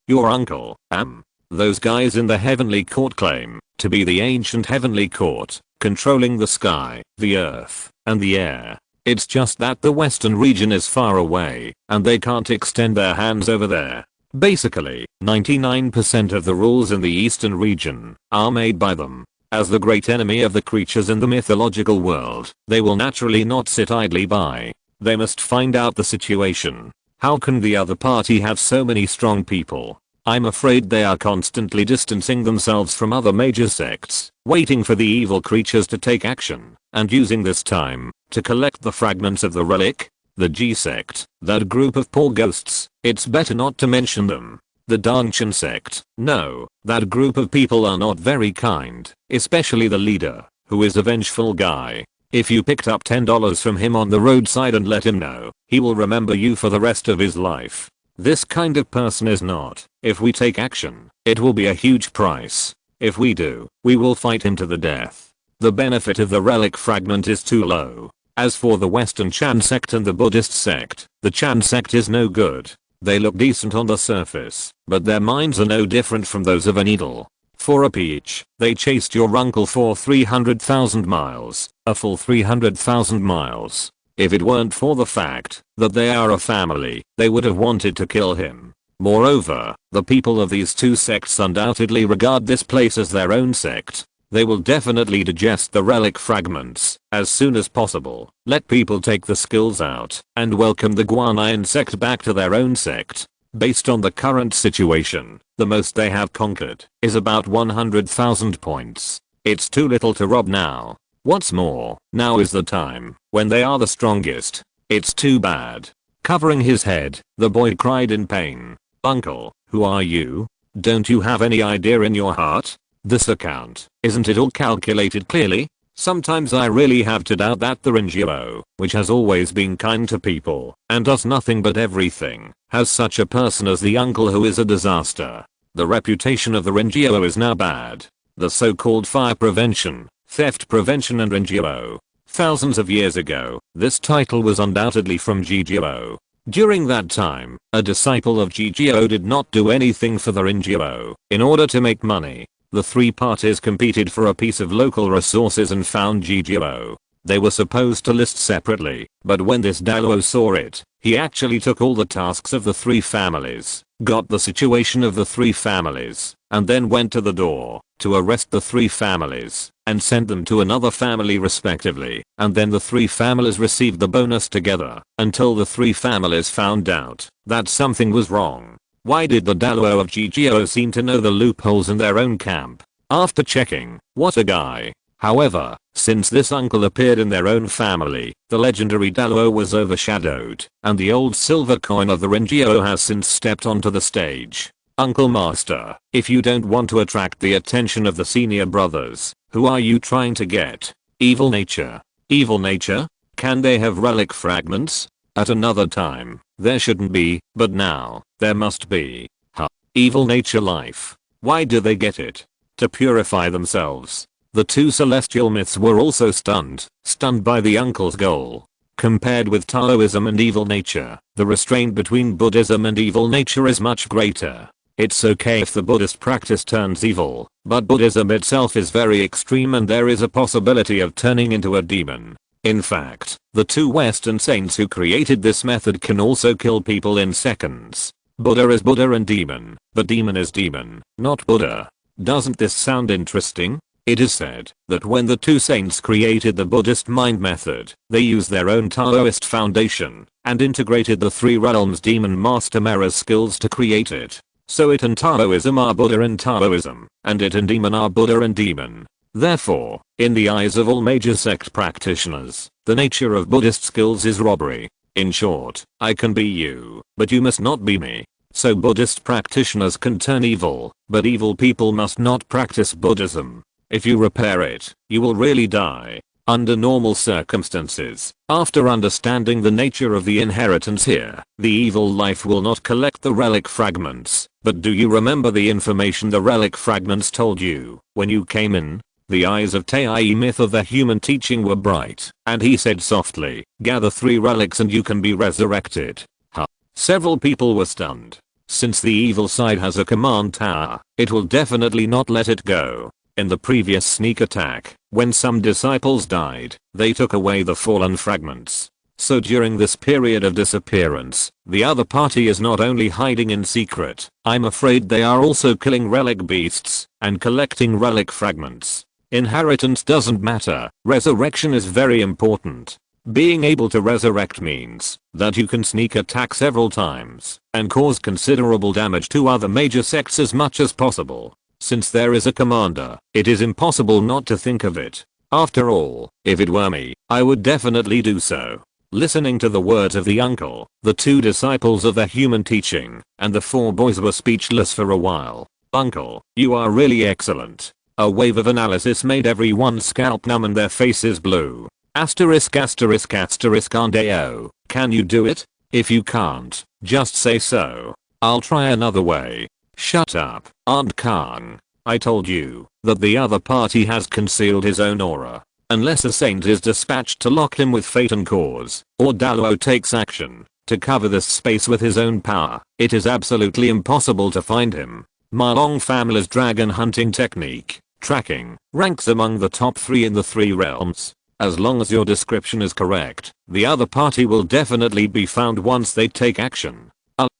your uncle, am? Those guys in the heavenly court claim to be the ancient heavenly court, controlling the sky, the earth, and the air. It's just that the western region is far away, and they can't extend their hands over there. Basically, 99% of the rules in the eastern region are made by them. As the great enemy of the creatures in the mythological world, they will naturally not sit idly by. They must find out the situation. How can the other party have so many strong people? I'm afraid they are constantly distancing themselves from other major sects, waiting for the evil creatures to take action, and using this time to collect the fragments of the relic. The G sect, that group of poor ghosts, it's better not to mention them. The Danshan sect, no, that group of people are not very kind, especially the leader, who is a vengeful guy. If you picked up $10 from him on the roadside and let him know, he will remember you for the rest of his life. This kind of person is not. If we take action, it will be a huge price. If we do, we will fight him to the death. The benefit of the relic fragment is too low. As for the Western Chan sect and the Buddhist sect, the Chan sect is no good. They look decent on the surface, but their minds are no different from those of a needle. For a peach, they chased your uncle for 300,000 miles, a full 300,000 miles. If it weren't for the fact that they are a family, they would have wanted to kill him. Moreover, the people of these two sects undoubtedly regard this place as their own sect. They will definitely digest the relic fragments as soon as possible, let people take the skills out, and welcome the Guanyin sect back to their own sect. Based on the current situation, the most they have conquered is about 100,000 points. It's too little to rob now. What's more, now is the time when they are the strongest. It's too bad. Covering his head, the boy cried in pain. Uncle, who are you? Don't you have any idea in your heart? This account, isn't it all calculated clearly? Sometimes I really have to doubt that the NGO, which has always been kind to people and does nothing but everything, has such a person as the uncle who is a disaster. The reputation of the NGO is now bad. The so-called fire prevention, theft prevention and NGO. Thousands of years ago, this title was undoubtedly from GGO. During that time, a disciple of GGO did not do anything for the NGO. In order to make money, the three parties competed for a piece of local resources and found GGO. They were supposed to list separately, but when this Daluo saw it, he actually took all the tasks of the three families, got the situation of the three families, and then went to the door to arrest the three families and sent them to another family respectively, and then the three families received the bonus together until the three families found out that something was wrong. Why did the Daluo of GGO seem to know the loopholes in their own camp? After checking, what a guy. However, since this uncle appeared in their own family, the legendary Daluo was overshadowed, and the old silver coin of the NGO has since stepped onto the stage. Uncle Master, if you don't want to attract the attention of the senior brothers, who are you trying to get? Evil nature. Evil nature? Can they have relic fragments? At another time, there shouldn't be, but now, there must be. Huh. Evil nature life. Why do they get it? To purify themselves. The two celestial myths were also stunned by the uncle's goal. Compared with Taoism and evil nature, the restraint between Buddhism and evil nature is much greater. It's okay if the Buddhist practice turns evil, but Buddhism itself is very extreme and there is a possibility of turning into a demon. In fact, the two Western saints who created this method can also kill people in seconds. Buddha is Buddha and demon, but demon is demon, not Buddha. Doesn't this sound interesting? It is said that when the two saints created the Buddhist mind method, they used their own Taoist foundation and integrated the three realms demon master Mara's skills to create it. So it and Taoism are Buddha and Taoism, and it and demon are Buddha and demon. Therefore, in the eyes of all major sect practitioners, the nature of Buddhist skills is robbery. In short, I can be you, but you must not be me. So Buddhist practitioners can turn evil, but evil people must not practice Buddhism. If you repair it, you will really die. Under normal circumstances, after understanding the nature of the inheritance here, the evil life will not collect the relic fragments. But do you remember the information the relic fragments told you when you came in? The eyes of Tai myth of the human teaching were bright, and he said softly, gather 3 relics and you can be resurrected. Huh. Several people were stunned. Since the evil side has a command tower, it will definitely not let it go. In the previous sneak attack, when some disciples died, they took away the fallen fragments. So during this period of disappearance, the other party is not only hiding in secret, I'm afraid they are also killing relic beasts and collecting relic fragments. Inheritance doesn't matter, resurrection is very important. Being able to resurrect means that you can sneak attack several times and cause considerable damage to other major sects as much as possible. Since there is a commander, it is impossible not to think of it. After all, if it were me, I would definitely do so. Listening to the words of the uncle, the 2 disciples of the human teaching, and the 4 boys were speechless for a while. Uncle, you are really excellent. A wave of analysis made everyone's scalp numb and their faces blue. Asterisk asterisk asterisk andeo. Can you do it? If you can't, just say so. I'll try another way. Shut up, Aunt Kang. I told you that the other party has concealed his own aura. Unless a saint is dispatched to lock him with fate and cause, or Daluo takes action to cover this space with his own power, it is absolutely impossible to find him. Ma Long family's dragon hunting technique, tracking, ranks among the top 3 in the 3 realms. As long as your description is correct, the other party will definitely be found once they take action.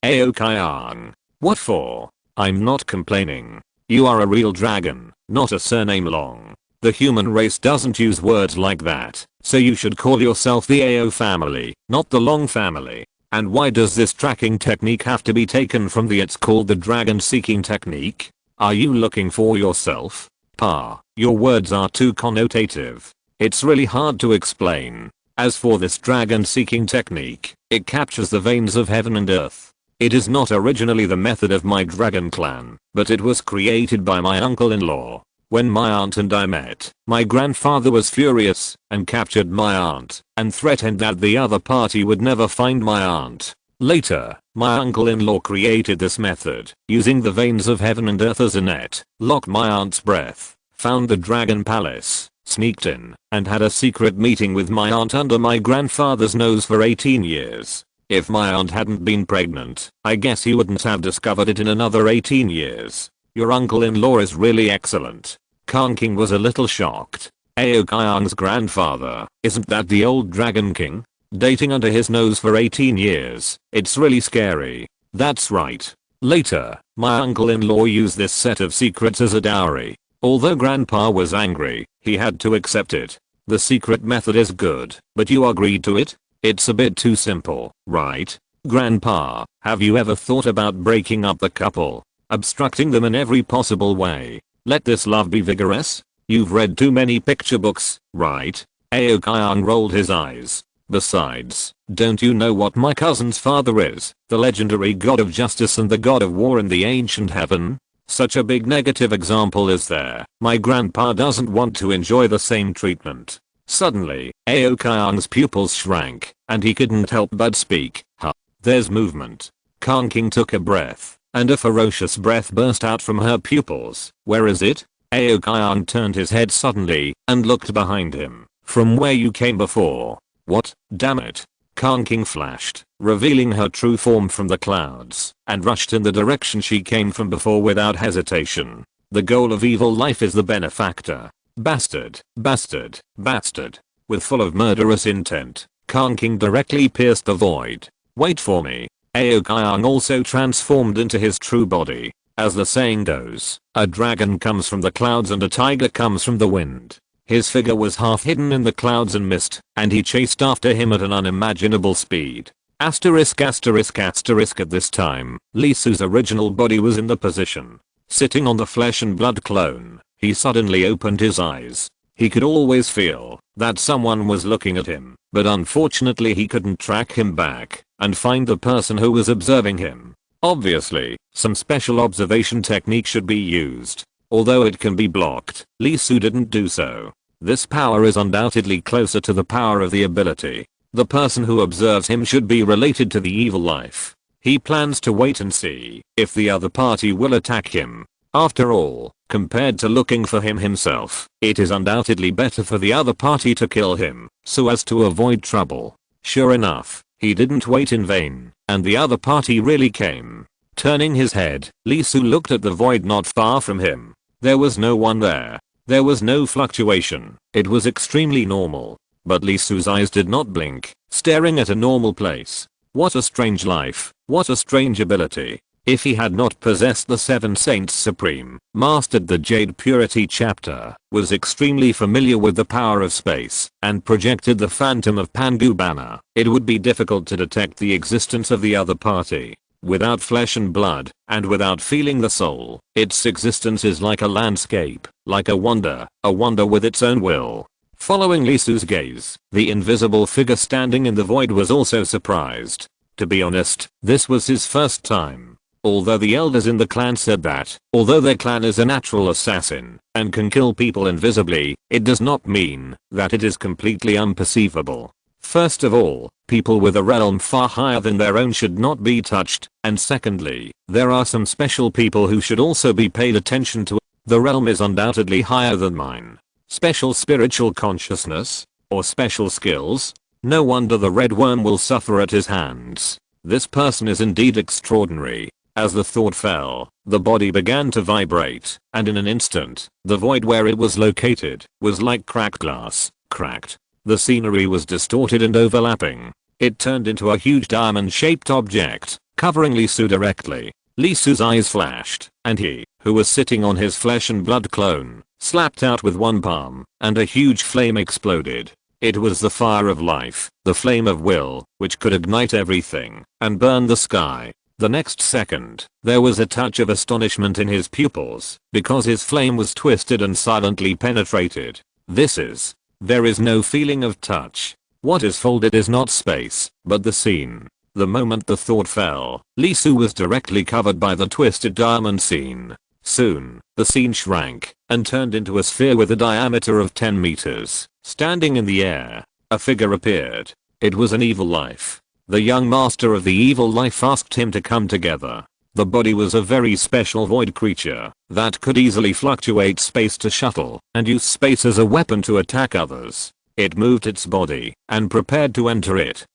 Aokayang. What for? I'm not complaining. You are a real dragon, not a surname Long. The human race doesn't use words like that, so you should call yourself the Ao family, not the Long family. And why does this tracking technique have to be taken from it's called the dragon seeking technique? Are you looking for yourself? Pa, Your words are too connotative. It's really hard to explain. As for this dragon seeking technique, it captures the veins of heaven and earth. It is not originally the method of my dragon clan, but it was created by my uncle-in-law. When my aunt and I met, my grandfather was furious and captured my aunt and threatened that the other party would never find my aunt. Later, my uncle-in-law created this method, using the veins of heaven and earth as a net, locked my aunt's breath, found the dragon palace, sneaked in, and had a secret meeting with my aunt under my grandfather's nose for 18 years. If my aunt hadn't been pregnant, I guess he wouldn't have discovered it in another 18 years. Your uncle-in-law is really excellent. Khan King was a little shocked. Aokayang's grandfather, isn't that the old Dragon King? Dating under his nose for 18 years, it's really scary. That's right. Later, my uncle-in-law used this set of secrets as a dowry. Although grandpa was angry, he had to accept it. The secret method is good, but you agreed to it? It's a bit too simple, right? Grandpa, have you ever thought about breaking up the couple? Obstructing them in every possible way? Let this love be vigorous? You've read too many picture books, right? Aokayang rolled his eyes. Besides, don't you know what my cousin's father is? The legendary god of justice and the god of war in the ancient heaven? Such a big negative example is there. My grandpa doesn't want to enjoy the same treatment. Suddenly, Aokayang's pupils shrank, and he couldn't help but speak. Huh. There's movement. Khan King took a breath, and a ferocious breath burst out from her pupils. Where is it? Aokayang turned his head suddenly, and looked behind him. From where you came before. What? Damn it. Khan King flashed, revealing her true form from the clouds, and rushed in the direction she came from before without hesitation. The goal of evil life is the benefactor. Bastard, bastard, bastard. With full of murderous intent, Khan King directly pierced the void. Wait for me. Aokayang also transformed into his true body. As the saying goes, a dragon comes from the clouds and a tiger comes from the wind. His figure was half hidden in the clouds and mist, and he chased after him at an unimaginable speed. Asterisk asterisk asterisk at this time, Lee Su's original body was in the position. Sitting on the flesh and blood clone, he suddenly opened his eyes. He could always feel that someone was looking at him, but unfortunately he couldn't track him back and find the person who was observing him. Obviously, some special observation technique should be used. Although it can be blocked, Lee Su didn't do so. This power is undoubtedly closer to the power of the ability. The person who observes him should be related to the evil life. He plans to wait and see if the other party will attack him. After all, compared to looking for him himself, it is undoubtedly better for the other party to kill him, so as to avoid trouble. Sure enough, he didn't wait in vain, and the other party really came. Turning his head, Lee Su looked at the void not far from him. There was no one there. There was no fluctuation. It was extremely normal. But Lee Su's eyes did not blink, staring at a normal place. What a strange life. What a strange ability. If he had not possessed the Seven Saints Supreme, mastered the Jade Purity chapter, was extremely familiar with the power of space, and projected the Phantom of Pangu banner, it would be difficult to detect the existence of the other party. Without flesh and blood, and without feeling the soul, its existence is like a landscape, like a wonder with its own will. Following Lee Su's gaze, the invisible figure standing in the void was also surprised. To be honest, this was his first time. Although the elders in the clan said that, although their clan is a natural assassin, and can kill people invisibly, it does not mean that it is completely unperceivable. First of all, people with a realm far higher than their own should not be touched, and secondly, there are some special people who should also be paid attention to. The realm is undoubtedly higher than mine. Special spiritual consciousness? Or special skills? No wonder the red worm will suffer at his hands. This person is indeed extraordinary. As the thought fell, the body began to vibrate, and in an instant, the void where it was located was like cracked glass, cracked. The scenery was distorted and overlapping. It turned into a huge diamond-shaped object, covering Lee Su directly. Lee Su's eyes flashed, and he, who was sitting on his flesh and blood clone, slapped out with one palm, and a huge flame exploded. It was the fire of life, the flame of will, which could ignite everything, and burn the sky. The next second, there was a touch of astonishment in his pupils, because his flame was twisted and silently penetrated. There is no feeling of touch. What is folded is not space, but the scene. The moment the thought fell, Lee Soo was directly covered by the twisted diamond scene. Soon, the scene shrank, and turned into a sphere with a diameter of 10 meters. Standing in the air, a figure appeared. It was an evil life. The young master of the evil life asked him to come together. The body was a very special void creature that could easily fluctuate space to shuttle and use space as a weapon to attack others. It moved its body and prepared to enter it.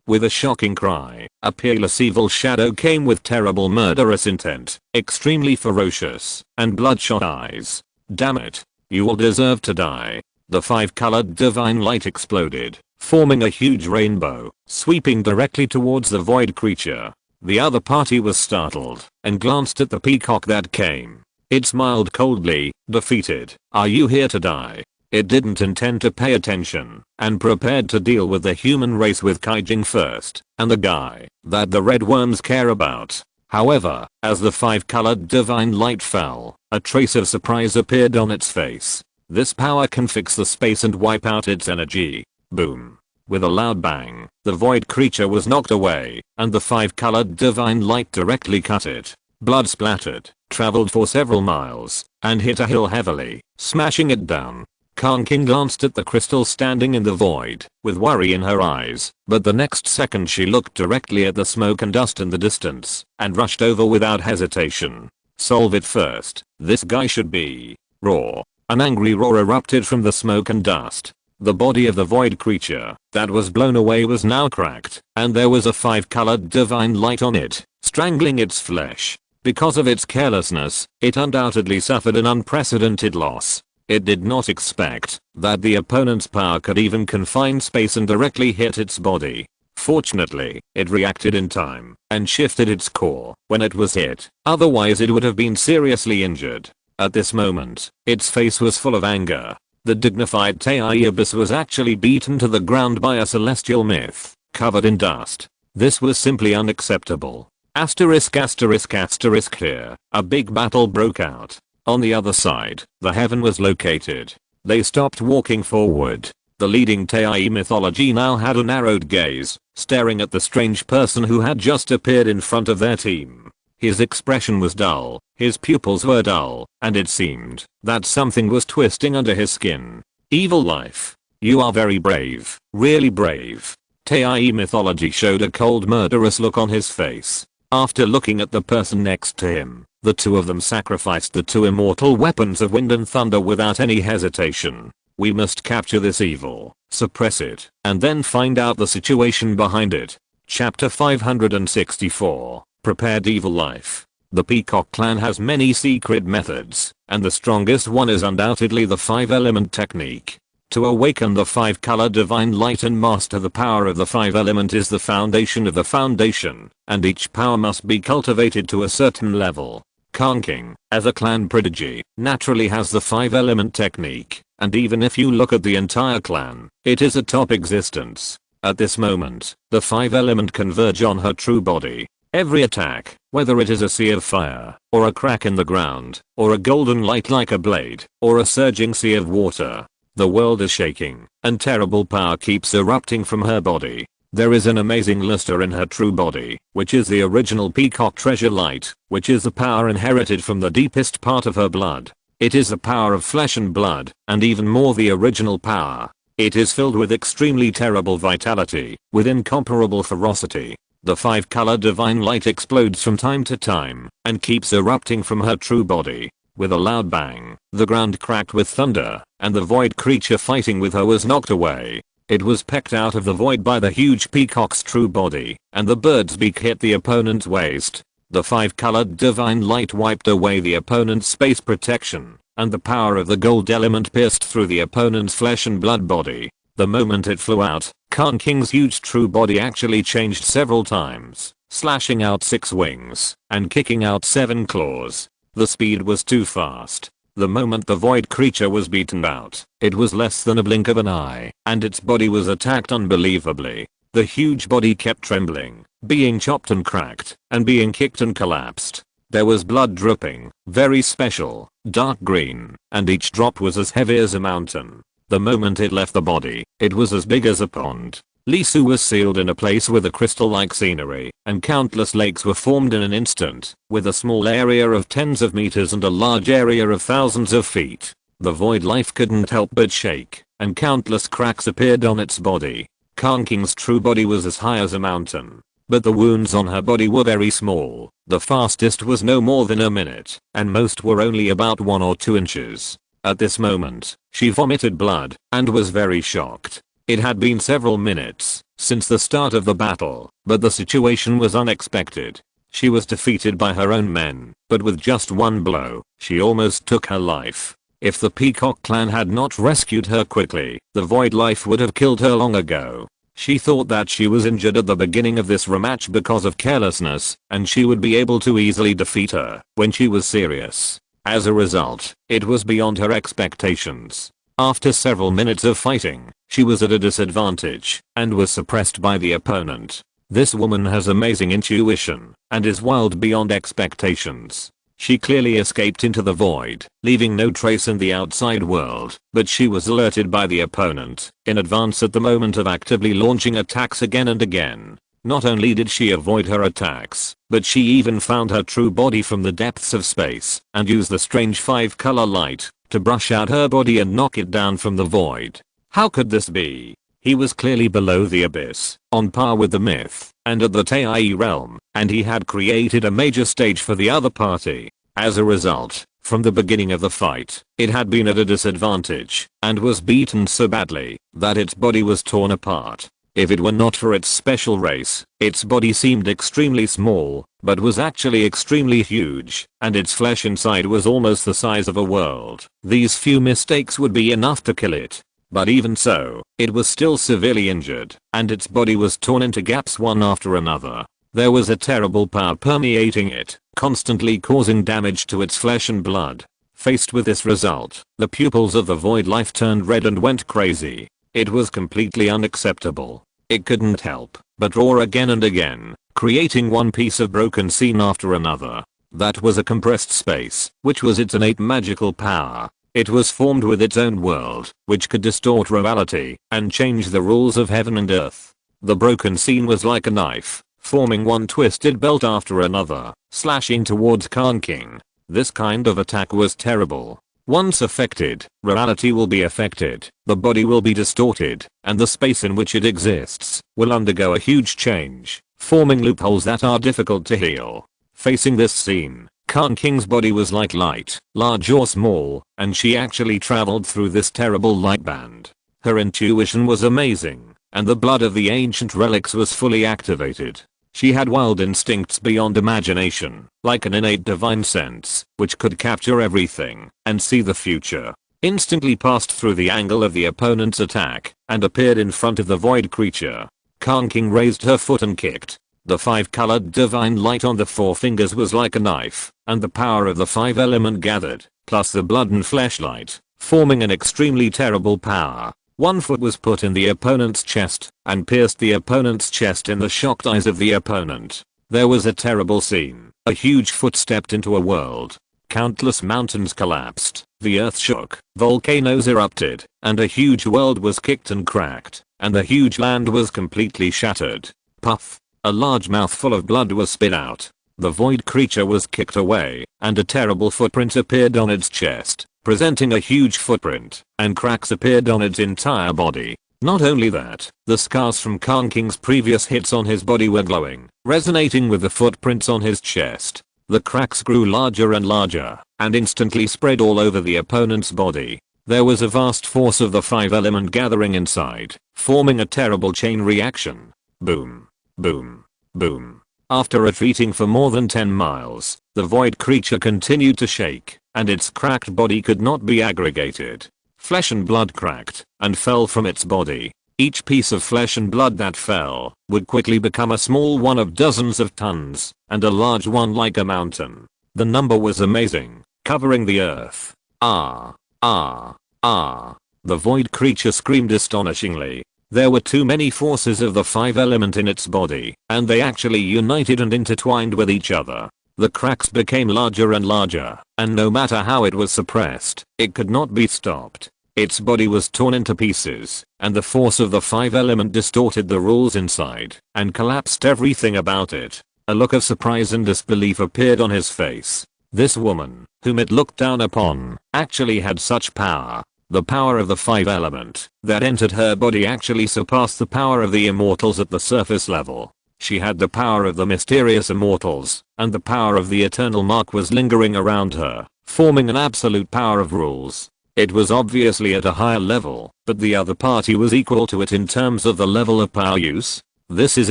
With a shocking cry, a peerless evil shadow came with terrible murderous intent, extremely ferocious, and bloodshot eyes. Damn it. You all deserve to die. The 5-colored divine light exploded, forming a huge rainbow, sweeping directly towards the void creature. The other party was startled and glanced at the peacock that came. It smiled coldly, defeated. Are you here to die? It didn't intend to pay attention and prepared to deal with the human race with Kaijing first and the guy that the red worms care about. However, as the 5-colored divine light fell, a trace of surprise appeared on its face. This power can fix the space and wipe out its energy. Boom. With a loud bang, the void creature was knocked away, and the 5-colored divine light directly cut it. Blood splattered, traveled for several miles, and hit a hill heavily, smashing it down. Kanking glanced at the crystal standing in the void, with worry in her eyes, but the next second she looked directly at the smoke and dust in the distance, and rushed over without hesitation. Solve it first. This guy should be. Roar. An angry roar erupted from the smoke and dust. The body of the void creature that was blown away was now cracked, and there was a 5-colored divine light on it, strangling its flesh. Because of its carelessness, it undoubtedly suffered an unprecedented loss. It did not expect that the opponent's power could even confine space and directly hit its body. Fortunately, it reacted in time and shifted its core when it was hit, otherwise it would have been seriously injured. At this moment, its face was full of anger. The dignified Taiyabus was actually beaten to the ground by a celestial myth, covered in dust. This was simply unacceptable. Asterisk asterisk asterisk here, a big battle broke out. On the other side, the heaven was located. They stopped walking forward. The leading Tai mythology now had a narrowed gaze, staring at the strange person who had just appeared in front of their team. His expression was dull, his pupils were dull, and it seemed that something was twisting under his skin. Evil life. You are very brave, really brave. Tai mythology showed a cold murderous look on his face. After looking at the person next to him, the two of them sacrificed the two immortal weapons of wind and thunder without any hesitation. We must capture this evil, suppress it, and then find out the situation behind it. Chapter 564. Prepared evil life. The Peacock clan has many secret methods, and the strongest one is undoubtedly the 5-element technique. To awaken the 5-color divine light and master the power of the 5-element is the foundation of the foundation, and each power must be cultivated to a certain level. Kanking, as a clan prodigy, naturally has the 5-element technique, and even if you look at the entire clan, it is a top existence. At this moment, the 5-element converge on her true body. Every attack, whether it is a sea of fire, or a crack in the ground, or a golden light like a blade, or a surging sea of water, the world is shaking, and terrible power keeps erupting from her body. There is an amazing luster in her true body, which is the original Peacock treasure light, which is the power inherited from the deepest part of her blood. It is the power of flesh and blood, and even more the original power. It is filled with extremely terrible vitality, with incomparable ferocity. The 5-color divine light explodes from time to time, and keeps erupting from her true body. With a loud bang, the ground cracked with thunder, and the void creature fighting with her was knocked away. It was pecked out of the void by the huge peacock's true body, and the bird's beak hit the opponent's waist. The 5-colored divine light wiped away the opponent's space protection, and the power of the gold element pierced through the opponent's flesh and blood body. The moment it flew out, Kanking's huge true body actually changed several times, slashing out 6 wings, and kicking out 7 claws. The speed was too fast. The moment the void creature was beaten out, it was less than a blink of an eye, and its body was attacked unbelievably. The huge body kept trembling, being chopped and cracked, and being kicked and collapsed. There was blood dripping, very special, dark green, and each drop was as heavy as a mountain. The moment it left the body, it was as big as a pond. Lisu was sealed in a place with a crystal-like scenery, and countless lakes were formed in an instant, with a small area of tens of meters and a large area of thousands of feet. The void life couldn't help but shake, and countless cracks appeared on its body. Kanking's true body was as high as a mountain, but the wounds on her body were very small. The fastest was no more than a minute, and most were only about 1 or 2 inches. At this moment, she vomited blood, and was very shocked. It had been several minutes since the start of the battle, but the situation was unexpected. She was defeated by her own men, but with just one blow, she almost took her life. If the Peacock clan had not rescued her quickly, the void life would have killed her long ago. She thought that she was injured at the beginning of this rematch because of carelessness, and she would be able to easily defeat her when she was serious. As a result, it was beyond her expectations. After several minutes of fighting, she was at a disadvantage and was suppressed by the opponent. This woman has amazing intuition and is wild beyond expectations. She clearly escaped into the void, leaving no trace in the outside world, but she was alerted by the opponent in advance at the moment of actively launching attacks again and again. Not only did she avoid her attacks, but she even found her true body from the depths of space and used the strange 5-color light to brush out her body and knock it down from the void. How could this be? He was clearly below the abyss, on par with the myth, and at the Tai realm, and he had created a major stage for the other party. As a result, from the beginning of the fight, it had been at a disadvantage, and was beaten so badly that its body was torn apart. If it were not for its special race, its body seemed extremely small, but was actually extremely huge, and its flesh inside was almost the size of a world. These few mistakes would be enough to kill it. But even so, it was still severely injured, and its body was torn into gaps one after another. There was a terrible power permeating it, constantly causing damage to its flesh and blood. Faced with this result, the pupils of the void life turned red and went crazy. It was completely unacceptable. It couldn't help but roar again and again, creating one piece of broken scene after another. That was a compressed space, which was its innate magical power. It was formed with its own world, which could distort reality and change the rules of heaven and earth. The broken scene was like a knife, forming one twisted belt after another, slashing towards Kanking. This kind of attack was terrible. Once affected, reality will be affected, the body will be distorted, and the space in which it exists will undergo a huge change, forming loopholes that are difficult to heal. Facing this scene, Kanking's body was like light, large or small, and she actually traveled through this terrible light band. Her intuition was amazing, and the blood of the ancient relics was fully activated. She had wild instincts beyond imagination, like an innate divine sense, which could capture everything and see the future. Instantly passed through the angle of the opponent's attack and appeared in front of the void creature. Kanking raised her foot and kicked. The 5-colored divine light on the 4 fingers was like a knife, and the power of the 5 element gathered, plus the blood and flesh light, forming an extremely terrible power. One foot was put in the opponent's chest and pierced the opponent's chest in the shocked eyes of the opponent. There was a terrible scene. A huge foot stepped into a world. Countless mountains collapsed, the earth shook, volcanoes erupted, and a huge world was kicked and cracked, and the huge land was completely shattered. Puff! A large mouthful of blood was spit out. The void creature was kicked away, and a terrible footprint appeared on its chest, presenting a huge footprint, and cracks appeared on its entire body. Not only that, the scars from Kanking's previous hits on his body were glowing, resonating with the footprints on his chest. The cracks grew larger and larger, and instantly spread all over the opponent's body. There was a vast force of the 5 element gathering inside, forming a terrible chain reaction. Boom. Boom. Boom. After retreating for more than 10 miles, the void creature continued to shake, and its cracked body could not be aggregated. Flesh and blood cracked and fell from its body. Each piece of flesh and blood that fell would quickly become a small one of dozens of tons, and a large one like a mountain. The number was amazing, covering the earth. Ah! Ah! Ah! The void creature screamed astonishingly. There were too many forces of the 5 element in its body, and they actually united and intertwined with each other. The cracks became larger and larger, and no matter how it was suppressed, it could not be stopped. Its body was torn into pieces, and the force of the 5 element distorted the rules inside, and collapsed everything about it. A look of surprise and disbelief appeared on his face. This woman, whom it looked down upon, actually had such power. The power of the 5 element that entered her body actually surpassed the power of the immortals at the surface level. She had the power of the mysterious immortals, and the power of the eternal mark was lingering around her, forming an absolute power of rules. It was obviously at a higher level, but the other party was equal to it in terms of the level of power use. This is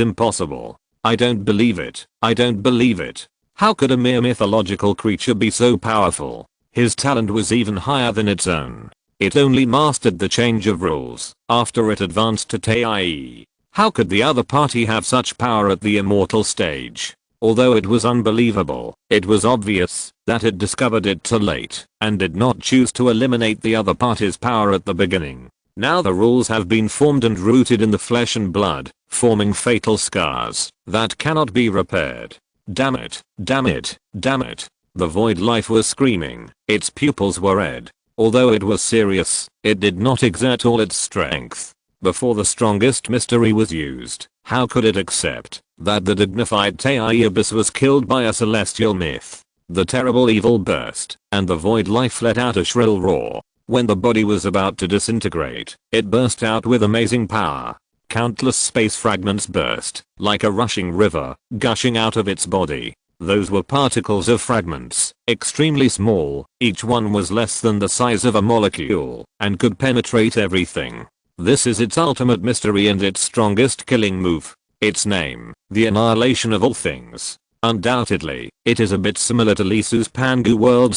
impossible. I don't believe it. I don't believe it. How could a mere mythological creature be so powerful? His talent was even higher than its own. It only mastered the change of rules after it advanced to TIE. How could the other party have such power at the immortal stage? Although it was unbelievable, it was obvious that it discovered it too late and did not choose to eliminate the other party's power at the beginning. Now the rules have been formed and rooted in the flesh and blood, forming fatal scars that cannot be repaired. Damn it, damn it, damn it. The void life was screaming. Its pupils were red. Although it was serious, it did not exert all its strength. Before the strongest mystery was used, how could it accept that the dignified TIE Abyss was killed by a celestial myth? The terrible evil burst, and the void life let out a shrill roar. When the body was about to disintegrate, it burst out with amazing power. Countless space fragments burst, like a rushing river, gushing out of its body. Those were particles of fragments, extremely small, each one was less than the size of a molecule, and could penetrate everything. This is its ultimate mystery and its strongest killing move. Its name, the annihilation of all things. Undoubtedly, it is a bit similar to Lisu's Pangu world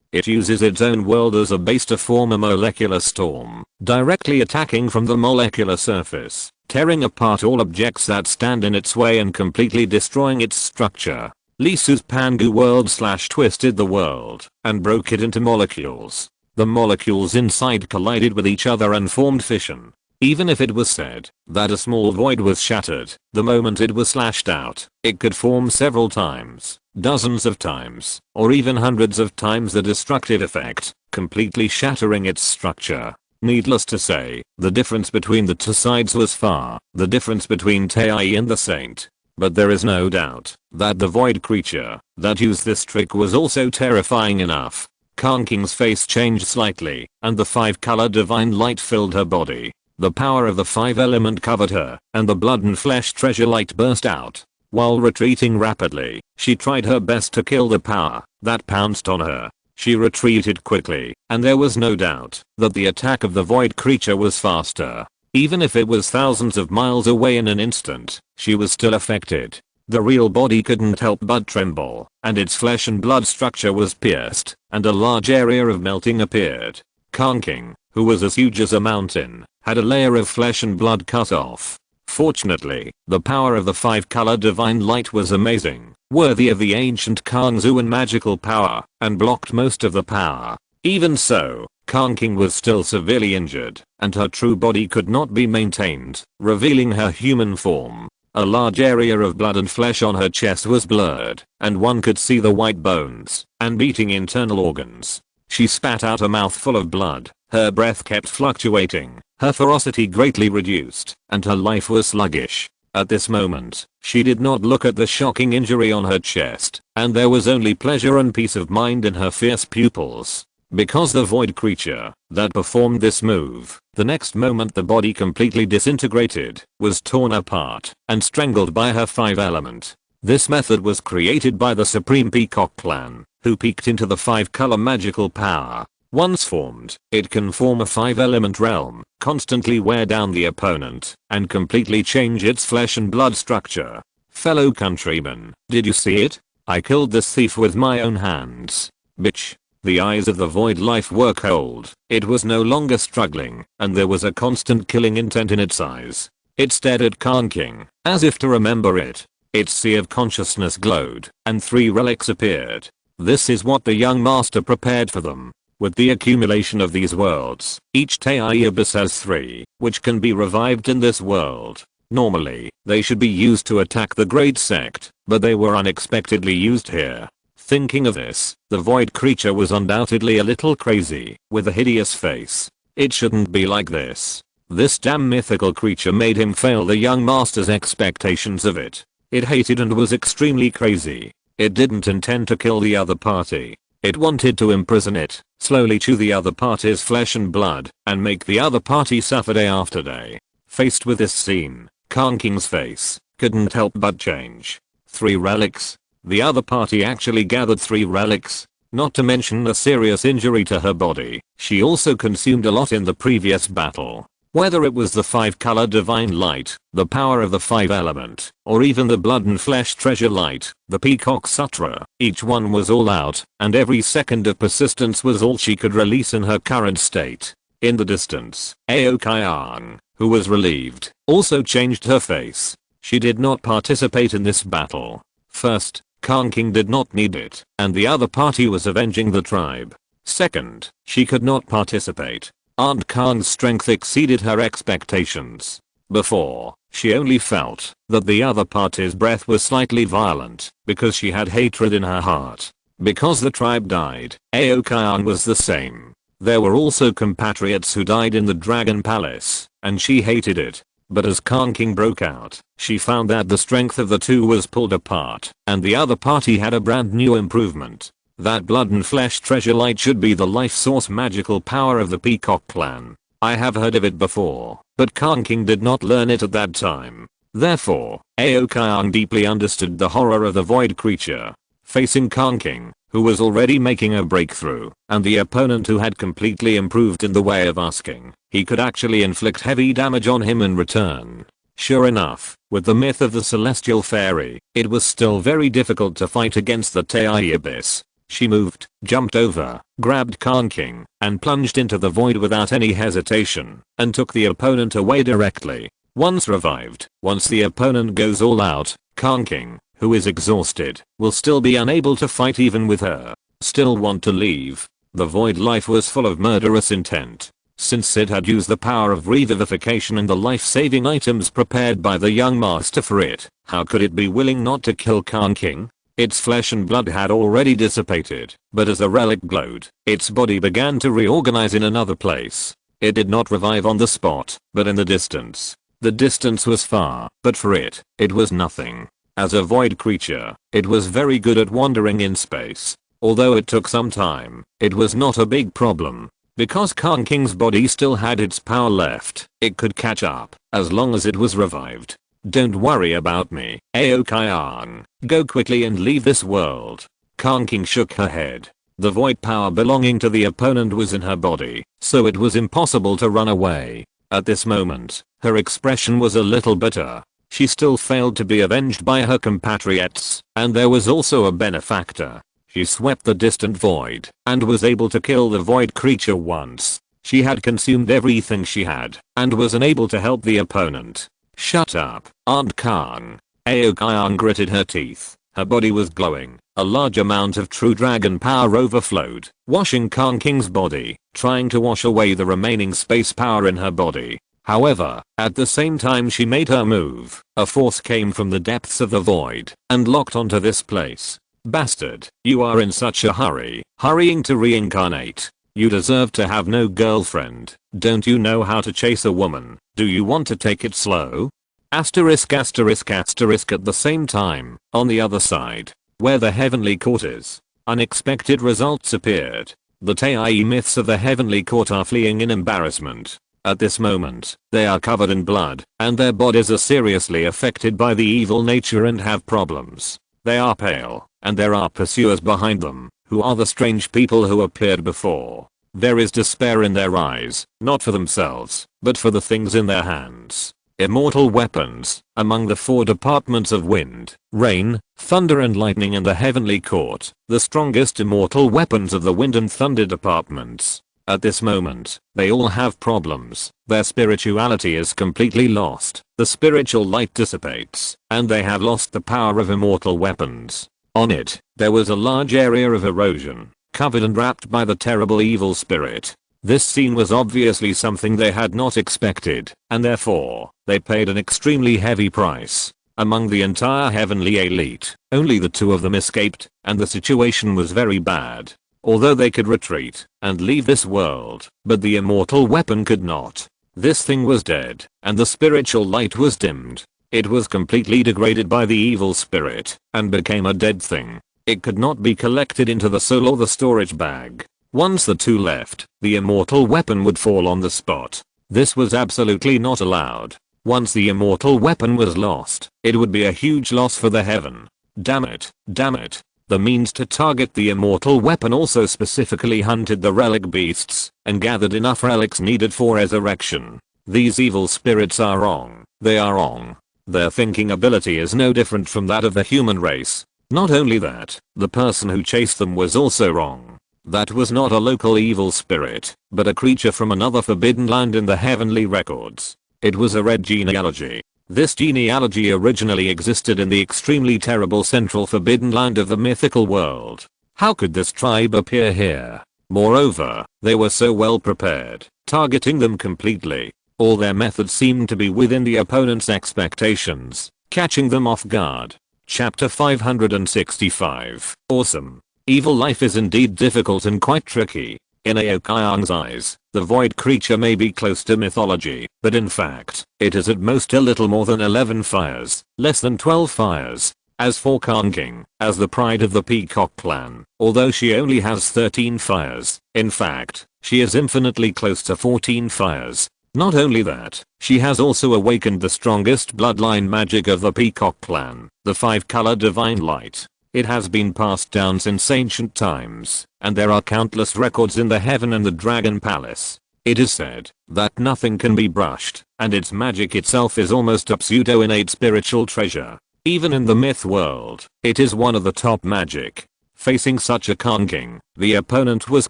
/ It uses its own world as a base to form a molecular storm, directly attacking from the molecular surface, tearing apart all objects that stand in its way and completely destroying its structure. Lisu's Pangu world / twisted the world and broke it into molecules. The molecules inside collided with each other and formed fission. Even if it was said that a small void was shattered, the moment it was slashed out, it could form several times, dozens of times, or even hundreds of times the destructive effect, completely shattering its structure. Needless to say, the difference between the two sides was far the difference between TIE and the Saint. But there is no doubt that the void creature that used this trick was also terrifying enough. Khan King's face changed slightly, and the 5-color divine light filled her body. The power of the 5 element covered her, and the blood and flesh treasure light burst out. While retreating rapidly, she tried her best to kill the power that pounced on her. She retreated quickly, and there was no doubt that the attack of the void creature was faster. Even if it was thousands of miles away in an instant, she was still affected. The real body couldn't help but tremble, and its flesh and blood structure was pierced, and a large area of melting appeared. Khan King, who was as huge as a mountain, had a layer of flesh and blood cut off. Fortunately, the power of the 5-color divine light was amazing, worthy of the ancient Kangzuan magical power, and blocked most of the power. Even so, Khan King was still severely injured, and her true body could not be maintained, revealing her human form. A large area of blood and flesh on her chest was blurred, and one could see the white bones and beating internal organs. She spat out a mouthful of blood, her breath kept fluctuating, her ferocity greatly reduced, and her life was sluggish. At this moment, she did not look at the shocking injury on her chest, and there was only pleasure and peace of mind in her fierce pupils. Because the void creature that performed this move, the next moment the body completely disintegrated, was torn apart, and strangled by her 5 element. This method was created by the Supreme Peacock clan, who peeked into the 5-color magical power. Once formed, it can form a 5 element realm, constantly wear down the opponent, and completely change its flesh and blood structure. Fellow countrymen, did you see it? I killed this thief with my own hands. Bitch. The eyes of the void life were cold. It was no longer struggling, and there was a constant killing intent in its eyes. It stared at Khan King, as if to remember it. Its sea of consciousness glowed, and 3 relics appeared. This is what the young master prepared for them. With the accumulation of these worlds, each Abyss has 3, which can be revived in this world. Normally, they should be used to attack the Great Sect, but they were unexpectedly used here. Thinking of this, the void creature was undoubtedly a little crazy, with a hideous face. It shouldn't be like this. This damn mythical creature made him fail the young master's expectations of it. It hated and was extremely crazy. It didn't intend to kill the other party. It wanted to imprison it, slowly chew the other party's flesh and blood, and make the other party suffer day after day. Faced with this scene, Khan King's face couldn't help but change. 3 relics? The other party actually gathered 3 relics? Not to mention a serious injury to her body. She also consumed a lot in the previous battle. Whether it was the 5-color divine light, the power of the 5-element, or even the blood and flesh treasure light, the Peacock Sutra, each one was all out, and every second of persistence was all she could release in her current state. In the distance, Aokai, who was relieved, also changed her face. She did not participate in this battle. First, Khan King did not need it, and the other party was avenging the tribe. Second, she could not participate. Aunt Khan's strength exceeded her expectations. Before, she only felt that the other party's breath was slightly violent because she had hatred in her heart. Because the tribe died, Aokai was the same. There were also compatriots who died in the Dragon Palace, and she hated it. But as Khan King broke out, she found that the strength of the two was pulled apart, and the other party had a brand new improvement. That blood and flesh treasure light should be the life source magical power of the Peacock clan. I have heard of it before, but Khan King did not learn it at that time. Therefore, Aokai deeply understood the horror of the void creature. Facing Khan King, who was already making a breakthrough, and the opponent who had completely improved in the way of asking, he could actually inflict heavy damage on him in return. Sure enough, with the myth of the celestial fairy, it was still very difficult to fight against the Abyss. She moved, jumped over, grabbed Khan King, and plunged into the void without any hesitation, and took the opponent away directly. Once revived, once the opponent goes all out, Khan King, who is exhausted, will still be unable to fight even with her. Still want to leave. The void life was full of murderous intent. Since it had used the power of revivification and the life-saving items prepared by the young master for it, how could it be willing not to kill Khan King? Its flesh and blood had already dissipated, but as the relic glowed, its body began to reorganize in another place. It did not revive on the spot, but in the distance. The distance was far, but for it, it was nothing. As a void creature, it was very good at wandering in space. Although it took some time, it was not a big problem. Because Khan King's body still had its power left, it could catch up, as long as it was revived. Don't worry about me, Aokai. Go quickly and leave this world. Khan King shook her head. The void power belonging to the opponent was in her body, so it was impossible to run away. At this moment, her expression was a little bitter. She still failed to be avenged by her compatriots, and there was also a benefactor. She swept the distant void, and was able to kill the void creature once. She had consumed everything she had, and was unable to help the opponent. Shut up, Aunt Khan. Aokai gritted her teeth. Her body was glowing. A large amount of true dragon power overflowed, washing Khan King's body, trying to wash away the remaining space power in her body. However, at the same time she made her move, a force came from the depths of the void, and locked onto this place. Bastard, you are in such a hurry, hurrying to reincarnate. You deserve to have no girlfriend. Don't you know how to chase a woman? Do you want to take it slow? Asterisk asterisk asterisk at the same time, on the other side, where the heavenly court is, unexpected results appeared. The Tai myths of the heavenly court are fleeing in embarrassment. At this moment, they are covered in blood, and their bodies are seriously affected by the evil nature and have problems. They are pale, and there are pursuers behind them, who are the strange people who appeared before. There is despair in their eyes, not for themselves, but for the things in their hands. Immortal weapons, among the 4 departments of wind, rain, thunder and lightning in the heavenly court, the strongest immortal weapons of the wind and thunder departments. At this moment, they all have problems. Their spirituality is completely lost, the spiritual light dissipates, and they have lost the power of immortal weapons. On it, there was a large area of erosion. covered and wrapped by the terrible evil spirit. This scene was obviously something they had not expected, and therefore, they paid an extremely heavy price. Among the entire heavenly elite, only the two of them escaped, and the situation was very bad. Although they could retreat and leave this world, but the immortal weapon could not. This thing was dead, and the spiritual light was dimmed. It was completely degraded by the evil spirit, and became a dead thing. It could not be collected into the soul or the storage bag. Once the two left, the immortal weapon would fall on the spot. This was absolutely not allowed. Once the immortal weapon was lost, it would be a huge loss for the heaven. Damn it, damn it. The means to target the immortal weapon also specifically hunted the relic beasts, and gathered enough relics needed for resurrection. These evil spirits are wrong. They are wrong. Their thinking ability is no different from that of the human race. Not only that, the person who chased them was also wrong. That was not a local evil spirit, but a creature from another forbidden land in the heavenly records. It was a red genealogy. This genealogy originally existed in the extremely terrible central forbidden land of the mythical world. How could this tribe appear here? Moreover, they were so well prepared, targeting them completely. All their methods seemed to be within the opponent's expectations, catching them off guard. Chapter 565. Awesome. Evil life is indeed difficult and quite tricky. In Aokayang's eyes, the void creature may be close to mythology, but in fact, it is at most a little more than 11 fires, less than 12 fires. As for Kanking, as the pride of the Peacock clan, although she only has 13 fires, in fact, she is infinitely close to 14 fires. Not only that, she has also awakened the strongest bloodline magic of the Peacock clan, the 5-color divine light. It has been passed down since ancient times, and there are countless records in the Heaven and the Dragon Palace. It is said that nothing can be brushed, and its magic itself is almost a pseudo-innate spiritual treasure. Even in the myth world, it is one of the top magic. Facing such a Kanking, the opponent was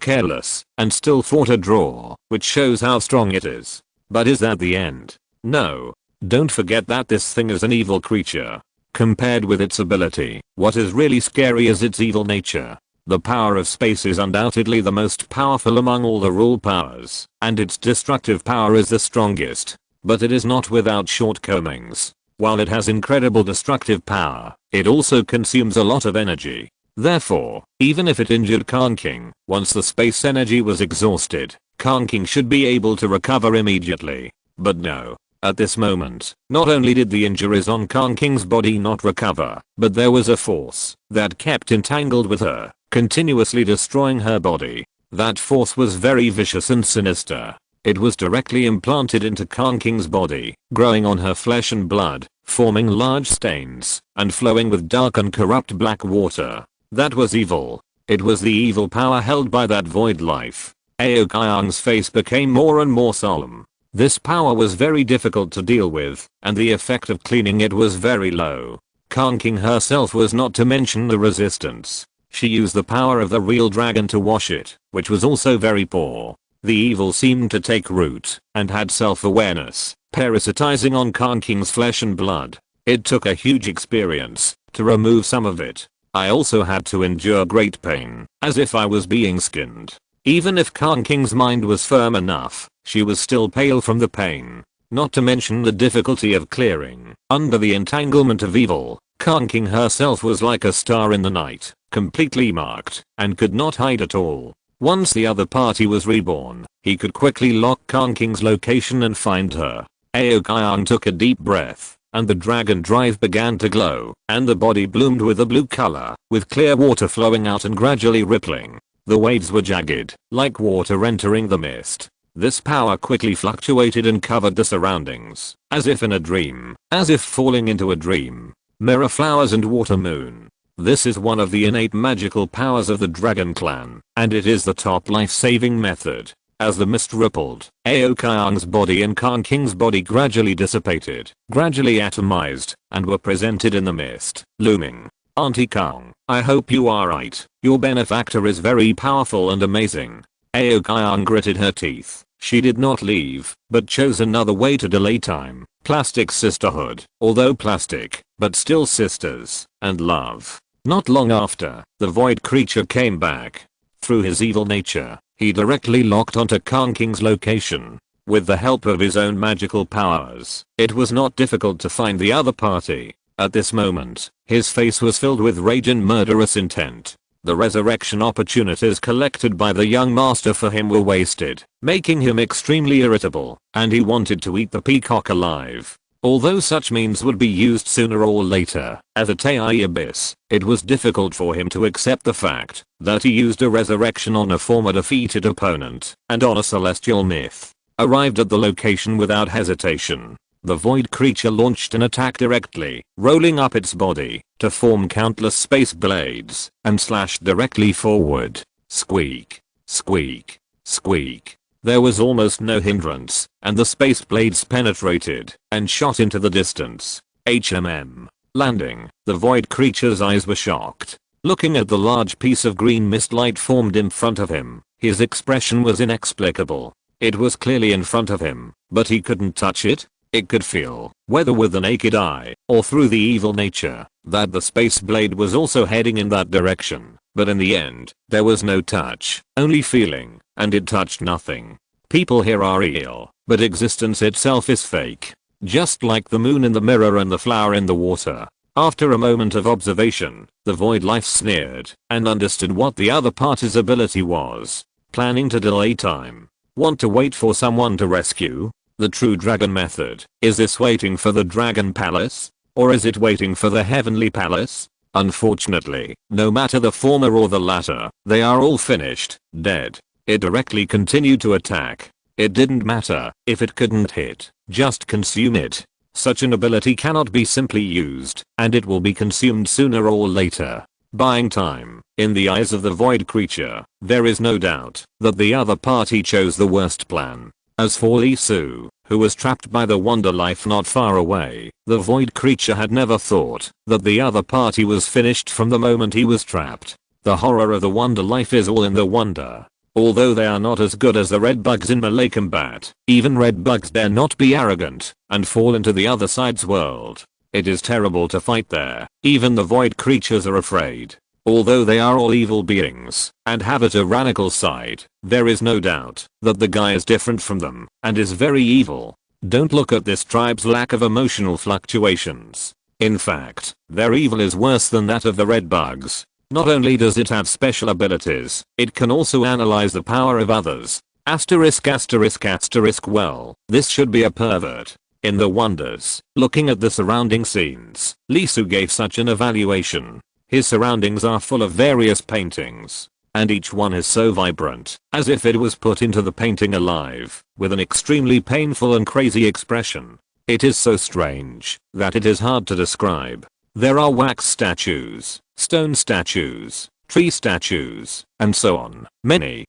careless, and still fought a draw, which shows how strong it is. But is that the end? No. Don't forget that this thing is an evil creature. Compared with its ability, what is really scary is its evil nature. The power of space is undoubtedly the most powerful among all the rule powers, and its destructive power is the strongest. But it is not without shortcomings. While it has incredible destructive power, it also consumes a lot of energy. Therefore, even if it injured Kanking, once the space energy was exhausted, Kanking should be able to recover immediately. But no. At this moment, not only did the injuries on Kanking's body not recover, but there was a force that kept entangled with her, continuously destroying her body. That force was very vicious and sinister. It was directly implanted into Kanking's body, growing on her flesh and blood, forming large stains, and flowing with dark and corrupt black water. That was evil. It was the evil power held by that void life. Aokayang's face became more and more solemn. This power was very difficult to deal with, and the effect of cleaning it was very low. Kanking herself was not to mention the resistance. She used the power of the real dragon to wash it, which was also very poor. The evil seemed to take root, and had self-awareness, parasitizing on Kanking's flesh and blood. It took a huge experience to remove some of it. I also had to endure great pain, as if I was being skinned. Even if Kanking's mind was firm enough, she was still pale from the pain. Not to mention the difficulty of clearing. Under the entanglement of evil, Kanking herself was like a star in the night, completely marked, and could not hide at all. Once the other party was reborn, he could quickly lock Kanking's location and find her. Aokayang took a deep breath, and the dragon drive began to glow, and the body bloomed with a blue color, with clear water flowing out and gradually rippling. The waves were jagged, like water entering the mist. This power quickly fluctuated and covered the surroundings, as if in a dream, as if falling into a dream. Mirror flowers and water moon. This is one of the innate magical powers of the dragon clan, and it is the top life-saving method. As the mist rippled, Aokayang's body and Kanking's body gradually dissipated, gradually atomized, and were presented in the mist, looming. Auntie Kang, I hope you are right. Your benefactor is very powerful and amazing. Aokayang gritted her teeth. She did not leave, but chose another way to delay time. Plastic sisterhood. Although plastic, but still sisters, and love. Not long after, the void creature came back. Through his evil nature, he directly locked onto Khan King's location. With the help of his own magical powers, it was not difficult to find the other party. At this moment, his face was filled with rage and murderous intent. The resurrection opportunities collected by the young master for him were wasted, making him extremely irritable, and he wanted to eat the peacock alive. Although such means would be used sooner or later, as a Tai Abyss, it was difficult for him to accept the fact that he used a resurrection on a former defeated opponent, and on a celestial myth. Arrived at the location without hesitation, the void creature launched an attack directly, rolling up its body to form countless space blades, and slashed directly forward. Squeak, squeak, squeak. There was almost no hindrance, and the space blades penetrated and shot into the distance. Landing, the void creature's eyes were shocked. Looking at the large piece of green mist light formed in front of him, his expression was inexplicable. It was clearly in front of him, but he couldn't touch it. It could feel, whether with the naked eye or through the evil nature, that the space blade was also heading in that direction. But in the end, there was no touch, only feeling, and it touched nothing. People here are real, but existence itself is fake. Just like the moon in the mirror and the flower in the water. After a moment of observation, the void life sneered and understood what the other party's ability was. Planning to delay time. Want to wait for someone to rescue? The true dragon method. Is this waiting for the dragon palace? Or is it waiting for the heavenly palace? Unfortunately, no matter the former or the latter, they are all finished, dead. It directly continued to attack. It didn't matter if it couldn't hit, just consume it. Such an ability cannot be simply used, and it will be consumed sooner or later. Buying time. In the eyes of the void creature, there is no doubt that the other party chose the worst plan. As for Lee Su, who was trapped by the wonder life not far away, the void creature had never thought that the other party was finished from the moment he was trapped. The horror of the wonder life is all in the wonder. Although they are not as good as the red bugs in melee combat, even red bugs dare not be arrogant and fall into the other side's world. It is terrible to fight there. Even the void creatures are afraid. Although they are all evil beings and have a tyrannical side, there is no doubt that the guy is different from them and is very evil. Don't look at this tribe's lack of emotional fluctuations. In fact, their evil is worse than that of the red bugs. Not only does it have special abilities, it can also analyze the power of others. Asterisk asterisk asterisk well, this should be a pervert. In the wonders, looking at the surrounding scenes, Lee Su gave such an evaluation. His surroundings are full of various paintings, and each one is so vibrant, as if it was put into the painting alive, with an extremely painful and crazy expression. It is so strange that it is hard to describe. There are wax statues, stone statues, tree statues, and so on. Many.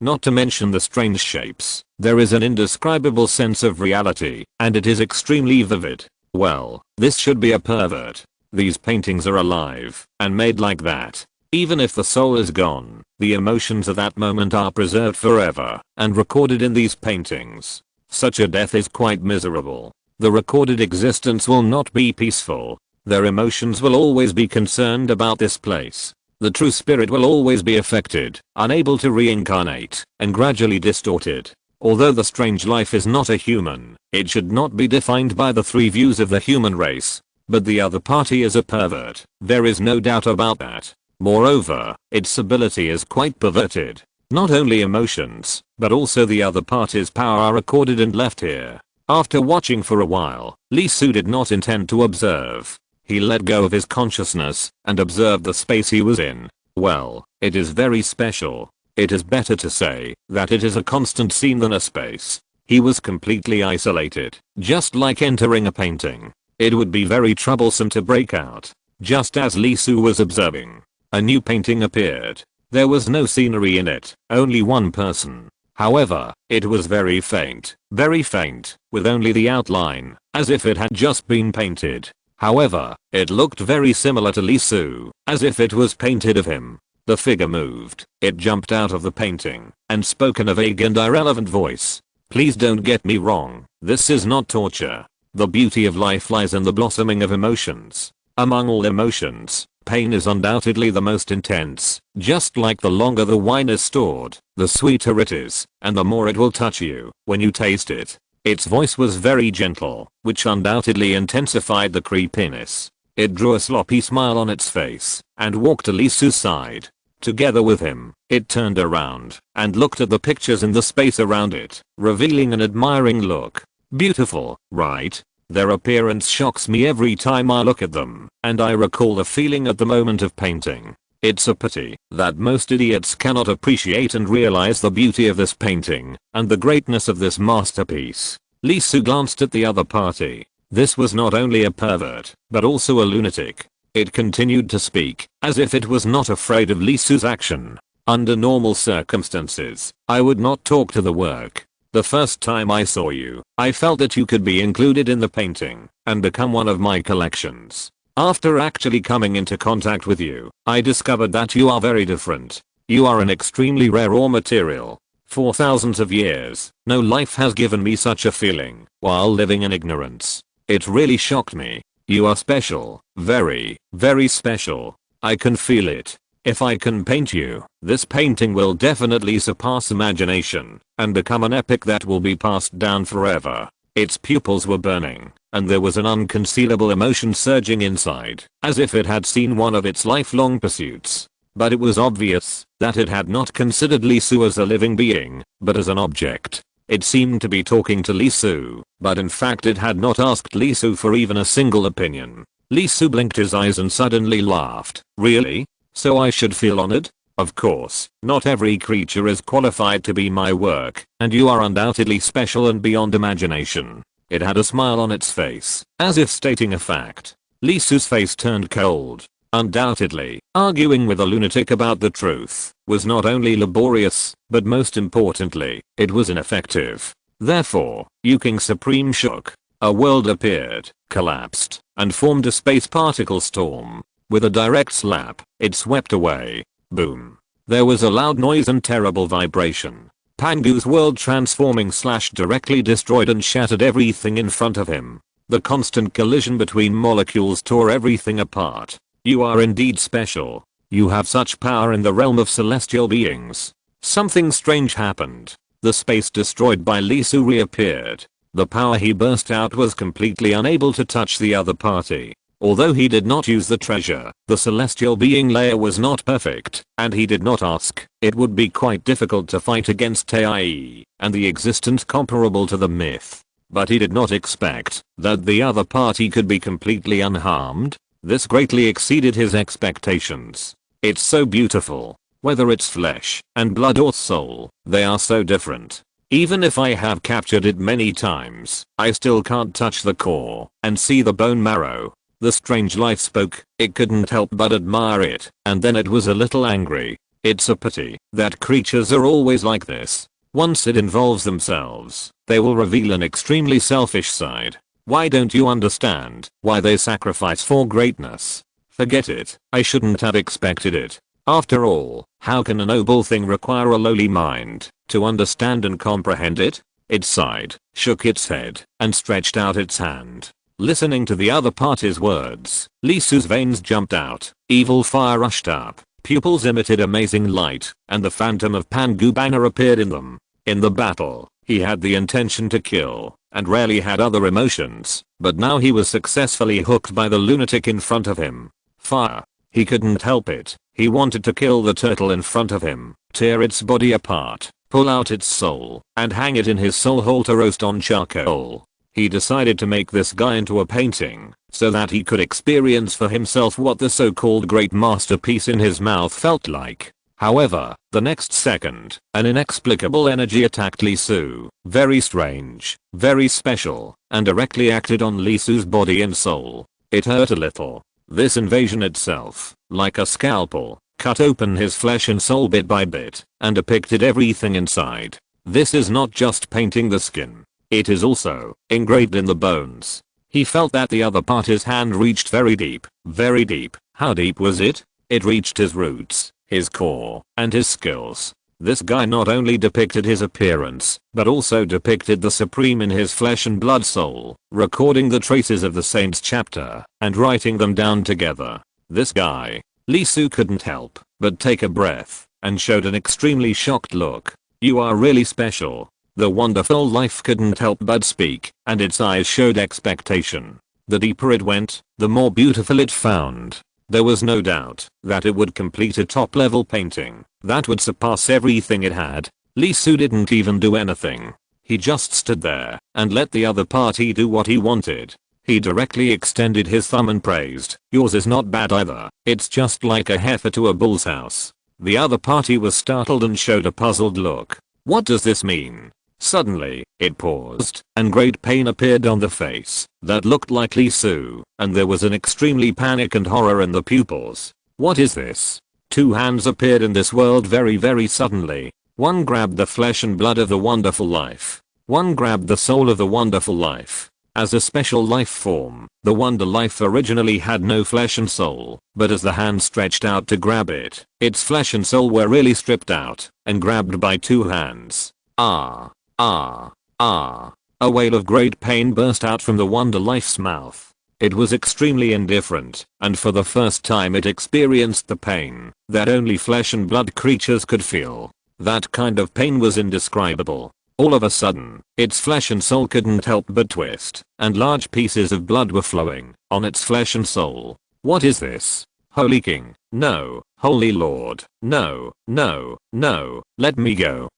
Not to mention the strange shapes. There is an indescribable sense of reality, and it is extremely vivid. Well, this should be a pervert. These paintings are alive and made like that. Even if the soul is gone, the emotions of that moment are preserved forever and recorded in these paintings. Such a death is quite miserable. The recorded existence will not be peaceful. Their emotions will always be concerned about this place. The true spirit will always be affected, unable to reincarnate, and gradually distorted. Although the strange life is not a human, it should not be defined by the three views of the human race. But the other party is a pervert. There is no doubt about that. Moreover, its ability is quite perverted. Not only emotions, but also the other party's power are recorded and left here. After watching for a while, Lee Su did not intend to observe. He let go of his consciousness and observed the space he was in. Well, it is very special. It is better to say that it is a constant scene than a space. He was completely isolated, just like entering a painting. It would be very troublesome to break out. Just as Lee Su was observing, a new painting appeared. There was no scenery in it, only one person. However, it was very faint, with only the outline, as if it had just been painted. However, it looked very similar to Lee Su, as if it was painted of him. The figure moved, it jumped out of the painting, and spoke in a vague and irrelevant voice. Please don't get me wrong, this is not torture. The beauty of life lies in the blossoming of emotions. Among all emotions, Pain is undoubtedly the most intense, just like the longer the wine is stored, the sweeter it is, and the more it will touch you when you taste it. Its voice was very gentle, which undoubtedly intensified the creepiness. It drew a sloppy smile on its face and walked to Lisu's side. Together with him, it turned around and looked at the pictures in the space around it, revealing an admiring look. Beautiful, right? Their appearance shocks me every time I look at them, and I recall the feeling at the moment of painting. It's a pity that most idiots cannot appreciate and realize the beauty of this painting and the greatness of this masterpiece. Lisu glanced at the other party. This was not only a pervert, but also a lunatic. It continued to speak, as if it was not afraid of Lisu's action. Under normal circumstances, I would not talk to the work. The first time I saw you, I felt that you could be included in the painting and become one of my collections. After actually coming into contact with you, I discovered that you are very different. You are an extremely rare raw material. For thousands of years, no life has given me such a feeling while living in ignorance. It really shocked me. You are special, very, very special. I can feel it. If I can paint you, this painting will definitely surpass imagination and become an epic that will be passed down forever. Its pupils were burning, and there was an unconcealable emotion surging inside, as if it had seen one of its lifelong pursuits. But it was obvious that it had not considered Lisu as a living being, but as an object. It seemed to be talking to Lisu, but in fact it had not asked Lisu for even a single opinion. Lisu blinked his eyes and suddenly laughed. Really? So I should feel honored? Of course, not every creature is qualified to be my work, and you are undoubtedly special and beyond imagination. It had a smile on its face, as if stating a fact. Lisu's face turned cold. Undoubtedly, arguing with a lunatic about the truth was not only laborious, but most importantly, it was ineffective. Therefore, King Supreme shook. A world appeared, collapsed, and formed a space particle storm. With a direct slap, it swept away. Boom. There was a loud noise and terrible vibration. Pangu's world transforming / directly destroyed and shattered everything in front of him. The constant collision between molecules tore everything apart. You are indeed special. You have such power in the realm of celestial beings. Something strange happened. The space destroyed by Lisu reappeared. The power he burst out was completely unable to touch the other party. Although he did not use the treasure, the celestial being layer was not perfect, and he did not ask. It would be quite difficult to fight against Tai and the existence comparable to the myth. But he did not expect that the other party could be completely unharmed. This greatly exceeded his expectations. It's so beautiful. Whether it's flesh and blood or soul, they are so different. Even if I have captured it many times, I still can't touch the core and see the bone marrow. The strange life spoke. It couldn't help but admire it, and then it was a little angry. It's a pity that creatures are always like this. Once it involves themselves, they will reveal an extremely selfish side. Why don't you understand why they sacrifice for greatness? Forget it. I shouldn't have expected it. After all, how can a noble thing require a lowly mind to understand and comprehend it? It sighed, shook its head, and stretched out its hand. Listening to the other party's words, Lisu's veins jumped out, evil fire rushed up, pupils emitted amazing light, and the phantom of Pangu banner appeared in them. In the battle, he had the intention to kill, and rarely had other emotions, but now he was successfully hooked by the lunatic in front of him. Fire. He couldn't help it. He wanted to kill the turtle in front of him, tear its body apart, pull out its soul, and hang it in his soul hole to roast on charcoal. He decided to make this guy into a painting, so that he could experience for himself what the so-called great masterpiece in his mouth felt like. However, the next second, an inexplicable energy attacked Lisu. Very strange, very special, and directly acted on Lisu's body and soul. It hurt a little. This invasion itself, like a scalpel, cut open his flesh and soul bit by bit, and depicted everything inside. This is not just painting the skin. It is also engraved in the bones. He felt that the other party's hand reached very deep, very deep. How deep was it? It reached his roots, his core, and his skills. This guy not only depicted his appearance, but also depicted the supreme in his flesh and blood soul, recording the traces of the saint's chapter, and writing them down together. This guy. Lee Su couldn't help but take a breath and showed an extremely shocked look. You are really special. The wonderful life couldn't help but speak, and its eyes showed expectation. The deeper it went, the more beautiful it found. There was no doubt that it would complete a top-level painting that would surpass everything it had. Lee Su didn't even do anything. He just stood there and let the other party do what he wanted. He directly extended his thumb and praised, "Yours is not bad either. It's just like a heifer to a bull's house." The other party was startled and showed a puzzled look. What does this mean? Suddenly, it paused, and great pain appeared on the face that looked like Lee Su, and there was an extremely panic and horror in the pupils. What is this? Two hands appeared in this world very suddenly. One grabbed the flesh and blood of the wonderful life. One grabbed the soul of the wonderful life. As a special life form, the wonder life originally had no flesh and soul, but as the hand stretched out to grab it, its flesh and soul were really stripped out and grabbed by two hands. Ah. A wail of great pain burst out from the wonder life's mouth. It was extremely indifferent, and for the first time it experienced the pain that only flesh and blood creatures could feel. That kind of pain was indescribable. All of a sudden, its flesh and soul couldn't help but twist, and large pieces of blood were flowing on its flesh and soul. What is this? Holy King, no, Holy Lord, no, let me go,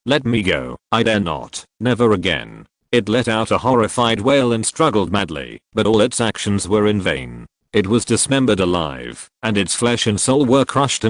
I dare not, never again. It let out a horrified wail and struggled madly, but all its actions were in vain. It was dismembered alive, and its flesh and soul were crushed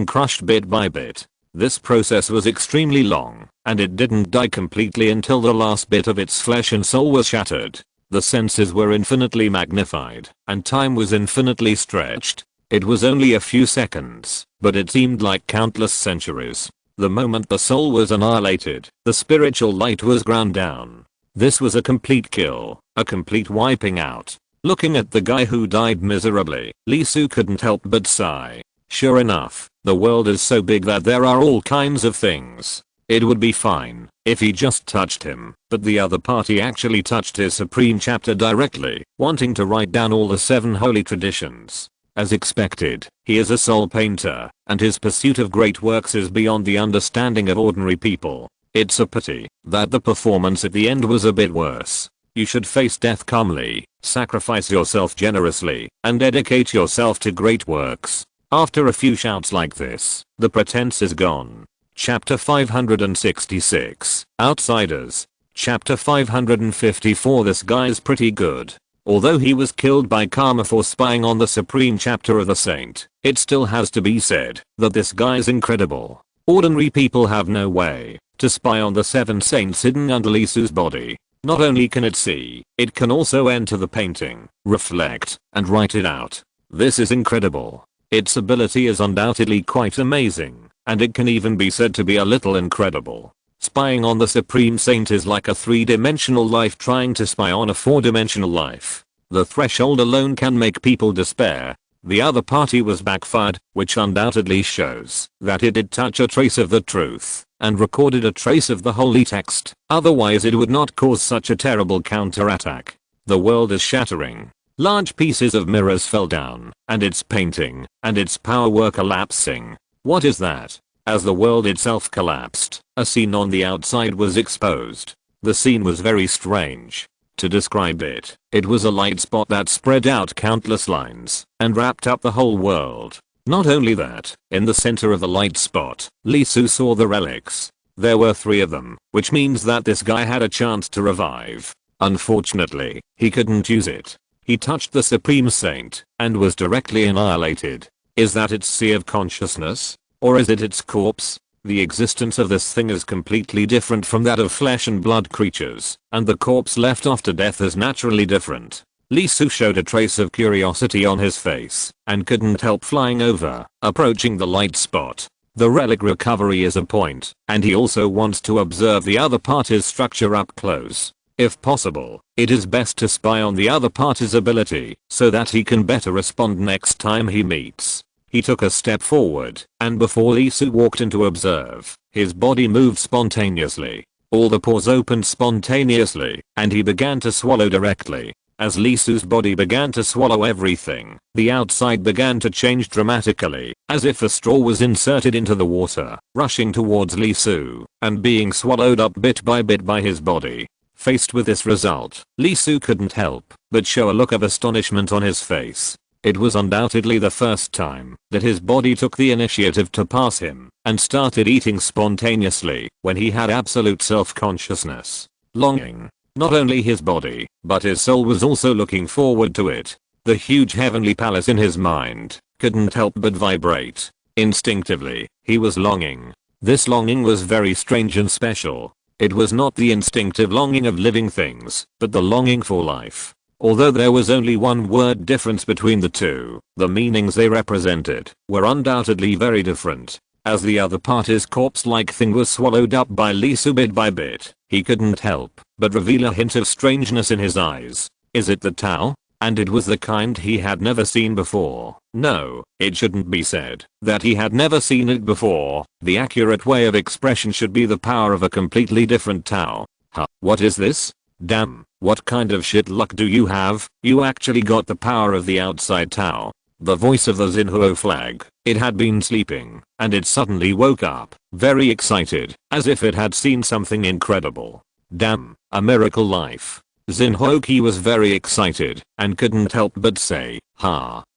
bit by bit. This process was extremely long, and it didn't die completely until the last bit of its flesh and soul was shattered. The senses were infinitely magnified, and time was infinitely stretched. It was only a few seconds, but it seemed like countless centuries. The moment the soul was annihilated, the spiritual light was ground down. This was a complete kill, a complete wiping out. Looking at the guy who died miserably, Lee Su couldn't help but sigh. Sure enough, the world is so big that there are all kinds of things. It would be fine if he just touched him, but the other party actually touched his supreme chapter directly, wanting to write down all the 7 holy traditions. As expected, he is a soul painter, and his pursuit of great works is beyond the understanding of ordinary people. It's a pity that the performance at the end was a bit worse. You should face death calmly, sacrifice yourself generously, and dedicate yourself to great works. After a few shouts like this, the pretense is gone. Chapter 566, Outsiders. Chapter 554. This guy's pretty good. Although he was killed by karma for spying on the supreme chapter of the saint, it still has to be said that this guy's incredible. Ordinary people have no way to spy on the 7 saints hidden under Lee Su's body. Not only can it see, it can also enter the painting, reflect, and write it out. This is incredible. Its ability is undoubtedly quite amazing, and it can even be said to be a little incredible. Spying on the Supreme Saint is like a 3-dimensional life trying to spy on a 4-dimensional life. The threshold alone can make people despair. The other party was backfired, which undoubtedly shows that it did touch a trace of the truth and recorded a trace of the holy text. Otherwise it would not cause such a terrible counterattack. The world is shattering. Large pieces of mirrors fell down, and its painting and its power were collapsing. What is that? As the world itself collapsed, a scene on the outside was exposed. The scene was very strange. To describe it, it was a light spot that spread out countless lines and wrapped up the whole world. Not only that, in the center of the light spot, Lee Su saw the relics. There were 3 of them, which means that this guy had a chance to revive. Unfortunately, he couldn't use it. He touched the Supreme Saint and was directly annihilated. Is that its sea of consciousness? Or is it its corpse? The existence of this thing is completely different from that of flesh and blood creatures, and the corpse left after death is naturally different. Lee Su showed a trace of curiosity on his face and couldn't help flying over, approaching the light spot. The relic recovery is a point, and he also wants to observe the other party's structure up close. If possible, it is best to spy on the other party's ability so that he can better respond next time he meets. He took a step forward, and before Lee Su walked in to observe, his body moved spontaneously. All the pores opened spontaneously, and he began to swallow directly. As Lee Su's body began to swallow everything, the outside began to change dramatically, as if a straw was inserted into the water, rushing towards Lee Su, and being swallowed up bit by his body. Faced with this result, Lee Su couldn't help but show a look of astonishment on his face. It was undoubtedly the first time that his body took the initiative to pass him and started eating spontaneously when he had absolute self-consciousness. Longing. Not only his body, but his soul was also looking forward to it. The huge heavenly palace in his mind couldn't help but vibrate. Instinctively, he was longing. This longing was very strange and special. It was not the instinctive longing of living things, but the longing for life. Although there was only one word difference between the two, the meanings they represented were undoubtedly very different. As the other party's corpse-like thing was swallowed up by Lee Su bit by bit, he couldn't help but reveal a hint of strangeness in his eyes. Is it the Tao? And it was the kind he had never seen before. No, it shouldn't be said that he had never seen it before. The accurate way of expression should be the power of a completely different Tao. Huh, what is this? Damn, what kind of shit luck do you have? You actually got the power of the outside Tao. The voice of the Xinhuo flag. It had been sleeping, and it suddenly woke up, very excited, as if it had seen something incredible. Damn, a miracle life. Xinhuo was very excited, and couldn't help but say,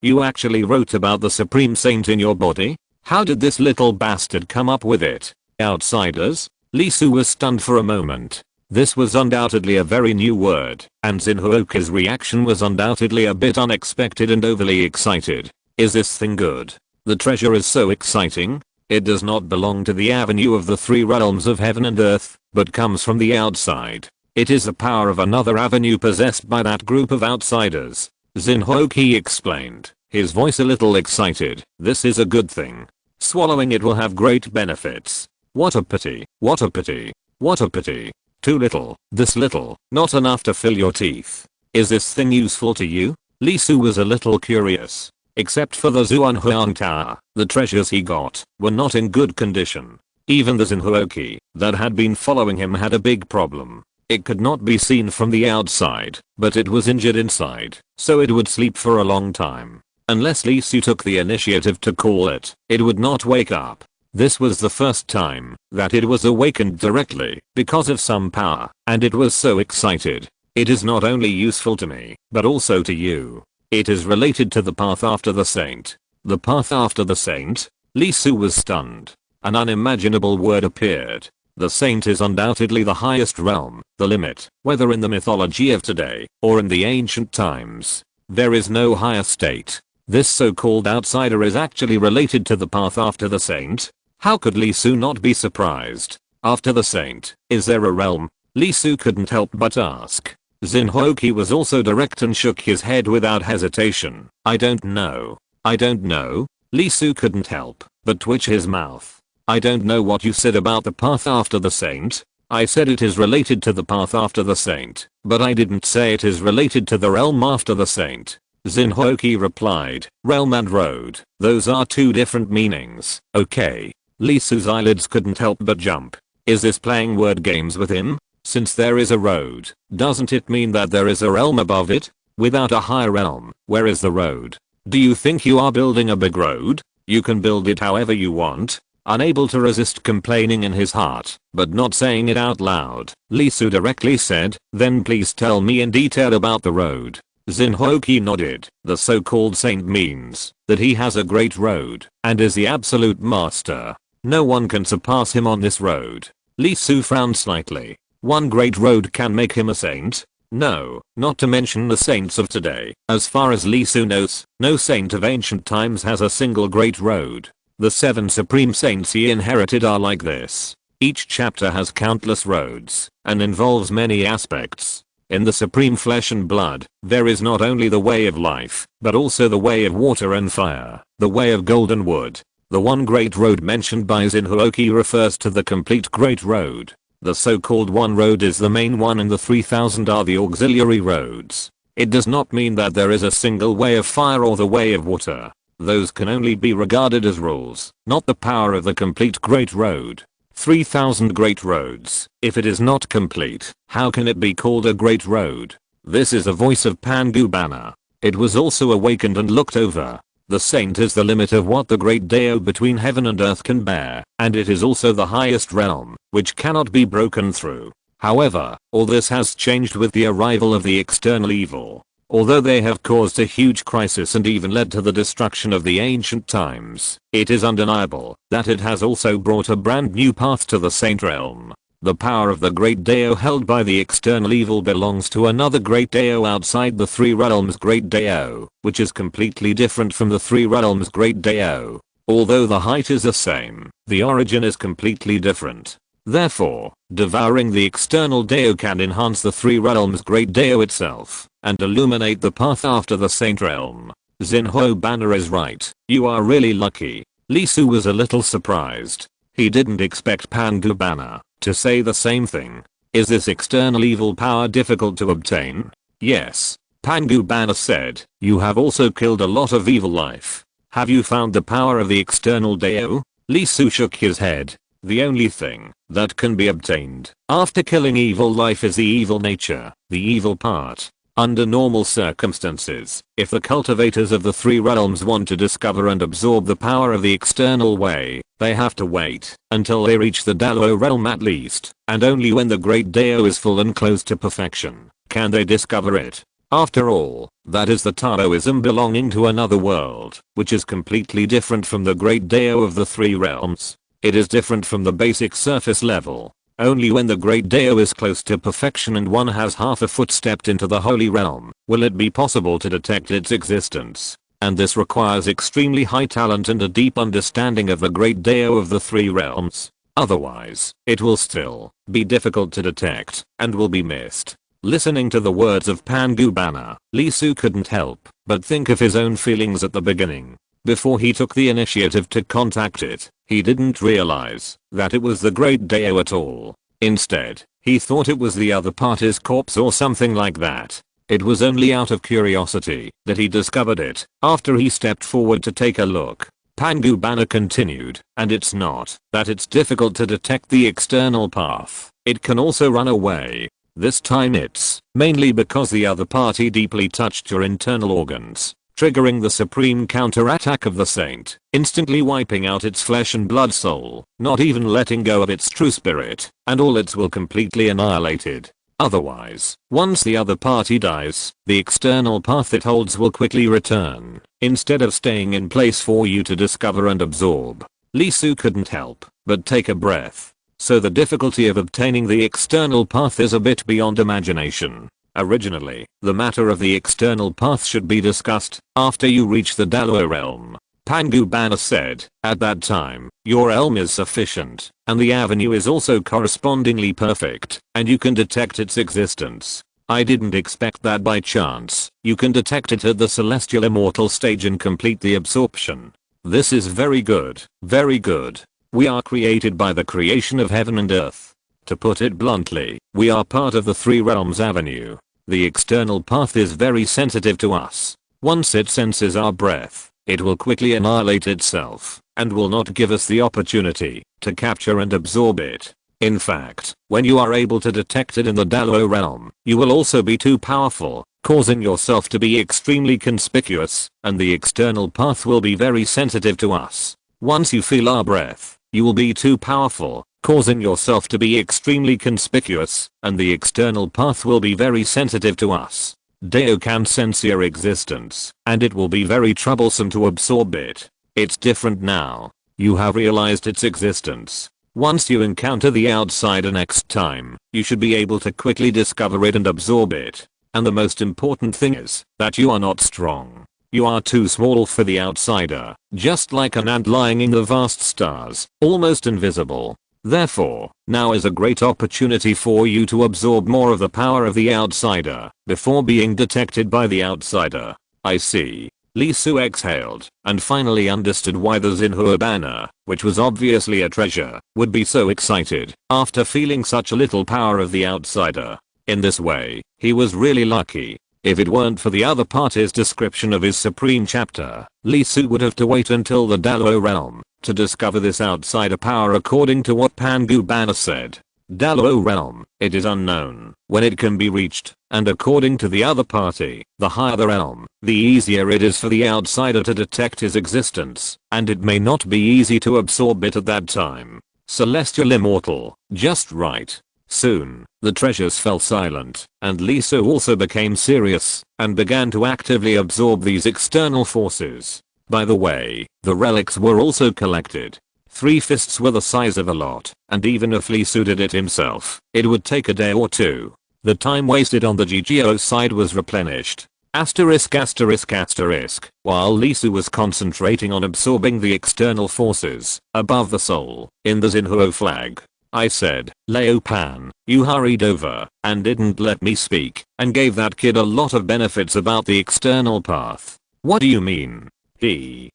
you actually wrote about the Supreme Saint in your body? How did this little bastard come up with it? Outsiders? Lee Su was stunned for a moment. This was undoubtedly a very new word, and Xinhuo's reaction was undoubtedly a bit unexpected and overly excited. Is this thing good? The treasure is so exciting. It does not belong to the avenue of the three realms of heaven and earth, but comes from the outside. It is the power of another avenue possessed by that group of outsiders. Xinhuo explained, his voice a little excited. This is a good thing. Swallowing it will have great benefits. What a pity, what a pity, what a pity. Too little, this little, not enough to fill your teeth. Is this thing useful to you? Lee Su was a little curious. Except for the Zhuanhuang Tower, the treasures he got were not in good condition. Even the Xinhuo that had been following him had a big problem. It could not be seen from the outside, but it was injured inside, so it would sleep for a long time. Unless Lee Su took the initiative to call it, it would not wake up. This was the first time that it was awakened directly because of some power, and it was so excited. It is not only useful to me, but also to you. It is related to the path after the saint. The path after the saint? Lee Su was stunned. An unimaginable word appeared. The saint is undoubtedly the highest realm, the limit, whether in the mythology of today or in the ancient times. There is no higher state. This so-called outsider is actually related to the path after the saint. How could Lee Su not be surprised? After the saint, is there a realm? Lee Su couldn't help but ask. Xinhuo was also direct and shook his head without hesitation. I don't know. I don't know. Lee Su couldn't help but twitch his mouth. I don't know what you said about the path after the saint. I said it is related to the path after the saint, but I didn't say it is related to the realm after the saint. Xinhuo replied, realm and road, those are two different meanings. Okay. Lee Su's eyelids couldn't help but jump. Is this playing word games with him? Since there is a road, doesn't it mean that there is a realm above it? Without a higher realm, where is the road? Do you think you are building a big road? You can build it however you want. Unable to resist complaining in his heart, but not saying it out loud, Lee Su directly said, then please tell me in detail about the road. Xinhuo nodded. The so-called saint means that he has a great road and is the absolute master. No one can surpass him on this road. Lee Su frowned slightly. One great road can make him a saint? No, not to mention the saints of today. As far as Lee Su knows, no saint of ancient times has a single great road. The 7 supreme saints he inherited are like this. Each chapter has countless roads and involves many aspects. In the supreme flesh and blood, there is not only the way of life, but also the way of water and fire, the way of golden wood. The one great road mentioned by Xinhuo refers to the complete great road. The so-called one road is the main one and the 3000 are the auxiliary roads. It does not mean that there is a single way of fire or the way of water. Those can only be regarded as rules, not the power of the complete great road. 3000 great roads. If it is not complete, how can it be called a great road? This is a voice of Pangu Banner. It was also awakened and looked over. The saint is the limit of what the great Dao between heaven and earth can bear, and it is also the highest realm, which cannot be broken through. However, all this has changed with the arrival of the external evil. Although they have caused a huge crisis and even led to the destruction of the ancient times, it is undeniable that it has also brought a brand new path to the saint realm. The power of the great Dao held by the external evil belongs to another great Dao outside the three realms great Dao, which is completely different from the three realms great Dao. Although the height is the same, the origin is completely different. Therefore, devouring the external Dao can enhance the three realms great Dao itself, and illuminate the path after the saint realm. Xinhuo Banner is right, you are really lucky. Li Su was a little surprised. He didn't expect Pangu Banner to say the same thing. Is this external evil power difficult to obtain? Yes. Pangu Banner said, you have also killed a lot of evil life. Have you found the power of the external Dao? Li Su shook his head. The only thing that can be obtained after killing evil life is the evil nature, the evil part. Under normal circumstances, if the cultivators of the three realms want to discover and absorb the power of the external way, they have to wait until they reach the Dao realm at least, and only when the great Dao is full and close to perfection can they discover it. After all, that is the Taoism belonging to another world, which is completely different from the great Dao of the three realms. It is different from the basic surface level. Only when the great Dao is close to perfection and one has half a foot stepped into the holy realm, will it be possible to detect its existence. And this requires extremely high talent and a deep understanding of the great Dao of the three realms. Otherwise, it will still be difficult to detect, and will be missed. Listening to the words of Pangu Banner, Li Su couldn't help but think of his own feelings at the beginning. Before he took the initiative to contact it, he didn't realize that it was the great Dao at all. Instead, he thought it was the other party's corpse or something like that. It was only out of curiosity that he discovered it after he stepped forward to take a look. Pangu Banner continued, and it's not that it's difficult to detect the external path. It can also run away. This time it's mainly because the other party deeply touched your internal organs, triggering the supreme counterattack of the saint, instantly wiping out its flesh and blood soul, not even letting go of its true spirit, and all its will completely annihilated. Otherwise, once the other party dies, the external path it holds will quickly return, instead of staying in place for you to discover and absorb. Li Su couldn't help but take a breath. So the difficulty of obtaining the external path is a bit beyond imagination. Originally, the matter of the external path should be discussed after you reach the Dao realm. Pangu Banner said, at that time, your realm is sufficient, and the avenue is also correspondingly perfect, and you can detect its existence. I didn't expect that by chance. You can detect it at the celestial immortal stage and complete the absorption. This is very good, very good. We are created by the creation of heaven and earth. To put it bluntly, we are part of the three realms avenue. The external path is very sensitive to us. Once it senses our breath, it will quickly annihilate itself, and will not give us the opportunity to capture and absorb it. In fact, when you are able to detect it in the Dao realm, you will also be too powerful, causing yourself to be extremely conspicuous, and the external path will be very sensitive to us. Once you feel our breath, you will be too powerful, causing yourself to be extremely conspicuous, and the external path will be very sensitive to us. Dao can sense your existence, and it will be very troublesome to absorb it. It's different now. You have realized its existence. Once you encounter the outsider next time, you should be able to quickly discover it and absorb it. And the most important thing is that you are not strong. You are too small for the outsider, just like an ant lying in the vast stars, almost invisible. Therefore, now is a great opportunity for you to absorb more of the power of the outsider, before being detected by the outsider. I see. Li Su exhaled, and finally understood why the Xinhuo banner, which was obviously a treasure, would be so excited, after feeling such little power of the outsider. In this way, he was really lucky. If it weren't for the other party's description of his supreme chapter, Li Su would have to wait until the Dao realm to discover this outsider power according to what Pangu Banner said. Dalo realm, it is unknown when it can be reached, and according to the other party, the higher the realm, the easier it is for the outsider to detect his existence, and it may not be easy to absorb it at that time. Celestial immortal, just right. Soon, the treasures fell silent, and Lisu also became serious, and began to actively absorb these external forces. By the way, the relics were also collected. 3 fists were the size of a lot, and even if Lisu did it himself, it would take a day or two. The time wasted on the GGO side was replenished. Asterisk asterisk asterisk, while Lisu was concentrating on absorbing the external forces, above the soul, in the Xinhuo flag. I said, Leopan, you hurried over, and didn't let me speak, and gave that kid a lot of benefits about the external path. What do you mean?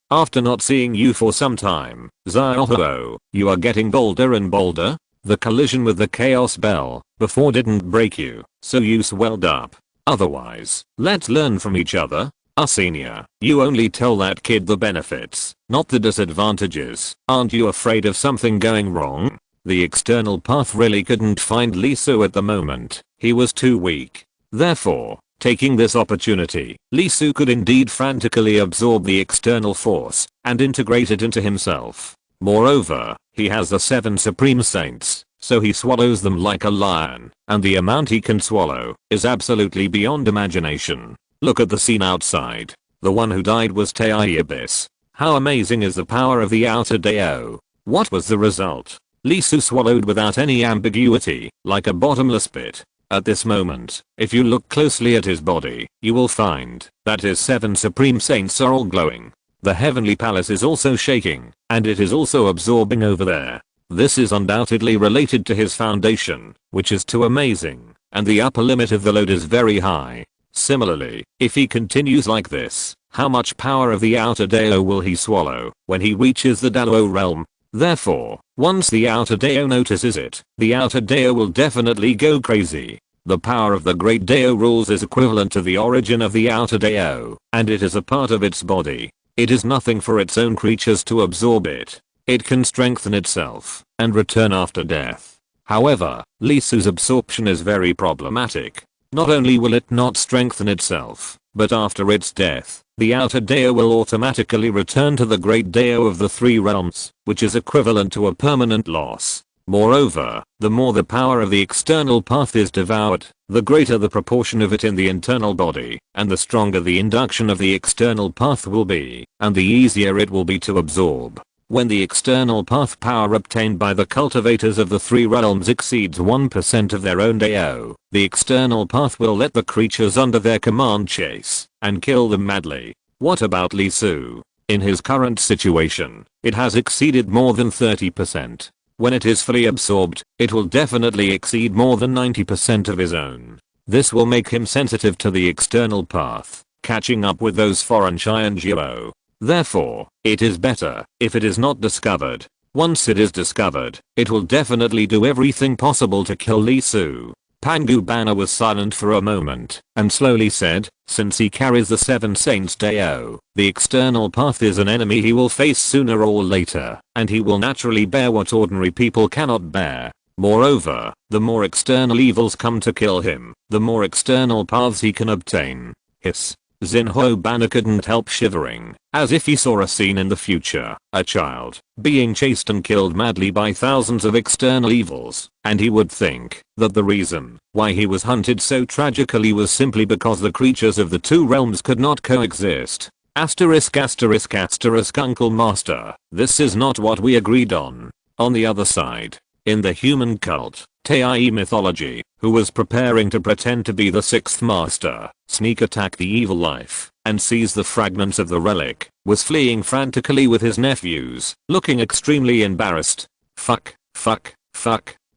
After not seeing you for some time, Xiaohuo, you are getting bolder and bolder? The collision with the chaos bell, before didn't break you, so you swelled up. Otherwise, let's learn from each other. Senior, you only tell that kid the benefits, not the disadvantages. Aren't you afraid of something going wrong? The external path really couldn't find Lisu at the moment, he was too weak. Therefore, taking this opportunity, Lisu could indeed frantically absorb the external force, and integrate it into himself. Moreover, he has the 7 supreme saints, so he swallows them like a lion, and the amount he can swallow is absolutely beyond imagination. Look at the scene outside. The one who died was Tei Abyss. How amazing is the power of the outer Dao? What was the result? Lisu swallowed without any ambiguity, like a bottomless pit. At this moment, if you look closely at his body, you will find that his 7 supreme saints are all glowing. The heavenly palace is also shaking, and it is also absorbing over there. This is undoubtedly related to his foundation, which is too amazing, and the upper limit of the load is very high. Similarly, if he continues like this, how much power of the outer Dao will he swallow when he reaches the Dalo realm? Therefore, once the outer Dao notices it, the outer Dao will definitely go crazy. The power of the great Dao rules is equivalent to the origin of the outer Dao, and it is a part of its body. It is nothing for its own creatures to absorb it. It can strengthen itself and return after death. However, Lisu's absorption is very problematic. Not only will it not strengthen itself, but after its death, the outer Dao will automatically return to the great Dao of the 3 realms, which is equivalent to a permanent loss. Moreover, the more the power of the external path is devoured, the greater the proportion of it in the internal body, and the stronger the induction of the external path will be, and the easier it will be to absorb. When the external path power obtained by the cultivators of the 3 realms exceeds 1% of their own Dao, the external path will let the creatures under their command chase and kill them madly. What about Lisu? In his current situation, it has exceeded more than 30%. When it is fully absorbed, it will definitely exceed more than 90% of his own. This will make him sensitive to the external path, catching up with those foreign Xianjiao. Therefore, it is better if it is not discovered. Once it is discovered, it will definitely do everything possible to kill Lisu. Pangu Banner was silent for a moment, and slowly said, since he carries the 7 Saints Dao, the external path is an enemy he will face sooner or later, and he will naturally bear what ordinary people cannot bear. Moreover, the more external evils come to kill him, the more external paths he can obtain. Hiss. Xinhuo Banner couldn't help shivering, as if he saw a scene in the future, a child, being chased and killed madly by thousands of external evils, and he would think that the reason why he was hunted so tragically was simply because the creatures of the 2 realms could not coexist. Asterisk asterisk asterisk Uncle Master, this is not what we agreed on. On the other side, in the human cult, Tei mythology, who was preparing to pretend to be the 6th master, sneak attack the evil life, and seize the fragments of the relic, was fleeing frantically with his nephews, looking extremely embarrassed. Fuck,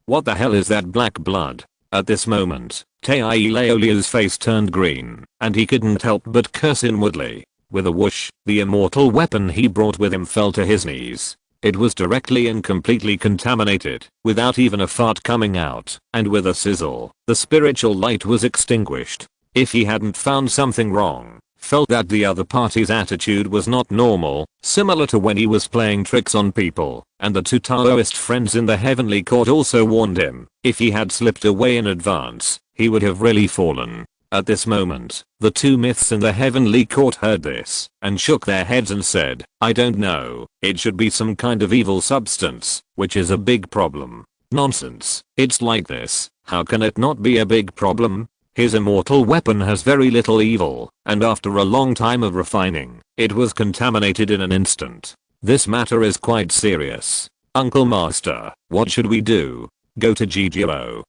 what the hell is that black blood? At this moment, Tei Laoliu's face turned green, and he couldn't help but curse inwardly. With a whoosh, the immortal weapon he brought with him fell to his knees. It was directly and completely contaminated, without even a fart coming out, and with a sizzle, the spiritual light was extinguished. If he hadn't found something wrong, felt that the other party's attitude was not normal, similar to when he was playing tricks on people, and the two Taoist friends in the heavenly court also warned him, if he had slipped away in advance, he would have really fallen. At this moment, the two myths in the heavenly court heard this, and shook their heads and said, I don't know, it should be some kind of evil substance, which is a big problem. Nonsense, it's like this, how can it not be a big problem? His immortal weapon has very little evil, and after a long time of refining, it was contaminated in an instant. This matter is quite serious. Uncle Master, what should we do? Go to GGO.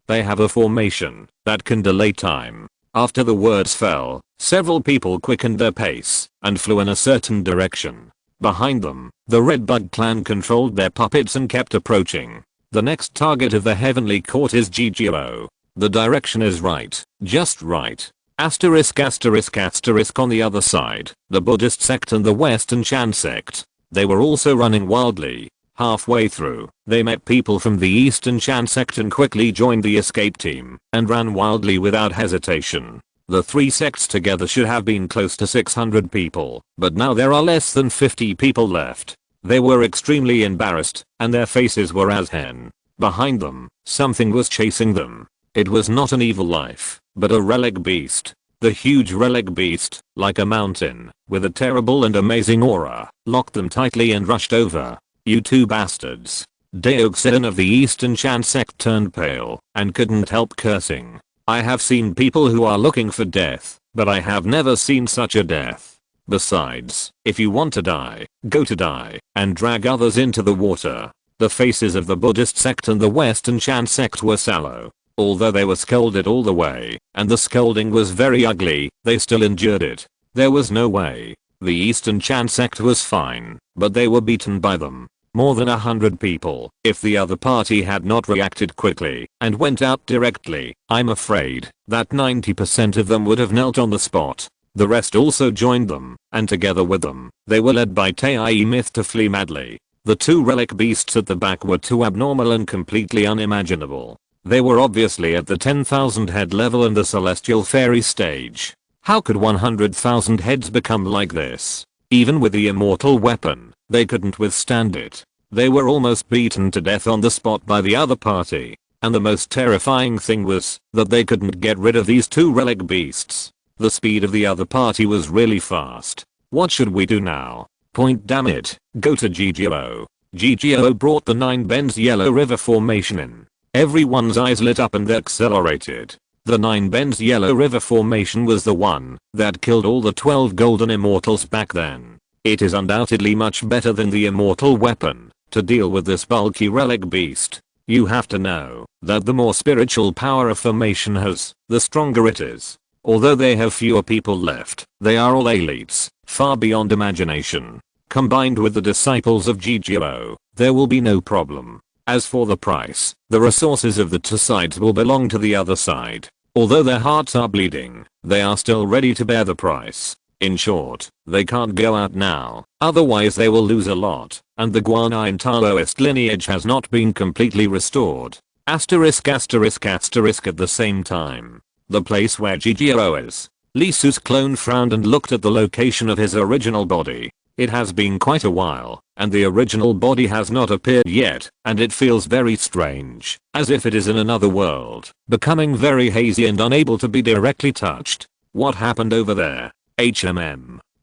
They have a formation that can delay time. After the words fell, several people quickened their pace and flew in a certain direction. Behind them, the Redbud clan controlled their puppets and kept approaching. The next target of the heavenly court is GGO. The direction is right, just right. Asterisk asterisk asterisk on the other side, the Buddhist sect and the Western Chan sect. They were also running wildly. Halfway through, they met people from the Eastern Chan sect and quickly joined the escape team and ran wildly without hesitation. The three sects together should have been close to 600 people, but now there are less than 50 people left. They were extremely embarrassed, and their faces were as hen. Behind them, something was chasing them. It was not an evil life, but a relic beast. The huge relic beast, like a mountain, with a terrible and amazing aura, locked them tightly and rushed over. You two bastards. Deoxedan of the Eastern Chan sect turned pale and couldn't help cursing. I have seen people who are looking for death, but I have never seen such a death. Besides, if you want to die, go to die, and drag others into the water. The faces of the Buddhist sect and the Western Chan sect were sallow. Although they were scolded all the way, and the scolding was very ugly, they still endured it. There was no way. The Eastern Chan sect was fine, but they were beaten by them. More than 100 people. If the other party had not reacted quickly and went out directly, I'm afraid that 90% of them would have knelt on the spot. The rest also joined them, and together with them, they were led by Tai Myth to flee madly. The two relic beasts at the back were too abnormal and completely unimaginable. They were obviously at the 10,000 head level in the celestial fairy stage. How could 100,000 heads become like this? Even with the immortal weapon, they couldn't withstand it. They were almost beaten to death on the spot by the other party. And the most terrifying thing was that they couldn't get rid of these two relic beasts. The speed of the other party was really fast. What should we do now? Point damn it, go to GGO. GGO brought the 9 Bends Yellow River formation in. Everyone's eyes lit up and they accelerated. The 9 Bends Yellow River formation was the one that killed all the 12 golden immortals back then. It is undoubtedly much better than the immortal weapon to deal with this bulky relic beast. You have to know that the more spiritual power a formation has, the stronger it is. Although they have fewer people left, they are all elites, far beyond imagination. Combined with the disciples of GGO, there will be no problem. As for the price, the resources of the two sides will belong to the other side. Although their hearts are bleeding, they are still ready to bear the price. In short, they can't go out now, otherwise they will lose a lot, and the Guanyin Taoist lineage has not been completely restored. Asterisk asterisk asterisk at the same time. The place where GGO is. Li Su's clone frowned and looked at the location of his original body. It has been quite a while, and the original body has not appeared yet, and it feels very strange, as if it is in another world, becoming very hazy and unable to be directly touched. What happened over there?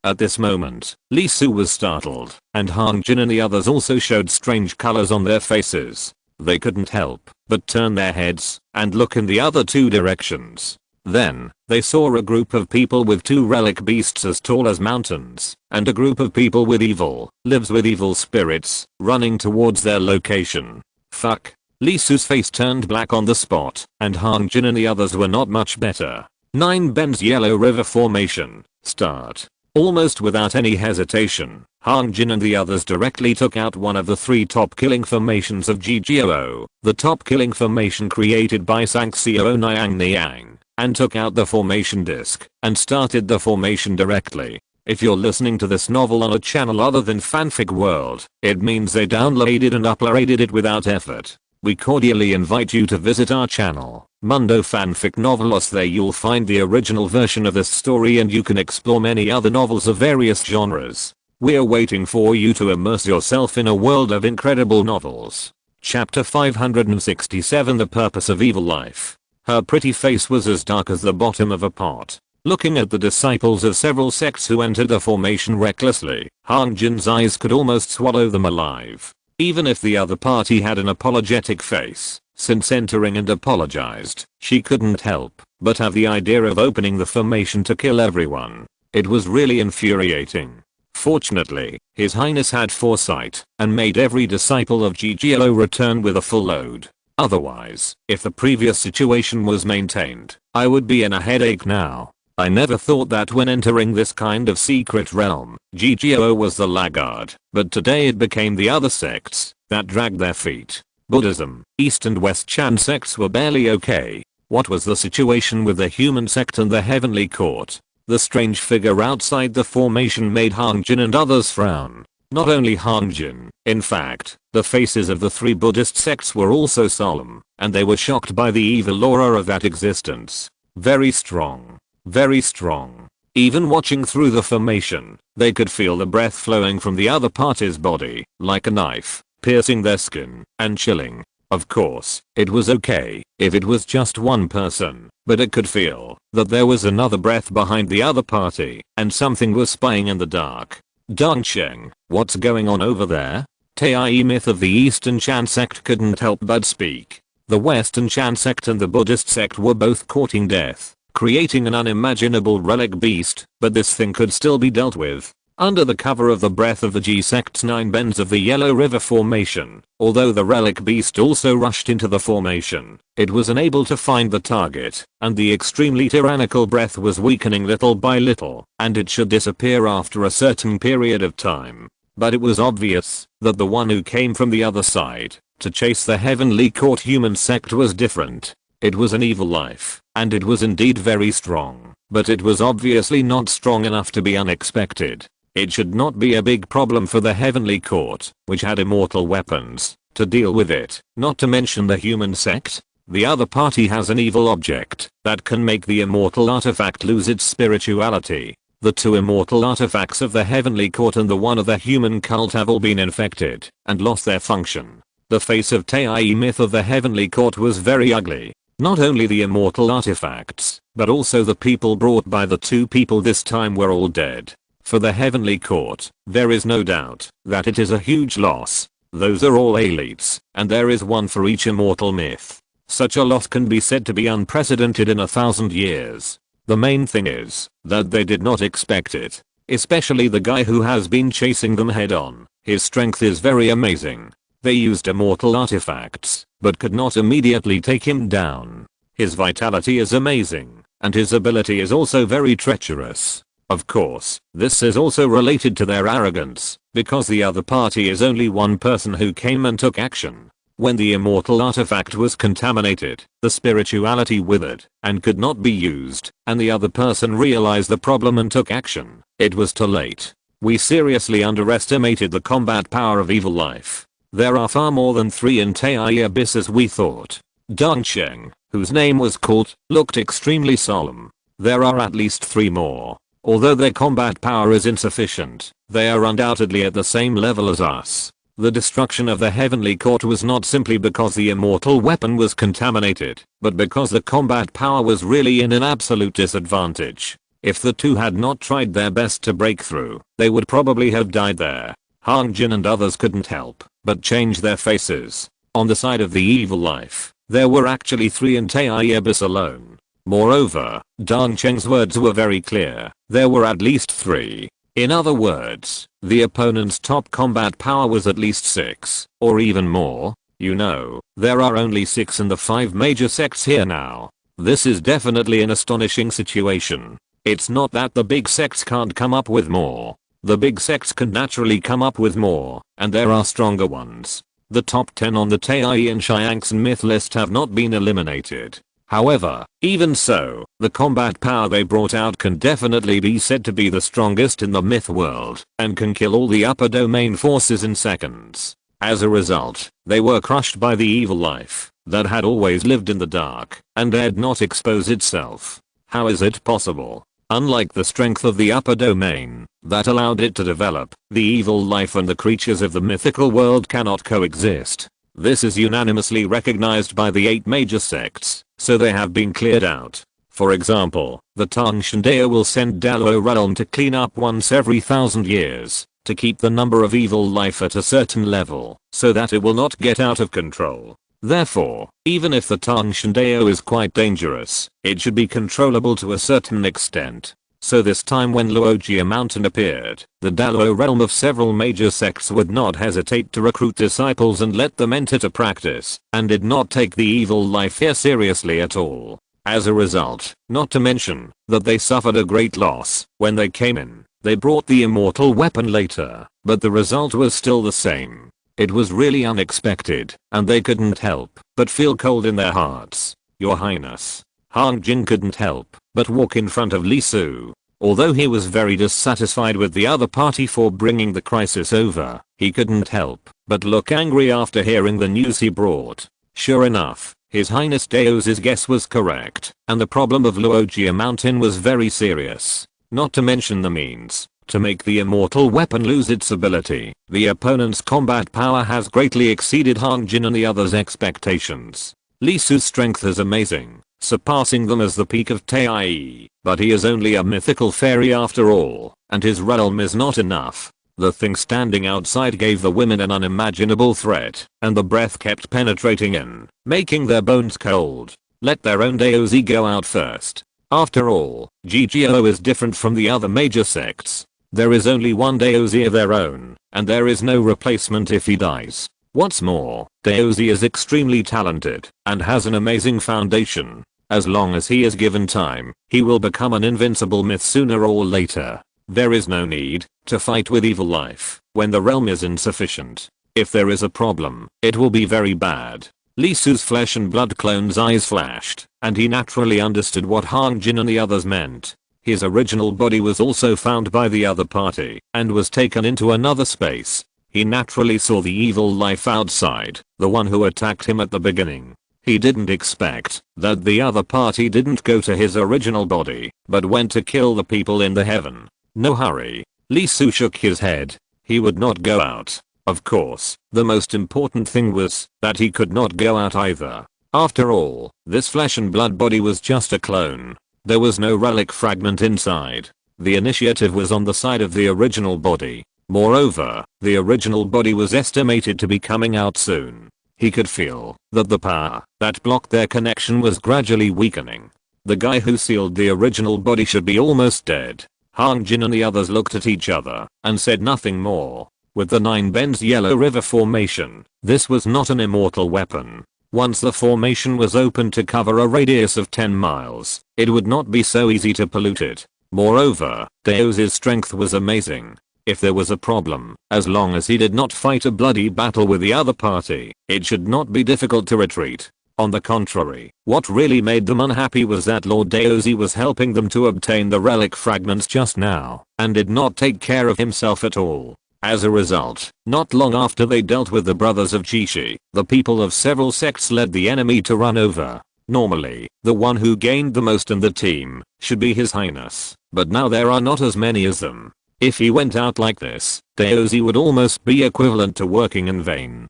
At this moment, Li Su was startled, and Han Jin and the others also showed strange colors on their faces. They couldn't help but turn their heads and look in the other two directions. Then, they saw a group of people with two relic beasts as tall as mountains, and a group of people with lives with evil spirits, running towards their location. Fuck. Li Su's face turned black on the spot, and Han Jin and the others were not much better. 9 Bends Yellow River formation. Start. Almost without any hesitation, Han Jin and the others directly took out one of the 3 top killing formations of GGO, the top killing formation created by Sanxio Niang Niang, and took out the formation disc and started the formation directly. If you're listening to this novel on a channel other than Fanfic World, it means they downloaded and uploaded it without effort. We cordially invite you to visit our channel. Mundo fanfic novelos. There you'll find the original version of this story, and you can explore many other novels of various genres. We're waiting for you to immerse yourself in a world of incredible novels. Chapter 567, The Purpose of Evil Life. Her pretty face was as dark as the bottom of a pot. Looking at the disciples of several sects who entered the formation recklessly, Han Jin's eyes could almost swallow them alive. Even if the other party had an apologetic face, since entering and apologized, she couldn't help but have the idea of opening the formation to kill everyone. It was really infuriating. Fortunately, His Highness had foresight and made every disciple of GGLO return with a full load. Otherwise, if the previous situation was maintained, I would be in a headache now. I never thought that when entering this kind of secret realm, GGLO was the laggard, but today it became the other sects that dragged their feet. Buddhism, East and West Chan sects were barely okay. What was the situation with the human sect and the heavenly court? The strange figure outside the formation made Han Jin and others frown. Not only Han Jin, in fact, the faces of the three Buddhist sects were also solemn, and they were shocked by the evil aura of that existence. Very strong. Very strong. Even watching through the formation, they could feel the breath flowing from the other party's body, like a knife, piercing their skin, and chilling. Of course, it was okay if it was just one person, but it could feel that there was another breath behind the other party, and something was spying in the dark. Dongcheng, what's going on over there? Tai myth of the Eastern Chan sect couldn't help but speak. The Western Chan sect and the Buddhist sect were both courting death, creating an unimaginable relic beast, but this thing could still be dealt with. Under the cover of the breath of the G sect's 9 bends of the Yellow River formation, although the relic beast also rushed into the formation, it was unable to find the target, and the extremely tyrannical breath was weakening little by little, and it should disappear after a certain period of time. But it was obvious that the one who came from the other side to chase the heavenly court human sect was different. It was an evil life, and it was indeed very strong, but it was obviously not strong enough to be unexpected. It should not be a big problem for the heavenly court, which had immortal weapons, to deal with it, not to mention the human sect. The other party has an evil object that can make the immortal artifact lose its spirituality. The 2 immortal artifacts of the heavenly court and the one of the human cult have all been infected and lost their function. The face of Tai myth of the heavenly court was very ugly. Not only the immortal artifacts, but also the people brought by the 2 people this time were all dead. For the heavenly court, there is no doubt that it is a huge loss. Those are all elites, and there is one for each immortal myth. Such a loss can be said to be unprecedented in 1,000 years. The main thing is that they did not expect it. Especially the guy who has been chasing them head on. His strength is very amazing. They used immortal artifacts, but could not immediately take him down. His vitality is amazing, and his ability is also very treacherous. Of course, this is also related to their arrogance, because the other party is only one person who came and took action. When the immortal artifact was contaminated, the spirituality withered and could not be used, and the other person realized the problem and took action. It was too late. We seriously underestimated the combat power of evil life. There are far more than 3 in Tai Abyss as we thought. Dongcheng, whose name was called, looked extremely solemn. There are at least 3 more. Although their combat power is insufficient, they are undoubtedly at the same level as us. The destruction of the heavenly court was not simply because the immortal weapon was contaminated, but because the combat power was really in an absolute disadvantage. If the 2 had not tried their best to break through, they would probably have died there. Han Jin and others couldn't help but change their faces. On the side of the evil life, there were actually 3 in Tai Abyss alone. Moreover, Dongcheng's words were very clear. There were at least 3. In other words, the opponent's top combat power was at least 6, or even more. You know, there are only 6 in the 5 major sects here now. This is definitely an astonishing situation. It's not that the big sects can't come up with more. The big sects can naturally come up with more, and there are stronger ones. The top 10 on the Tai and Xiangxin myth list have not been eliminated. However, even so, the combat power they brought out can definitely be said to be the strongest in the myth world, and can kill all the upper domain forces in seconds. As a result, they were crushed by the evil life that had always lived in the dark and dared not expose itself. How is it possible? Unlike the strength of the upper domain that allowed it to develop, the evil life and the creatures of the mythical world cannot coexist. This is unanimously recognized by the 8 major sects, so they have been cleared out. For example, the Tangshandaya will send Daluo realm to clean up once every 1,000 years, to keep the number of evil life at a certain level, so that it will not get out of control. Therefore, even if the Tangshandaya is quite dangerous, it should be controllable to a certain extent. So this time when Luogia Mountain appeared, the Daluo realm of several major sects would not hesitate to recruit disciples and let them enter to practice, and did not take the evil life here seriously at all. As a result, not to mention that they suffered a great loss when they came in. They brought the immortal weapon later, but the result was still the same. It was really unexpected, and they couldn't help but feel cold in their hearts. Your Highness. Hang Jin couldn't help but walk in front of Li Su. Although he was very dissatisfied with the other party for bringing the crisis over, he couldn't help but look angry after hearing the news he brought. Sure enough, His Highness Daos's guess was correct, and the problem of Luogia Mountain was very serious. Not to mention the means to make the immortal weapon lose its ability. The opponent's combat power has greatly exceeded Hang Jin and the others' expectations. Li Su's strength is amazing, surpassing them as the peak of Tai, but he is only a mythical fairy after all, and his realm is not enough. The thing standing outside gave the women an unimaginable threat, and the breath kept penetrating in, making their bones cold. Let their own Daozi go out first. After all, GGO is different from the other major sects. There is only one Daozi of their own, and there is no replacement if he dies. What's more, Daozi is extremely talented, and has an amazing foundation. As long as he is given time, he will become an invincible myth sooner or later. There is no need to fight with evil life when the realm is insufficient. If there is a problem, it will be very bad. Li Su's flesh and blood clone's eyes flashed, and he naturally understood what Hang Jin and the others meant. His original body was also found by the other party, and was taken into another space. He naturally saw the evil life outside, the one who attacked him at the beginning. He didn't expect that the other party didn't go to his original body, but went to kill the people in the heaven. No hurry. Li Su shook his head. He would not go out. Of course, the most important thing was that he could not go out either. After all, this flesh and blood body was just a clone. There was no relic fragment inside. The initiative was on the side of the original body. Moreover, the original body was estimated to be coming out soon. He could feel that the power that blocked their connection was gradually weakening. The guy who sealed the original body should be almost dead. Hang Jin and the others looked at each other and said nothing more. With the 9 bends Yellow River formation, this was not an immortal weapon. Once the formation was open to cover a radius of 10 miles, it would not be so easy to pollute it. Moreover, Daos's strength was amazing. If there was a problem, as long as he did not fight a bloody battle with the other party, it should not be difficult to retreat. On the contrary, what really made them unhappy was that Lord Daozi was helping them to obtain the relic fragments just now, and did not take care of himself at all. As a result, not long after they dealt with the brothers of Jishi, the people of several sects led the enemy to run over. Normally, the one who gained the most in the team should be His Highness, but now there are not as many as them. If he went out like this, Daozi would almost be equivalent to working in vain.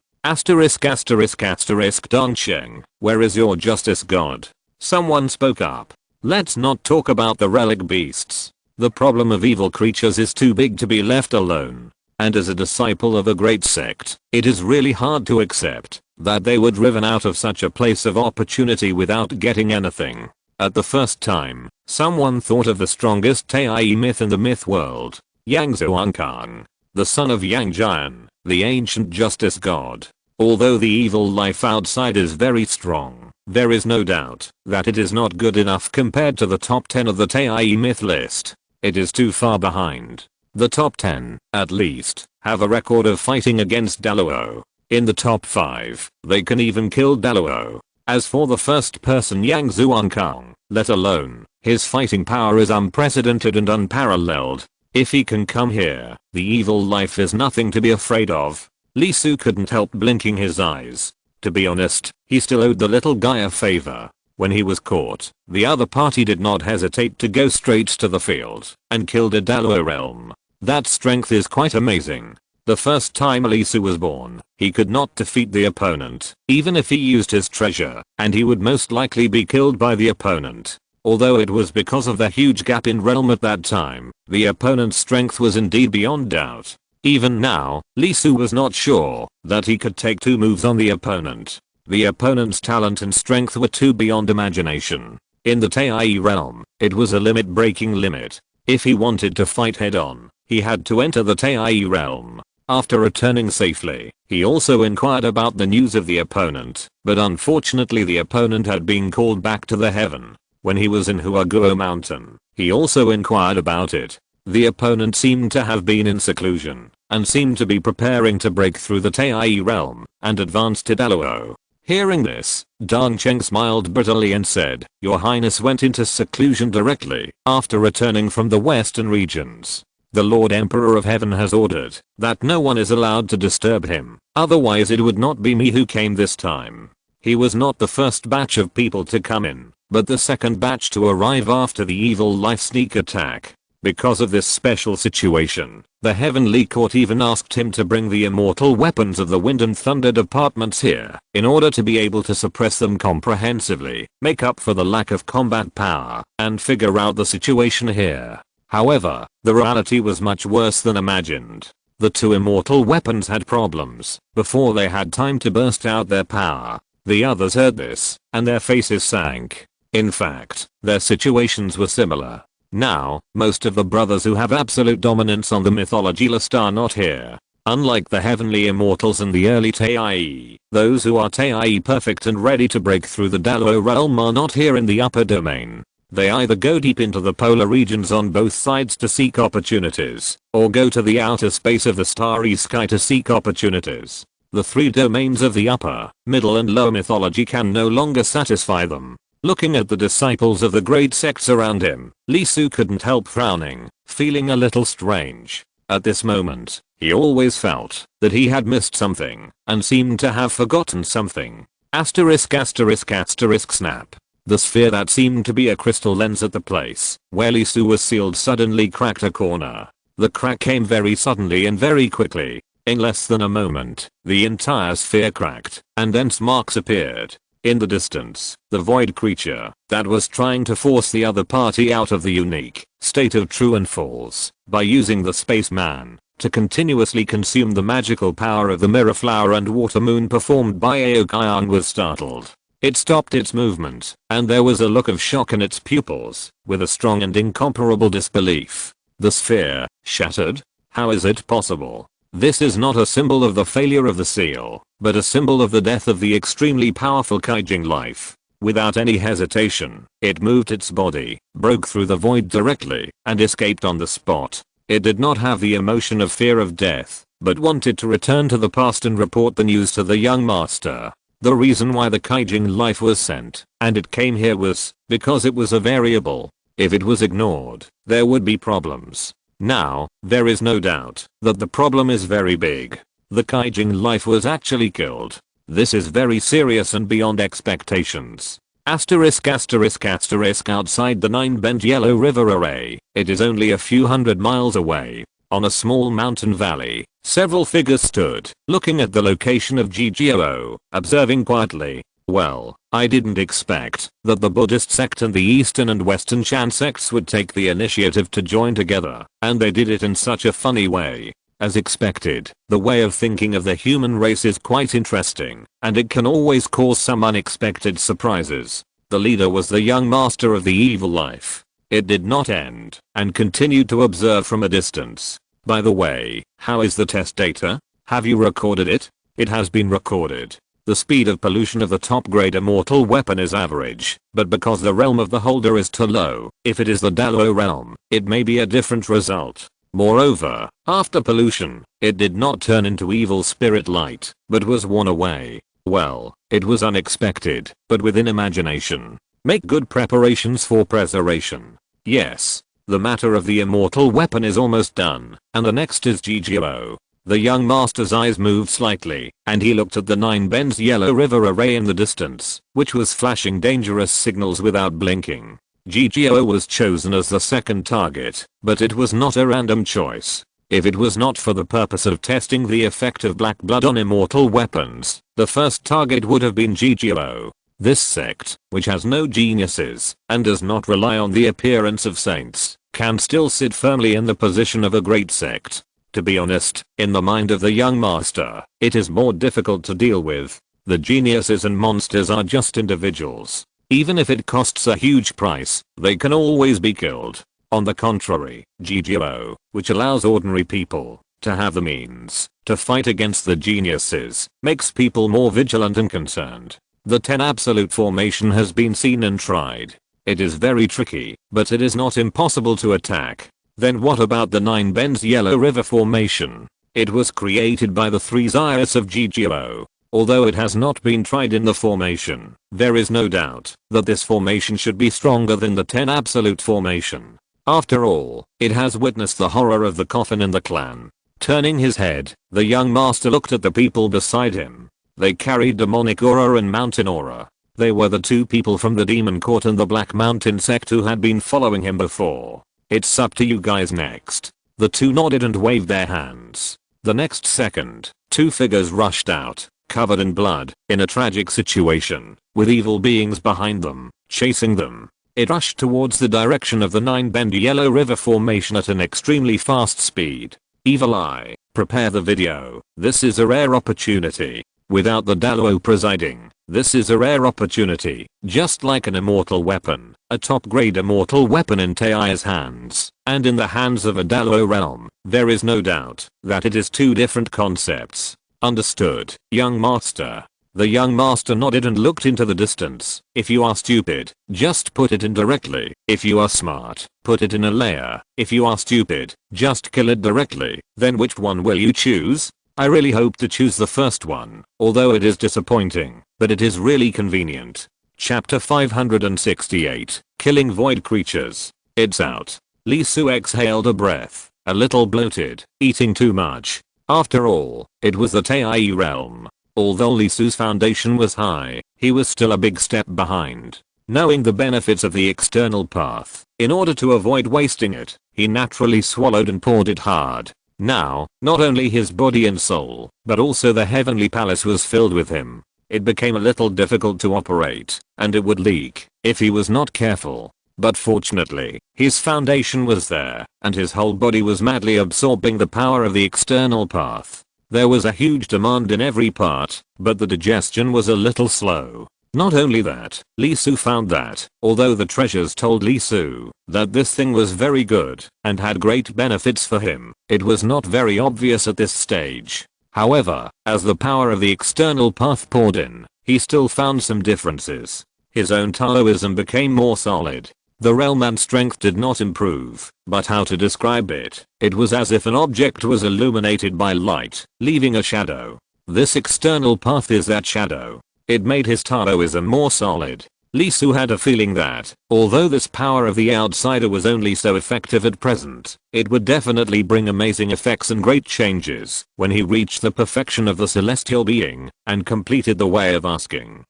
Dongsheng, where is your justice god? Someone spoke up. Let's not talk about the relic beasts. The problem of evil creatures is too big to be left alone. And as a disciple of a great sect, it is really hard to accept that they were driven out of such a place of opportunity without getting anything. At the first time, someone thought of the strongest Tai myth in the myth world. Yang Zuankang, the son of Yang Jian, the ancient justice god. Although the evil life outside is very strong, there is no doubt that it is not good enough compared to the top 10 of the Tai myth list. It is too far behind. The top 10, at least, have a record of fighting against Daluo. In the top 5, they can even kill Daluo. As for the first person Yang Zuankang, let alone, his fighting power is unprecedented and unparalleled. If he can come here, the evil life is nothing to be afraid of. Lee Su couldn't help blinking his eyes. To be honest, he still owed the little guy a favor. When he was caught, the other party did not hesitate to go straight to the field and kill the Dalo realm. That strength is quite amazing. The first time Lee Su was born, he could not defeat the opponent, even if he used his treasure, and he would most likely be killed by the opponent. Although it was because of the huge gap in realm at that time, the opponent's strength was indeed beyond doubt. Even now, Lee Su was not sure that he could take 2 moves on the opponent. The opponent's talent and strength were too beyond imagination. In the Tai realm, it was a limit-breaking limit. If he wanted to fight head-on, he had to enter the Tai realm. After returning safely, he also inquired about the news of the opponent, but unfortunately the opponent had been called back to the heaven. When he was in Huaguo Mountain, he also inquired about it. The opponent seemed to have been in seclusion, and seemed to be preparing to break through the Tai realm, and advance to Daluo. Hearing this, Dong Cheng smiled bitterly and said, "Your Highness went into seclusion directly after returning from the western regions. The Lord Emperor of Heaven has ordered that no one is allowed to disturb him, otherwise it would not be me who came this time." He was not the first batch of people to come in, but the second batch to arrive after the evil life sneak attack. Because of this special situation, the Heavenly Court even asked him to bring the immortal weapons of the Wind and Thunder departments here, in order to be able to suppress them comprehensively, make up for the lack of combat power, and figure out the situation here. However, the reality was much worse than imagined. The 2 immortal weapons had problems before they had time to burst out their power. The others heard this, and their faces sank. In fact, their situations were similar. Now, most of the brothers who have absolute dominance on the mythology list are not here. Unlike the heavenly immortals and the early Tai, those who are Tai perfect and ready to break through the Dalo realm are not here in the upper domain. They either go deep into the polar regions on both sides to seek opportunities, or go to the outer space of the starry sky to seek opportunities. The 3 domains of the upper, middle and lower mythology can no longer satisfy them. Looking at the disciples of the great sects around him, Lee Su couldn't help frowning, feeling a little strange. At this moment, he always felt that he had missed something, and seemed to have forgotten something. Asterisk asterisk asterisk snap. The sphere that seemed to be a crystal lens at the place where Lee Su was sealed suddenly cracked a corner. The crack came very suddenly and very quickly. In less than a moment, the entire sphere cracked, and thence marks appeared. In the distance, the void creature that was trying to force the other party out of the unique state of true and false by using the spaceman to continuously consume the magical power of the mirror flower and water moon performed by Aokian was startled. It stopped its movement, and there was a look of shock in its pupils, with a strong and incomparable disbelief. The sphere, shattered? How is it possible? This is not a symbol of the failure of the seal, but a symbol of the death of the extremely powerful Kaijing life. Without any hesitation, it moved its body, broke through the void directly, and escaped on the spot. It did not have the emotion of fear of death, but wanted to return to the past and report the news to the young master. The reason why the Kaijing life was sent, and it came here, was because it was a variable. If it was ignored, there would be problems. Now, there is no doubt that the problem is very big. The Kaijing life was actually killed. This is very serious and beyond expectations. Asterisk asterisk asterisk outside the 9-bend Yellow River Array, it is only a few hundred miles away. On a small mountain valley, several figures stood, looking at the location of GGOO, observing quietly. Well, I didn't expect that the Buddhist sect and the Eastern and Western Chan sects would take the initiative to join together, and they did it in such a funny way. As expected, the way of thinking of the human race is quite interesting, and it can always cause some unexpected surprises. The leader was the young master of the evil life. It did not end, and continued to observe from a distance. By the way, how is the test data? Have you recorded it? It has been recorded. The speed of pollution of the top grade immortal weapon is average, but because the realm of the holder is too low, if it is the Dalo realm, it may be a different result. Moreover, after pollution, it did not turn into evil spirit light, but was worn away. Well, it was unexpected, but within imagination. Make good preparations for preservation. Yes, the matter of the immortal weapon is almost done, and the next is GGO. The young master's eyes moved slightly, and he looked at the 9 bends yellow river array in the distance, which was flashing dangerous signals without blinking. GGO was chosen as the second target, but it was not a random choice. If it was not for the purpose of testing the effect of black blood on immortal weapons, the first target would have been GGO. This sect, which has no geniuses, and does not rely on the appearance of saints, can still sit firmly in the position of a great sect. To be honest, in the mind of the young master, it is more difficult to deal with. The geniuses and monsters are just individuals. Even if it costs a huge price, they can always be killed. On the contrary, GGO, which allows ordinary people to have the means to fight against the geniuses, makes people more vigilant and concerned. The 10 absolute formation has been seen and tried. It is very tricky, but it is not impossible to attack. Then what about the 9 bends yellow river formation? It was created by the 3 Zaius of GGO. Although it has not been tried in the formation, there is no doubt that this formation should be stronger than the 10 absolute formation. After all, it has witnessed the horror of the coffin in the clan. Turning his head, the young master looked at the people beside him. They carried demonic aura and mountain aura. They were the 2 people from the demon court and the Black Mountain sect who had been following him before. It's up to you guys next. The 2 nodded and waved their hands. The next second, 2 figures rushed out, covered in blood, in a tragic situation, with evil beings behind them, chasing them. It rushed towards the direction of the 9 bend yellow river formation at an extremely fast speed. Evil Eye, prepare the video. This is a rare opportunity. Without the Dalwo presiding, this is a rare opportunity. Just like an immortal weapon, a top grade immortal weapon in Tai's hands, and in the hands of a Dalwo realm, there is no doubt that it is 2 different concepts. Understood, young master? The young master nodded and looked into the distance. If you are stupid, just put it in directly. If you are smart, put it in a layer. If you are stupid, just kill it directly. Then which one will you choose? I really hope to choose the first one, although it is disappointing, but it is really convenient. Chapter 568, Killing Void Creatures. It's out. Lee Su exhaled a breath, a little bloated, eating too much. After all, it was the Tai realm. Although Lee Su's foundation was high, he was still a big step behind. Knowing the benefits of the external path, in order to avoid wasting it, he naturally swallowed and poured it hard. Now, not only his body and soul, but also the heavenly palace was filled with him. It became a little difficult to operate, and it would leak if he was not careful. But fortunately, his foundation was there, and his whole body was madly absorbing the power of the external path. There was a huge demand in every part, but the digestion was a little slow. Not only that, Lee Su found that, although the treasures told Lee Su that this thing was very good and had great benefits for him, it was not very obvious at this stage. However, as the power of the external path poured in, he still found some differences. His own Taoism became more solid. The realm and strength did not improve, but how to describe it? It was as if an object was illuminated by light, leaving a shadow. This external path is that shadow. It made his Taoism more solid. Lee Su had a feeling that, although this power of the outsider was only so effective at present, it would definitely bring amazing effects and great changes when he reached the perfection of the celestial being and completed the way of asking.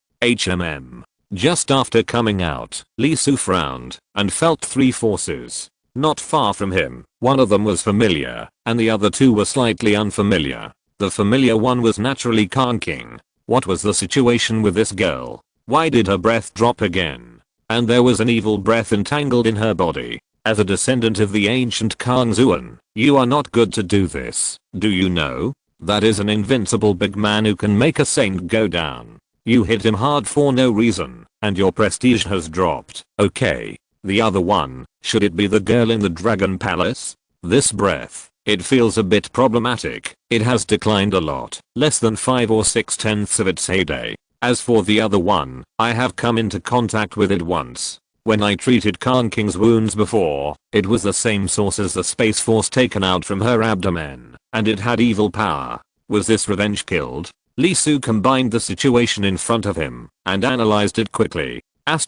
Just after coming out, Lee Su frowned and felt 3 forces. Not far from him, one of them was familiar, and the other 2 were slightly unfamiliar. The familiar one was naturally Khan King. What was the situation with this girl? Why did her breath drop again? And there was an evil breath entangled in her body. As a descendant of the ancient Kang Zuan, you are not good to do this, do you know? That is an invincible big man who can make a saint go down. You hit him hard for no reason, and your prestige has dropped. Okay. The other one, should it be the girl in the Dragon Palace? This breath, it feels a bit problematic. It has declined a lot, less than 5 or 6/10ths of its heyday. As for the other one, I have come into contact with it once. When I treated Khan King's wounds before, it was the same source as the space force taken out from her abdomen, and it had evil power. Was this revenge killed? Lee Su combined the situation in front of him and analyzed it quickly. That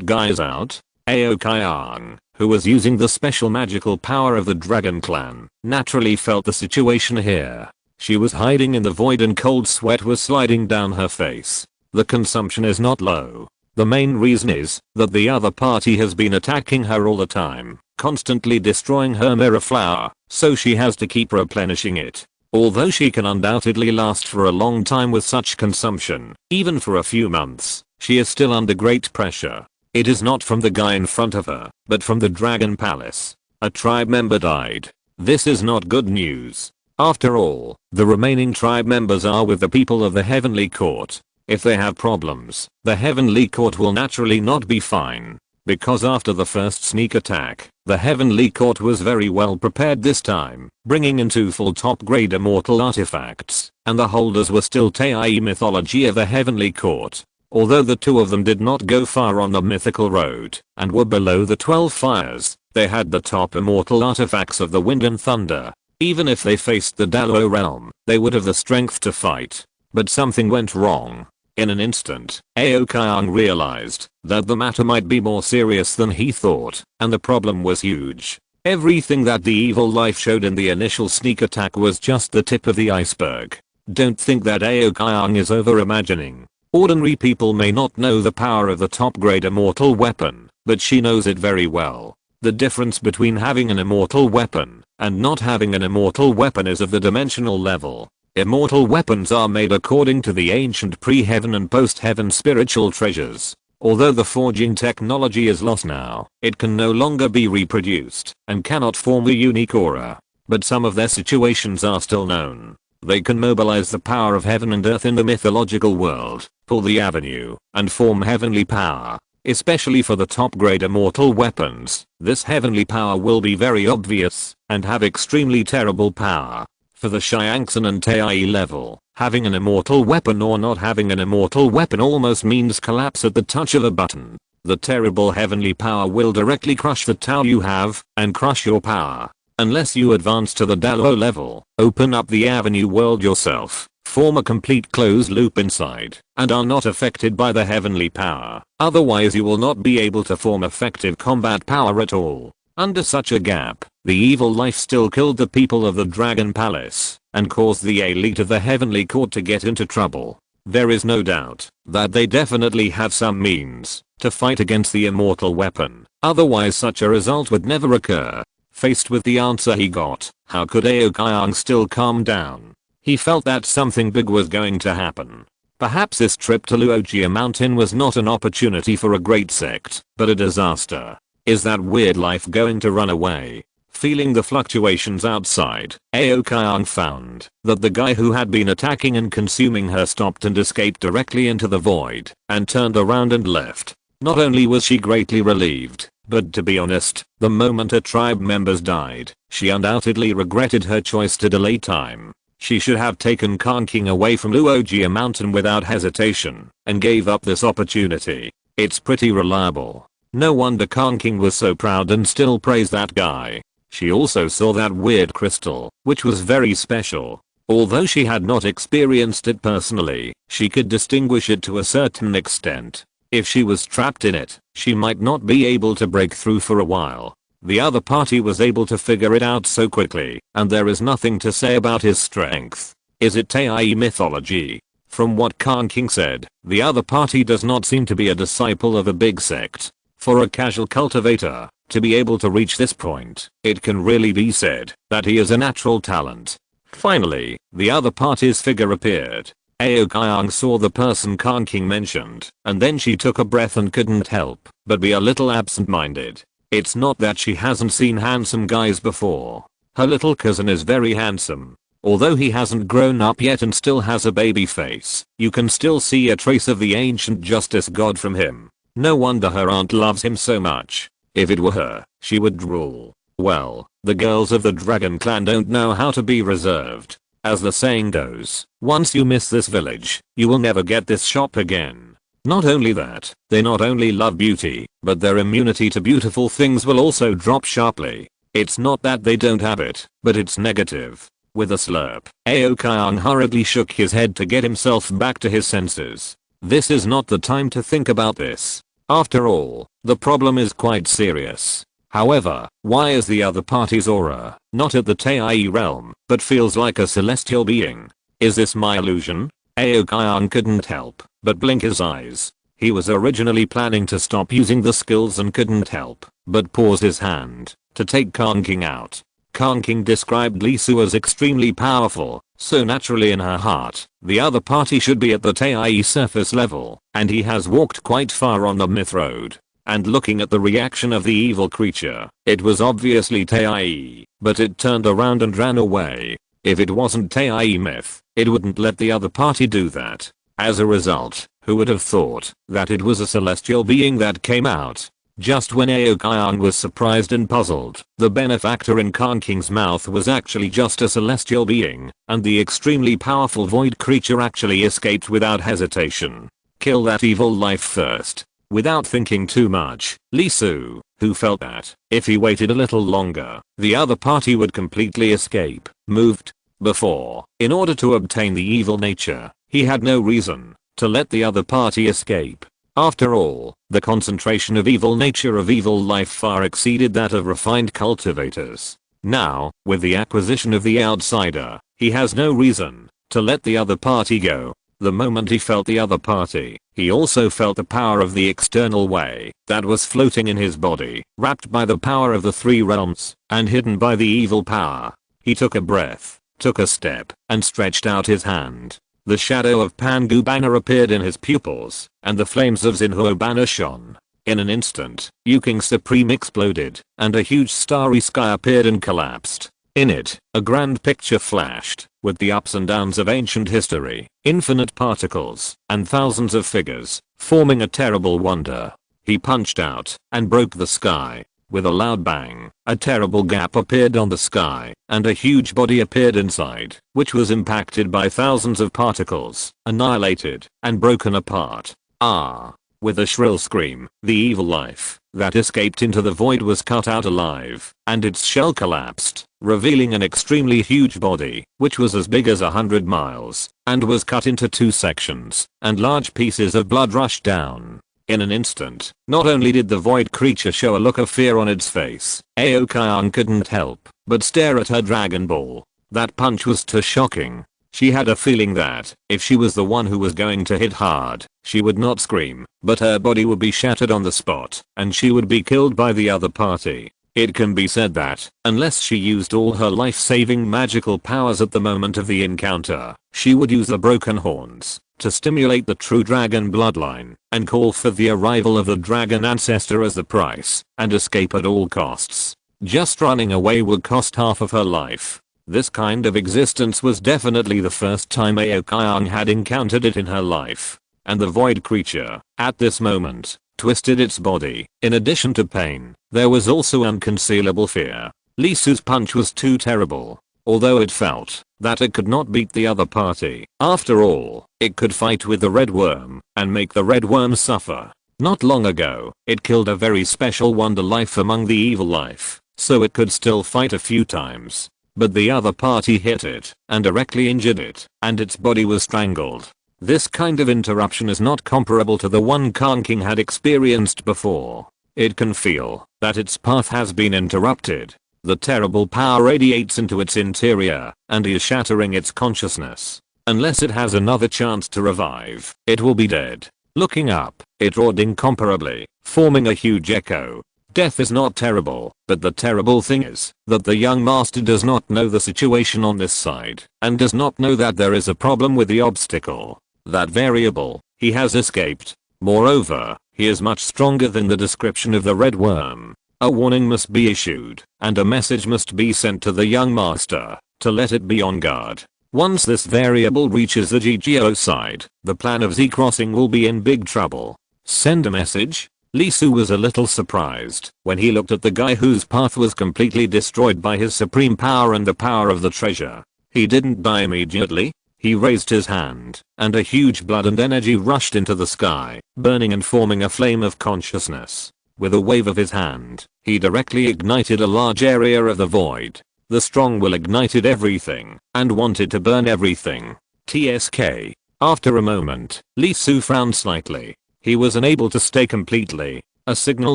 guy is out. Ao Kyang, who was using the special magical power of the Dragon Clan, naturally felt the situation here. She was hiding in the void and cold sweat was sliding down her face. The consumption is not low. The main reason is that the other party has been attacking her all the time, constantly destroying her mirror flower, so she has to keep replenishing it. Although she can undoubtedly last for a long time with such consumption, even for a few months, she is still under great pressure. It is not from the guy in front of her, but from the Dragon Palace. A tribe member died. This is not good news. After all, the remaining tribe members are with the people of the Heavenly Court. If they have problems, the Heavenly Court will naturally not be fine. Because after the first sneak attack, the Heavenly Court was very well prepared this time, bringing in 2 full top-grade immortal artifacts, and the holders were still Tai mythology of the Heavenly Court. Although the 2 of them did not go far on the mythical road, and were below the 12 fires, they had the top immortal artifacts of the wind and thunder. Even if they faced the Dalo realm, they would have the strength to fight. But something went wrong. In an instant, Aokayang realized that the matter might be more serious than he thought, and the problem was huge. Everything that the evil life showed in the initial sneak attack was just the tip of the iceberg. Don't think that Aokayang is over-imagining. Ordinary people may not know the power of the top-grade immortal weapon, but she knows it very well. The difference between having an immortal weapon and not having an immortal weapon is of the dimensional level. Immortal weapons are made according to the ancient pre-heaven and post-heaven spiritual treasures. Although the forging technology is lost now, it can no longer be reproduced and cannot form a unique aura. But some of their situations are still known. They can mobilize the power of heaven and earth in the mythological world, pull the avenue, and form heavenly power. Especially for the top-grade immortal weapons, this heavenly power will be very obvious and have extremely terrible power. For the Xiangxin and Tai level, having an immortal weapon or not having an immortal weapon almost means collapse at the touch of a button. The terrible heavenly power will directly crush the Tao you have and crush your power. Unless you advance to the Dalo level, open up the avenue world yourself, form a complete closed loop inside, and are not affected by the heavenly power. Otherwise you will not be able to form effective combat power at all. Under such a gap, the evil life still killed the people of the Dragon Palace and caused the elite of the Heavenly Court to get into trouble. There is no doubt that they definitely have some means to fight against the immortal weapon. Otherwise such a result would never occur. Faced with the answer he got, how could Aokayang still calm down? He felt that something big was going to happen. Perhaps this trip to Luogia Mountain was not an opportunity for a great sect, but a disaster. Is that weird life going to run away? Feeling the fluctuations outside, Aokayang found that the guy who had been attacking and consuming her stopped and escaped directly into the void and turned around and left. Not only was she greatly relieved, but to be honest, the moment her tribe members died, she undoubtedly regretted her choice to delay time. She should have taken Kanking away from Luogia Mountain without hesitation and gave up this opportunity. It's pretty reliable. No wonder Kanking was so proud and still praised that guy. She also saw that weird crystal, which was very special. Although she had not experienced it personally, she could distinguish it to a certain extent. If she was trapped in it, she might not be able to break through for a while. The other party was able to figure it out so quickly, and there is nothing to say about his strength. Is it Tai mythology? From what Kanking said, the other party does not seem to be a disciple of a big sect. For a casual cultivator to be able to reach this point, it can really be said that he is a natural talent. Finally, the other party's figure appeared. Aokayang saw the person Kanking mentioned, and then she took a breath and couldn't help but be a little absent-minded. It's not that she hasn't seen handsome guys before. Her little cousin is very handsome. Although he hasn't grown up yet and still has a baby face, you can still see a trace of the ancient justice god from him. No wonder her aunt loves him so much. If it were her, she would drool. Well, the girls of the Dragon Clan don't know how to be reserved. As the saying goes, once you miss this village, you will never get this shop again. Not only that, they not only love beauty, but their immunity to beautiful things will also drop sharply. It's not that they don't have it, but it's negative. With a slurp, Aokayang hurriedly shook his head to get himself back to his senses. This is not the time to think about this. After all, the problem is quite serious. However, why is the other party's aura not at the Tai realm, but feels like a celestial being? Is this my illusion? Aokai couldn't help but blink his eyes. He was originally planning to stop using the skills and couldn't help but pause his hand to take Khan King out. Khan King described Lee Su as extremely powerful, so naturally in her heart, the other party should be at the Tai surface level, and he has walked quite far on the myth road. And looking at the reaction of the evil creature, it was obviously Tai, but it turned around and ran away. If it wasn't Tai myth, it wouldn't let the other party do that. As a result, who would have thought that it was a celestial being that came out? Just when Aokai was surprised and puzzled, the benefactor in Khan King's mouth was actually just a celestial being, and the extremely powerful void creature actually escaped without hesitation. Kill that evil life first. Without thinking too much, Lee Su, who felt that if he waited a little longer, the other party would completely escape, moved. Before, in order to obtain the evil nature, he had no reason to let the other party escape. After all, the concentration of evil nature of evil life far exceeded that of refined cultivators. Now, with the acquisition of the outsider, he has no reason to let the other party go. The moment he felt the other party, he also felt the power of the external way that was floating in his body, wrapped by the power of the three realms, and hidden by the evil power. He took a breath, took a step, and stretched out his hand. The shadow of Pangu Banner appeared in his pupils, and the flames of Xinhuo Banner shone. In an instant, Yu-King Supreme exploded, and a huge starry sky appeared and collapsed. In it, a grand picture flashed, with the ups and downs of ancient history, infinite particles, and thousands of figures, forming a terrible wonder. He punched out, and broke the sky. With a loud bang, a terrible gap appeared on the sky, and a huge body appeared inside, which was impacted by thousands of particles, annihilated, and broken apart. Ah! With a shrill scream, the evil life that escaped into the void was cut out alive, and its shell collapsed, revealing an extremely huge body, which was as big as 100 miles, and was cut into 2 sections, and large pieces of blood rushed down. In an instant, not only did the void creature show a look of fear on its face, Aokai couldn't help but stare at her Dragon Ball. That punch was too shocking. She had a feeling that, if she was the one who was going to hit hard, she would not scream, but her body would be shattered on the spot, and she would be killed by the other party. It can be said that, unless she used all her life-saving magical powers at the moment of the encounter, she would use the broken horns to stimulate the true dragon bloodline, and call for the arrival of the dragon ancestor as the price, and escape at all costs. Just running away would cost half of her life. This kind of existence was definitely the first time Aokai had encountered it in her life. And the void creature, at this moment, twisted its body. In addition to pain, there was also unconcealable fear. Lee Su's punch was too terrible. Although it felt that it could not beat the other party, after all, it could fight with the red worm and make the red worm suffer. Not long ago, it killed a very special wonder life among the evil life, so it could still fight a few times. But the other party hit it and directly injured it, and its body was strangled. This kind of interruption is not comparable to the one Khan King had experienced before. It can feel that its path has been interrupted. The terrible power radiates into its interior and is shattering its consciousness. Unless it has another chance to revive, it will be dead. Looking up, it roared incomparably, forming a huge echo. Death is not terrible, but the terrible thing is that the young master does not know the situation on this side, and does not know that there is a problem with the obstacle. That variable, he has escaped. Moreover, he is much stronger than the description of the red worm. A warning must be issued, and a message must be sent to the young master, to let it be on guard. Once this variable reaches the GGO side, the plan of Z-crossing will be in big trouble. Send a message? Lee Su was a little surprised when he looked at the guy whose path was completely destroyed by his supreme power and the power of the treasure. He didn't die immediately. He raised his hand, and a huge blood and energy rushed into the sky, burning and forming a flame of consciousness. With a wave of his hand, he directly ignited a large area of the void. The strong will ignited everything, and wanted to burn everything. TSK. After a moment, Lee Su frowned slightly. He was unable to stay completely. A signal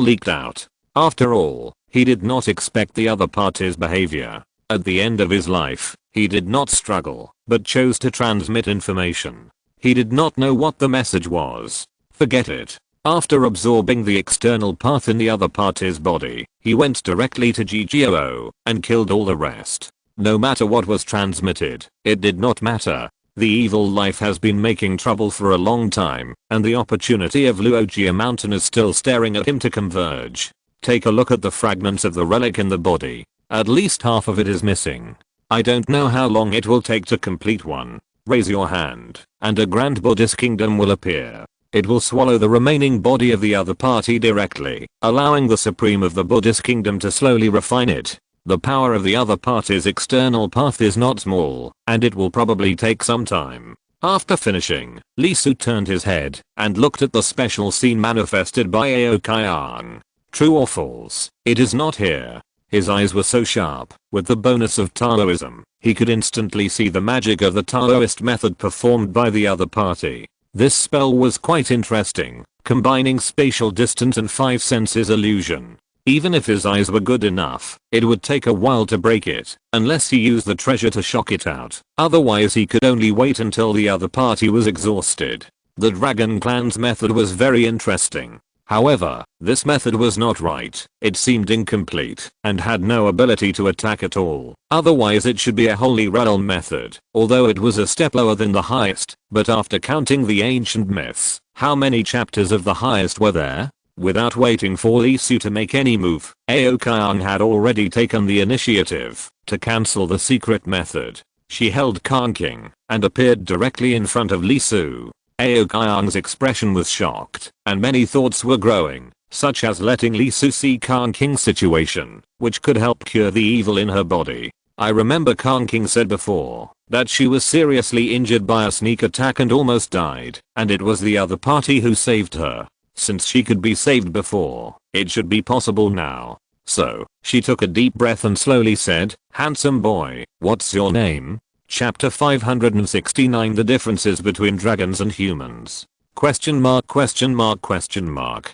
leaked out. After all, He did not expect the other party's behavior. At the end of his life, he did not struggle, but chose to transmit information. He did not know what the message was. Forget it. After absorbing the external path in the other party's body, he went directly to GGOO and killed all the rest. No matter what was transmitted, it did not matter. The evil life has been making trouble for a long time, and the opportunity of Luogia Mountain is still staring at him to converge. Take a look at the fragments of the relic in the body. At least half of it is missing. I don't know how long it will take to complete one. Raise your hand, and a grand Buddhist kingdom will appear. It will swallow the remaining body of the other party directly, allowing the supreme of the Buddhist kingdom to slowly refine it. The power of the other party's external path is not small, and it will probably take some time. After finishing, Lee Su turned his head and looked at the special scene manifested by Aokaiang. True or false? It is not here. His eyes were so sharp, with the bonus of Taoism, he could instantly see the magic of the Taoist method performed by the other party. This spell was quite interesting, combining spatial distance and five senses illusion. Even if his eyes were good enough, it would take a while to break it, unless he used the treasure to shock it out. Otherwise he could only wait until the other party was exhausted. The Dragon Clan's method was very interesting. However, this method was not right. It seemed incomplete, and had no ability to attack at all. Otherwise it should be a Holy Realm method, although it was a step lower than the highest. But after counting the ancient myths, how many chapters of the highest were there? Without waiting for Lee Su to make any move, Aokaiang had already taken the initiative to cancel the secret method. She held Khan King and appeared directly in front of Lee Su. Aokaiang's expression was shocked, and many thoughts were growing, such as letting Lee Su see Khan King's situation, which could help cure the evil in her body. I remember Khan King said before that she was seriously injured by a sneak attack and almost died, and it was the other party who saved her. Since she could be saved before, it should be possible now. So, she took a deep breath and slowly said, "Handsome boy, what's your name?" Chapter 569 The differences between dragons and humans. Question mark question mark question mark.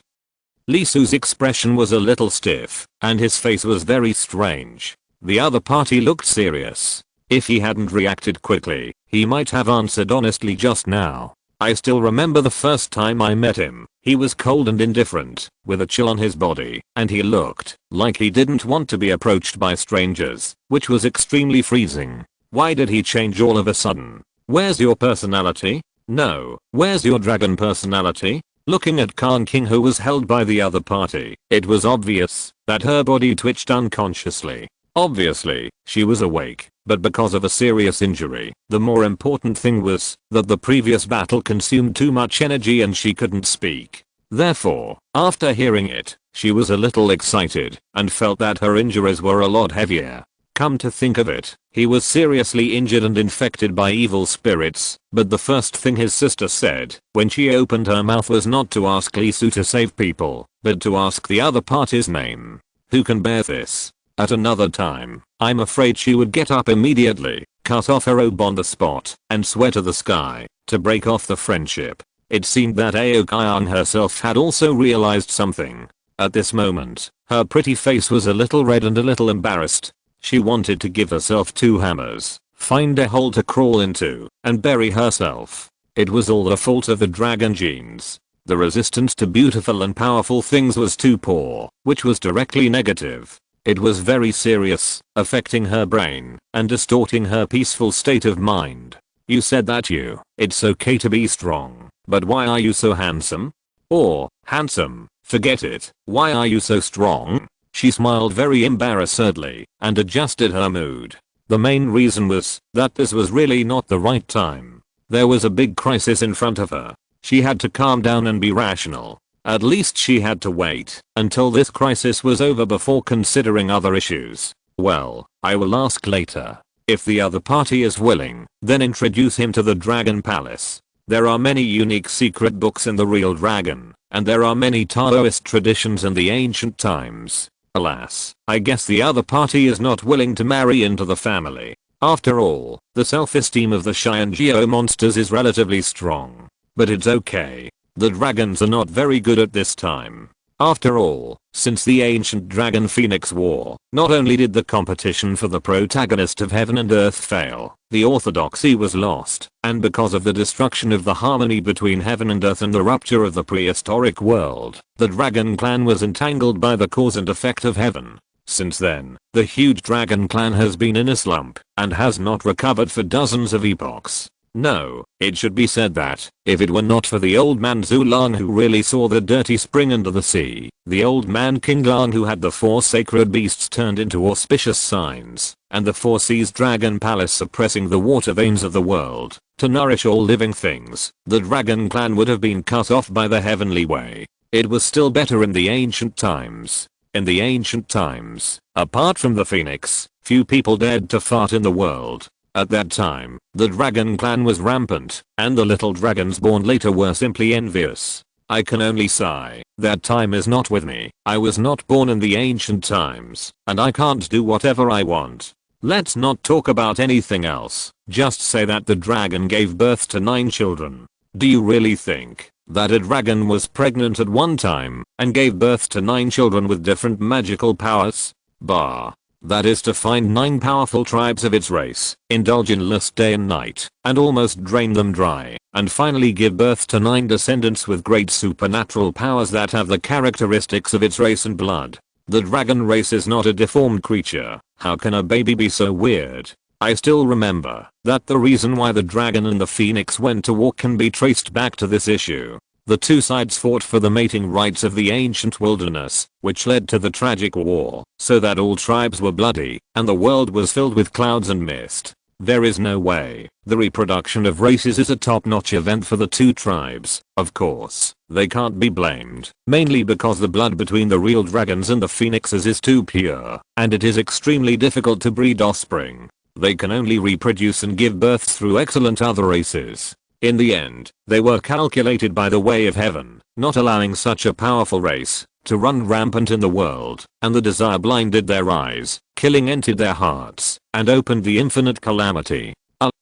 Lee Su's expression was a little stiff, and his face was very strange. The other party looked serious. If he hadn't reacted quickly, he might have answered honestly just now. I still remember the first time I met him. He was cold and indifferent, with a chill on his body, and he looked like he didn't want to be approached by strangers, which was extremely freezing. Why did he change all of a sudden? Where's your personality? No, where's your dragon personality? Looking at Khan King, who was held by the other party, it was obvious that her body twitched unconsciously. Obviously, she was awake, but because of a serious injury. The more important thing was that the previous battle consumed too much energy and she couldn't speak. Therefore, after hearing it, she was a little excited and felt that her injuries were a lot heavier. Come to think of it, he was seriously injured and infected by evil spirits, but the first thing his sister said when she opened her mouth was not to ask Lee Su to save people, but to ask the other party's name. Who can bear this? At another time, I'm afraid she would get up immediately, cut off her robe on the spot, and swear to the sky to break off the friendship. It seemed that Aokaiang herself had also realized something. At this moment, her pretty face was a little red and a little embarrassed. She wanted to give herself 2 hammers, find a hole to crawl into, and bury herself. It was all the fault of the dragon genes. The resistance to beautiful and powerful things was too poor, which was directly negative. It was very serious, affecting her brain and distorting her peaceful state of mind. You said that it's okay to be strong, but why are you so handsome? Or, handsome, forget it, why are you so strong? She smiled very embarrassedly and adjusted her mood. The main reason was that this was really not the right time. There was a big crisis in front of her. She had to calm down and be rational. At least she had to wait until this crisis was over before considering other issues. Well, I will ask later. If the other party is willing, then introduce him to the Dragon Palace. There are many unique secret books in the Real Dragon, and there are many Taoist traditions in the ancient times. Alas, I guess the other party is not willing to marry into the family. After all, the self-esteem of the Xiangeo monsters is relatively strong. But it's okay. The dragons are not very good at this time. After all, since the ancient Dragon Phoenix War, not only did the competition for the protagonist of heaven and earth fail, the orthodoxy was lost, and because of the destruction of the harmony between heaven and earth and the rupture of the prehistoric world, the Dragon Clan was entangled by the cause and effect of heaven. Since then, the huge Dragon Clan has been in a slump, and has not recovered for dozens of epochs. No, it should be said that, if it were not for the old man Zulang who really saw the dirty spring under the sea, the old man King Lang who had the 4 sacred beasts turned into auspicious signs, and the 4 seas dragon palace suppressing the water veins of the world, to nourish all living things, the Dragon Clan would have been cut off by the heavenly way. It was still better in the ancient times. In the ancient times, apart from the phoenix, few people dared to fart in the world. At that time, the Dragon Clan was rampant, and the little dragons born later were simply envious. I can only sigh, that time is not with me. I was not born in the ancient times, and I can't do whatever I want. Let's not talk about anything else, just say that the dragon gave birth to 9 children. Do you really think that a dragon was pregnant at one time, and gave birth to 9 children with different magical powers? Bah. That is to find 9 powerful tribes of its race, indulge in lust day and night, and almost drain them dry, and finally give birth to 9 descendants with great supernatural powers that have the characteristics of its race and blood. The dragon race is not a deformed creature. How can a baby be so weird? I still remember that the reason why the dragon and the phoenix went to war can be traced back to this issue. The 2 sides fought for the mating rights of the ancient wilderness, which led to the tragic war, so that all tribes were bloody, and the world was filled with clouds and mist. There is no way the reproduction of races is a top-notch event for the 2 tribes. Of course, they can't be blamed, mainly because the blood between the real dragons and the phoenixes is too pure, and it is extremely difficult to breed offspring. They can only reproduce and give birth through excellent other races. In the end, they were calculated by the way of heaven, not allowing such a powerful race to run rampant in the world, and the desire blinded their eyes, killing entered their hearts, and opened the infinite calamity.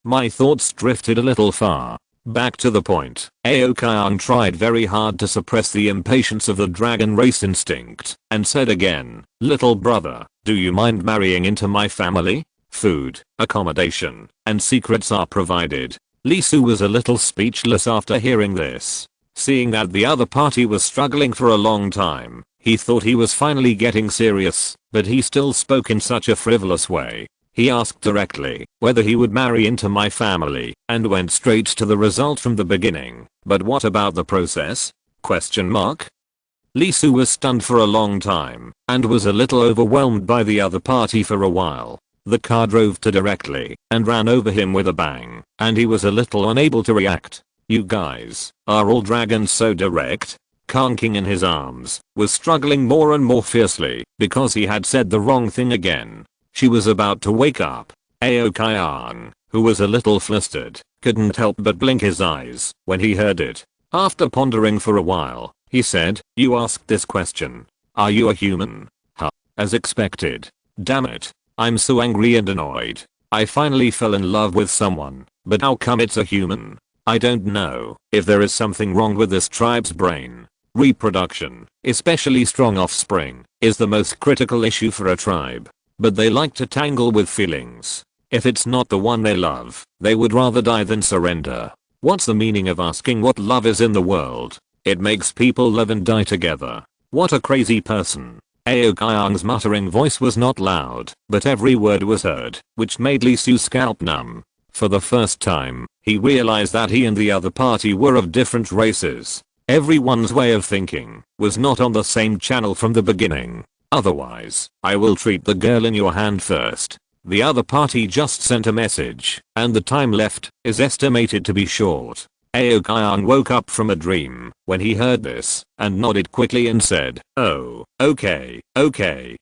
My thoughts drifted a little far. Back to the point. Aokayang tried very hard to suppress the impatience of the dragon race instinct, and said again, "Little brother, do you mind marrying into my family? Food, accommodation, and secrets are provided." Lee Su was a little speechless after hearing this. Seeing that the other party was struggling for a long time, he thought he was finally getting serious, but he still spoke in such a frivolous way. He asked directly whether he would marry into my family, and went straight to the result from the beginning. But what about the process? Question mark. Lee Su was stunned for a long time, and was a little overwhelmed by the other party for a while. The car drove to directly, and ran over him with a bang, and he was a little unable to react. You guys, are all dragons so direct? Conking in his arms, was struggling more and more fiercely, because he had said the wrong thing again. She was about to wake up. Aokayang, who was a little flustered, couldn't help but blink his eyes when he heard it. After pondering for a while, he said, "You asked this question. Are you a human?" Huh. As expected. Damn it. I'm so angry and annoyed. I finally fell in love with someone, but how come it's a human? I don't know if there is something wrong with this tribe's brain. Reproduction, especially strong offspring, is the most critical issue for a tribe. But they like to tangle with feelings. If it's not the one they love, they would rather die than surrender. What's the meaning of asking what love is in the world? It makes people live and die together. What a crazy person. Aokayang's muttering voice was not loud, but every word was heard, which made Lee Su's scalp numb. For the first time, he realized that he and the other party were of different races. Everyone's way of thinking was not on the same channel from the beginning. Otherwise, I will treat the girl in your hand first. The other party just sent a message, and the time left is estimated to be short. Aokayang woke up from a dream when he heard this, and nodded quickly and said, "Oh, okay,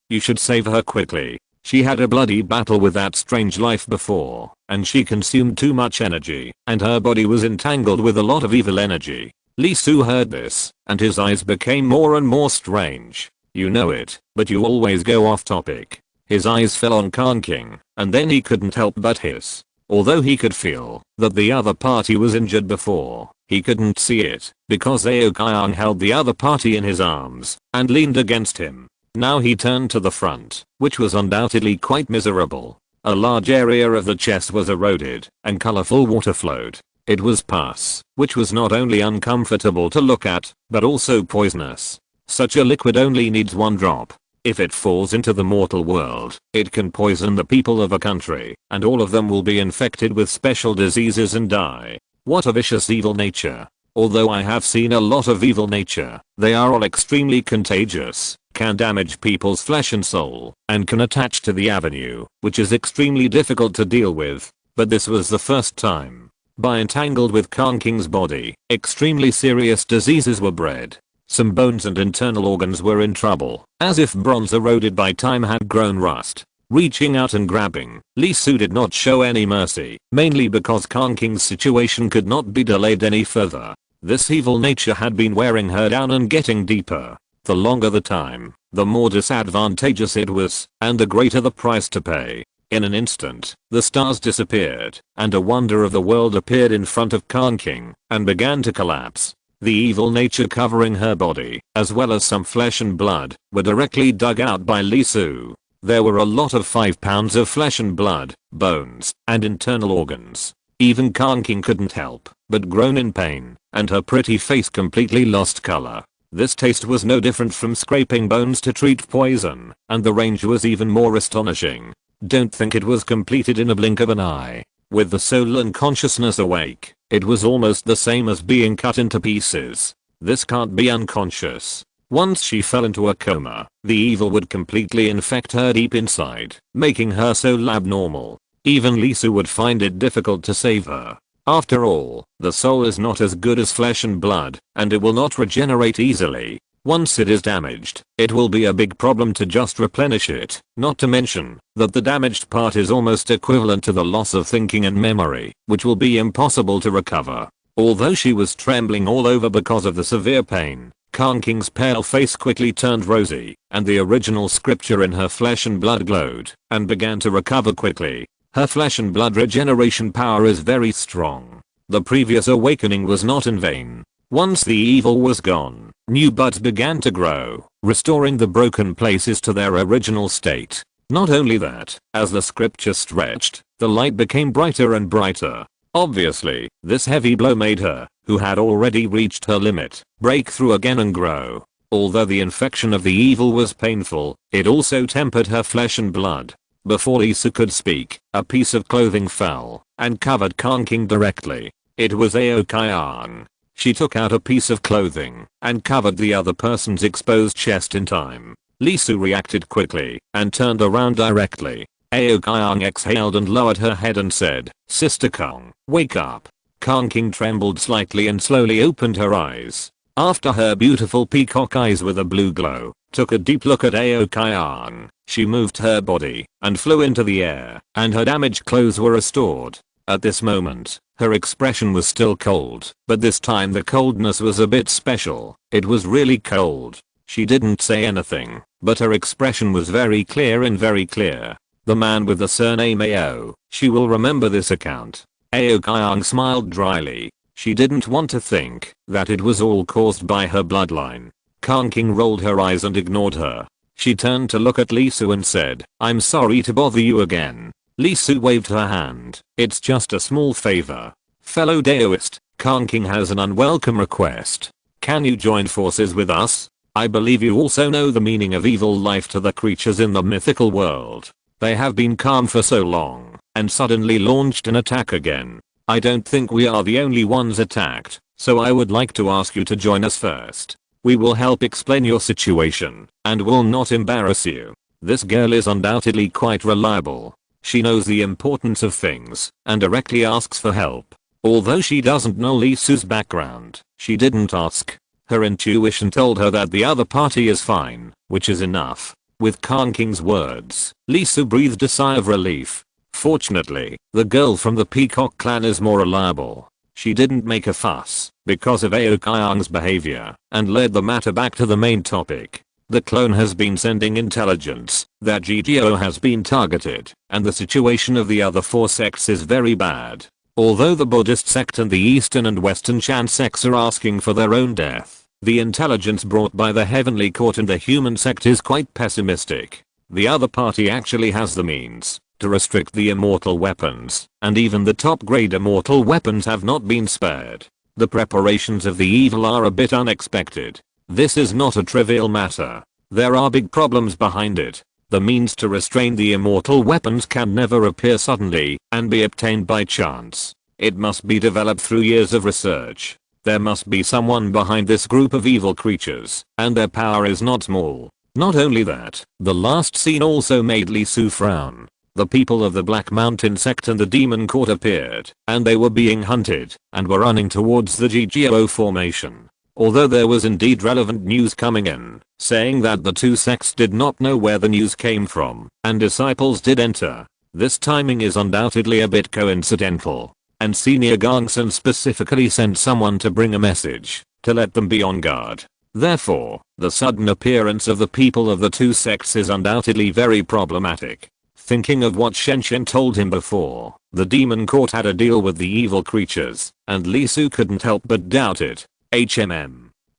you should save her quickly. She had a bloody battle with that strange life before, and she consumed too much energy, and her body was entangled with a lot of evil energy." Lee Su heard this, and his eyes became more and more strange. "You know it, but you always go off topic." His eyes fell on Khan King, and then he couldn't help but hiss. Although he could feel that the other party was injured before, he couldn't see it because Aokayang held the other party in his arms and leaned against him. Now he turned to the front, which was undoubtedly quite miserable. A large area of the chest was eroded and colorful water flowed. It was pus, which was not only uncomfortable to look at, but also poisonous. Such a liquid only needs one drop. If it falls into the mortal world, it can poison the people of a country, and all of them will be infected with special diseases and die. What a vicious evil nature. Although I have seen a lot of evil nature, they are all extremely contagious, can damage people's flesh and soul, and can attach to the avenue, which is extremely difficult to deal with. But this was the first time. By entangled with Kanking's body, extremely serious diseases were bred. Some bones and internal organs were in trouble, as if bronze eroded by time had grown rust. Reaching out and grabbing, Lee Su did not show any mercy, mainly because Kanking's situation could not be delayed any further. This evil nature had been wearing her down and getting deeper. The longer the time, the more disadvantageous it was, and the greater the price to pay. In an instant, the stars disappeared, and a wonder of the world appeared in front of Kanking, and began to collapse. The evil nature covering her body, as well as some flesh and blood, were directly dug out by Lee Su. There were a lot of 5 pounds of flesh and blood, bones, and internal organs. Even Kanking couldn't help but groan in pain, and her pretty face completely lost color. This taste was no different from scraping bones to treat poison, and the range was even more astonishing. Don't think it was completed in a blink of an eye. With the soul and consciousness awake, it was almost the same as being cut into pieces. This can't be unconscious. Once she fell into a coma, the evil would completely infect her deep inside, making her soul abnormal. Even Lee Su would find it difficult to save her. After all, the soul is not as good as flesh and blood, and it will not regenerate easily. Once it is damaged, it will be a big problem to just replenish it, not to mention that the damaged part is almost equivalent to the loss of thinking and memory, which will be impossible to recover. Although she was trembling all over because of the severe pain, Kanking's pale face quickly turned rosy, and the original scripture in her flesh and blood glowed, and began to recover quickly. Her flesh and blood regeneration power is very strong. The previous awakening was not in vain. Once the evil was gone, new buds began to grow, restoring the broken places to their original state. Not only that, as the scripture stretched, the light became brighter and brighter. Obviously, this heavy blow made her, who had already reached her limit, break through again and grow. Although the infection of the evil was painful, it also tempered her flesh and blood. Before Lee Su could speak, a piece of clothing fell and covered Kanking directly. It was Aokayang. She took out a piece of clothing and covered the other person's exposed chest in time. Lee Su reacted quickly and turned around directly. Aokayang exhaled and lowered her head and said, "Sister Kong, wake up." Kanking trembled slightly and slowly opened her eyes. After her beautiful peacock eyes with a blue glow took a deep look at Aokayang, she moved her body and flew into the air, and her damaged clothes were restored. At this moment, her expression was still cold, but this time the coldness was a bit special. It was really cold. She didn't say anything, but her expression was very clear and very clear. The man with the surname Ao, she will remember this account. Aokayang smiled dryly. She didn't want to think that it was all caused by her bloodline. Kanking rolled her eyes and ignored her. She turned to look at Lee Su and said, "I'm sorry to bother you again." Lee Su waved her hand. "It's just a small favor. Fellow Daoist, Kanking has an unwelcome request. Can you join forces with us? I believe you also know the meaning of evil life to the creatures in the mythical world. They have been calm for so long, and suddenly launched an attack again. I don't think we are the only ones attacked, so I would like to ask you to join us first. We will help explain your situation, and will not embarrass you. This girl is undoubtedly quite reliable. She knows the importance of things, and directly asks for help." Although she doesn't know Lee Su's background, she didn't ask. Her intuition told her that the other party is fine, which is enough. With Kanking's words, Lee Su breathed a sigh of relief. Fortunately, the girl from the Peacock clan is more reliable. She didn't make a fuss because of Aokayang's behavior and led the matter back to the main topic. The clone has been sending intelligence that GGO has been targeted, and the situation of the other 4 sects is very bad. Although the Buddhist sect and the Eastern and Western Chan sects are asking for their own death, the intelligence brought by the Heavenly Court and the human sect is quite pessimistic. The other party actually has the means to restrict the immortal weapons, and even the top grade immortal weapons have not been spared. The preparations of the evil are a bit unexpected. This is not a trivial matter. There are big problems behind it. The means to restrain the immortal weapons can never appear suddenly and be obtained by chance. It must be developed through years of research. There must be someone behind this group of evil creatures, and their power is not small. Not only that, the last scene also made Lee Su frown. The people of the Black Mountain sect and the Demon Court appeared, and they were being hunted, and were running towards the GGO formation. Although there was indeed relevant news coming in, saying that the 2 sects did not know where the news came from, and disciples did enter. This timing is undoubtedly a bit coincidental, and Senior Gongsun specifically sent someone to bring a message, to let them be on guard. Therefore, the sudden appearance of the people of the 2 sects is undoubtedly very problematic. Thinking of what Shen Shen told him before, the Demon Court had a deal with the evil creatures, and Lee Su couldn't help but doubt it.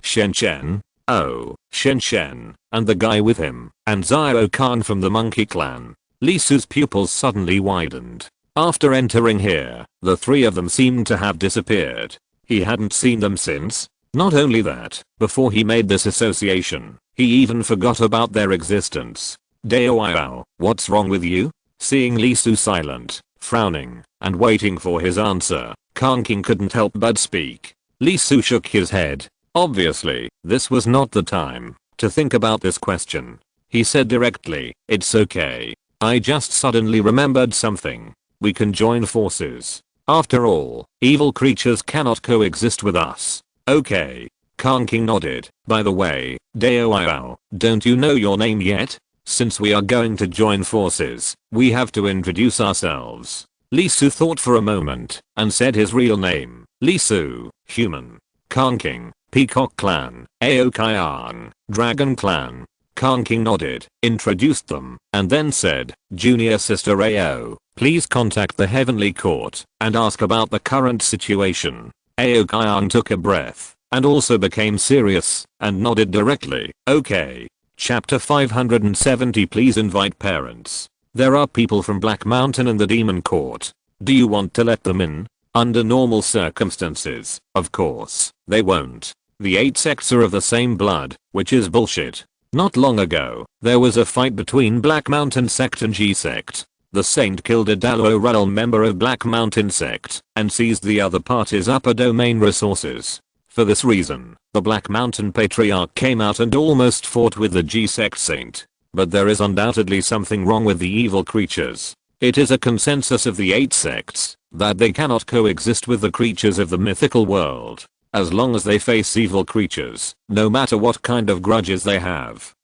Shen Shen? Oh, Shen Shen, and the guy with him, and Zio Khan from the Monkey Clan. Lee Su's pupils suddenly widened. After entering here, the 3 of them seemed to have disappeared. He hadn't seen them since. Not only that, before he made this association, he even forgot about their existence. Daoyao, what's wrong with you? Seeing Lee Su silent, frowning, and waiting for his answer, Kang King couldn't help but speak. Lee Su shook his head. Obviously, this was not the time to think about this question. He said directly, it's okay. I just suddenly remembered something. We can join forces. After all, evil creatures cannot coexist with us. Okay. Kang King nodded. By the way, Daoyao, don't you know your name yet? Since we are going to join forces, we have to introduce ourselves. Lee Su thought for a moment, and said his real name. Lee Su, human. Kang King, Peacock Clan, Aokian, Dragon Clan. Kang King nodded, introduced them, and then said, Junior Sister Ao, please contact the Heavenly Court, and ask about the current situation. Aokian took a breath, and also became serious, and nodded directly, okay. Chapter 570 Please invite parents. There are people from Black Mountain and the Demon Court. Do you want to let them in? Under normal circumstances, of course, they won't. The 8 sects are of the same blood, which is bullshit. Not long ago, there was a fight between Black Mountain sect and G sect. The saint killed a Dalo realm member of Black Mountain sect, and seized the other party's upper domain resources. For this reason, the Black Mountain Patriarch came out and almost fought with the G-Sect Saint. But there is undoubtedly something wrong with the evil creatures. It is a consensus of the 8 sects that they cannot coexist with the creatures of the mythical world. As long as they face evil creatures, no matter what kind of grudges they have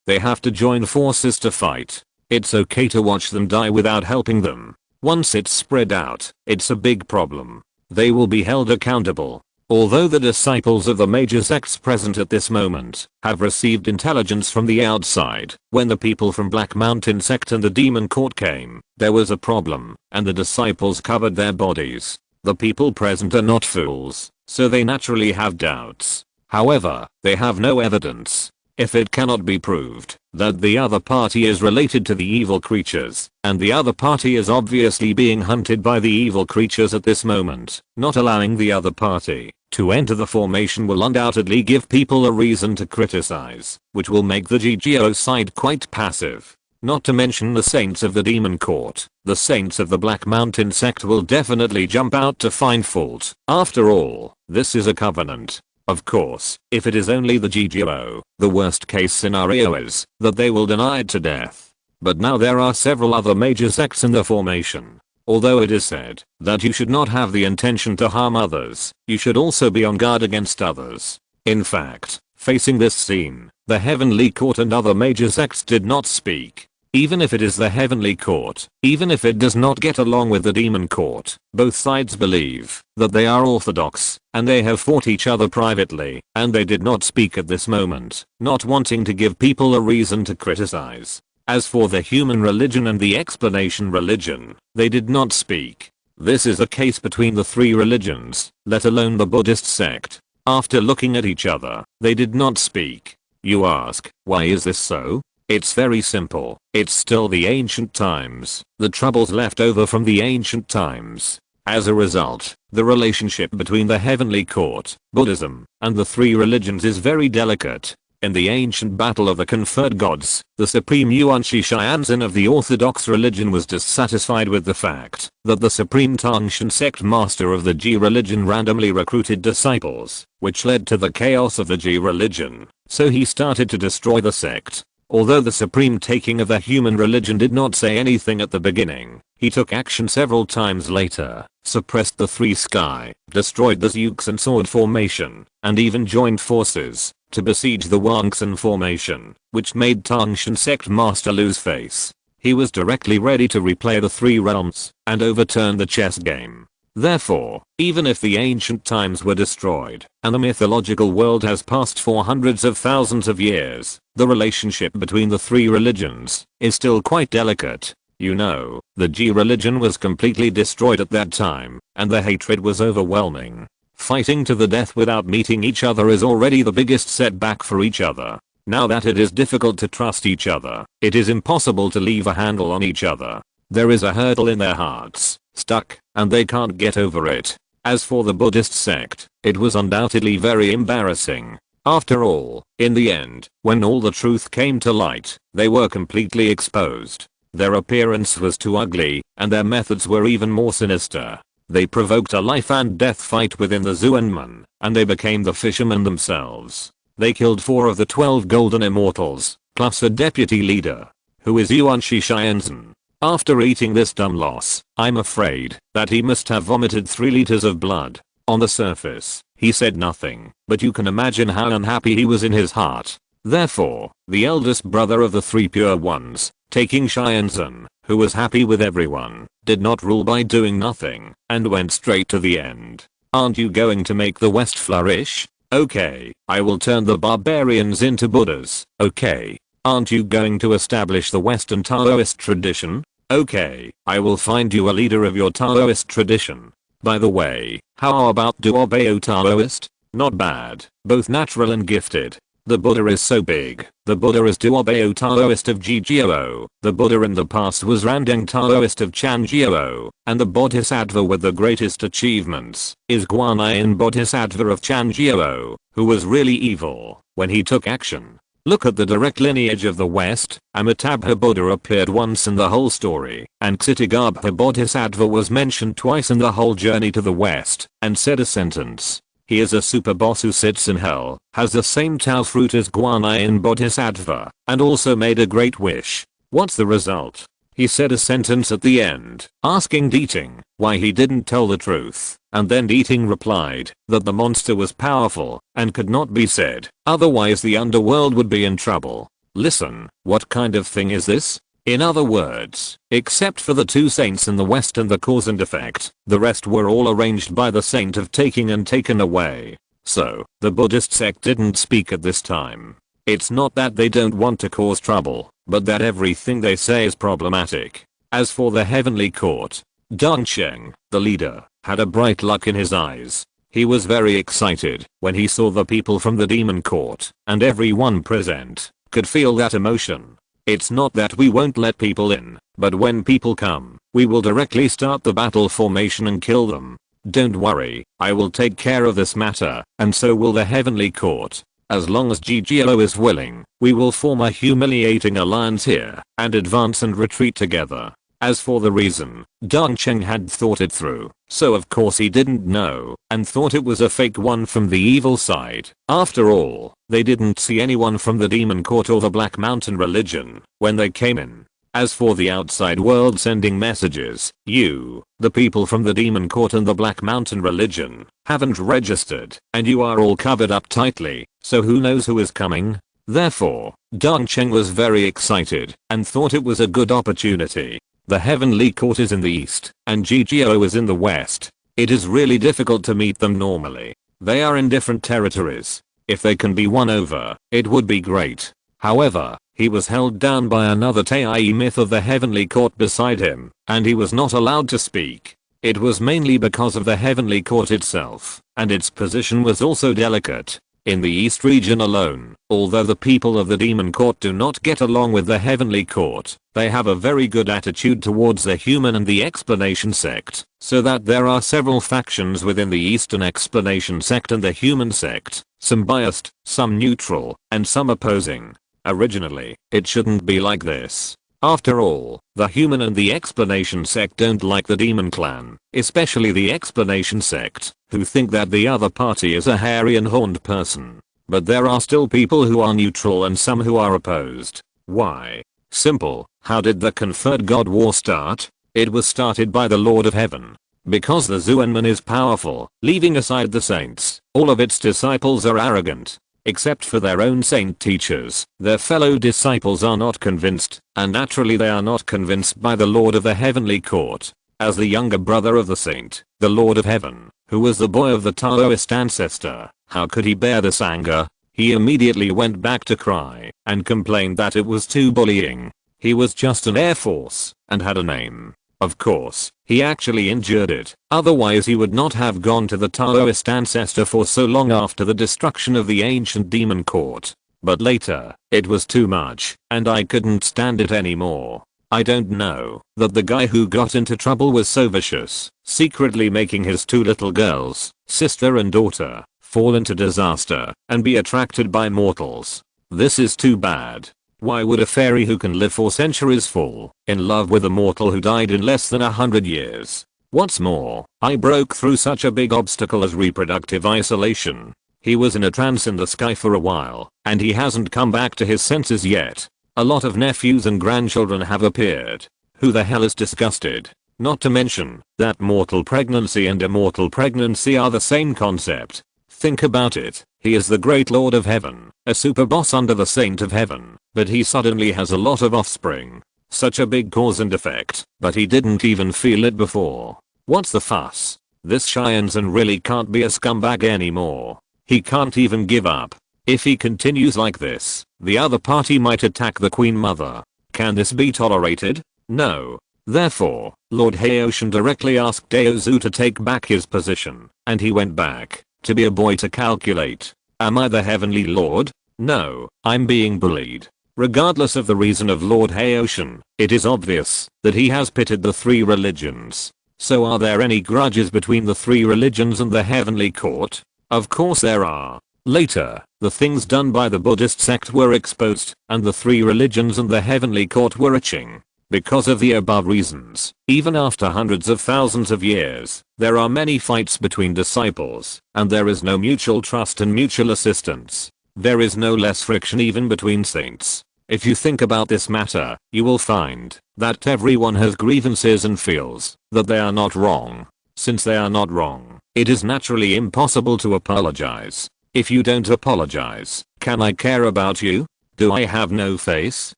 to join forces to fight. It's okay to watch them die without helping them. Once it's spread out, it's a big problem. They will be held accountable. Although the disciples of the major sects present at this moment have received intelligence from the outside, when the people from Black Mountain sect and the Demon Court came, there was a problem, and the disciples covered their bodies. The people present are not fools, so they naturally have doubts. However, they have no evidence. If it cannot be proved that the other party is related to the evil creatures, and the other party is obviously being hunted by the evil creatures at this moment, not allowing the other party to enter the formation will undoubtedly give people a reason to criticize, which will make the GGO side quite passive. Not to mention the saints of the Demon Court. The saints of the Black Mountain sect will definitely jump out to find fault. After all, this is a covenant. Of course, if it is only the GGO, the worst case scenario is that they will deny it to death. But now there are several other major sects in the formation. Although it is said that you should not have the intention to harm others, you should also be on guard against others. In fact, facing this scene, the Heavenly Court and other major sects did not speak. even if it is the heavenly court, even if it does not get along with the demon court. Both sides believe that they are orthodox, and they have fought each other privately, and they did not speak at this moment, not wanting to give people a reason to criticize. As for the human religion and the explanation religion, they did not speak. This is a case between the three religions, let alone the Buddhist sect. After looking at each other, they did not speak. You ask, why is this so? It's very simple. It's still the ancient times, the troubles left over from the ancient times. As a result, the relationship between the heavenly court, Buddhism, and the three religions is very delicate. In the ancient battle of the conferred gods, the supreme Yuan Shixianzhen of the orthodox religion was dissatisfied with the fact that the supreme Tangshan sect master of the Ji religion randomly recruited disciples, which led to the chaos of the Ji religion, so he started to destroy the sect. Although the supreme taking of the human religion did not say anything at the beginning, he took action several times later, suppressed the three sky, destroyed the Zeuxan sword formation, and even joined forces to besiege the Wangsan formation, which made Tangshan sect master lose face. He was directly ready to replay the three realms and overturn the chess game. Therefore, even if the ancient times were destroyed and the mythological world has passed for hundreds of thousands of years, the relationship between the three religions is still quite delicate. You know, the Ji religion was completely destroyed at that time, and the hatred was overwhelming. Fighting to the death without meeting each other is already the biggest setback for each other. Now that it is difficult to trust each other, it is impossible to leave a handle on each other. There is a hurdle in their hearts, stuck, and they can't get over it. As for the Buddhist sect, it was undoubtedly very embarrassing. After all, in the end, when all the truth came to light, they were completely exposed. Their appearance was too ugly, and their methods were even more sinister. They provoked a life and death fight within the Zuanmen, and they became the fishermen themselves. They killed 4 of the 12 golden immortals, plus a deputy leader, who is Yuan Shixianzhen. After eating this dumb loss, I'm afraid that he must have vomited 3 liters of blood. On the surface, he said nothing, but you can imagine how unhappy he was in his heart. Therefore, the eldest brother of the 3 pure ones, taking Shianzhen, who was happy with everyone, did not rule by doing nothing, and went straight to the end. Aren't you going to make the West flourish? Okay, I will turn the barbarians into Buddhas. Okay. Aren't you going to establish the Western Taoist tradition? Okay, I will find you a leader of your Taoist tradition. By the way, how about Duobao Taoist? Not bad, both natural and gifted. The Buddha is so big. The Buddha is Duobao Taoist of Jijiao. The Buddha in the past was Randang Taoist of Chanjiao. And the Bodhisattva with the greatest achievements is Guanyin Bodhisattva of Chanjiao, who was really evil when he took action. Look at the direct lineage of the West. Amitabha Buddha appeared once in the whole story, and Ksitigarbha Bodhisattva was mentioned twice in the whole journey to the West, and said a sentence. He is a super boss who sits in hell, has the same Tao fruit as Guanyin Bodhisattva, and also made a great wish. What's the result? He said a sentence at the end, asking Deeting why he didn't tell the truth, and then Deeting replied that the monster was powerful and could not be said, otherwise the underworld would be in trouble. Listen, what kind of thing is this? In other words, except for the 2 saints in the West and the cause and effect, the rest were all arranged by the saint of taking and taken away. So, the Buddhist sect didn't speak at this time. It's not that they don't want to cause trouble, but that everything they say is problematic. As for the heavenly court, Dongcheng, the leader, had a bright look in his eyes. He was very excited when he saw the people from the demon court, and everyone present could feel that emotion. It's not that we won't let people in, but when people come, we will directly start the battle formation and kill them. Don't worry, I will take care of this matter, and so will the heavenly court. As long as GGLO is willing, we will form a humiliating alliance here, and advance and retreat together. As for the reason, Dongcheng had thought it through, so of course he didn't know, and thought it was a fake one from the evil side. After all, they didn't see anyone from the demon court or the Black Mountain religion when they came in. As for the outside world sending messages, you, the people from the demon court and the Black Mountain religion, haven't registered, and you are all covered up tightly, so who knows who is coming? Therefore, Dongcheng was very excited and thought it was a good opportunity. The heavenly court is in the east and GGO is in the west. It is really difficult to meet them normally. They are in different territories. If they can be won over, it would be great. However, he was held down by another Tai myth of the heavenly court beside him, and he was not allowed to speak. It was mainly because of the heavenly court itself, and its position was also delicate. In the East region alone, although the people of the demon court do not get along with the heavenly court, they have a very good attitude towards the human and the explanation sect, so that there are several factions within the Eastern explanation sect and the human sect, some biased, some neutral, and some opposing. Originally, it shouldn't be like this. After all, the human and the explanation sect don't like the demon clan, especially the explanation sect, who think that the other party is a hairy and horned person. But there are still people who are neutral and some who are opposed. Why? Simple. How did the conferred God War start? It was started by the Lord of Heaven. Because the Zuenman is powerful, leaving aside the saints, all of its disciples are arrogant. Except for their own saint teachers, their fellow disciples are not convinced, and naturally they are not convinced by the Lord of the Heavenly Court. As the younger brother of the saint, the Lord of Heaven, who was the boy of the Taoist ancestor, how could he bear this anger? He immediately went back to cry, and complained that it was too bullying. He was just an Air Force, and had a name. Of course, he actually endured it, otherwise he would not have gone to the Taoist ancestor for so long after the destruction of the ancient demon court. But later, it was too much, and I couldn't stand it anymore. I don't know, that the guy who got into trouble was so vicious, secretly making his two little girls, sister and daughter, fall into disaster, and be attracted by mortals. This is too bad. Why would a fairy who can live for centuries fall in love with a mortal who died in less than 100 years? What's more, I broke through such a big obstacle as reproductive isolation. He was in a trance in the sky for a while, and he hasn't come back to his senses yet. A lot of nephews and grandchildren have appeared. Who the hell is disgusted? Not to mention that mortal pregnancy and immortal pregnancy are the same concept. Think about it. He is the great Lord of Heaven, a super boss under the Saint of Heaven, but he suddenly has a lot of offspring. Such a big cause and effect, but he didn't even feel it before. What's the fuss? This Shianzan really can't be a scumbag anymore. He can't even give up. If he continues like this, the other party might attack the Queen Mother. Can this be tolerated? No. Therefore, Lord Haoshan directly asked Daozu to take back his position, and he went back to be a boy to calculate. Am I the Heavenly Lord? No, I'm being bullied. Regardless of the reason of Lord Haoshan, it is obvious that he has pitted the three religions. So are there any grudges between the three religions and the Heavenly Court? Of course there are. Later, the things done by the Buddhist sect were exposed, and the three religions and the Heavenly Court were itching. Because of the above reasons, even after hundreds of thousands of years, there are many fights between disciples, and there is no mutual trust and mutual assistance. There is no less friction even between saints. If you think about this matter, you will find that everyone has grievances and feels that they are not wrong. Since they are not wrong, it is naturally impossible to apologize. If you don't apologize, can I care about you? Do I have no face?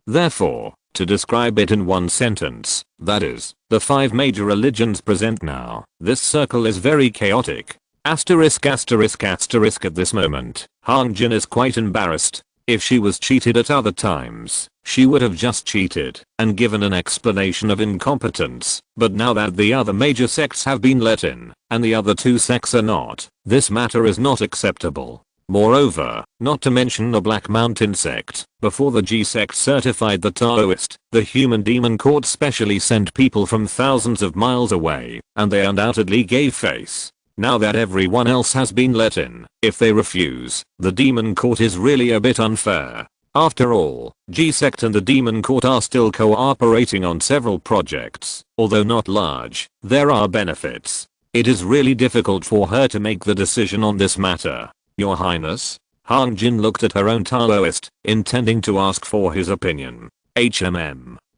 Therefore, to describe it in one sentence, that is, the five major religions present now, this circle is very chaotic. Asterisk asterisk asterisk at this moment, Hangjin is quite embarrassed. If she was cheated at other times, she would have just cheated and given an explanation of incompetence, but now that the other major sects have been let in, and the other two sects are not, this matter is not acceptable. Moreover, not to mention the Black Mountain sect, before the G sect certified the Taoist, the human demon court specially sent people from thousands of miles away, and they undoubtedly gave face. Now that everyone else has been let in, if they refuse, the demon court is really a bit unfair. After all, G sect and the demon court are still cooperating on several projects, although not large, there are benefits. It is really difficult for her to make the decision on this matter. Your Highness? Hangjin looked at her own Taoist, intending to ask for his opinion.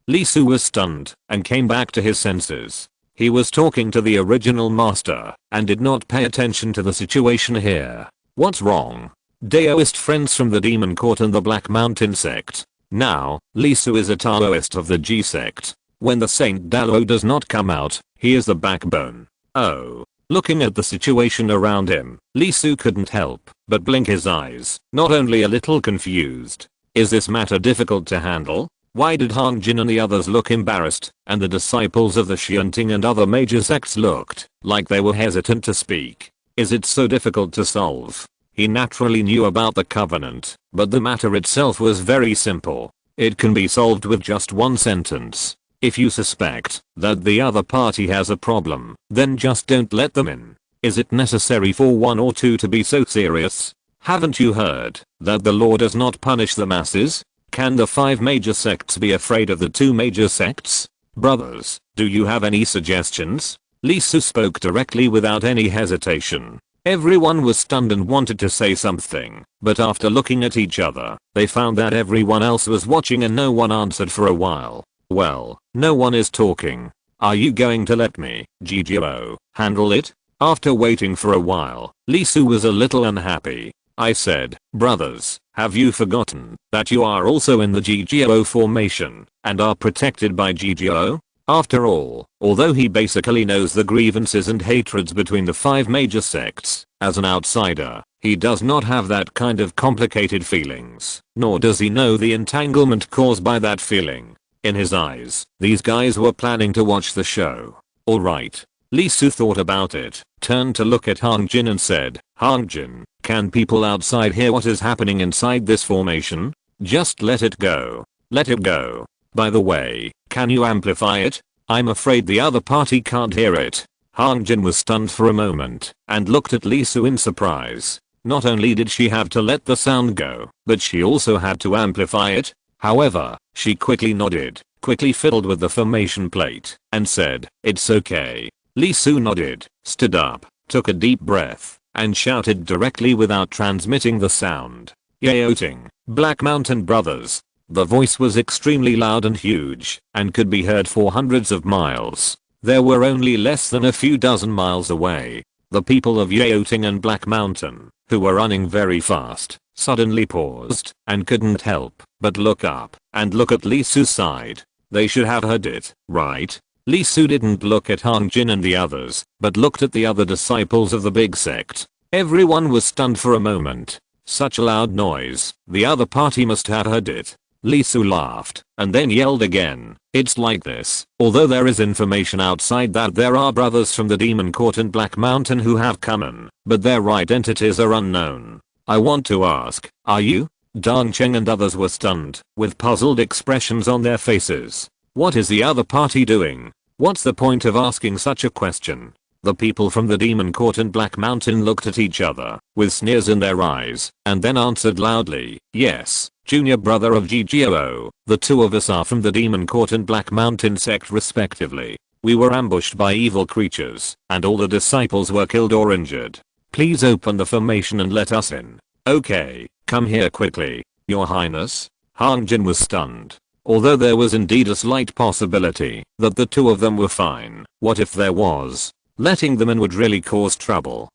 Li Su was stunned, and came back to his senses. He was talking to the original master, and did not pay attention to the situation here. What's wrong? Daoist friends from the Demon Court and the Black Mountain sect. Now, Lee Su is a Taoist of the G sect. When the Saint Dalo does not come out, he is the backbone. Oh. Looking at the situation around him, Lee Su couldn't help but blink his eyes, not only a little confused. Is this matter difficult to handle? Why did Hong Jin and the others look embarrassed, and the disciples of the Xianting and other major sects looked like they were hesitant to speak? Is it so difficult to solve? He naturally knew about the covenant, but the matter itself was very simple. It can be solved with just one sentence. If you suspect that the other party has a problem, then just don't let them in. Is it necessary for one or two to be so serious? Haven't you heard that the law does not punish the masses? Can the 5 major sects be afraid of the 2 major sects? Brothers, do you have any suggestions? Lee Su spoke directly without any hesitation. Everyone was stunned and wanted to say something, but after looking at each other, they found that everyone else was watching and no one answered for a while. Well, no one is talking. Are you going to let me, GGO, handle it? After waiting for a while, Lee Su was a little unhappy. I said, brothers, have you forgotten that you are also in the GGO formation and are protected by GGO? After all, although he basically knows the grievances and hatreds between the 5 major sects, as an outsider, he does not have that kind of complicated feelings, nor does he know the entanglement caused by that feeling. In his eyes, these guys were planning to watch the show. Alright. Lee Su thought about it, turned to look at Hong Jin and said, Hong Jin, can people outside hear what is happening inside this formation? Just let it go. Let it go. By the way, can you amplify it? I'm afraid the other party can't hear it. Hong Jin was stunned for a moment and looked at Lee Su in surprise. Not only did she have to let the sound go, but she also had to amplify it. However, she quickly nodded, quickly fiddled with the formation plate, and said, it's okay. Lee Su nodded, stood up, took a deep breath, and shouted directly without transmitting the sound. Yaoting, Black Mountain Brothers. The voice was extremely loud and huge, and could be heard for hundreds of miles. There were only less than a few dozen miles away. The people of Yaoting and Black Mountain, who were running very fast, suddenly paused and couldn't help but look up and look at Lee Su's side. They should have heard it, right? Lee Su didn't look at Hong Jin and the others, but looked at the other disciples of the big sect. Everyone was stunned for a moment. Such a loud noise, the other party must have heard it. Lee Su laughed, and then yelled again. It's like this. Although there is information outside that there are brothers from the Demon Court and Black Mountain who have come in, but their identities are unknown. I want to ask, are you? Dong Cheng and others were stunned, with puzzled expressions on their faces. What is the other party doing? What's the point of asking such a question? The people from the Demon Court and Black Mountain looked at each other, with sneers in their eyes, and then answered loudly, yes, junior brother of GGO, the 2 of us are from the Demon Court and Black Mountain sect respectively. We were ambushed by evil creatures, and all the disciples were killed or injured. Please open the formation and let us in. Okay, come here quickly, your highness. Hong Jin was stunned. Although there was indeed a slight possibility that the 2 of them were fine, what if there was? Letting them in would really cause trouble.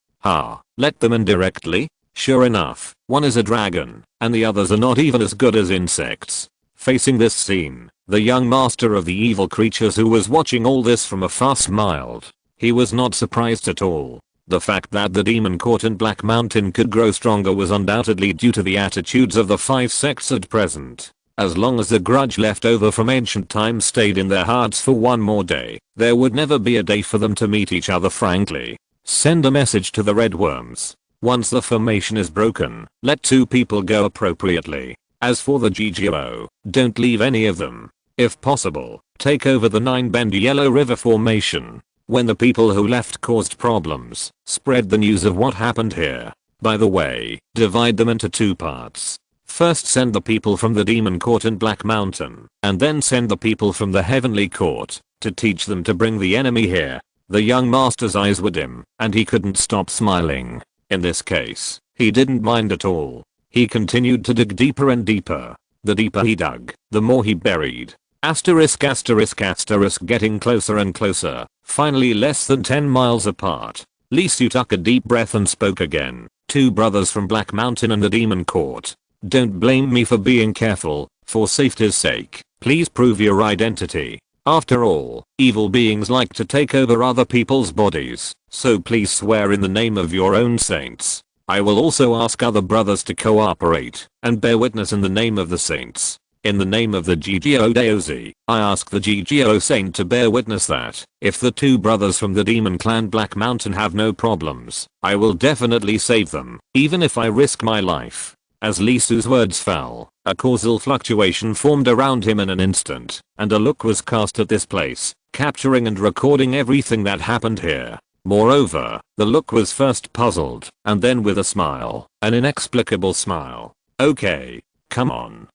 Let them in directly? Sure enough, one is a dragon, and the others are not even as good as insects. Facing this scene, the young master of the evil creatures who was watching all this from afar smiled. He was not surprised at all. The fact that the Demon Court and Black Mountain could grow stronger was undoubtedly due to the attitudes of the 5 sects at present. As long as the grudge left over from ancient times stayed in their hearts for one more day, there would never be a day for them to meet each other frankly. Send a message to the red worms. Once the formation is broken, let 2 people go appropriately. As for the GGO, don't leave any of them. If possible, take over the 9-bend Yellow River formation. When the people who left caused problems, spread the news of what happened here. By the way, divide them into 2 parts. First send the people from the Demon Court and Black Mountain, and then send the people from the Heavenly Court, to teach them to bring the enemy here. The young master's eyes were dim, and he couldn't stop smiling. In this case, he didn't mind at all. He continued to dig deeper and deeper. The deeper he dug, the more he buried. Asterisk asterisk asterisk getting closer and closer. Finally less than 10 miles apart. Lee Su took a deep breath and spoke again. two brothers from Black Mountain and the Demon Court. Don't blame me for being careful, for safety's sake, please prove your identity. After all, evil beings like to take over other people's bodies, so please swear in the name of your own saints. I will also ask other brothers to cooperate and bear witness in the name of the saints. In the name of the GGO, I ask the GGO saint to bear witness that, if the two brothers from the demon clan Black Mountain have no problems, I will definitely save them, even if I risk my life. As Lisu's words fell, a causal fluctuation formed around him in an instant, and a look was cast at this place, capturing and recording everything that happened here. Moreover, the look was first puzzled, and then with a smile, an inexplicable smile. Okay, come on,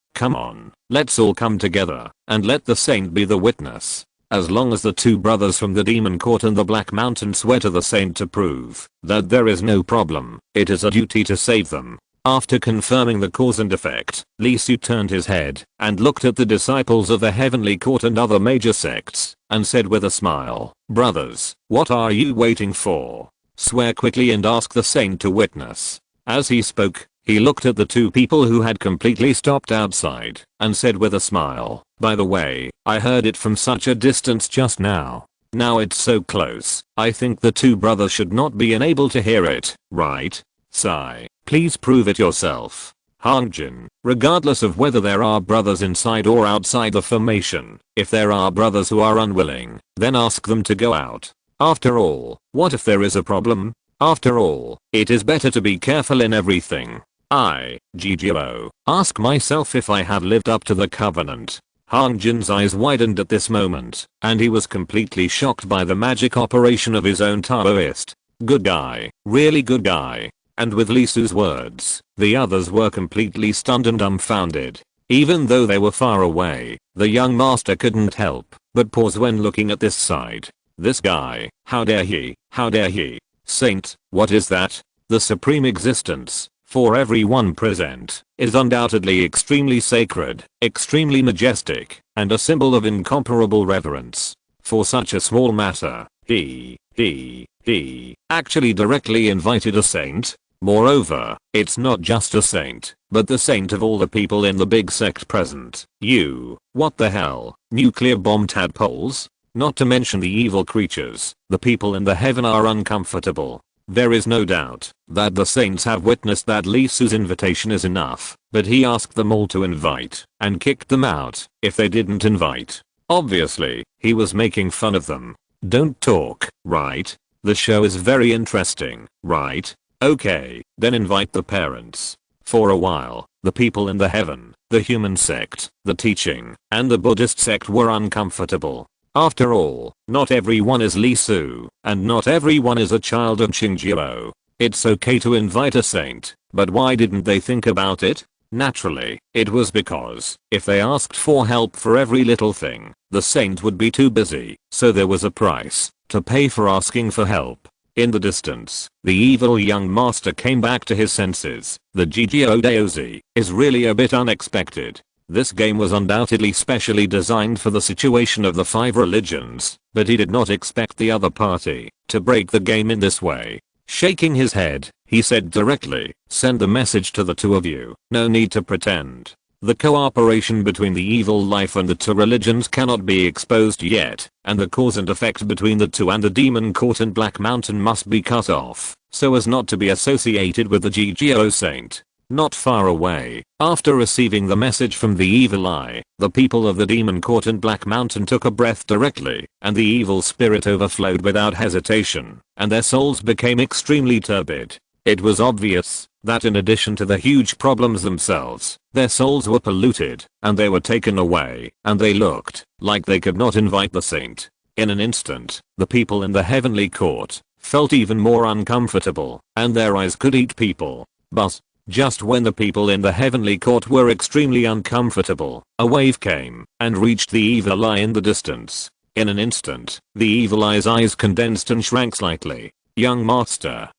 let's all come together, and let the saint be the witness. As long as the two brothers from the Demon Court and the Black Mountain swear to the saint to prove that there is no problem, it is a duty to save them. After confirming the cause and effect, Lisu turned his head and looked at the disciples of the Heavenly Court and other major sects, and said with a smile, "Brothers, what are you waiting for? Swear quickly and ask the saint to witness." As he spoke, he looked at the two people who had completely stopped outside, and said with a smile, "By the way, I heard it from such a distance just now. Now it's so close, I think the two brothers should not be unable to hear it, right? Sai, please prove it yourself." Hangjin, regardless of whether there are brothers inside or outside the formation, if there are brothers who are unwilling, then ask them to go out. After all, what if there is a problem? After all, it is better to be careful in everything. I, GGO, ask myself if I have lived up to the covenant. Hangjin's eyes widened at this moment, and he was completely shocked by the magic operation of his own Taoist. Good guy, really good guy. And with Lisu's words, the others were completely stunned and dumbfounded. Even though they were far away, the young master couldn't help but pause when looking at this side. This guy, how dare he? Saint, what is that? The supreme existence, for everyone present, is undoubtedly extremely sacred, extremely majestic, and a symbol of incomparable reverence. For such a small matter, he actually directly invited a saint. Moreover, it's not just a saint, but the saint of all the people in the big sect present. What the hell? Nuclear bomb tadpoles? Not to mention the evil creatures, the people in the heaven are uncomfortable. There is no doubt that the saints have witnessed that Lisu's invitation is enough, but he asked them all to invite, and kicked them out if they didn't invite. Obviously, he was making fun of them. Don't talk, right? The show is very interesting, right? Okay, then invite the parents. For a while, the people in the heaven, the human sect, the teaching, and the Buddhist sect were uncomfortable. After all, not everyone is Lisu, and not everyone is a child of Qingjiao. It's okay to invite a saint, but why didn't they think about it? Naturally, it was because, if they asked for help for every little thing, the saint would be too busy, so there was a price to pay for asking for help. In the distance, the evil young master came back to his senses. The GGO is really a bit unexpected. This game was undoubtedly specially designed for the situation of the 5 religions, but he did not expect the other party to break the game in this way. Shaking his head, he said directly, "Send the message to the two of you, no need to pretend. The cooperation between the evil life and the 2 religions cannot be exposed yet, and the cause and effect between the 2 and the Demon Court and Black Mountain must be cut off, so as not to be associated with the GGO saint." Not far away, after receiving the message from the evil eye, the people of the Demon Court and Black Mountain took a breath directly, and the evil spirit overflowed without hesitation, and their souls became extremely turbid. It was obvious that in addition to the huge problems themselves, their souls were polluted, and they were taken away, and they looked like they could not invite the saint. In an instant, the people in the heavenly court felt even more uncomfortable, and their eyes could eat people. But just when the people in the heavenly court were extremely uncomfortable, a wave came and reached the evil eye in the distance. In an instant, the evil eye's eyes condensed and shrank slightly. "Young master,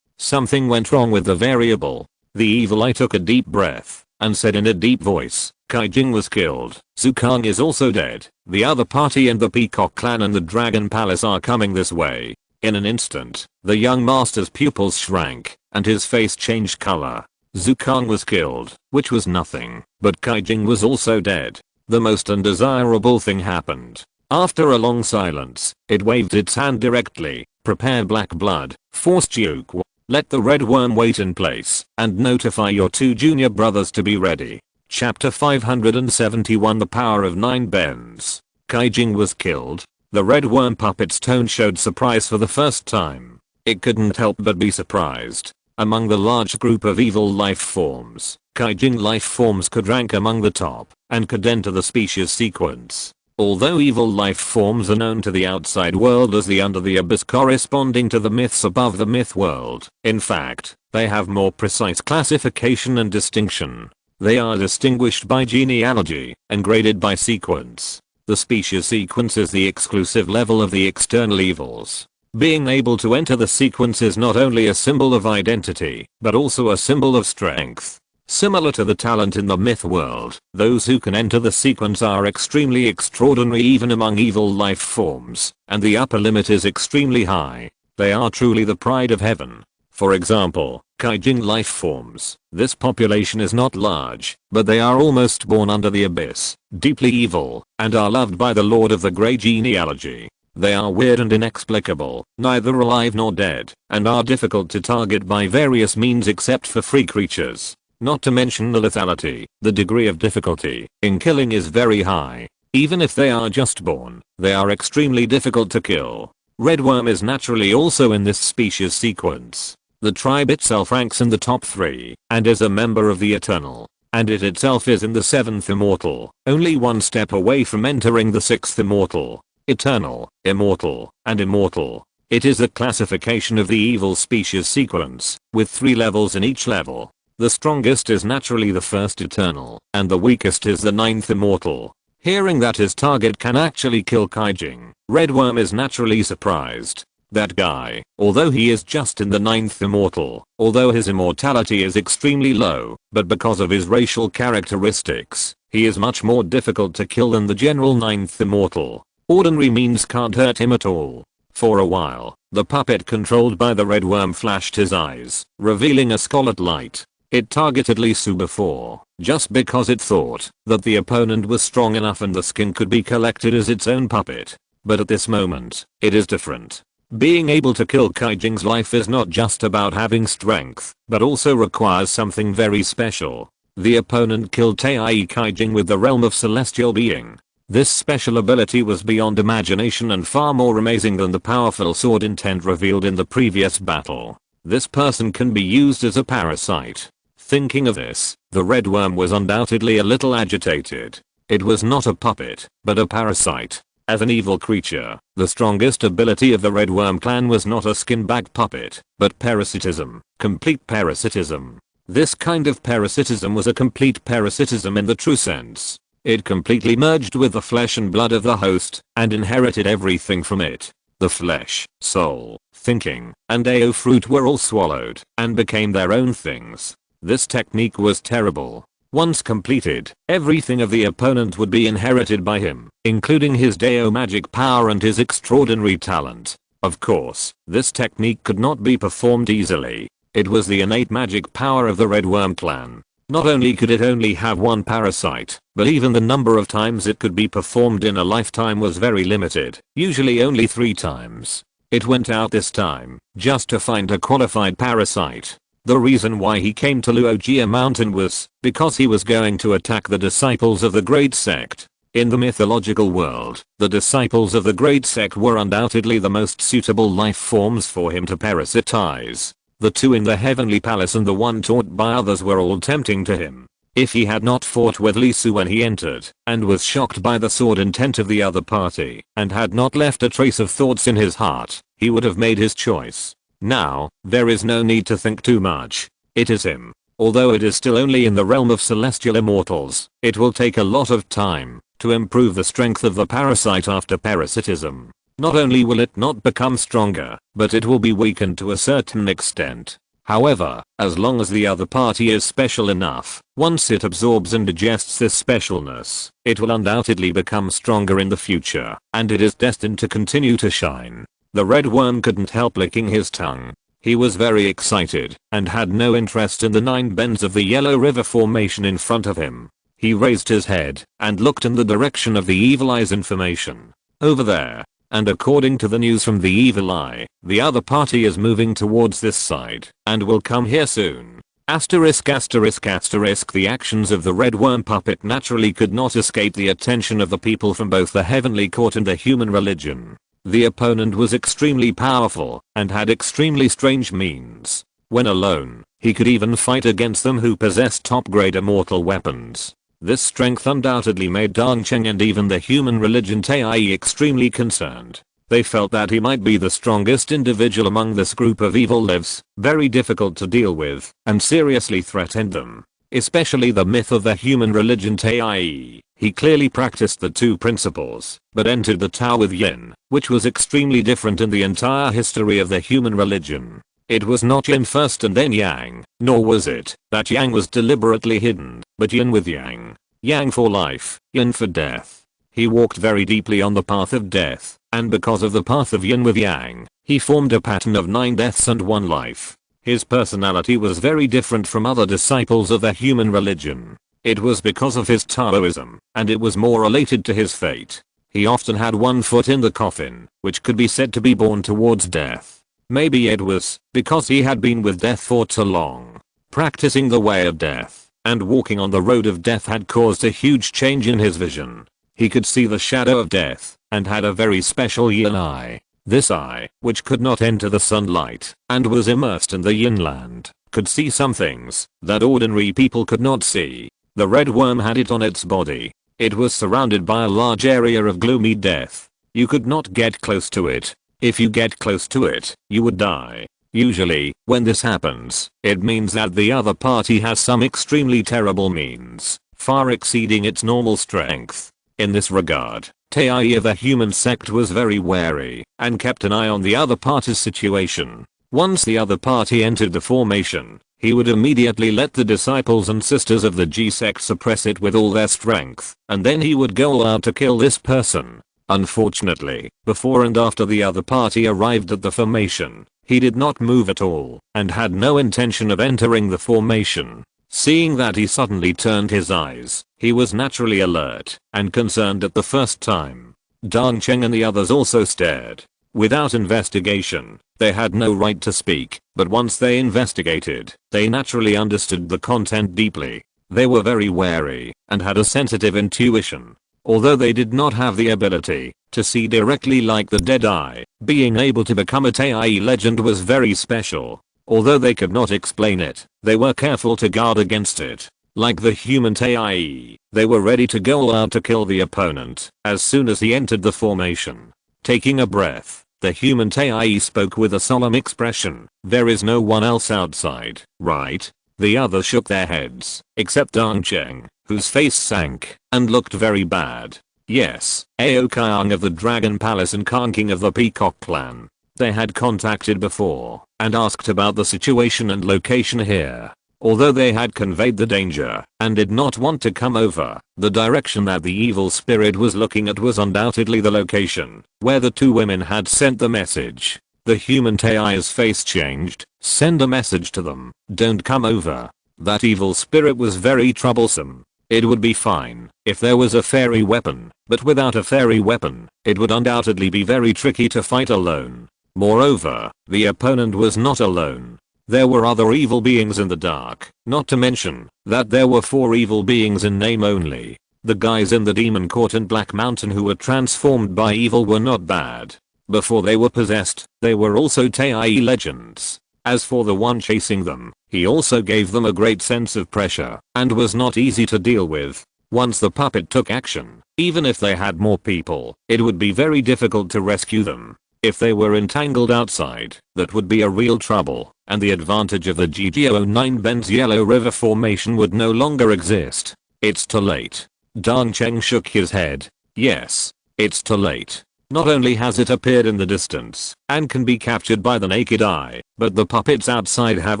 something went wrong with the variable." The evil eye took a deep breath and said in a deep voice, "Kaijing was killed, Zukang is also dead, the other party and the Peacock clan and the Dragon Palace are coming this way." In an instant, the young master's pupils shrank, and his face changed color. Zukang was killed, which was nothing, but Kaijing was also dead. The most undesirable thing happened. After a long silence, it waved its hand directly, prepared black blood, forced Yuke, let the red worm wait in place, and notify your 2 junior brothers to be ready. Chapter 571 The Power of 9 Bends. Kaijing was killed. The red worm puppet's tone showed surprise for the first time. It couldn't help but be surprised. Among the large group of evil life forms, Kaijing life forms could rank among the top, and could enter the species sequence. Although evil life forms are known to the outside world as the under the abyss corresponding to the myths above the myth world, in fact, they have more precise classification and distinction. They are distinguished by genealogy and graded by sequence. The species sequence is the exclusive level of the external evils. Being able to enter the sequence is not only a symbol of identity, but also a symbol of strength. Similar to the talent in the myth world, those who can enter the sequence are extremely extraordinary even among evil life forms, and the upper limit is extremely high. They are truly the pride of heaven. For example, Kaijing life forms. This population is not large, but they are almost born under the abyss, deeply evil, and are loved by the Lord of the Grey genealogy. They are weird and inexplicable, neither alive nor dead, and are difficult to target by various means except for free creatures. Not to mention the lethality, the degree of difficulty in killing is very high. Even if they are just born, they are extremely difficult to kill. Redworm is naturally also in this species sequence. The tribe itself ranks in the top 3, and is a member of the Eternal. And it itself is in the 7th Immortal, only one step away from entering the 6th Immortal. Eternal, Immortal, and Immortal. It is a classification of the evil species sequence, with 3 levels in each level. The strongest is naturally the 1st Eternal, and the weakest is the 9th Immortal. Hearing that his target can actually kill Kaijing, Redworm is naturally surprised. That guy, although he is just in the 9th Immortal, although his immortality is extremely low, but because of his racial characteristics, he is much more difficult to kill than the general 9th Immortal. Ordinary means can't hurt him at all. For a while, the puppet controlled by the red worm flashed his eyes, revealing a scarlet light. It targeted Lee Su before, just because it thought that the opponent was strong enough and the skin could be collected as its own puppet. But at this moment, it is different. Being able to kill Kaijing's life is not just about having strength, but also requires something very special. The opponent killed Tai Kaijing with the realm of celestial being. This special ability was beyond imagination and far more amazing than the powerful sword intent revealed in the previous battle. This person can be used as a parasite. Thinking of this, the red worm was undoubtedly a little agitated. It was not a puppet, but a parasite. As an evil creature, the strongest ability of the red worm clan was not a skin-back puppet, but parasitism, complete parasitism. This kind of parasitism was a complete parasitism in the true sense. It completely merged with the flesh and blood of the host, and inherited everything from it. The flesh, soul, thinking, and Ao fruit were all swallowed, and became their own things. This technique was terrible. Once completed, everything of the opponent would be inherited by him, including his Dao magic power and his extraordinary talent. Of course, this technique could not be performed easily. It was the innate magic power of the Red Worm clan. Not only could it only have one parasite, but even the number of times it could be performed in a lifetime was very limited, usually only 3 times. It went out this time, just to find a qualified parasite. The reason why he came to Luogia Mountain was because he was going to attack the disciples of the Great Sect. In the mythological world, the disciples of the Great Sect were undoubtedly the most suitable life forms for him to parasitize. The 2 in the Heavenly Palace and the 1 taught by others were all tempting to him. If he had not fought with Lee Su when he entered, and was shocked by the sword intent of the other party, and had not left a trace of thoughts in his heart, he would have made his choice. Now, there is no need to think too much. It is him. Although it is still only in the realm of celestial immortals, it will take a lot of time to improve the strength of the parasite after parasitism. Not only will it not become stronger, but it will be weakened to a certain extent. However, as long as the other party is special enough, once it absorbs and digests this specialness, it will undoubtedly become stronger in the future, and it is destined to continue to shine. The red worm couldn't help licking his tongue. He was very excited and had no interest in the 9 bends of the Yellow River formation in front of him. He raised his head and looked in the direction of the Evil Eye's information. Over there. And according to the news from the Evil Eye, the other party is moving towards this side and will come here soon. Asterisk asterisk asterisk. The actions of the red worm puppet naturally could not escape the attention of the people from both the heavenly court and the human religion. The opponent was extremely powerful and had extremely strange means. When alone, he could even fight against them who possessed top-grade immortal weapons. This strength undoubtedly made Dong Cheng and even the human religion Tai extremely concerned. They felt that he might be the strongest individual among this group of evil lives, very difficult to deal with, and seriously threatened them. Especially the myth of the human religion Tai. He clearly practiced the 2 principles, but entered the tower with Yin, which was extremely different in the entire history of the human religion. It was not Yin first and then Yang, nor was it that Yang was deliberately hidden, but Yin with Yang. Yang for life, Yin for death. He walked very deeply on the path of death, and because of the path of Yin with Yang, he formed a pattern of 9 deaths and 1 life. His personality was very different from other disciples of the human religion. It was because of his Taoism, and it was more related to his fate. He often had 1 foot in the coffin, which could be said to be borne towards death. Maybe it was because he had been with death for too long. Practicing the way of death and walking on the road of death had caused a huge change in his vision. He could see the shadow of death and had a very special yin eye. This eye, which could not enter the sunlight and was immersed in the yin land, could see some things that ordinary people could not see. The red worm had it on its body. It was surrounded by a large area of gloomy death. You could not get close to it. If you get close to it, you would die. Usually, when this happens, it means that the other party has some extremely terrible means, far exceeding its normal strength. In this regard, Tai of the human sect was very wary and kept an eye on the other party's situation. Once the other party entered the formation, he would immediately let the disciples and sisters of the G sect suppress it with all their strength, and then he would go all out to kill this person. Unfortunately, before and after the other party arrived at the formation, he did not move at all and had no intention of entering the formation. Seeing that he suddenly turned his eyes, he was naturally alert and concerned at the first time. Dong Cheng and the others also stared. Without investigation, they had no right to speak, but once they investigated, they naturally understood the content deeply. They were very wary and had a sensitive intuition. Although they did not have the ability to see directly like the dead eye, being able to become a Tai legend was very special. Although they could not explain it, they were careful to guard against it. Like the human Tai, they were ready to go all out to kill the opponent as soon as he entered the formation. Taking a breath, the human Tai spoke with a solemn expression. "There is no one else outside, right?" The others shook their heads, except Dong Cheng, whose face sank and looked very bad. Yes, Ao Kyung of the Dragon Palace and Khan King of the Peacock Clan. They had contacted before and asked about the situation and location here. Although they had conveyed the danger and did not want to come over, the direction that the evil spirit was looking at was undoubtedly the location where the 2 women had sent the message. The human Tai's face changed. "Send a message to them. Don't come over." That evil spirit was very troublesome. It would be fine if there was a fairy weapon, but without a fairy weapon, it would undoubtedly be very tricky to fight alone. Moreover, the opponent was not alone. There were other evil beings in the dark, not to mention that there were 4 evil beings in name only. The guys in the Demon Court and Black Mountain who were transformed by evil were not bad. Before they were possessed, they were also Tai legends. As for the one chasing them, he also gave them a great sense of pressure and was not easy to deal with. Once the puppet took action, even if they had more people, it would be very difficult to rescue them. If they were entangled outside, that would be a real trouble, and the advantage of the GGO9 Ben's Yellow River formation would no longer exist. It's too late. Dong Cheng shook his head. Yes, it's too late. Not only has it appeared in the distance and can be captured by the naked eye, but the puppets outside have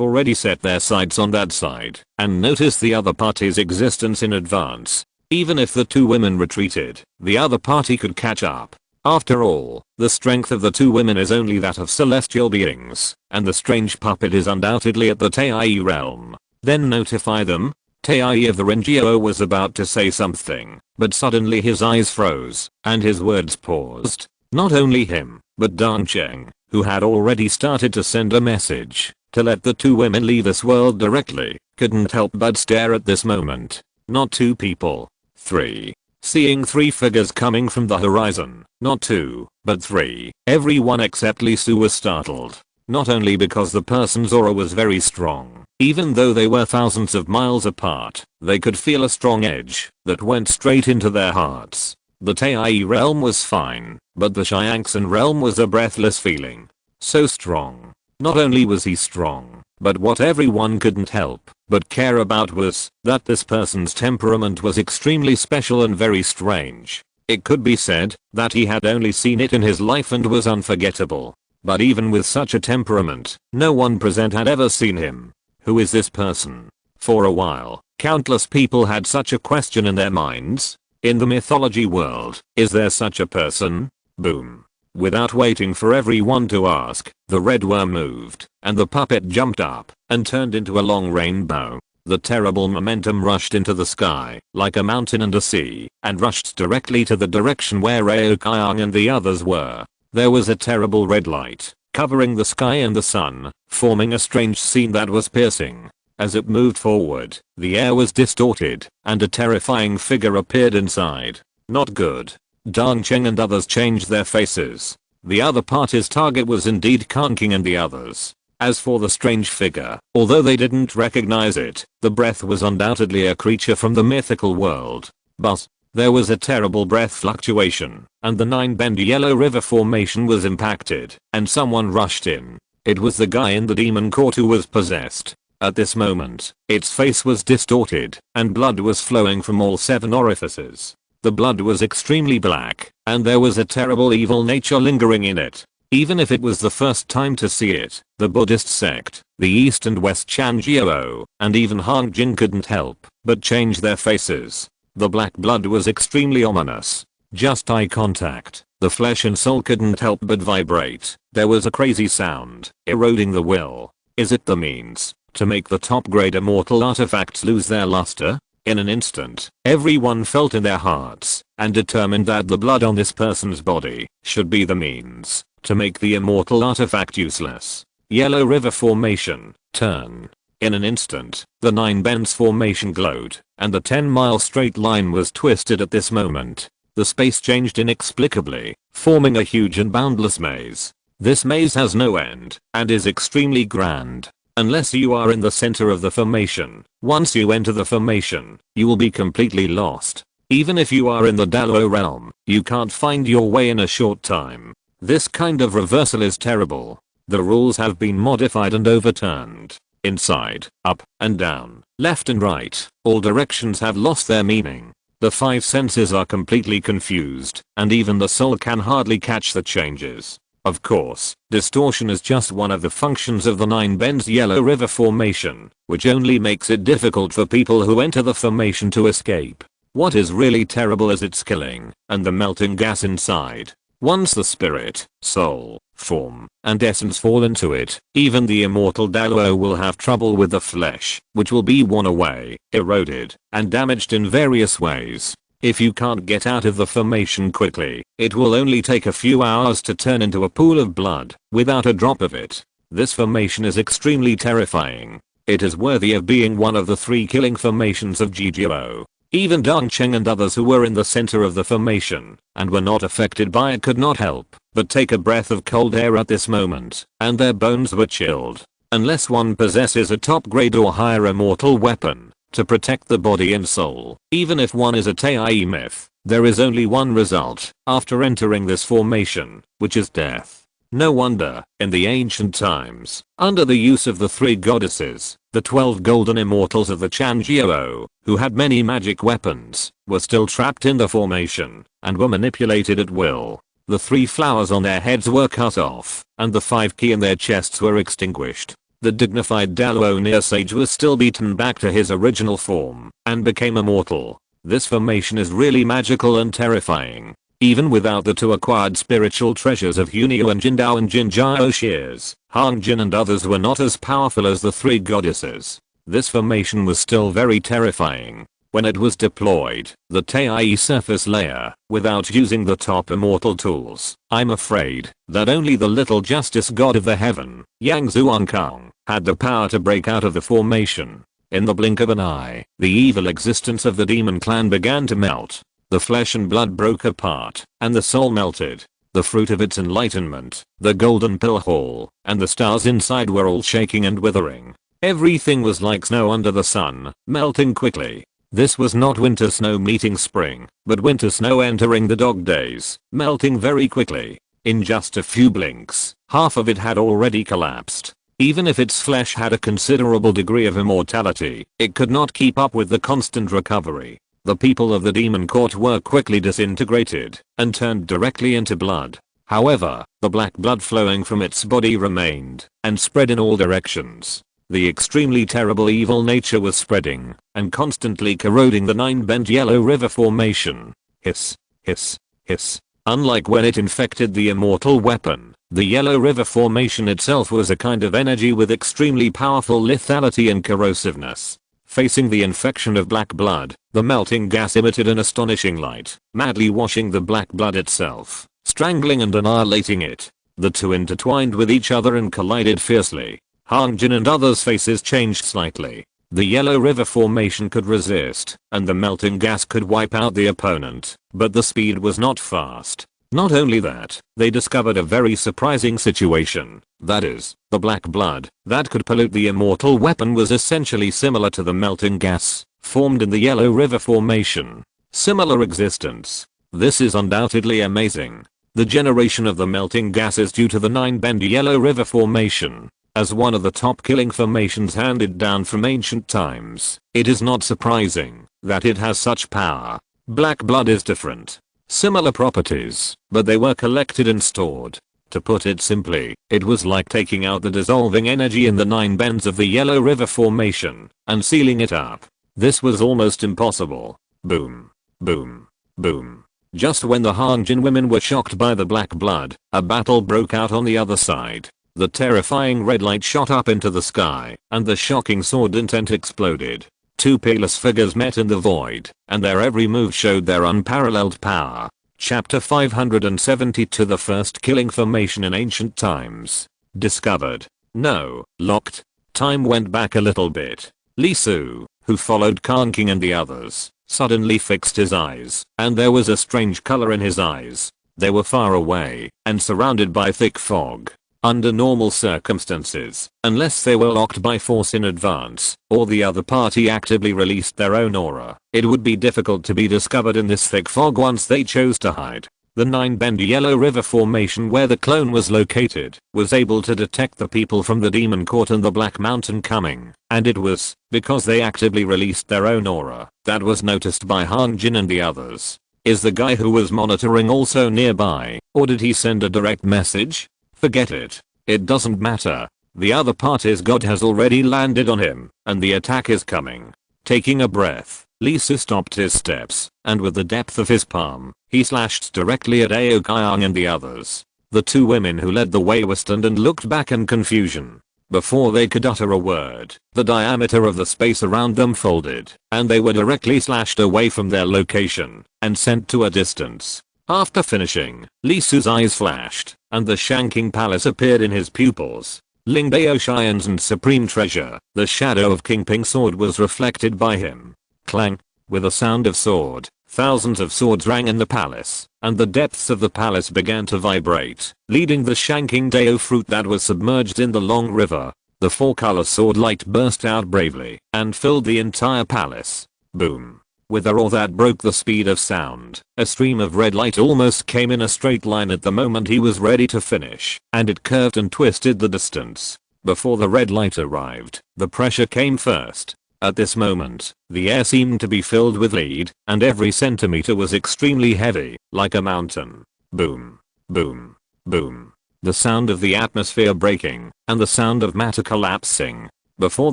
already set their sights on that side and noticed the other party's existence in advance. Even if the 2 women retreated, the other party could catch up. After all, the strength of the two women is only that of celestial beings, and the strange puppet is undoubtedly at the Tai realm. Then notify them. Tai of the NGO was about to say something, but suddenly his eyes froze, and his words paused. Not only him, but Dong Cheng, who had already started to send a message to let the two women leave this world directly, couldn't help but stare at this moment. Not two people. Three. Seeing three figures coming from the horizon, not two, but three. Everyone except Lee Su was startled. Not only because the person's aura was very strong, even though they were thousands of miles apart, they could feel a strong edge that went straight into their hearts. The Tai realm was fine, but the Xiangxin realm was a breathless feeling. So strong. Not only was he strong, but what everyone couldn't help but care about was that this person's temperament was extremely special and very strange. It could be said that he had only seen it in his life and was unforgettable. But even with such a temperament, no one present had ever seen him. Who is this person? For a while, countless people had such a question in their minds. In the mythology world, is there such a person? Boom. Without waiting for everyone to ask, the red worm moved, and the puppet jumped up and turned into a long rainbow. The terrible momentum rushed into the sky, like a mountain and a sea, and rushed directly to the direction where Rao Kyung and the others were. There was a terrible red light, covering the sky and the sun, forming a strange scene that was piercing. As it moved forward, the air was distorted, and a terrifying figure appeared inside. Not good. Dong Cheng and others changed their faces. The other party's target was indeed Kang King and the others. As for the strange figure, although they didn't recognize it, the breath was undoubtedly a creature from the mythical world. But there was a terrible breath fluctuation, and the 9-bend Yellow River formation was impacted, and someone rushed in. It was the guy in the demon court who was possessed. At this moment, its face was distorted, and blood was flowing from all 7 orifices. The blood was extremely black, and there was a terrible evil nature lingering in it. Even if it was the first time to see it, the Buddhist sect, the East and West Chanjiao, and even Hang Jin couldn't help but change their faces. The black blood was extremely ominous. Just eye contact, the flesh and soul couldn't help but vibrate. There was a crazy sound, eroding the will. Is it the means to make the top grade immortal artifacts lose their luster? In an instant, everyone felt in their hearts and determined that the blood on this person's body should be the means to make the immortal artifact useless. Yellow River formation, turn. In an instant, the 9 bends formation glowed, and the 10-mile straight line was twisted at this moment. The space changed inexplicably, forming a huge and boundless maze. This maze has no end, and is extremely grand. Unless you are in the center of the formation, once you enter the formation, you will be completely lost. Even if you are in the Dalo realm, you can't find your way in a short time. This kind of reversal is terrible. The rules have been modified and overturned. Inside, up, and down, left and right, all directions have lost their meaning. The 5 senses are completely confused, and even the soul can hardly catch the changes. Of course, distortion is just one of the functions of the 9 bends Yellow River formation, which only makes it difficult for people who enter the formation to escape. What is really terrible is its killing, and the melting gas inside. Once the spirit, soul, form, and essence fall into it, even the immortal Dalo will have trouble with the flesh, which will be worn away, eroded, and damaged in various ways. If you can't get out of the formation quickly, it will only take a few hours to turn into a pool of blood, without a drop of it. This formation is extremely terrifying. It is worthy of being one of the 3 killing formations of Jijiro. Even Dong Cheng and others who were in the center of the formation, and were not affected by it could not help but take a breath of cold air at this moment, and their bones were chilled. Unless one possesses a top grade or higher immortal weapon to protect the body and soul, even if one is a Tai myth, there is only one result after entering this formation, which is death. No wonder, in the ancient times, under the use of the 3 goddesses, the 12 golden immortals of the Chanjiao, who had many magic weapons, were still trapped in the formation, and were manipulated at will. The 3 flowers on their heads were cut off, and the 5 ki in their chests were extinguished. The dignified Dalo near sage was still beaten back to his original form, and became immortal. This formation is really magical and terrifying. Even without the two acquired spiritual treasures of Hunio and Jindao and Jinjiao shears, Hangjin and others were not as powerful as the three goddesses. This formation was still very terrifying. When it was deployed, the Taii surface layer, without using the top immortal tools, I'm afraid that only the little justice god of the heaven, Yang Zuankang, had the power to break out of the formation. In the blink of an eye, the evil existence of the demon clan began to melt. The flesh and blood broke apart, and the soul melted. The fruit of its enlightenment, the golden pill hall, and the stars inside were all shaking and withering. Everything was like snow under the sun, melting quickly. This was not winter snow meeting spring, but winter snow entering the dog days, melting very quickly. In just a few blinks, half of it had already collapsed. Even if its flesh had a considerable degree of immortality, it could not keep up with the constant recovery. The people of the demon court were quickly disintegrated and turned directly into blood. However, the black blood flowing from its body remained and spread in all directions. The extremely terrible evil nature was spreading and constantly corroding the 9-bend Yellow River formation. Hiss, hiss, hiss. Unlike when it infected the immortal weapon, the Yellow River formation itself was a kind of energy with extremely powerful lethality and corrosiveness. Facing the infection of black blood, the melting gas emitted an astonishing light, madly washing the black blood itself, strangling and annihilating it. The two intertwined with each other and collided fiercely. Hangjin and others' faces changed slightly. The Yellow River formation could resist, and the melting gas could wipe out the opponent, but the speed was not fast. Not only that, they discovered a very surprising situation. That is, the black blood that could pollute the immortal weapon was essentially similar to the melting gas formed in the Yellow River formation. Similar existence. This is undoubtedly amazing. The generation of the melting gas is due to the 9-bend Yellow River formation. As one of the top killing formations handed down from ancient times, it is not surprising that it has such power. Black blood is different. Similar properties, but they were collected and stored. To put it simply, it was like taking out the dissolving energy in the 9 bends of the Yellow River formation and sealing it up. This was almost impossible. Boom. Boom. Boom. Just when the Hangjin women were shocked by the black blood, a battle broke out on the other side. The terrifying red light shot up into the sky, and the shocking sword intent exploded. Two peerless figures met in the void, and their every move showed their unparalleled power. Chapter 572. The first killing formation in ancient times. Discovered. No, locked. Time went back a little bit. Li Su, who followed Khan King and the others, suddenly fixed his eyes, and there was a strange color in his eyes. They were far away, and surrounded by thick fog. Under normal circumstances, unless they were locked by force in advance, or the other party actively released their own aura, it would be difficult to be discovered in this thick fog once they chose to hide. The 9-bend Yellow River formation where the clone was located was able to detect the people from the Demon Court and the Black Mountain coming, and it was because they actively released their own aura that was noticed by Hangjin and the others. Is the guy who was monitoring also nearby, or did he send a direct message? Forget it. It doesn't matter. The other party's god has already landed on him, and the attack is coming. Taking a breath, Li Su stopped his steps, and with the depth of his palm, he slashed directly at Aokayang and the others. The two women who led the way were stunned and looked back in confusion. Before they could utter a word, the diameter of the space around them folded, and they were directly slashed away from their location, and sent to a distance. After finishing, Li Su's eyes flashed, and the Shanking Palace appeared in his pupils. Lingdao Xian's supreme treasure, the shadow of King Ping's sword, was reflected by him. Clang. With a sound of sword, thousands of swords rang in the palace, and the depths of the palace began to vibrate, leading the Shanking Dao fruit that was submerged in the long river. The 4-color sword light burst out bravely, and filled the entire palace. Boom. With a roar that broke the speed of sound, a stream of red light almost came in a straight line at the moment he was ready to finish, and it curved and twisted the distance. Before the red light arrived, the pressure came first. At this moment, the air seemed to be filled with lead, and every centimeter was extremely heavy, like a mountain. Boom. Boom. Boom. The sound of the atmosphere breaking, and the sound of matter collapsing. Before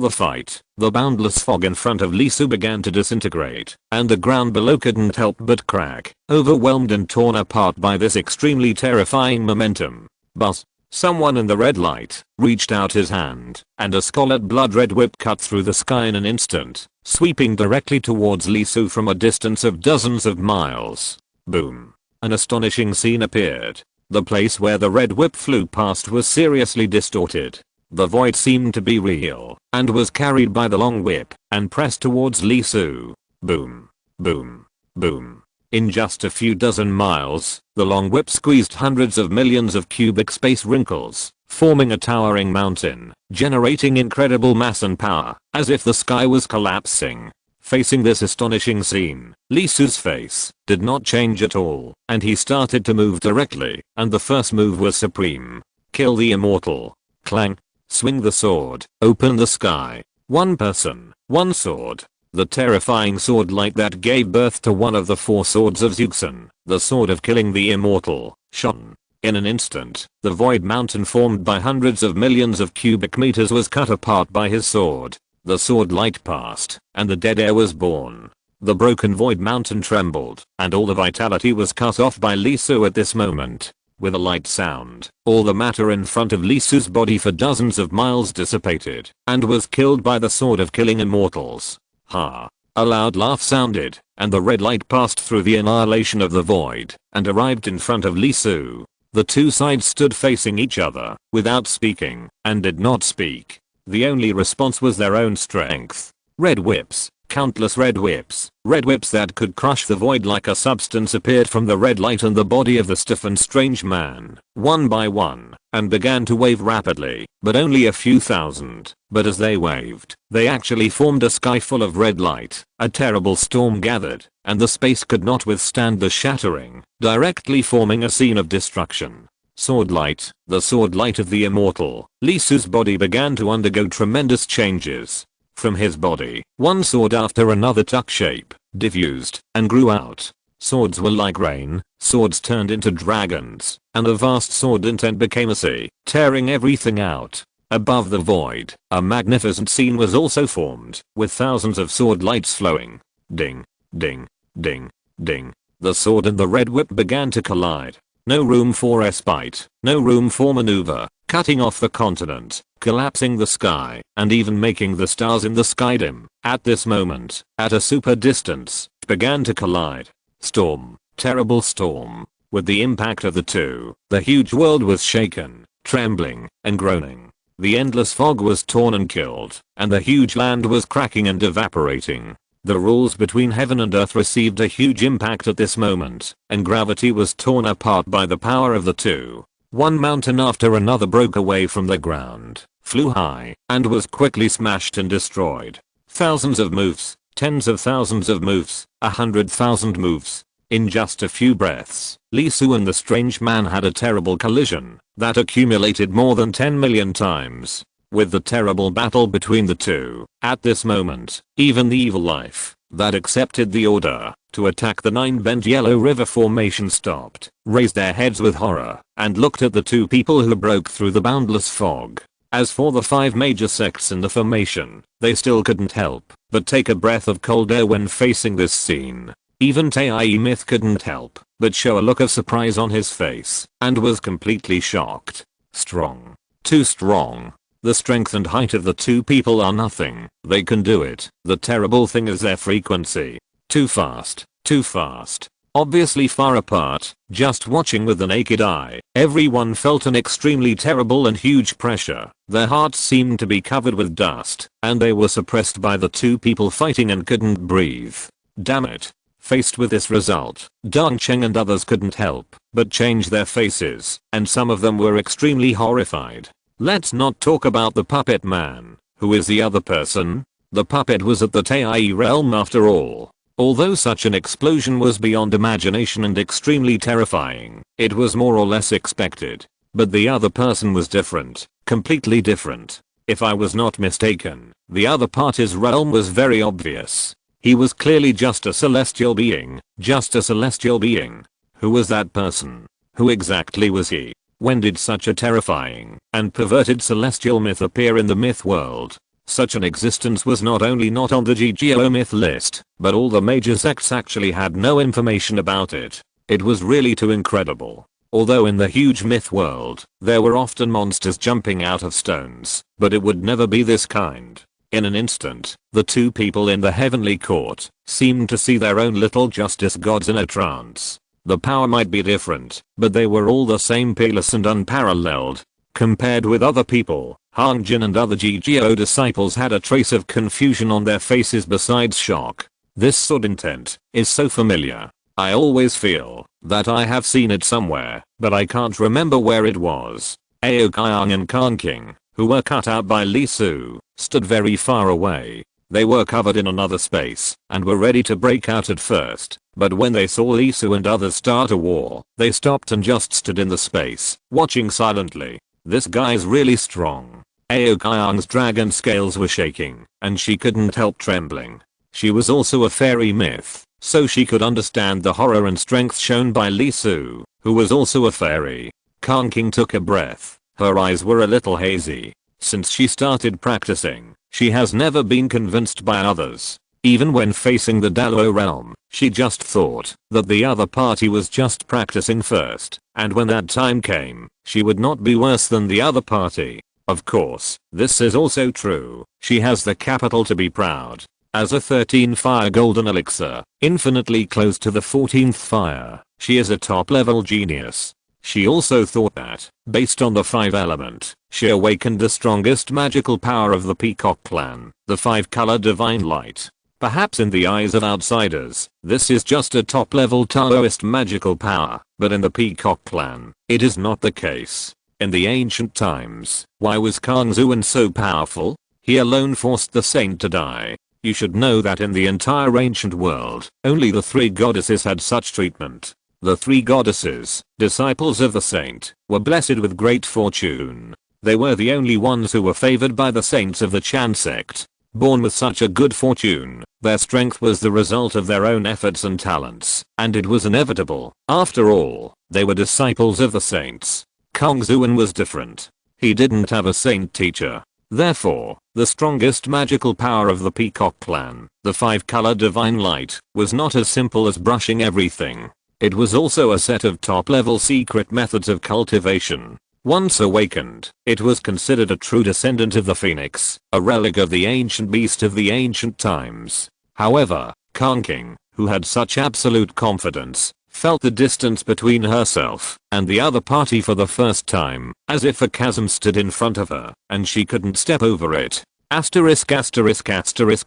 the fight, the boundless fog in front of Lisu began to disintegrate, and the ground below couldn't help but crack, overwhelmed and torn apart by this extremely terrifying momentum. But someone in the red light reached out his hand, and a scarlet blood red whip cut through the sky in an instant, sweeping directly towards Lisu from a distance of dozens of miles. Boom. An astonishing scene appeared. The place where the red whip flew past was seriously distorted. The void seemed to be real, and was carried by the long whip, and pressed towards Lisu. Boom. Boom. Boom. In just a few dozen miles, the long whip squeezed hundreds of millions of cubic space wrinkles, forming a towering mountain, generating incredible mass and power, as if the sky was collapsing. Facing this astonishing scene, Lisu's face did not change at all, and he started to move directly, and the first move was supreme. Kill the immortal. Clang. Swing the sword. Open the sky. One person, one sword. The terrifying sword light that gave birth to one of the four swords of Zeukson, the sword of killing the immortal, shone. In an instant, the void mountain formed by hundreds of millions of cubic meters was cut apart by his sword. The sword light passed, and the dead air was born. The broken void mountain trembled, and all the vitality was cut off by Lisu at this moment. With a light sound, all the matter in front of Lisu's body for dozens of miles dissipated, and was killed by the sword of killing immortals. Ha! A loud laugh sounded, and the red light passed through the annihilation of the void, and arrived in front of Lisu. The two sides stood facing each other, without speaking, and did not speak. The only response was their own strength. Red whips. Countless red whips that could crush the void like a substance appeared from the red light and the body of the stiff and strange man, one by one, and began to wave rapidly, but only a few thousand. But as they waved, they actually formed a sky full of red light. A terrible storm gathered, and the space could not withstand the shattering, directly forming a scene of destruction. Sword light, the sword light of the immortal. Lisu's body began to undergo tremendous changes. From his body, one sword after another took shape, diffused, and grew out. Swords were like rain, swords turned into dragons, and the vast sword intent became a sea, tearing everything out. Above the void, a magnificent scene was also formed, with thousands of sword lights flowing. Ding, ding, ding, ding. The sword and the red whip began to collide. No room for respite, no room for maneuver, cutting off the continent, collapsing the sky, and even making the stars in the sky dim. At this moment, at a super distance, began to collide. Storm, terrible storm. With the impact of the two, the huge world was shaken, trembling, and groaning. The endless fog was torn and killed, and the huge land was cracking and evaporating. The rules between heaven and earth received a huge impact at this moment, and gravity was torn apart by the power of the two. One mountain after another broke away from the ground, flew high, and was quickly smashed and destroyed. Thousands of moves, tens of thousands of moves, 100,000 moves. In just a few breaths, Lisu and the strange man had a terrible collision that accumulated more than 10 million times. With the terrible battle between the two, at this moment, even the evil life that accepted the order to attack the 9-bend Yellow River formation stopped, raised their heads with horror, and looked at the two people who broke through the boundless fog. As for the 5 major sects in the formation, they still couldn't help but take a breath of cold air when facing this scene. Even Tai Myth couldn't help but show a look of surprise on his face, and was completely shocked. Strong. Too strong. The strength and height of the two people are nothing. They can do it. The terrible thing is their frequency. Too fast. Too fast. Obviously far apart. Just watching with the naked eye, everyone felt an extremely terrible and huge pressure. Their hearts seemed to be covered with dust, and they were suppressed by the two people fighting and couldn't breathe. Damn it. Faced with this result, Dongcheng and others couldn't help but change their faces, and some of them were extremely horrified. Let's not talk about the puppet man. Who is the other person? The puppet was at the Tai realm after all. Although such an explosion was beyond imagination and extremely terrifying, it was more or less expected. But the other person was different. Completely different. If I was not mistaken, the other party's realm was very obvious. He was clearly just a celestial being. Just a celestial being. Who was that person? Who exactly was he? When did such a terrifying and perverted celestial myth appear in the myth world? Such an existence was not only not on the GGO myth list, but all the major sects actually had no information about it. It was really too incredible. Although in the huge myth world, there were often monsters jumping out of stones, but it would never be this kind. In an instant, the two people in the heavenly court seemed to see their own little justice gods in a trance. The power might be different, but they were all the same, peerless and unparalleled. Compared with other people, Han Jin and other GGO disciples had a trace of confusion on their faces besides shock. This sword intent is so familiar. I always feel that I have seen it somewhere, but I can't remember where it was. Ao Kyung and Khan King, who were cut out by Lee Su, stood very far away. They were covered in another space and were ready to break out at first, but when they saw Lee Su and others start a war, they stopped and just stood in the space, watching silently. This guy's really strong. Ao Kyung's dragon scales were shaking, and she couldn't help trembling. She was also a fairy myth, so she could understand the horror and strength shown by Lee Su, who was also a fairy. Khan King took a breath. Her eyes were a little hazy. Since she started practicing, she has never been convinced by others. Even when facing the Dalo realm, she just thought that the other party was just practicing first, and when that time came, she would not be worse than the other party. Of course, this is also true. She has the capital to be proud. As a 13 fire golden elixir, infinitely close to the 14th fire, she is a top level genius. She also thought that, based on the 5 element, she awakened the strongest magical power of the Peacock clan, the 5-color divine light. Perhaps in the eyes of outsiders, this is just a top level Taoist magical power, but in the Peacock clan, it is not the case. In the ancient times, why was Kang Zuan so powerful? He alone forced the saint to die. You should know that in the entire ancient world, only the 3 goddesses had such treatment. The 3 goddesses, disciples of the saint, were blessed with great fortune. They were the only ones who were favored by the saints of the Chan sect. Born with such a good fortune, their strength was the result of their own efforts and talents, and it was inevitable. After all, they were disciples of the saints. Kang Zuan was different. He didn't have a saint teacher. Therefore, the strongest magical power of the Peacock clan, the 5-color divine light, was not as simple as brushing everything. It was also a set of top-level secret methods of cultivation. Once awakened, it was considered a true descendant of the phoenix, a relic of the ancient beast of the ancient times. However, Khan King, who had such absolute confidence, felt the distance between herself and the other party for the first time, as if a chasm stood in front of her, and she couldn't step over it.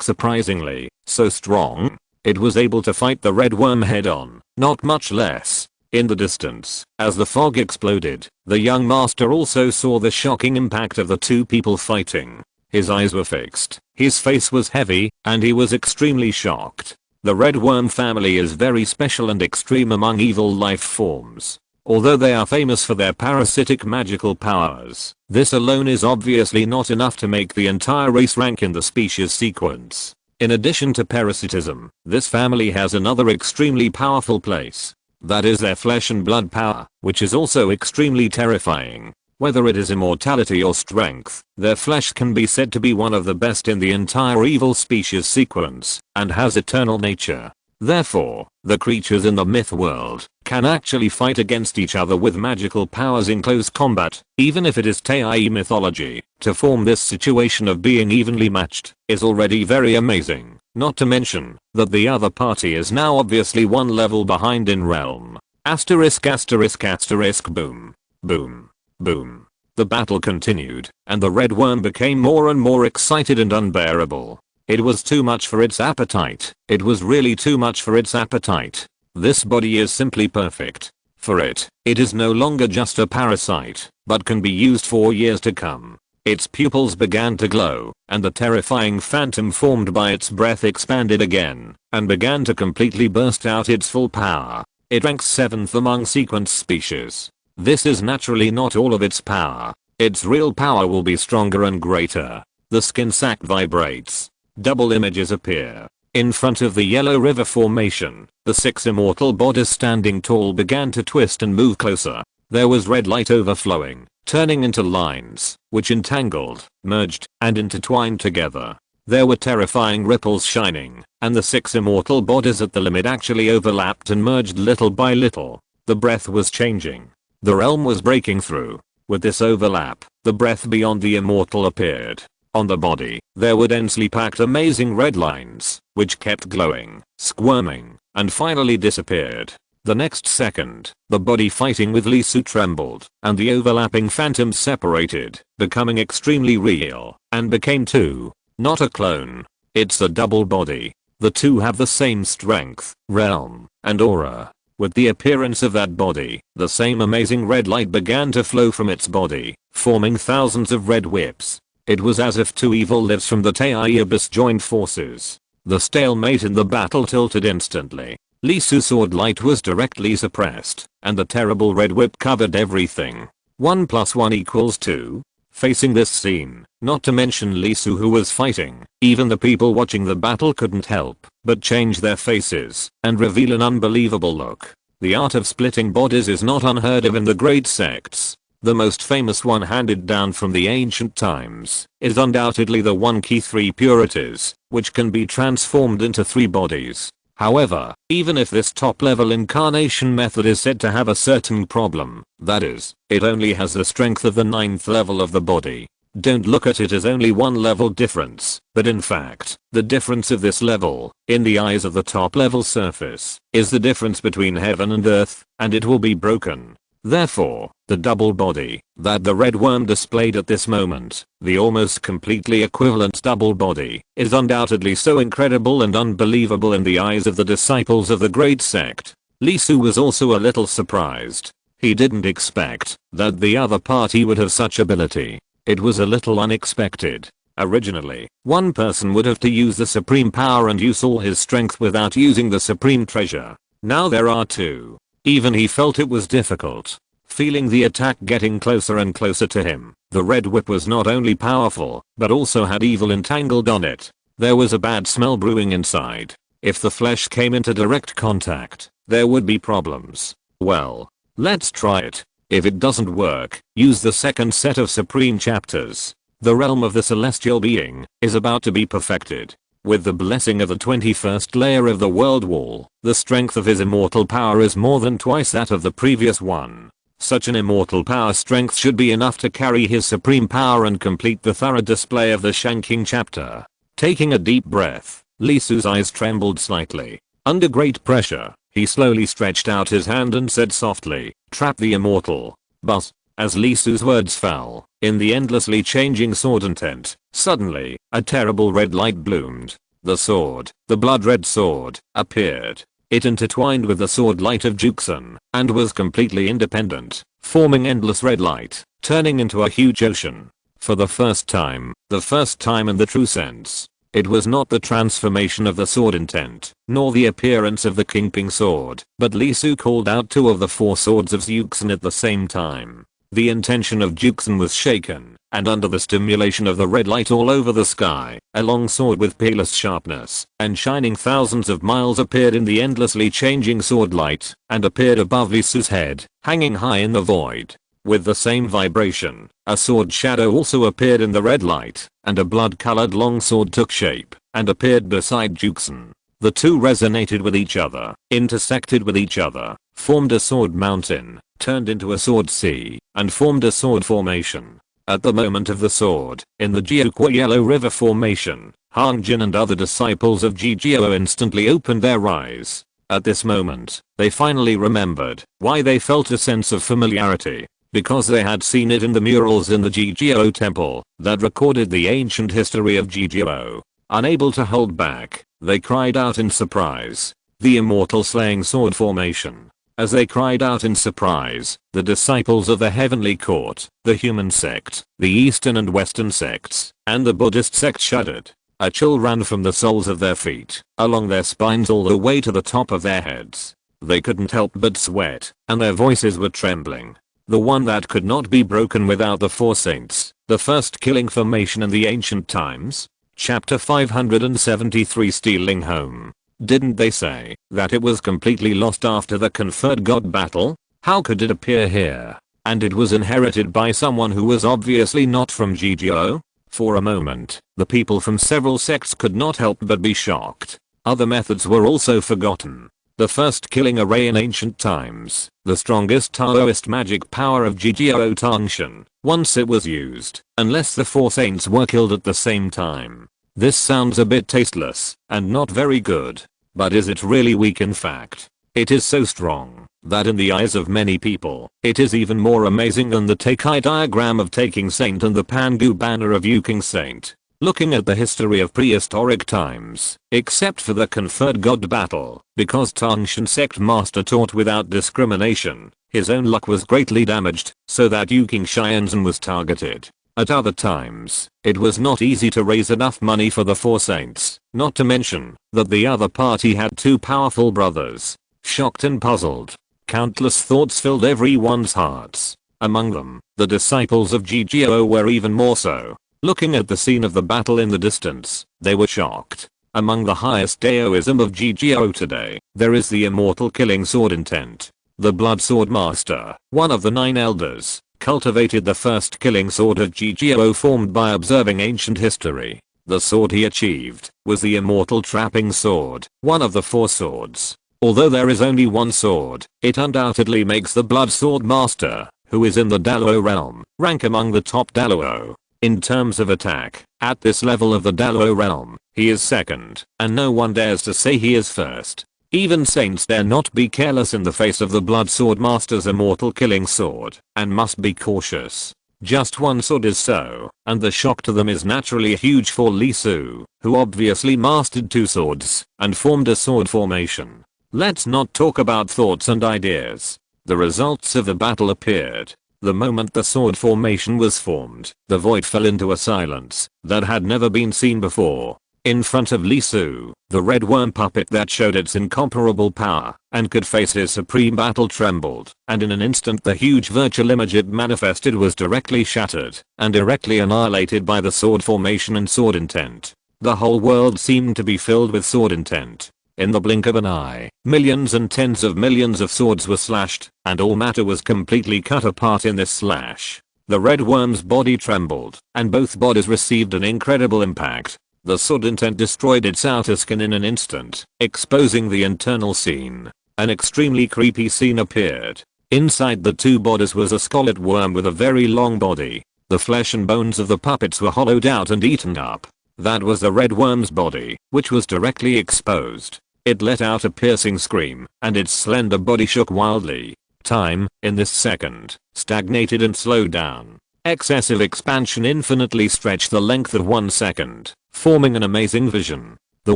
Surprisingly, so strong, it was able to fight the red worm head on, not much less. In the distance, as the fog exploded, the young master also saw the shocking impact of the 2 people fighting. His eyes were fixed, his face was heavy, and he was extremely shocked. The red worm family is very special and extreme among evil life forms. Although they are famous for their parasitic magical powers, this alone is obviously not enough to make the entire race rank in the species sequence. In addition to parasitism, this family has another extremely powerful place. That is their flesh and blood power, which is also extremely terrifying. Whether it is immortality or strength, their flesh can be said to be one of the best in the entire evil species sequence, and has eternal nature. Therefore, the creatures in the myth world can actually fight against each other with magical powers in close combat, even if it is Tai mythology. To form this situation of being evenly matched is already very amazing, not to mention that the other party is now obviously 1 level behind in realm. Boom. Boom. Boom. The battle continued, and the red worm became more and more excited and unbearable. It was too much for its appetite. It was really too much for its appetite. This body is simply perfect. For it is no longer just a parasite, but can be used for years to come. Its pupils began to glow, and the terrifying phantom formed by its breath expanded again, and began to completely burst out its full power. It ranks 7th among sequence species. This is naturally not all of its power. Its real power will be stronger and greater. The skin sac vibrates. Double images appear. In front of the Yellow River formation, the 6 immortal bodies standing tall began to twist and move closer. There was red light overflowing, turning into lines, which entangled, merged, and intertwined together. There were terrifying ripples shining, and the 6 immortal bodies at the limit actually overlapped and merged little by little. The breath was changing. The realm was breaking through. With this overlap, the breath beyond the immortal appeared. On the body, there were densely packed amazing red lines, which kept glowing, squirming, and finally disappeared. The next second, the body fighting with Lee Su trembled, and the overlapping phantoms separated, becoming extremely real, and became 2. Not a clone. It's a double body. The 2 have the same strength, realm, and aura. With the appearance of that body, the same amazing red light began to flow from its body, forming thousands of red whips. It was as if 2 evil lives from the Tei Abyss joined forces. The stalemate in the battle tilted instantly. Lee Su's sword light was directly suppressed, and the terrible red whip covered everything. 1 + 1 = 2. Facing this scene, not to mention Lee Su who was fighting, even the people watching the battle couldn't help but change their faces and reveal an unbelievable look. The art of splitting bodies is not unheard of in the great sects. The most famous one handed down from the ancient times is undoubtedly the 1 key 3 purities, which can be transformed into 3 bodies. However, even if this top-level incarnation method is said to have a certain problem, that is, it only has the strength of the 9th level of the body. Don't look at it as only 1 level difference, but in fact, the difference of this level, in the eyes of the top-level surface, is the difference between heaven and earth, and it will be broken. Therefore, the double body that the red worm displayed at this moment, the almost completely equivalent double body, is undoubtedly so incredible and unbelievable in the eyes of the disciples of the great sect. Lee Su was also a little surprised. He didn't expect that the other party would have such ability. It was a little unexpected. Originally, one person would have to use the supreme power and use all his strength without using the supreme treasure. Now there are 2. Even he felt it was difficult. Feeling the attack getting closer and closer to him, the red whip was not only powerful, but also had evil entangled on it. There was a bad smell brewing inside. If the flesh came into direct contact, there would be problems. Well, let's try it. If it doesn't work, use the second set of supreme chapters. The realm of the celestial being is about to be perfected. With the blessing of the 21st layer of the world wall, the strength of his immortal power is more than twice that of the previous one. Such an immortal power strength should be enough to carry his supreme power and complete the thorough display of the Shanking chapter. Taking a deep breath, Lee Su's eyes trembled slightly. Under great pressure, he slowly stretched out his hand and said softly, "Trap the immortal." But, as Lee Su's words fell, in the endlessly changing sword intent, suddenly, a terrible red light bloomed. The sword, the blood-red sword, appeared. It intertwined with the sword light of Juxin, and was completely independent, forming endless red light, turning into a huge ocean. For the first time in the true sense, it was not the transformation of the sword intent, nor the appearance of the Kingping sword, but Lee Su called out 2 of the 4 swords of Juxin at the same time. The intention of Juxin was shaken, and under the stimulation of the red light all over the sky, a long sword with peerless sharpness and shining thousands of miles appeared in the endlessly changing sword light, and appeared above Lee Su's head, hanging high in the void. With the same vibration, a sword shadow also appeared in the red light, and a blood-colored long sword took shape, and appeared beside Juxin. The 2 resonated with each other, intersected with each other, formed a sword mountain, turned into a sword sea, and formed a sword formation. At the moment of the sword, in the Jiuqua Yellow River formation, Hang Jin and other disciples of Jijiao instantly opened their eyes. At this moment, they finally remembered why they felt a sense of familiarity. Because they had seen it in the murals in the Jijiao temple that recorded the ancient history of Jijiao. Unable to hold back, they cried out in surprise. The immortal slaying sword formation. As they cried out in surprise, the disciples of the heavenly court, the human sect, the eastern and western sects, and the Buddhist sect shuddered. A chill ran from the soles of their feet, along their spines all the way to the top of their heads. They couldn't help but sweat, and their voices were trembling. The one that could not be broken without the 4 saints, the first killing formation in the ancient times. Chapter 573 Stealing Home. Didn't they say that it was completely lost after the conferred god battle? How could it appear here? and it was inherited by someone who was obviously not from GGO? For a moment, the people from several sects could not help but be shocked. Other methods were also forgotten. The first killing array in ancient times, the strongest Taoist magic power of GGO Tangshan, once it was used, unless the 4 saints were killed at the same time. This sounds a bit tasteless, and not very good. But is it really weak? In fact, it is so strong, that in the eyes of many people, it is even more amazing than the Takai diagram of Taking Saint and the Pangu banner of Yuking Saint. Looking at the history of prehistoric times, except for the conferred god battle, because Tangshan sect master taught without discrimination, his own luck was greatly damaged, so that Yuking Xianzhen was targeted. At other times, it was not easy to raise enough money for the 4 saints, not to mention that the other party had 2 powerful brothers. Shocked and puzzled, countless thoughts filled everyone's hearts. Among them, the disciples of GGO were even more so. Looking at the scene of the battle in the distance, they were shocked. Among the highest Daoism of GGO today, there is the immortal killing sword intent. The Blood Sword Master, one of the 9 elders, cultivated the first killing sword of GGO formed by observing ancient history. The sword he achieved was the immortal trapping sword, one of the 4 swords. Although there is only one sword, it undoubtedly makes the Blood Sword Master, who is in the Dalo realm, rank among the top Dalo. In terms of attack, at this level of the Dalo realm, he is second, and no one dares to say he is first. Even saints dare not be careless in the face of the Blood Sword Master's immortal killing sword, and must be cautious. Just one sword is so, and the shock to them is naturally huge for Li Su, who obviously mastered 2 swords, and formed a sword formation. Let's not talk about thoughts and ideas. The results of the battle appeared. The moment the sword formation was formed, the void fell into a silence that had never been seen before. In front of Li Su, the red worm puppet that showed its incomparable power and could face his supreme battle trembled, and in an instant the huge virtual image it manifested was directly shattered and directly annihilated by the sword formation and sword intent. The whole world seemed to be filled with sword intent. In the blink of an eye, millions and tens of millions of swords were slashed, and all matter was completely cut apart in this slash. The red worm's body trembled, and both bodies received an incredible impact. The sword intent destroyed its outer skin in an instant, exposing the internal scene. An extremely creepy scene appeared. Inside the 2 bodies was a scarlet worm with a very long body. The flesh and bones of the puppets were hollowed out and eaten up. That was the red worm's body, which was directly exposed. It let out a piercing scream, and its slender body shook wildly. Time, in this second, stagnated and slowed down. Excessive expansion infinitely stretched the length of 1 second, forming an amazing vision. The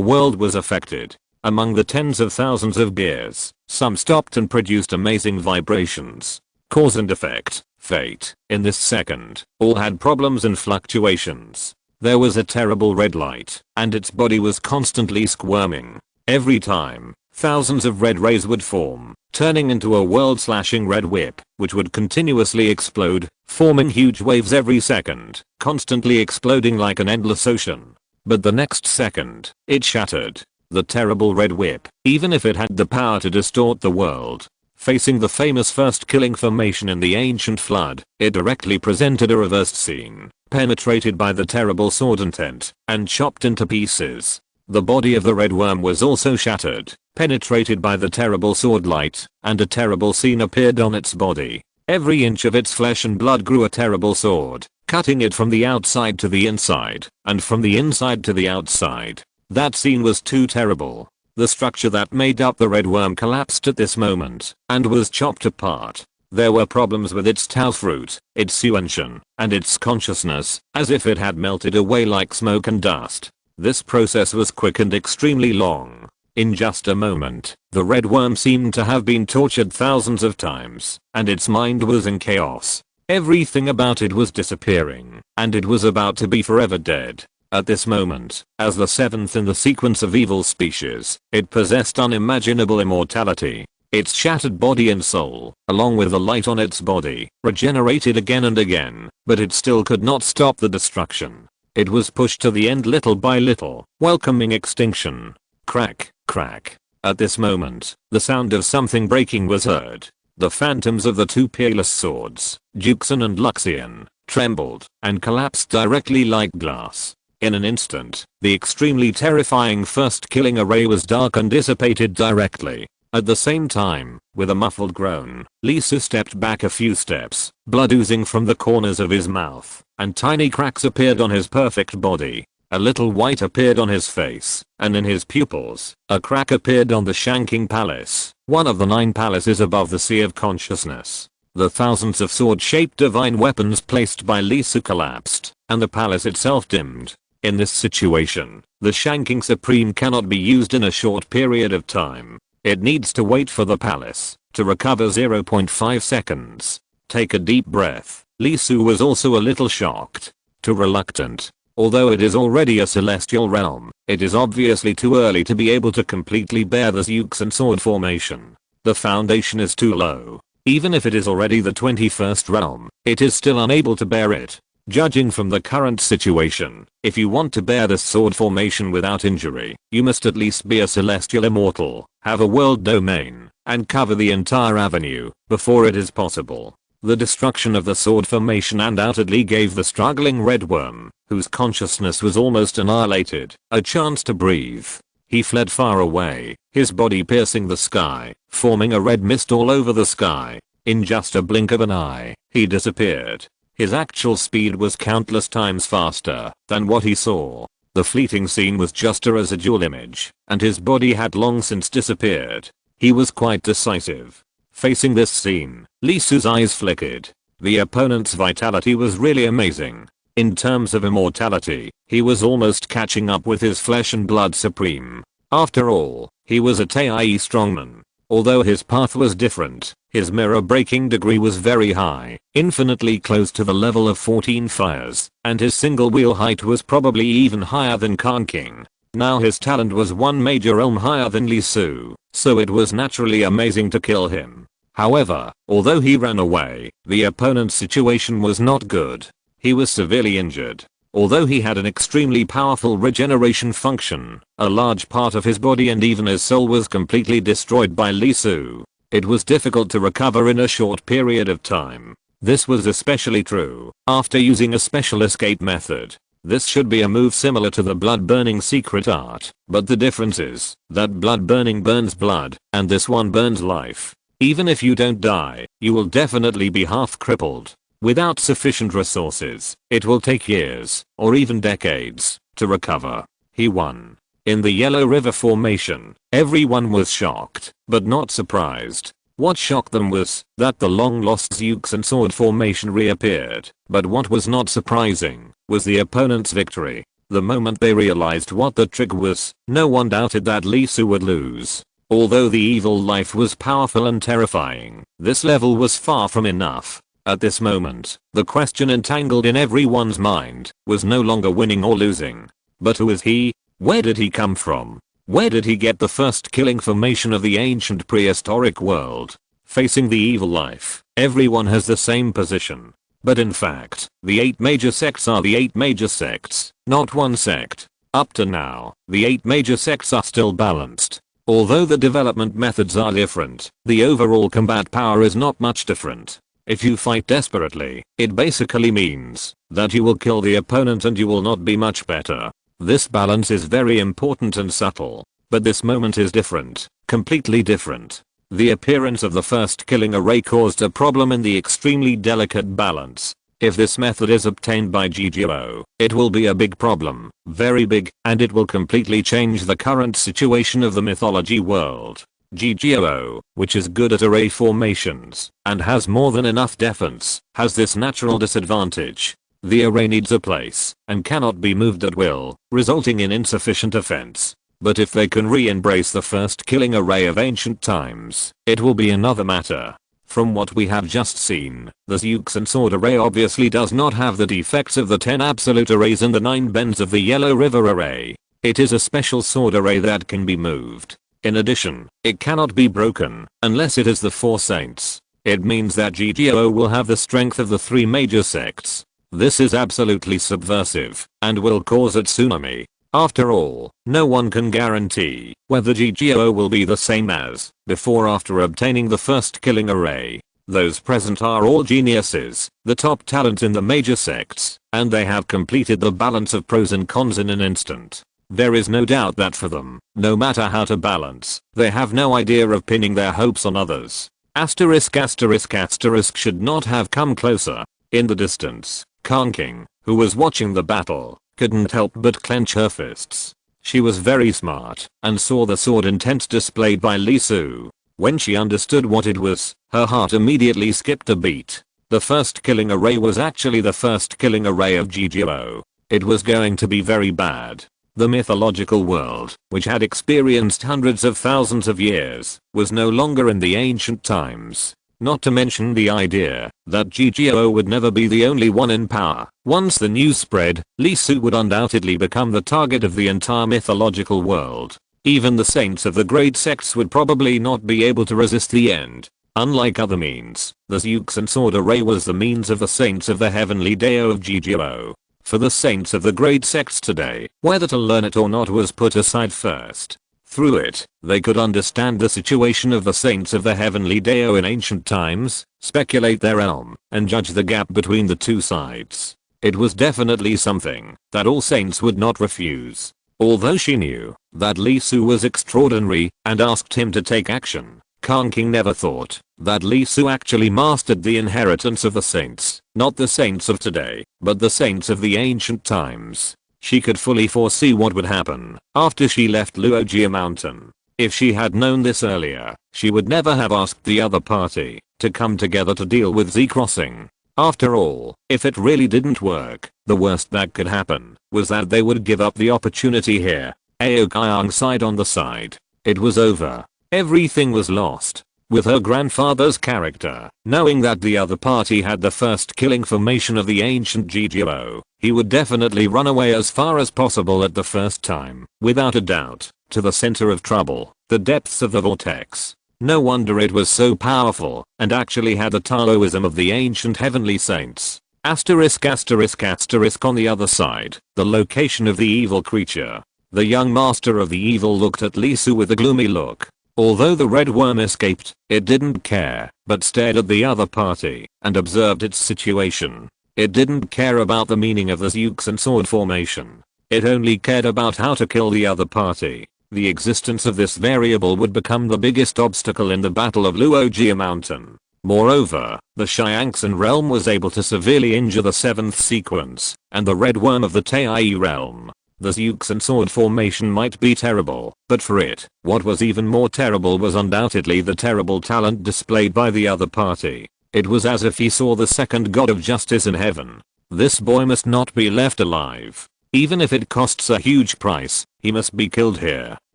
world was affected. Among the tens of thousands of gears, some stopped and produced amazing vibrations. Cause and effect, fate, in this second, all had problems and fluctuations. There was a terrible red light, and its body was constantly squirming. Every time, thousands of red rays would form, turning into a world-slashing red whip, which would continuously explode, forming huge waves every second, constantly exploding like an endless ocean. But the next second, it shattered. The terrible red whip, even if it had the power to distort the world. Facing the famous first killing formation in the ancient flood, it directly presented a reversed scene, penetrated by the terrible sword intent, and chopped into pieces. The body of the red worm was also shattered, penetrated by the terrible sword light, and a terrible scene appeared on its body. Every inch of its flesh and blood grew a terrible sword, cutting it from the outside to the inside, and from the inside to the outside. That scene was too terrible. The structure that made up the red worm collapsed at this moment, and was chopped apart. There were problems with its Tao fruit, its Yuanshan, and its consciousness, as if it had melted away like smoke and dust. This process was quick and extremely long. In just a moment, the red worm seemed to have been tortured thousands of times, and its mind was in chaos. Everything about it was disappearing, and it was about to be forever dead. At this moment, as the 7th in the sequence of evil species, it possessed unimaginable immortality. Its shattered body and soul, along with the light on its body, regenerated again and again, but it still could not stop the destruction. It was pushed to the end little by little, welcoming extinction. Crack, crack. At this moment, the sound of something breaking was heard. The phantoms of the two peerless swords, Juxon and Luxian, trembled and collapsed directly like glass. In an instant, the extremely terrifying first killing array was dark and dissipated directly. At the same time, with a muffled groan, Lee Su stepped back a few steps, blood oozing from the corners of his mouth, and tiny cracks appeared on his perfect body. A little white appeared on his face, and in his pupils, a crack appeared on the Shanking Palace, one of the 9 palaces above the Sea of Consciousness. The thousands of sword-shaped divine weapons placed by Lee Su collapsed, and the palace itself dimmed. In this situation, the Shanking Supreme cannot be used in a short period of time. It needs to wait for the palace to recover 0.5 seconds. Take a deep breath. Lee Su was also a little shocked. Too reluctant. Although it is already a celestial realm, it is obviously too early to be able to completely bear the Yuxin sword formation. The foundation is too low. Even if it is already the 21st realm, it is still unable to bear it. Judging from the current situation, if you want to bear this sword formation without injury, you must at least be a celestial immortal, have a world domain, and cover the entire avenue before it is possible. The destruction of the sword formation undoubtedly gave the struggling red worm, whose consciousness was almost annihilated, a chance to breathe. He fled far away, his body piercing the sky, forming a red mist all over the sky. In just a blink of an eye, he disappeared. His actual speed was countless times faster than what he saw. The fleeting scene was just a residual image, and his body had long since disappeared. He was quite decisive. Facing this scene, Lee Su's eyes flickered. The opponent's vitality was really amazing. In terms of immortality, he was almost catching up with his flesh and blood supreme. After all, he was a Tai strongman. Although his path was different, his mirror breaking degree was very high, infinitely close to the level of 14 fires, and his single wheel height was probably even higher than Khan King. Now his talent was one major realm higher than Lee Su, so it was naturally amazing to kill him. However, although he ran away, the opponent's situation was not good. He was severely injured. Although he had an extremely powerful regeneration function, a large part of his body and even his soul was completely destroyed by Lee Su. It was difficult to recover in a short period of time. This was especially true after using a special escape method. This should be a move similar to the blood burning secret art, but the difference is that blood burning burns blood, and this one burns life. Even if you don't die, you will definitely be half crippled. Without sufficient resources, it will take years, or even decades, to recover. He won. In the Yellow River formation, everyone was shocked, but not surprised. What shocked them was that the long-lost Yuxin sword formation reappeared, but what was not surprising was the opponent's victory. The moment they realized what the trick was, no one doubted that Lee Su would lose. Although the evil life was powerful and terrifying, this level was far from enough. At this moment, the question entangled in everyone's mind was no longer winning or losing. But who is he? Where did he come from? Where did he get the first killing formation of the ancient prehistoric world? Facing the evil life, everyone has the same position. But in fact, the 8 major sects are the 8 major sects, not one sect. Up to now, the 8 major sects are still balanced. Although the development methods are different, the overall combat power is not much different. If you fight desperately, it basically means that you will kill the opponent and you will not be much better. This balance is very important and subtle, but this moment is different, completely different. The appearance of the first killing array caused a problem in the extremely delicate balance. If this method is obtained by GGO, it will be a big problem, very big, and it will completely change the current situation of the mythology world. GGO, which is good at array formations and has more than enough defense, has this natural disadvantage. The array needs a place and cannot be moved at will, resulting in insufficient offense. But if they can re-embrace the first killing array of ancient times, it will be another matter. From what we have just seen, the Yuxin sword array obviously does not have the defects of the 10 absolute arrays and the 9 bends of the Yellow River array. It is a special sword array that can be moved. In addition, it cannot be broken unless it is the 4 saints. It means that GGO will have the strength of the 3 major sects. This is absolutely subversive and will cause a tsunami. After all, no one can guarantee whether GGO will be the same as before after obtaining the first killing array. Those present are all geniuses, the top talent in the major sects, and they have completed the balance of pros and cons in an instant. There is no doubt that for them, no matter how to balance, they have no idea of pinning their hopes on others. Asterisk asterisk asterisk should not have come closer. In the distance, Kanking, who was watching the battle, couldn't help but clench her fists. She was very smart and saw the sword intent displayed by Lee Su. When she understood what it was, her heart immediately skipped a beat. The first killing array was actually the first killing array of GGO. It was going to be very bad. The mythological world, which had experienced hundreds of thousands of years, was no longer in the ancient times. Not to mention the idea that GGO would never be the only one in power. Once the news spread, Lee Su would undoubtedly become the target of the entire mythological world. Even the saints of the great sects would probably not be able to resist the end. Unlike other means, the Zeux and Sword Array was the means of the saints of the heavenly Dao of GGO. For the saints of the great sects today, whether to learn it or not was put aside first. Through it, they could understand the situation of the saints of the heavenly Dao in ancient times, speculate their realm, and judge the gap between the two sides. It was definitely something that all saints would not refuse. Although she knew that Lee Su was extraordinary and asked him to take action, Kanking never thought that Lee Su actually mastered the inheritance of the saints, not the saints of today, but the saints of the ancient times. She could fully foresee what would happen after she left Luogia Mountain. If she had known this earlier, she would never have asked the other party to come together to deal with Z Crossing. After all, if it really didn't work, the worst that could happen was that they would give up the opportunity here. Aokayang sighed on the side. It was over. Everything was lost. With her grandfather's character, knowing that the other party had the first killing formation of the ancient GGO, he would definitely run away as far as possible at the first time, without a doubt, to the center of trouble, the depths of the vortex. No wonder it was so powerful, and actually had the Taoism of the ancient heavenly saints. Asterisk asterisk asterisk on the other side, the location of the evil creature. The young master of the evil looked at Lee Su with a gloomy look. Although the red worm escaped, it didn't care, but stared at the other party, and observed its situation. It didn't care about the meaning of the Zeux and sword formation. It only cared about how to kill the other party. The existence of this variable would become the biggest obstacle in the Battle of Luogia Mountain. Moreover, the Xiangxin realm was able to severely injure the 7th sequence, and the red worm of the Tai realm. The Zeux and sword formation might be terrible, but for it, what was even more terrible was undoubtedly the terrible talent displayed by the other party. It was as if he saw the second god of justice in heaven. This boy must not be left alive. Even if it costs a huge price, he must be killed here.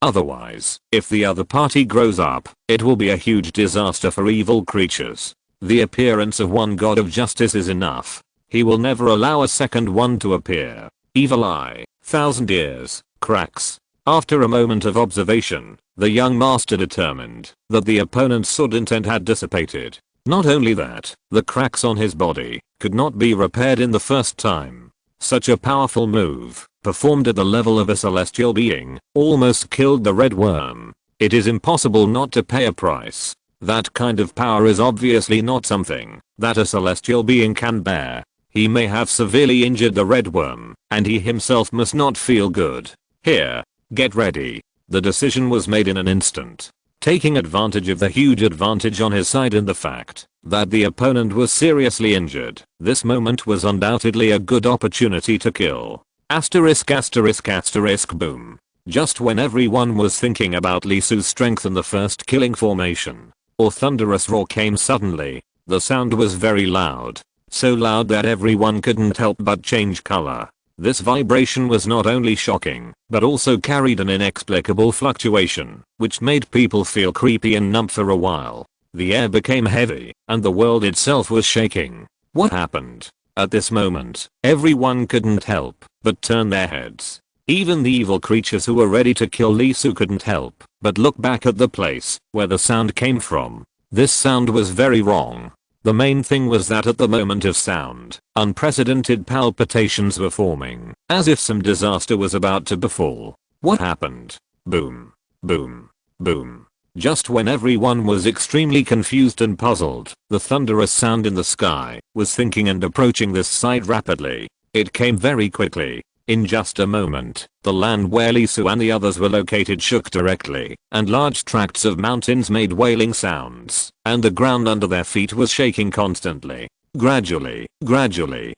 Otherwise, if the other party grows up, it will be a huge disaster for evil creatures. The appearance of one god of justice is enough. He will never allow a second one to appear. Evil eye, 1,000 years, cracks. After a moment of observation, the young master determined that the opponent's sword intent had dissipated. Not only that, the cracks on his body could not be repaired in the first time. Such a powerful move, performed at the level of a celestial being, almost killed the red worm. It is impossible not to pay a price. That kind of power is obviously not something that a celestial being can bear. He may have severely injured the red worm, and he himself must not feel good. Here, get ready. The decision was made in an instant. Taking advantage of the huge advantage on his side and the fact that the opponent was seriously injured, this moment was undoubtedly a good opportunity to kill. Asterisk asterisk asterisk boom. Just when everyone was thinking about Lee Su's strength and the first killing formation, a thunderous roar came suddenly. The sound was very loud. So loud that everyone couldn't help but change color. This vibration was not only shocking, but also carried an inexplicable fluctuation, which made people feel creepy and numb for a while. The air became heavy, and the world itself was shaking. What happened? At this moment, everyone couldn't help but turn their heads. Even the evil creatures who were ready to kill Lee Su couldn't help but look back at the place where the sound came from. This sound was very wrong. The main thing was that at the moment of sound, unprecedented palpitations were forming, as if some disaster was about to befall. What happened? Boom. Boom. Boom. Just when everyone was extremely confused and puzzled, the thunderous sound in the sky was thinking and approaching this side rapidly. It came very quickly. In just a moment, the land where Lisu and the others were located shook directly, and large tracts of mountains made wailing sounds, and the ground under their feet was shaking constantly. Gradually,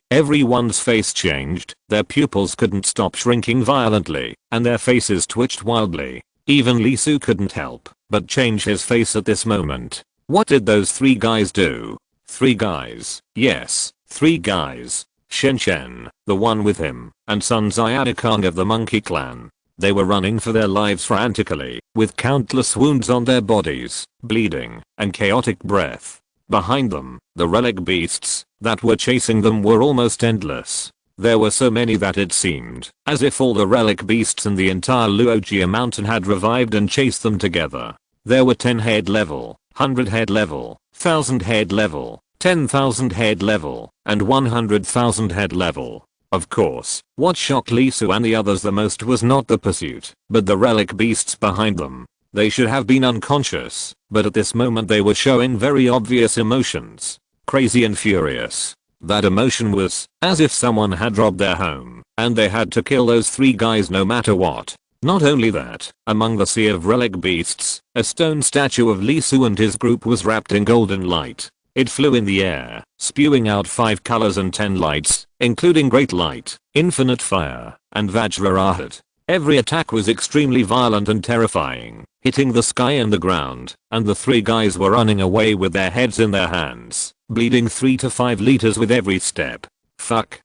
everyone's face changed, their pupils couldn't stop shrinking violently, and their faces twitched wildly. Even Lisu couldn't help but change his face at this moment. What did those 3 guys do? 3 guys. Yes, 3 guys. Shen, the one with him, and Sun Xiaodakang of the monkey clan. They were running for their lives frantically, with countless wounds on their bodies, bleeding, and chaotic breath. Behind them, the relic beasts that were chasing them were almost endless. There were so many that it seemed as if all the relic beasts in the entire Luojia mountain had revived and chased them together. There were 10 head level, 100 head level, 1000 head level, 10,000 head level, and 100,000 head level. Of course, what shocked Lisu and the others the most was not the pursuit, but the relic beasts behind them. They should have been unconscious, but at this moment they were showing very obvious emotions. Crazy and furious. That emotion was as if someone had robbed their home, and they had to kill those 3 guys no matter what. Not only that, among the sea of relic beasts, a stone statue of Lisu and his group was wrapped in golden light. It flew in the air, spewing out 5 colors and 10 lights, including Great Light, Infinite Fire, and Vajrahat. Every attack was extremely violent and terrifying, hitting the sky and the ground, and the 3 guys were running away with their heads in their hands, bleeding 3 to 5 liters with every step. Fuck.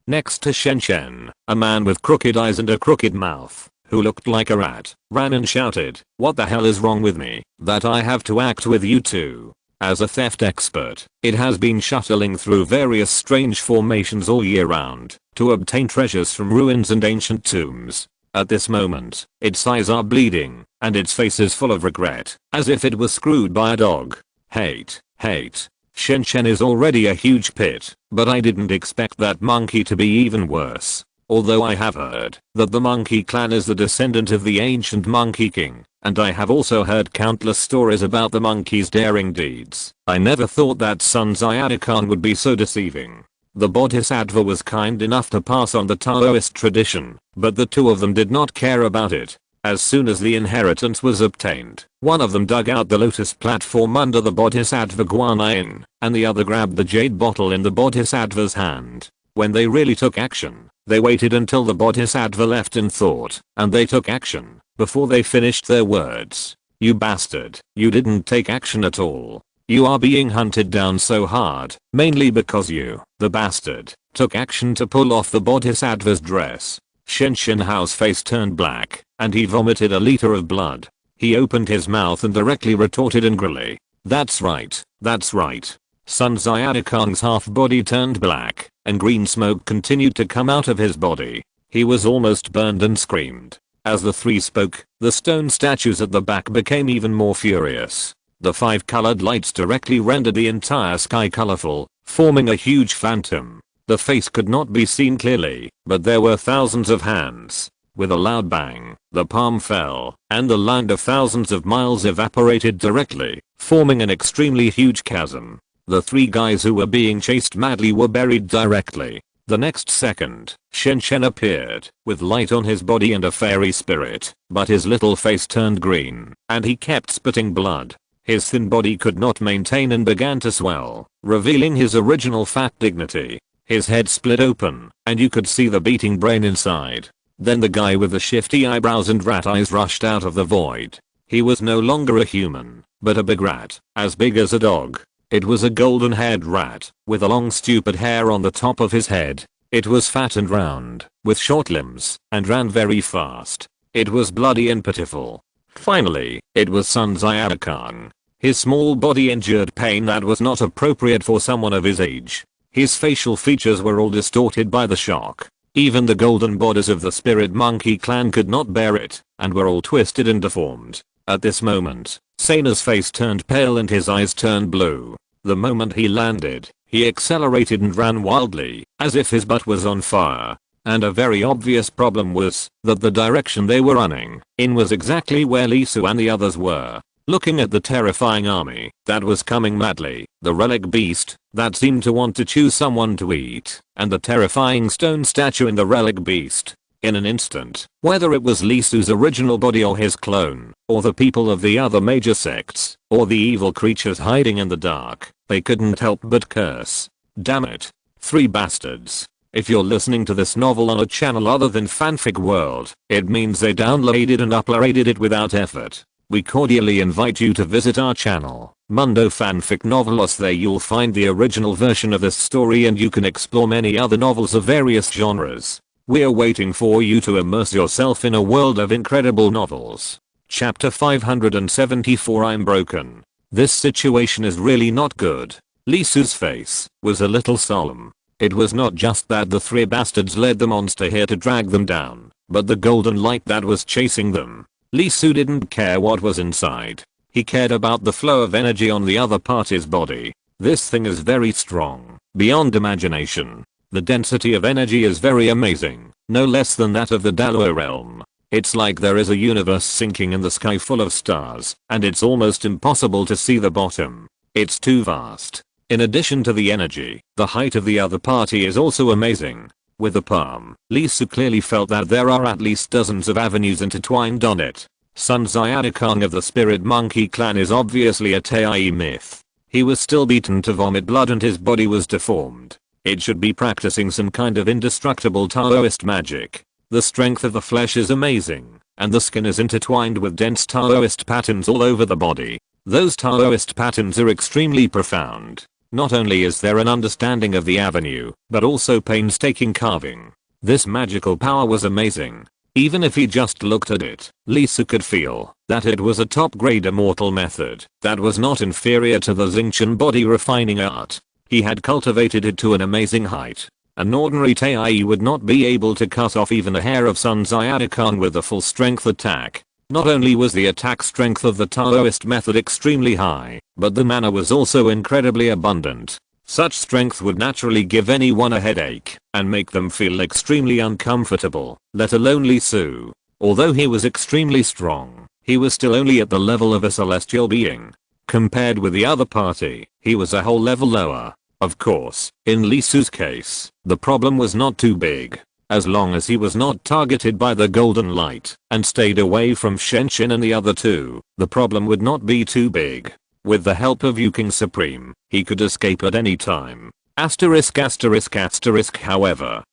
Next to Shen, a man with crooked eyes and a crooked mouth, who looked like a rat, ran and shouted, "What the hell is wrong with me, that I have to act with you two?" As a theft expert, it has been shuttling through various strange formations all year round to obtain treasures from ruins and ancient tombs. At this moment, its eyes are bleeding, and its face is full of regret, as if it was screwed by a dog. Hate. Shen is already a huge pit, but I didn't expect that monkey to be even worse. Although I have heard that the monkey clan is the descendant of the ancient monkey king, and I have also heard countless stories about the monkey's daring deeds, I never thought that Sun Xiaodakang would be so deceiving. The Bodhisattva was kind enough to pass on the Taoist tradition, but the 2 of them did not care about it. As soon as the inheritance was obtained, one of them dug out the lotus platform under the Bodhisattva Guanyin, and the other grabbed the jade bottle in the Bodhisattva's hand. When they really took action, they waited until the Bodhisattva left in thought, and they took action before they finished their words. "You bastard, you didn't take action at all. You are being hunted down so hard, mainly because you, the bastard, took action to pull off the Bodhisattva's dress." Shen Hao's face turned black, and he vomited a liter of blood. He opened his mouth and directly retorted angrily, That's right. Sun Xiaodakang's half body turned black, and green smoke continued to come out of his body. He was almost burned and screamed. As the 3 spoke, the stone statues at the back became even more furious. The 5 colored lights directly rendered the entire sky colorful, forming a huge phantom. The face could not be seen clearly, but there were thousands of hands. With a loud bang, the palm fell, and the land of thousands of miles evaporated directly, forming an extremely huge chasm. The 3 guys who were being chased madly were buried directly. The next second, Shen appeared, with light on his body and a fairy spirit, but his little face turned green, and he kept spitting blood. His thin body could not maintain and began to swell, revealing his original fat dignity. His head split open, and you could see the beating brain inside. Then the guy with the shifty eyebrows and rat eyes rushed out of the void. He was no longer a human, but a big rat, as big as a dog. It was a golden-haired rat, with a long stupid hair on the top of his head. It was fat and round, with short limbs, and ran very fast. It was bloody and pitiful. Finally, it was Sun Xiaodakang. His small body endured pain that was not appropriate for someone of his age. His facial features were all distorted by the shock. Even the golden bodies of the spirit monkey clan could not bear it, and were all twisted and deformed. At this moment, Sana's face turned pale and his eyes turned blue. The moment he landed, he accelerated and ran wildly, as if his butt was on fire. And a very obvious problem was that the direction they were running in was exactly where Lisu and the others were. Looking at the terrifying army that was coming madly, the relic beast that seemed to want to choose someone to eat, and the terrifying stone statue in the relic beast. In an instant, whether it was Lisu's original body or his clone, or the people of the other major sects, or the evil creatures hiding in the dark, they couldn't help but curse. Damn it. 3 bastards. If you're listening to this novel on a channel other than Fanfic World, it means they downloaded and uploaded it without effort. We cordially invite you to visit our channel, Mundo Fanfic Novelos. There you'll find the original version of this story and you can explore many other novels of various genres. We're waiting for you to immerse yourself in a world of incredible novels. Chapter 574. I'm broken. This situation is really not good. Lisu's face was a little solemn. It was not just that the 3 bastards led the monster here to drag them down, but the golden light that was chasing them. Lisu didn't care what was inside. He cared about the flow of energy on the other party's body. This thing is very strong, beyond imagination. The density of energy is very amazing, no less than that of the Dalo realm. It's like there is a universe sinking in the sky full of stars, and it's almost impossible to see the bottom. It's too vast. In addition to the energy, the height of the other party is also amazing. With the palm, Lisu clearly felt that there are at least dozens of avenues intertwined on it. Sun Xiaodakang of the Spirit Monkey clan is obviously a Tai myth. He was still beaten to vomit blood and his body was deformed. It should be practicing some kind of indestructible Taoist magic. The strength of the flesh is amazing, and the skin is intertwined with dense Taoist patterns all over the body. Those Taoist patterns are extremely profound. Not only is there an understanding of the avenue, but also painstaking carving. This magical power was amazing. Even if he just looked at it, Lisu could feel that it was a top-grade immortal method that was not inferior to the Xingqian body refining art. He had cultivated it to an amazing height. An ordinary Tai would not be able to cut off even a hair of Sun Xiaodakang with a full strength attack. Not only was the attack strength of the Taoist method extremely high, but the mana was also incredibly abundant. Such strength would naturally give anyone a headache and make them feel extremely uncomfortable, let alone Lisu. Although he was extremely strong, he was still only at the level of a celestial being. Compared with the other party, he was a whole level lower. Of course, in Lisu's case, the problem was not too big. As long as he was not targeted by the golden light and stayed away from Shenshin and the other 2, the problem would not be too big. With the help of Yu King Supreme, he could escape at any time. However,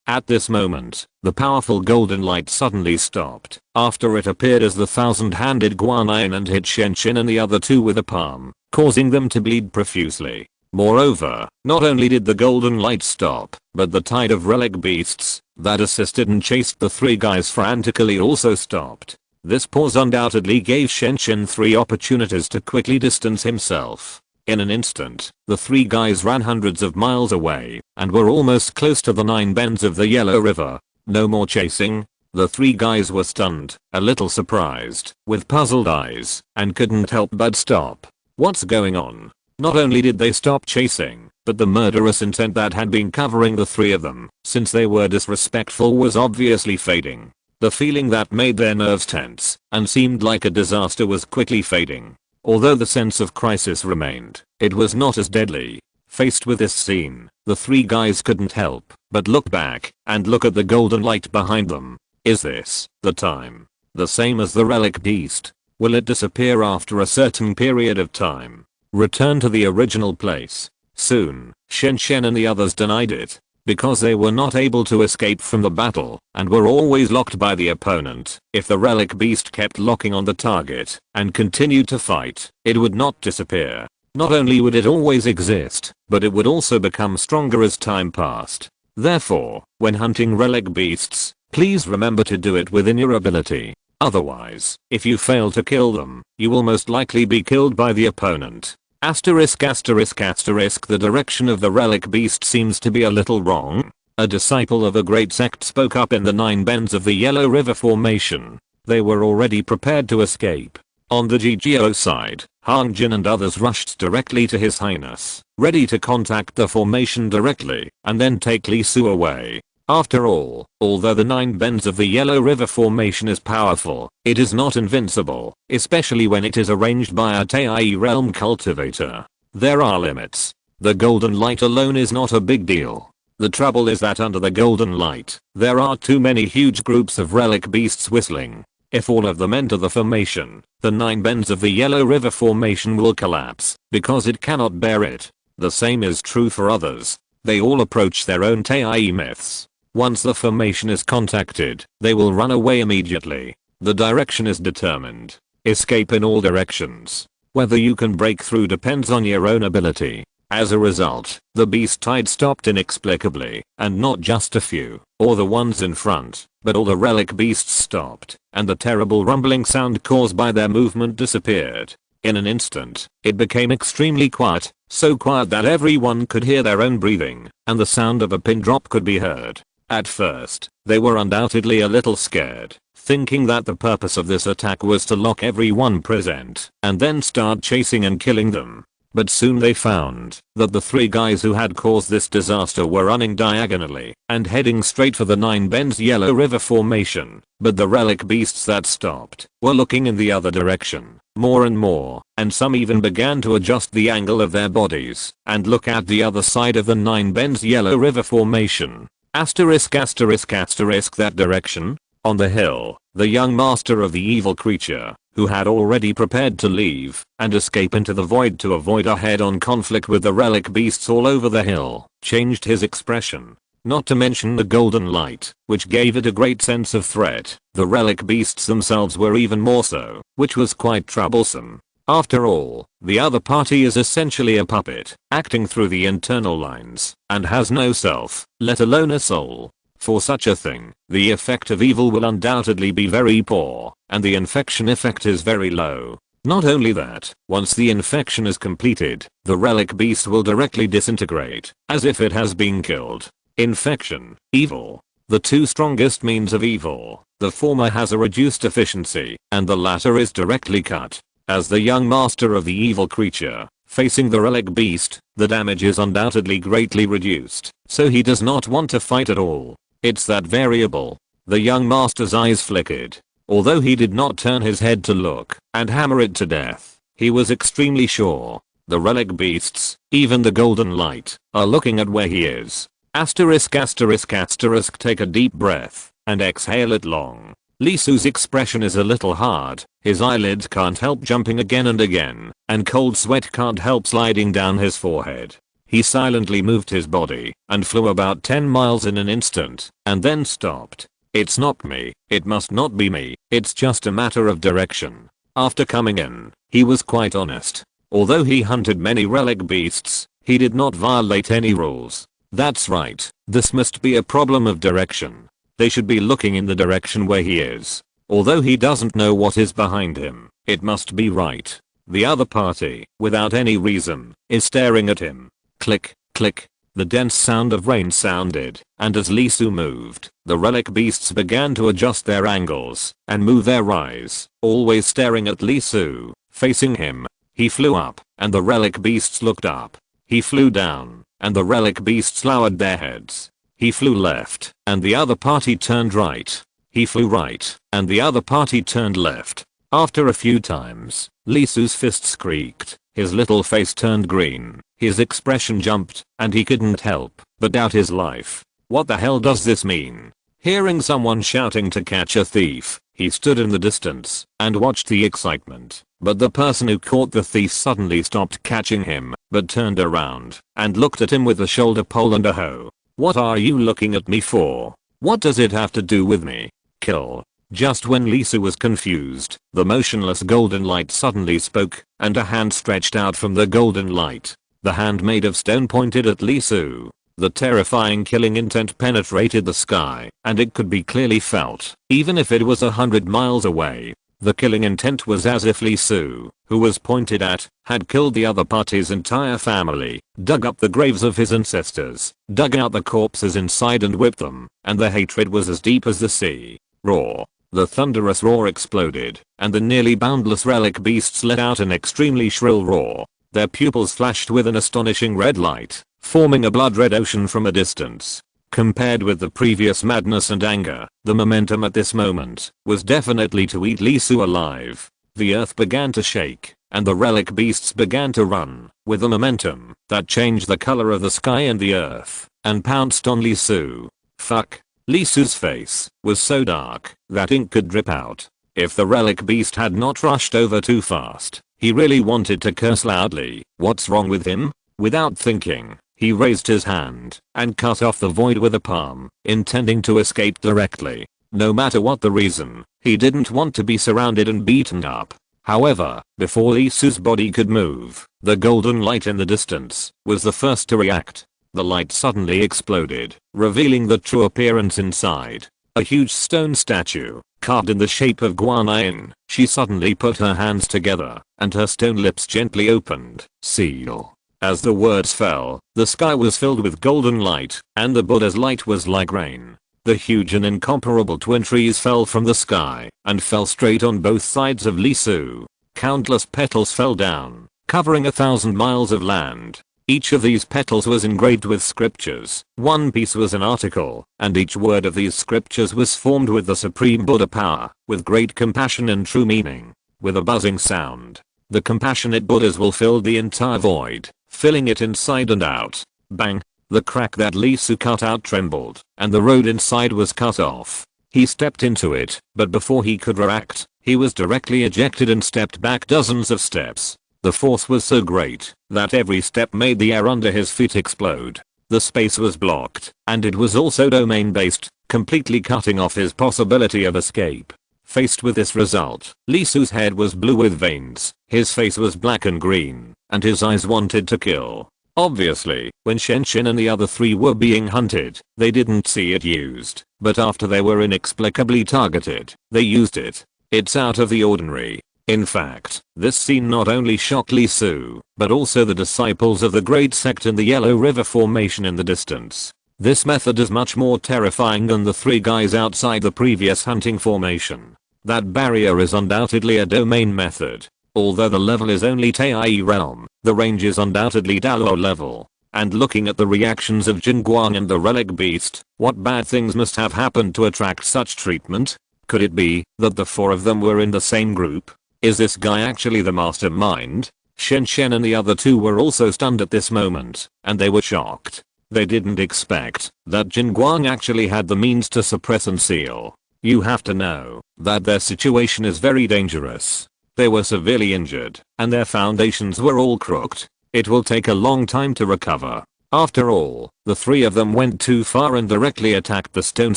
at this moment, the powerful golden light suddenly stopped after it appeared as the 1,000-handed Guanyin and hit Shenshin and the other 2 with a palm, causing them to bleed profusely. Moreover, not only did the golden light stop, but the tide of relic beasts that assisted and chased the 3 guys frantically also stopped. This pause undoubtedly gave Shenshin 3 opportunities to quickly distance himself. In an instant, the 3 guys ran hundreds of miles away and were almost close to the 9 bends of the Yellow River. No more chasing. The 3 guys were stunned, a little surprised, with puzzled eyes, and couldn't help but stop. What's going on? Not only did they stop chasing, but the murderous intent that had been covering the 3 of them since they were disrespectful was obviously fading. The feeling that made their nerves tense and seemed like a disaster was quickly fading. Although the sense of crisis remained, it was not as deadly. Faced with this scene, the 3 guys couldn't help but look back and look at the golden light behind them. Is this the time? The same as the relic beast? Will it disappear after a certain period of time? Return to the original place soon? Shenshin and the others denied it, because they were not able to escape from the battle and were always locked by the opponent. If the relic beast kept locking on the target and continued to fight, it would not disappear. Not only would it always exist, but it would also become stronger as time passed. Therefore, when hunting relic beasts, please remember to do it within your ability. Otherwise, if you fail to kill them, you will most likely be killed by the opponent. The direction of the relic beast seems to be a little wrong. A disciple of a great sect spoke up in the 9 bends of the Yellow River formation. They were already prepared to escape. On the GGO side, Hang Jin and others rushed directly to His Highness, ready to contact the formation directly and then take Lee Su away. After all, although the 9 bends of the Yellow River Formation is powerful, it is not invincible, especially when it is arranged by a Tai realm cultivator. There are limits. The golden light alone is not a big deal. The trouble is that under the golden light, there are too many huge groups of relic beasts whistling. If all of them enter the formation, the 9 bends of the Yellow River Formation will collapse, because it cannot bear it. The same is true for others. They all approach their own Tai myths. Once the formation is contacted, they will run away immediately. The direction is determined. Escape in all directions. Whether you can break through depends on your own ability. As a result, the beast tide stopped inexplicably, and not just a few, or the ones in front, but all the relic beasts stopped, and the terrible rumbling sound caused by their movement disappeared. In an instant, it became extremely quiet, so quiet that everyone could hear their own breathing, and the sound of a pin drop could be heard. At first, they were undoubtedly a little scared, thinking that the purpose of this attack was to lock everyone present, and then start chasing and killing them. But soon they found that the 3 guys who had caused this disaster were running diagonally and heading straight for the 9 bends Yellow River Formation, but the relic beasts that stopped were looking in the other direction, more and more, and some even began to adjust the angle of their bodies and look at the other side of the 9 bends Yellow River Formation. Asterisk asterisk asterisk that direction. On the hill, the young master of the evil creature, who had already prepared to leave and escape into the void to avoid a head-on conflict with the relic beasts all over the hill, changed his expression. Not to mention the golden light, which gave it a great sense of threat. The relic beasts themselves were even more so, which was quite troublesome. After all, the other party is essentially a puppet, acting through the internal lines, and has no self, let alone a soul. For such a thing, the effect of evil will undoubtedly be very poor, and the infection effect is very low. Not only that, once the infection is completed, the relic beast will directly disintegrate, as if it has been killed. Infection, evil. The 2 strongest means of evil. The former has a reduced efficiency, and the latter is directly cut. As the young master of the evil creature, facing the relic beast, the damage is undoubtedly greatly reduced, so he does not want to fight at all. It's that variable. The young master's eyes flickered. Although he did not turn his head to look and hammer it to death, he was extremely sure. The relic beasts, even the golden light, are looking at where he is. Asterisk asterisk asterisk take a deep breath and exhale it long. Lee Su's expression is a little hard, his eyelids can't help jumping again and again, and cold sweat can't help sliding down his forehead. He silently moved his body and flew about 10 miles in an instant, and then stopped. It's not me, it must not be me, it's just a matter of direction. After coming in, he was quite honest. Although he hunted many relic beasts, he did not violate any rules. That's right, this must be a problem of direction. They should be looking in the direction where he is. Although he doesn't know what is behind him, it must be right. The other party, without any reason, is staring at him. Click, click. The dense sound of rain sounded, and as Lee Su moved, the relic beasts began to adjust their angles and move their eyes, always staring at Lee Su, facing him. He flew up, and the relic beasts looked up. He flew down, and the relic beasts lowered their heads. He flew left, and the other party turned right. He flew right, and the other party turned left. After a few times, Lee Su's fists creaked, his little face turned green, his expression jumped, and he couldn't help but doubt his life. What the hell does this mean? Hearing someone shouting to catch a thief, he stood in the distance and watched the excitement. But the person who caught the thief suddenly stopped catching him, but turned around and looked at him with a shoulder pole and a hoe. What are you looking at me for? What does it have to do with me? Kill. Just when Lee Su was confused, the motionless golden light suddenly spoke, and a hand stretched out from the golden light. The hand made of stone pointed at Lee Su. The terrifying killing intent penetrated the sky, and it could be clearly felt, even if it was 100 miles away. The killing intent was as if Lee Su, who was pointed at, had killed the other party's entire family, dug up the graves of his ancestors, dug out the corpses inside and whipped them, and the hatred was as deep as the sea. Raw. The thunderous roar exploded, and the nearly boundless relic beasts let out an extremely shrill roar. Their pupils flashed with an astonishing red light, forming a blood-red ocean from a distance. Compared with the previous madness and anger, the momentum at this moment was definitely to eat Lee Su alive. The earth began to shake, and the relic beasts began to run, with a momentum that changed the color of the sky and the earth, and pounced on Lee Su. Fuck. Lee Su's face was so dark that ink could drip out. If the relic beast had not rushed over too fast, he really wanted to curse loudly. What's wrong with him? Without thinking, he raised his hand and cut off the void with a palm, intending to escape directly. No matter what the reason, he didn't want to be surrounded and beaten up. However, before Lee Su's body could move, the golden light in the distance was the first to react. The light suddenly exploded, revealing the true appearance inside. A huge stone statue, carved in the shape of Guanyin. She suddenly put her hands together, and her stone lips gently opened. Seal. As the words fell, the sky was filled with golden light, and the Buddha's light was like rain. The huge and incomparable twin trees fell from the sky, and fell straight on both sides of Lee Su. Countless petals fell down, covering 1,000 miles of land. Each of these petals was engraved with scriptures. One piece was an article, and each word of these scriptures was formed with the supreme Buddha power, with great compassion and true meaning. With a buzzing sound, the compassionate Buddhas will fill the entire void, filling it inside and out. Bang! The crack that Lee Su cut out trembled, and the road inside was cut off. He stepped into it, but before he could react, he was directly ejected and stepped back dozens of steps. The force was so great that every step made the air under his feet explode. The space was blocked, and it was also domain-based, completely cutting off his possibility of escape. Faced with this result, Lee Su's head was blue with veins, his face was black and green, and his eyes wanted to kill. Obviously, when Shen and the other three were being hunted, they didn't see it used, but after they were inexplicably targeted, they used it. It's out of the ordinary. In fact, this scene not only shocked Lee Su, but also the disciples of the great sect in the Yellow River formation in the distance. This method is much more terrifying than the three guys outside the previous hunting formation. That barrier is undoubtedly a domain method. Although the level is only Tai realm, the range is undoubtedly Dalo level. And looking at the reactions of Jin Guang and the relic beast, what bad things must have happened to attract such treatment? Could it be that the four of them were in the same group? Is this guy actually the mastermind? Shen and the other two were also stunned at this moment, and they were shocked. They didn't expect that Jin Guang actually had the means to suppress and seal. You have to know that their situation is very dangerous. They were severely injured, and their foundations were all crooked. It will take a long time to recover. After all, the three of them went too far and directly attacked the stone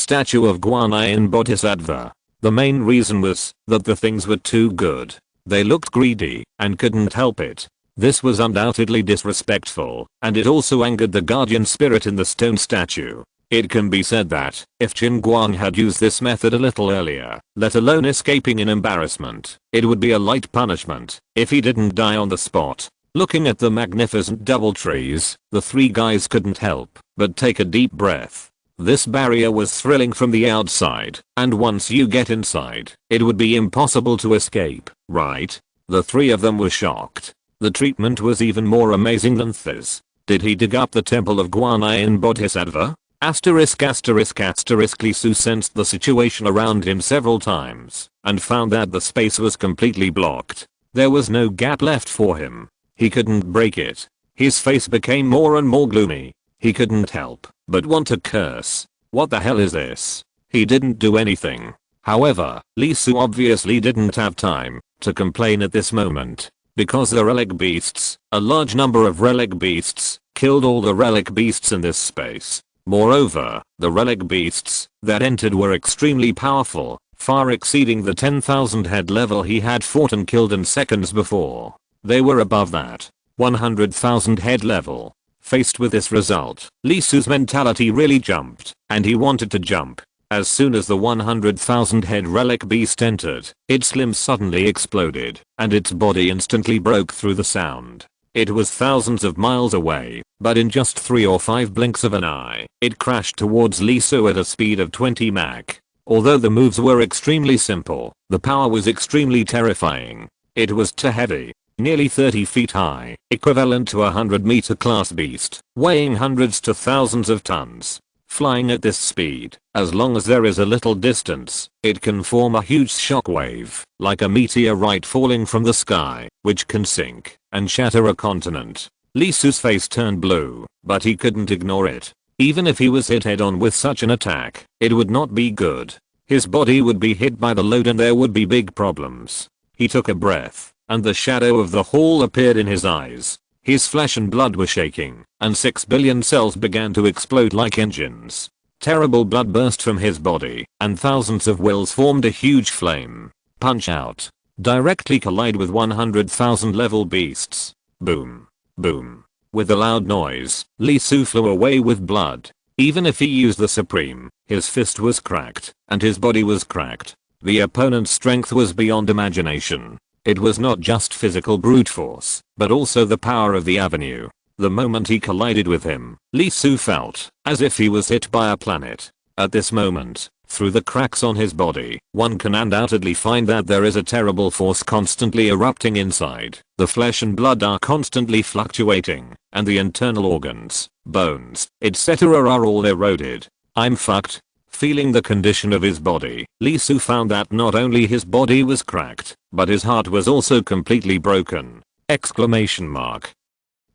statue of Guanyin Bodhisattva. The main reason was that the things were too good. They looked greedy and couldn't help it. This was undoubtedly disrespectful, and it also angered the guardian spirit in the stone statue. It can be said that if Jin Guang had used this method a little earlier, let alone escaping in embarrassment, it would be a light punishment if he didn't die on the spot. Looking at the magnificent double trees, the three guys couldn't help but take a deep breath. This barrier was thrilling from the outside, and once you get inside, it would be impossible to escape, right? The three of them were shocked. The treatment was even more amazing than this. Did he dig up the temple of Guanyin Bodhisattva? Lee Su sensed the situation around him several times, and found that the space was completely blocked. There was no gap left for him. He couldn't break it. His face became more and more gloomy. He couldn't help but want to curse. What the hell is this? He didn't do anything. However, Lee Su obviously didn't have time to complain at this moment, because the relic beasts, a large number of relic beasts, killed all the relic beasts in this space. Moreover, the relic beasts that entered were extremely powerful, far exceeding the 10,000 head level he had fought and killed in seconds before. They were above that 100,000 head level. Faced with this result, Lee Su's mentality really jumped, and he wanted to jump. As soon as the 100,000 head relic beast entered, its limbs suddenly exploded, and its body instantly broke through the sound. It was thousands of miles away, but in just 3 or 5 blinks of an eye, it crashed towards Lee Su at a speed of 20 Mach. Although the moves were extremely simple, the power was extremely terrifying. It was too heavy. Nearly 30 feet high, equivalent to a 100-meter class beast, weighing hundreds to thousands of tons. Flying at this speed, as long as there is a little distance, it can form a huge shockwave, like a meteorite falling from the sky, which can sink and shatter a continent. Lee Su's face turned blue, but he couldn't ignore it. Even if he was hit head-on with such an attack, it would not be good. His body would be hit by the load and there would be big problems. He took a breath, and the shadow of the hall appeared in his eyes. His flesh and blood were shaking, and 6 billion cells began to explode like engines. Terrible blood burst from his body, and thousands of wills formed a huge flame. Punch out. Directly collide with 100,000 level beasts. Boom. Boom. With a loud noise, Lee Su flew away with blood. Even if he used the Supreme, his fist was cracked, and his body was cracked. The opponent's strength was beyond imagination. It was not just physical brute force, but also the power of the avenue. The moment he collided with him, Lee Su felt as if he was hit by a planet. At this moment, through the cracks on his body, one can undoubtedly find that there is a terrible force constantly erupting inside. The flesh and blood are constantly fluctuating, and the internal organs, bones, etc. are all eroded. I'm fucked. Feeling the condition of his body, Lee Su found that not only his body was cracked, but his heart was also completely broken. Exclamation mark.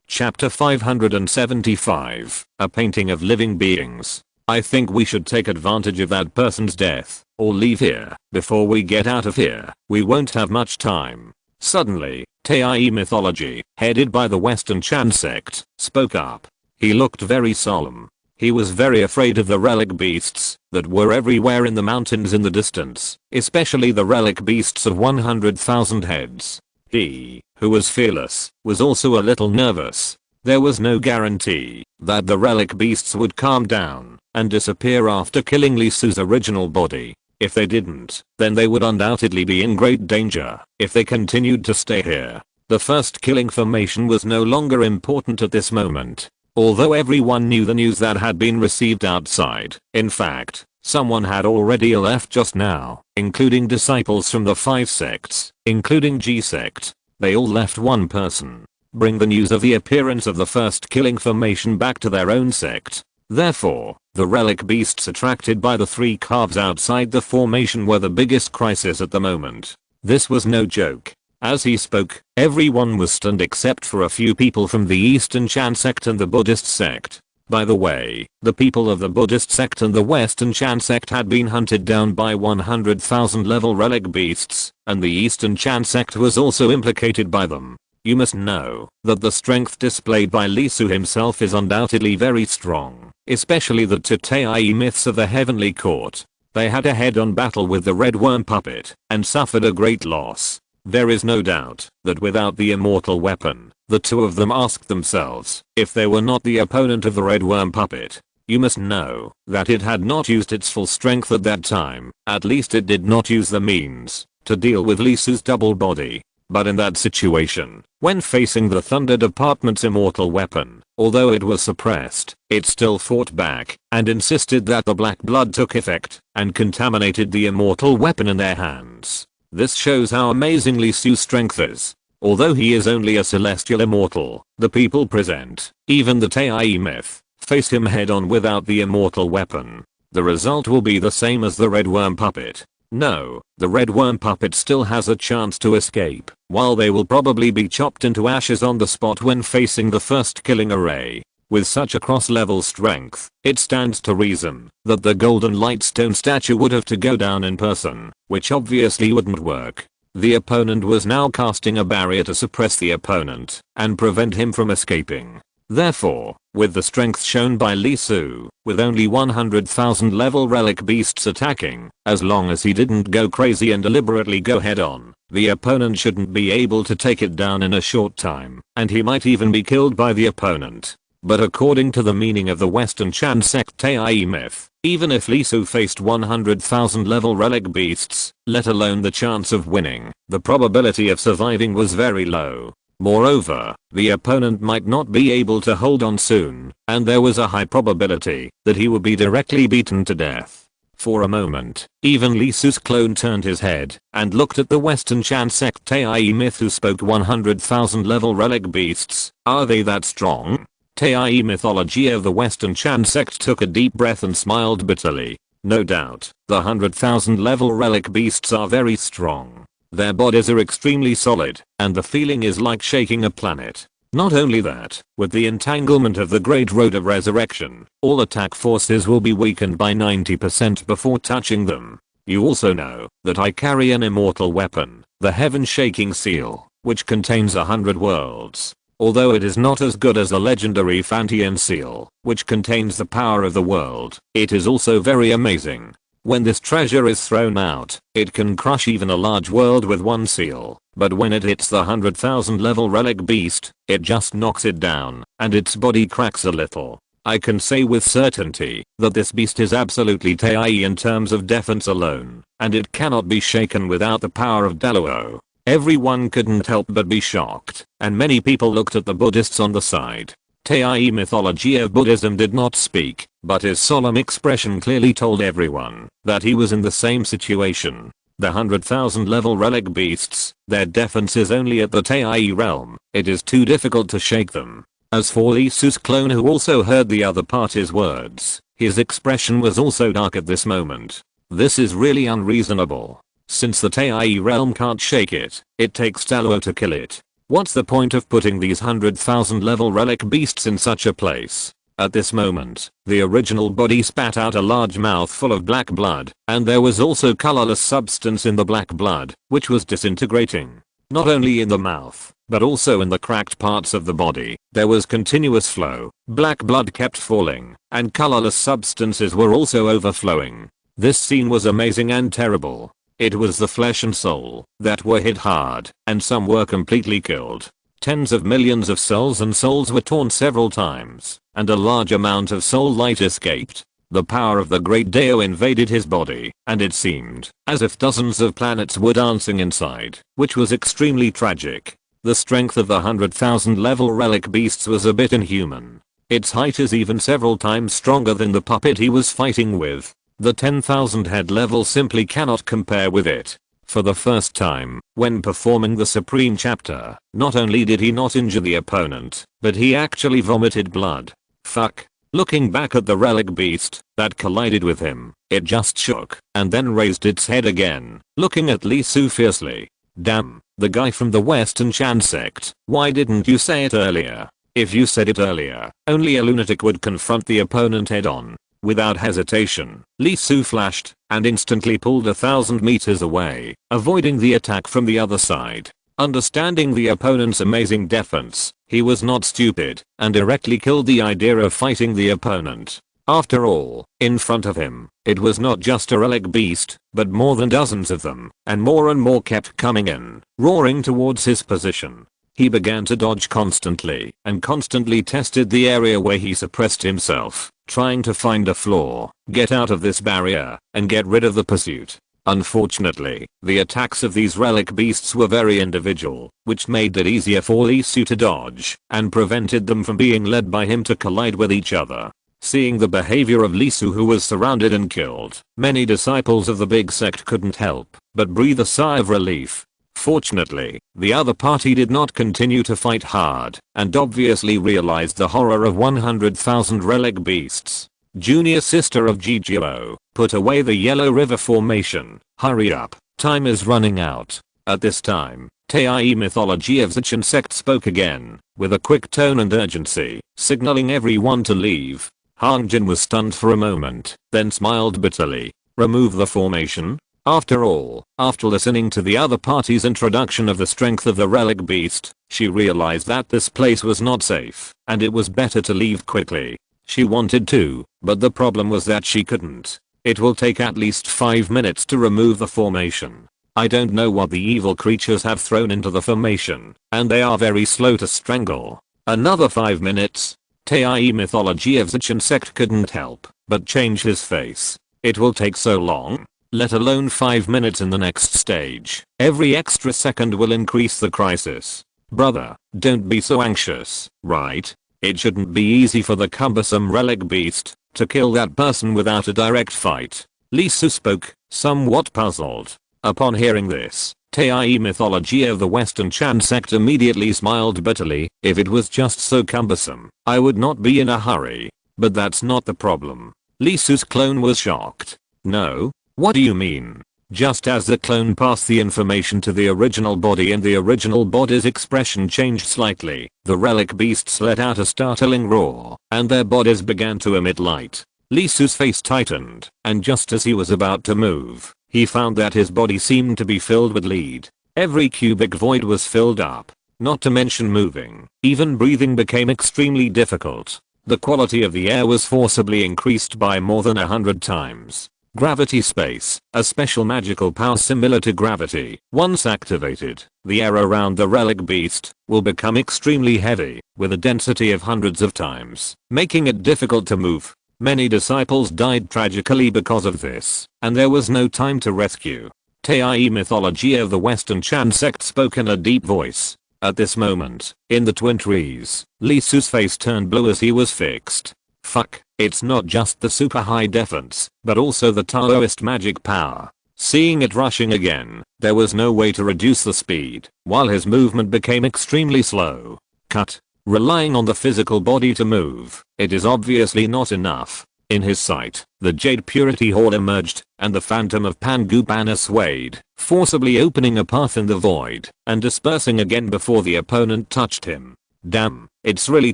Chapter 575, A Painting of Living Beings. I think we should take advantage of that person's death, or leave here, before we get out of here. We won't have much time. Suddenly, Tai mythology, headed by the Western Chan sect, spoke up. He looked very solemn. He was very afraid of the relic beasts that were everywhere in the mountains in the distance, especially the relic beasts of 100,000 heads. He, who was fearless, was also a little nervous. There was no guarantee that the relic beasts would calm down and disappear after killing Lee Su's original body. If they didn't, then they would undoubtedly be in great danger if they continued to stay here. The first killing formation was no longer important at this moment. Although everyone knew the news that had been received outside, in fact, someone had already left just now, including disciples from the 5 sects, including G sect. They all left one person. Bring the news of the appearance of the first killing formation back to their own sect. Therefore, the relic beasts attracted by the 3 calves outside the formation were the biggest crisis at the moment. This was no joke. As he spoke, everyone was stunned except for a few people from the Eastern Chan sect and the Buddhist sect. By the way, the people of the Buddhist sect and the Western Chan sect had been hunted down by 100,000 level relic beasts, and the Eastern Chan sect was also implicated by them. You must know that the strength displayed by Lee Su himself is undoubtedly very strong, especially the Tai myths of the Heavenly Court. They had a head-on battle with the Red Worm puppet and suffered a great loss. There is no doubt that without the immortal weapon, the two of them asked themselves if they were not the opponent of the Red Worm puppet. You must know that it had not used its full strength at that time, at least it did not use the means to deal with Lee Su's double body. But in that situation, when facing the Thunder Department's immortal weapon, although it was suppressed, it still fought back and insisted that the black blood took effect and contaminated the immortal weapon in their hands. This shows how amazing Lee Su's strength is. Although he is only a celestial immortal, the people present, even the Tai myth, face him head on without the immortal weapon. The result will be the same as the Red Worm puppet. No, the Red Worm puppet still has a chance to escape, while they will probably be chopped into ashes on the spot when facing the first killing array. With such a cross-level strength, it stands to reason that the golden lightstone statue would have to go down in person, which obviously wouldn't work. The opponent was now casting a barrier to suppress the opponent and prevent him from escaping. Therefore, with the strength shown by Lee Su, with only 100,000 level relic beasts attacking, as long as he didn't go crazy and deliberately go head on, the opponent shouldn't be able to take it down in a short time, and he might even be killed by the opponent. But according to the meaning of the Western Chan sect Tai myth, even if Lee Su faced 100,000 level relic beasts, let alone the chance of winning, the probability of surviving was very low. Moreover, the opponent might not be able to hold on soon, and there was a high probability that he would be directly beaten to death. For a moment, even Lee Su's clone turned his head and looked at the Western Chan sect Tai myth who spoke 100,000 level relic beasts. Are they that strong? Tai mythology of the Western Chan sect took a deep breath and smiled bitterly. No doubt, the 100,000 level relic beasts are very strong. Their bodies are extremely solid, and the feeling is like shaking a planet. Not only that, with the entanglement of the Great Road of Resurrection, all attack forces will be weakened by 90% before touching them. You also know that I carry an immortal weapon, the Heaven-Shaking Seal, which contains 100 worlds. Although it is not as good as the legendary Fantian Seal, which contains the power of the world, it is also very amazing. When this treasure is thrown out, it can crush even a large world with one seal, but when it hits the 100,000 level relic beast, it just knocks it down, and its body cracks a little. I can say with certainty that this beast is absolutely Tai in terms of defense alone, and it cannot be shaken without the power of Daluo. Everyone couldn't help but be shocked, and many people looked at the Buddhists on the side. Tai mythology of Buddhism did not speak, but his solemn expression clearly told everyone that he was in the same situation. The 100,000 level relic beasts, their defense is only at the Tai realm. It is too difficult to shake them. As for Lee Su's clone who also heard the other party's words, his expression was also dark at this moment. This is really unreasonable. Since the Tai realm can't shake it, it takes Daluo to kill it. What's the point of putting these 100,000 level relic beasts in such a place? At this moment, the original body spat out a large mouthful of black blood, and there was also colorless substance in the black blood, which was disintegrating. Not only in the mouth, but also in the cracked parts of the body, there was continuous flow. Black blood kept falling, and colorless substances were also overflowing. This scene was amazing and terrible. It was the flesh and soul that were hit hard, and some were completely killed. Tens of millions of cells and souls were torn several times, and a large amount of soul light escaped. The power of the great Dao invaded his body, and it seemed as if dozens of planets were dancing inside, which was extremely tragic. The strength of the 100,000 level relic beasts was a bit inhuman. Its height is even several times stronger than the puppet he was fighting with. The 10,000 head level simply cannot compare with it. For the first time, when performing the Supreme Chapter, not only did he not injure the opponent, but he actually vomited blood. Fuck. Looking back at the relic beast that collided with him, it just shook and then raised its head again, looking at Lee Su fiercely. Damn, the guy from the Western Chan sect, why didn't you say it earlier? If you said it earlier, only a lunatic would confront the opponent head on. Without hesitation, Lee Su flashed and instantly pulled 1,000 meters away, avoiding the attack from the other side. Understanding the opponent's amazing defense, he was not stupid and directly killed the idea of fighting the opponent. After all, in front of him, it was not just a relic beast, but more than dozens of them, and more kept coming in, roaring towards his position. He began to dodge constantly and constantly tested the area where he suppressed himself, trying to find a flaw, get out of this barrier, and get rid of the pursuit. Unfortunately, the attacks of these relic beasts were very individual, which made it easier for Lee Su to dodge, and prevented them from being led by him to collide with each other. Seeing the behavior of Lee Su who was surrounded and killed, many disciples of the big sect couldn't help but breathe a sigh of relief. Fortunately, the other party did not continue to fight hard, and obviously realized the horror of 100,000 relic beasts. Junior sister of Jijiro, put away the Yellow River formation. Hurry up, time is running out. At this time, Tai mythology of Zichan sect spoke again, with a quick tone and urgency, signaling everyone to leave. Hangjin was stunned for a moment, then smiled bitterly. Remove the formation? After all, after listening to the other party's introduction of the strength of the relic beast, she realized that this place was not safe, and it was better to leave quickly. She wanted to, but the problem was that she couldn't. It will take at least 5 minutes to remove the formation. I don't know what the evil creatures have thrown into the formation, and they are very slow to strangle. Another 5 minutes. Tai mythology of Zichan sect couldn't help but change his face. It will take so long? Let alone 5 minutes in the next stage. Every extra second will increase the crisis. Brother, don't be so anxious, right? It shouldn't be easy for the cumbersome relic beast to kill that person without a direct fight. Lee Su spoke, somewhat puzzled. Upon hearing this, Tai mythology of the Western Chan sect immediately smiled bitterly. If it was just so cumbersome, I would not be in a hurry. But that's not the problem. Lee Su's clone was shocked. No? What do you mean? Just as the clone passed the information to the original body and the original body's expression changed slightly, the relic beasts let out a startling roar, and their bodies began to emit light. Lee Su's face tightened, and just as he was about to move, he found that his body seemed to be filled with lead. Every cubic void was filled up. Not to mention moving. Even breathing became extremely difficult. The quality of the air was forcibly increased by more than 100 times. Gravity space, a special magical power similar to gravity, once activated, the air around the relic beast will become extremely heavy, with a density of hundreds of times, making it difficult to move. Many disciples died tragically because of this, and there was no time to rescue. Tai mythology of the Western Chan sect spoke in a deep voice. At this moment, in the twin trees, Lee Su's face turned blue as he was fixed. Fuck, it's not just the super high defense, but also the Taoist magic power. Seeing it rushing again, there was no way to reduce the speed, while his movement became extremely slow. Cut. Relying on the physical body to move, it is obviously not enough. In his sight, the Jade Purity Hall emerged, and the Phantom of Pangubana swayed, forcibly opening a path in the void, and dispersing again before the opponent touched him. Damn, it's really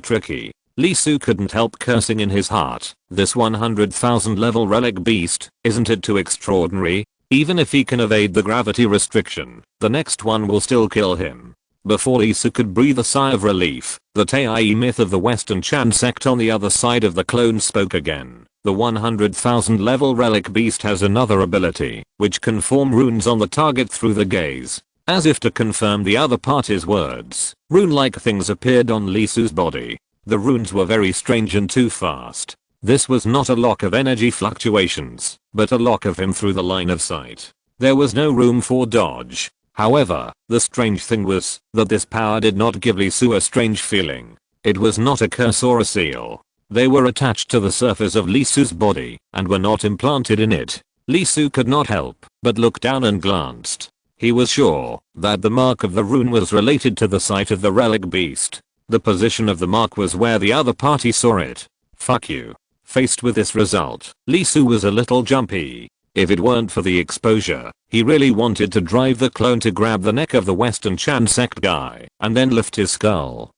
tricky. Lee Su couldn't help cursing in his heart. This 100,000 level relic beast, isn't it too extraordinary? Even if he can evade the gravity restriction, the next one will still kill him. Before Lee Su could breathe a sigh of relief, the Tai myth of the Western Chan sect on the other side of the clone spoke again. The 100,000 level relic beast has another ability, which can form runes on the target through the gaze. As if to confirm the other party's words, rune-like things appeared on Lee Su's body. The runes were very strange and too fast. This was not a lock of energy fluctuations, but a lock of him through the line of sight. There was no room for dodge. However, the strange thing was that this power did not give Lee Su a strange feeling. It was not a curse or a seal. They were attached to the surface of Lee Su's body and were not implanted in it. Lee Su could not help but look down and glanced. He was sure that the mark of the rune was related to the site of the relic beast. The position of the mark was where the other party saw it. Fuck you. Faced with this result, Lee Su was a little jumpy. If it weren't for the exposure, he really wanted to drive the clone to grab the neck of the Western Chan sect guy and then lift his skull.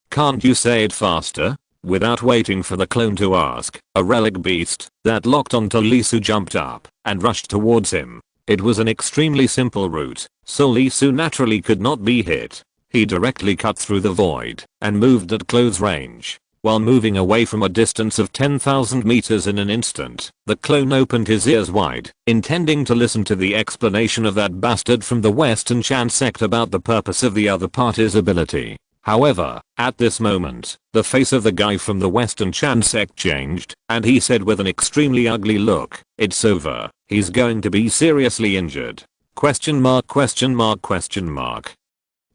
Can't you say it faster? Without waiting for the clone to ask, a relic beast that locked onto Lee Su jumped up and rushed towards him. It was an extremely simple route, so Lee Su naturally could not be hit. He directly cut through the void and moved at close range. While moving away from a distance of 10,000 meters in an instant, the clone opened his ears wide, intending to listen to the explanation of that bastard from the Western Chan sect about the purpose of the other party's ability. However, at this moment, the face of the guy from the Western Chan sect changed, and he said with an extremely ugly look, "It's over. He's going to be seriously injured." Question mark, question mark, question mark.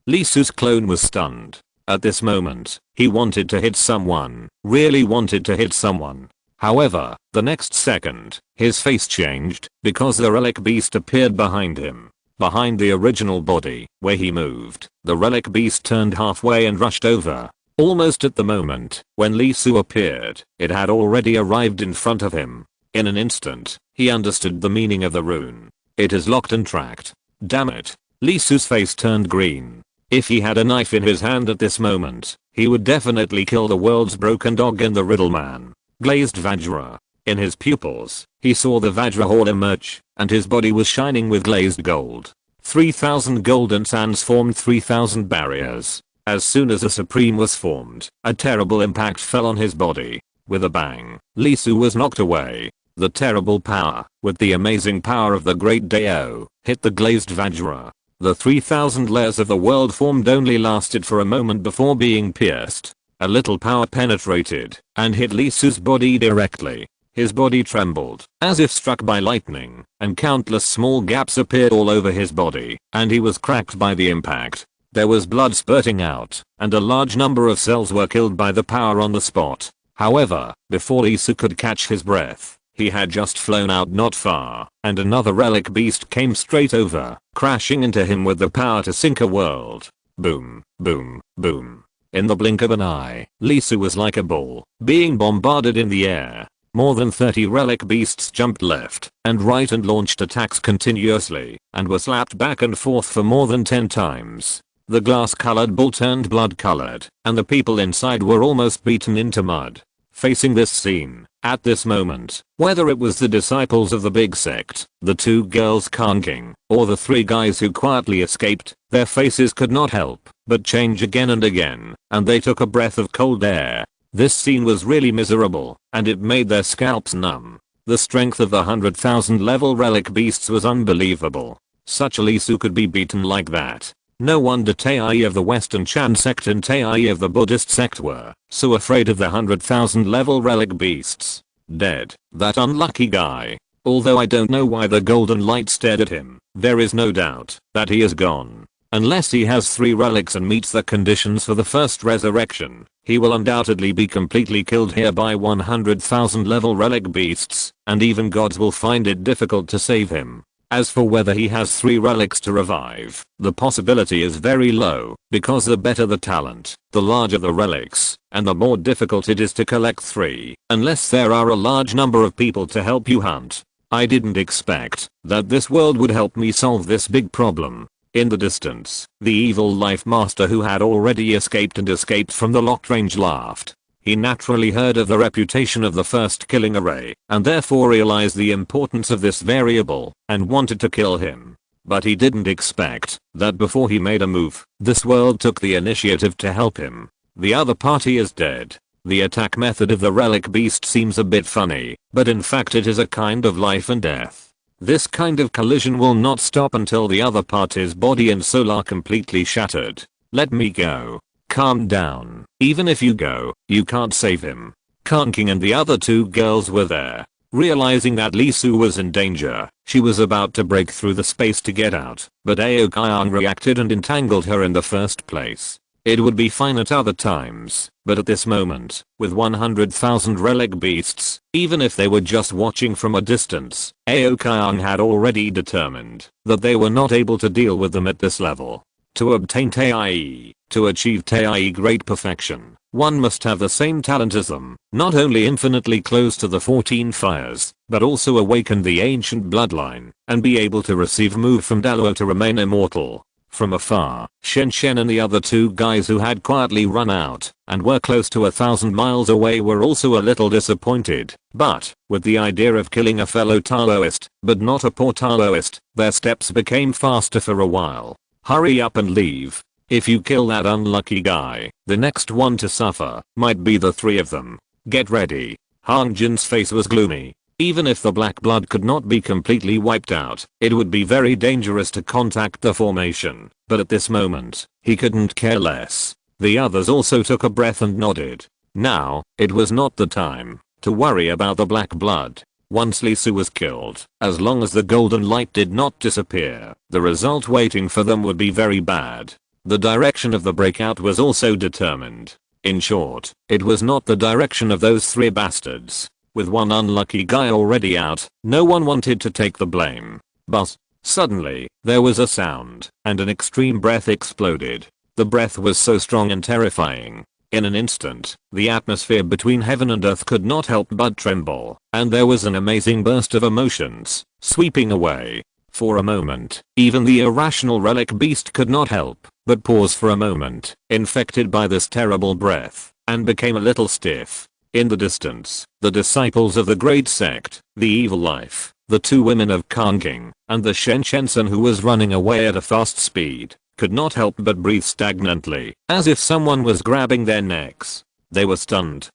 Lee Su's clone was stunned. At this moment, he wanted to hit someone, really wanted to hit someone. However, the next second, his face changed because the relic beast appeared behind him. Behind the original body, where he moved, the relic beast turned halfway and rushed over. Almost at the moment when Lee Su appeared, it had already arrived in front of him. In an instant, he understood the meaning of the rune. It is locked and tracked. Damn it. Lee Su's face turned green. If he had a knife in his hand at this moment, he would definitely kill the world's broken dog in the riddle man. Glazed Vajra. In his pupils, he saw the Vajra hall emerge, and his body was shining with glazed gold. 3,000 golden sands formed 3,000 barriers. As soon as a supreme was formed, a terrible impact fell on his body. With a bang, Lee Su was knocked away. The terrible power, with the amazing power of the great Dao, hit the glazed Vajra. The 3,000 layers of the world formed only lasted for a moment before being pierced. A little power penetrated and hit Lee Su's body directly. His body trembled as if struck by lightning, and countless small gaps appeared all over his body, and he was cracked by the impact. There was blood spurting out, and a large number of cells were killed by the power on the spot. However, before Lee Su could catch his breath, He had just flown out not far, and another relic beast came straight over, crashing into him with the power to sink a world. Boom, boom, boom. In the blink of an eye, Lee Su was like a ball, being bombarded in the air. More than 30 relic beasts jumped left and right and launched attacks continuously, and were slapped back and forth for more than 10 times. The glass-colored ball turned blood-colored, and the people inside were almost beaten into mud. Facing this scene, at this moment, whether it was the disciples of the big sect, the 2 girls Kang, or the 3 guys who quietly escaped, their faces could not help but change again and again, and they took a breath of cold air. This scene was really miserable, and it made their scalps numb. The strength of the 100,000 level relic beasts was unbelievable. Such a Lee Su could be beaten like that. No wonder Tai of the Western Chan sect and Tai of the Buddhist sect were so afraid of the 100,000 level relic beasts. Dead, that unlucky guy. Although I don't know why the golden light stared at him, there is no doubt that he is gone. Unless he has 3 relics and meets the conditions for the first resurrection, he will undoubtedly be completely killed here by 100,000 level relic beasts, and even gods will find it difficult to save him. As for whether he has 3 relics to revive, the possibility is very low, because the better the talent, the larger the relics, and the more difficult it is to collect 3, unless there are a large number of people to help you hunt. I didn't expect that this world would help me solve this big problem. In the distance, the evil life master who had already escaped from the locked range laughed. He naturally heard of the reputation of the first killing array, and therefore realized the importance of this variable, and wanted to kill him. But he didn't expect that before he made a move, this world took the initiative to help him. The other party is dead. The attack method of the relic beast seems a bit funny, but in fact it is a kind of life and death. This kind of collision will not stop until the other party's body and soul are completely shattered. Let me go. Calm down. Even if you go, you can't save him. Kanking and the other 2 girls were there. Realizing that Lee Su was in danger, she was about to break through the space to get out, but Aokayang reacted and entangled her in the first place. It would be fine at other times, but at this moment, with 100,000 relic beasts, even if they were just watching from a distance, Aokayang had already determined that they were not able to deal with them at this level. To obtain Tai, to achieve Tai great perfection, one must have the same talent as them, not only infinitely close to the 14 fires, but also awaken the ancient bloodline, and be able to receive move from Daluo to remain immortal. From afar, Shen Shen and the other 2 guys who had quietly run out and were close to 1,000 miles away were also a little disappointed, but with the idea of killing a fellow Taoist, but not a poor Taoist, their steps became faster for a while. Hurry up and leave. If you kill that unlucky guy, the next one to suffer might be the 3 of them. Get ready. Hang Jin's face was gloomy. Even if the black blood could not be completely wiped out, it would be very dangerous to contact the formation, but at this moment, he couldn't care less. The others also took a breath and nodded. Now, it was not the time to worry about the black blood. Once Lee Su was killed, as long as the golden light did not disappear, the result waiting for them would be very bad. The direction of the breakout was also determined. In short, it was not the direction of those 3 bastards. With one unlucky guy already out, no one wanted to take the blame. But suddenly, there was a sound, and an extreme breath exploded. The breath was so strong and terrifying. In an instant, the atmosphere between heaven and earth could not help but tremble, and there was an amazing burst of emotions, sweeping away. For a moment, even the irrational relic beast could not help but pause for a moment, infected by this terrible breath, and became a little stiff. In the distance, the disciples of the great sect, the evil life, the 2 women of Kanking, and the Shen Shensen who was running away at a fast speed, could not help but breathe stagnantly, as if someone was grabbing their necks. They were stunned,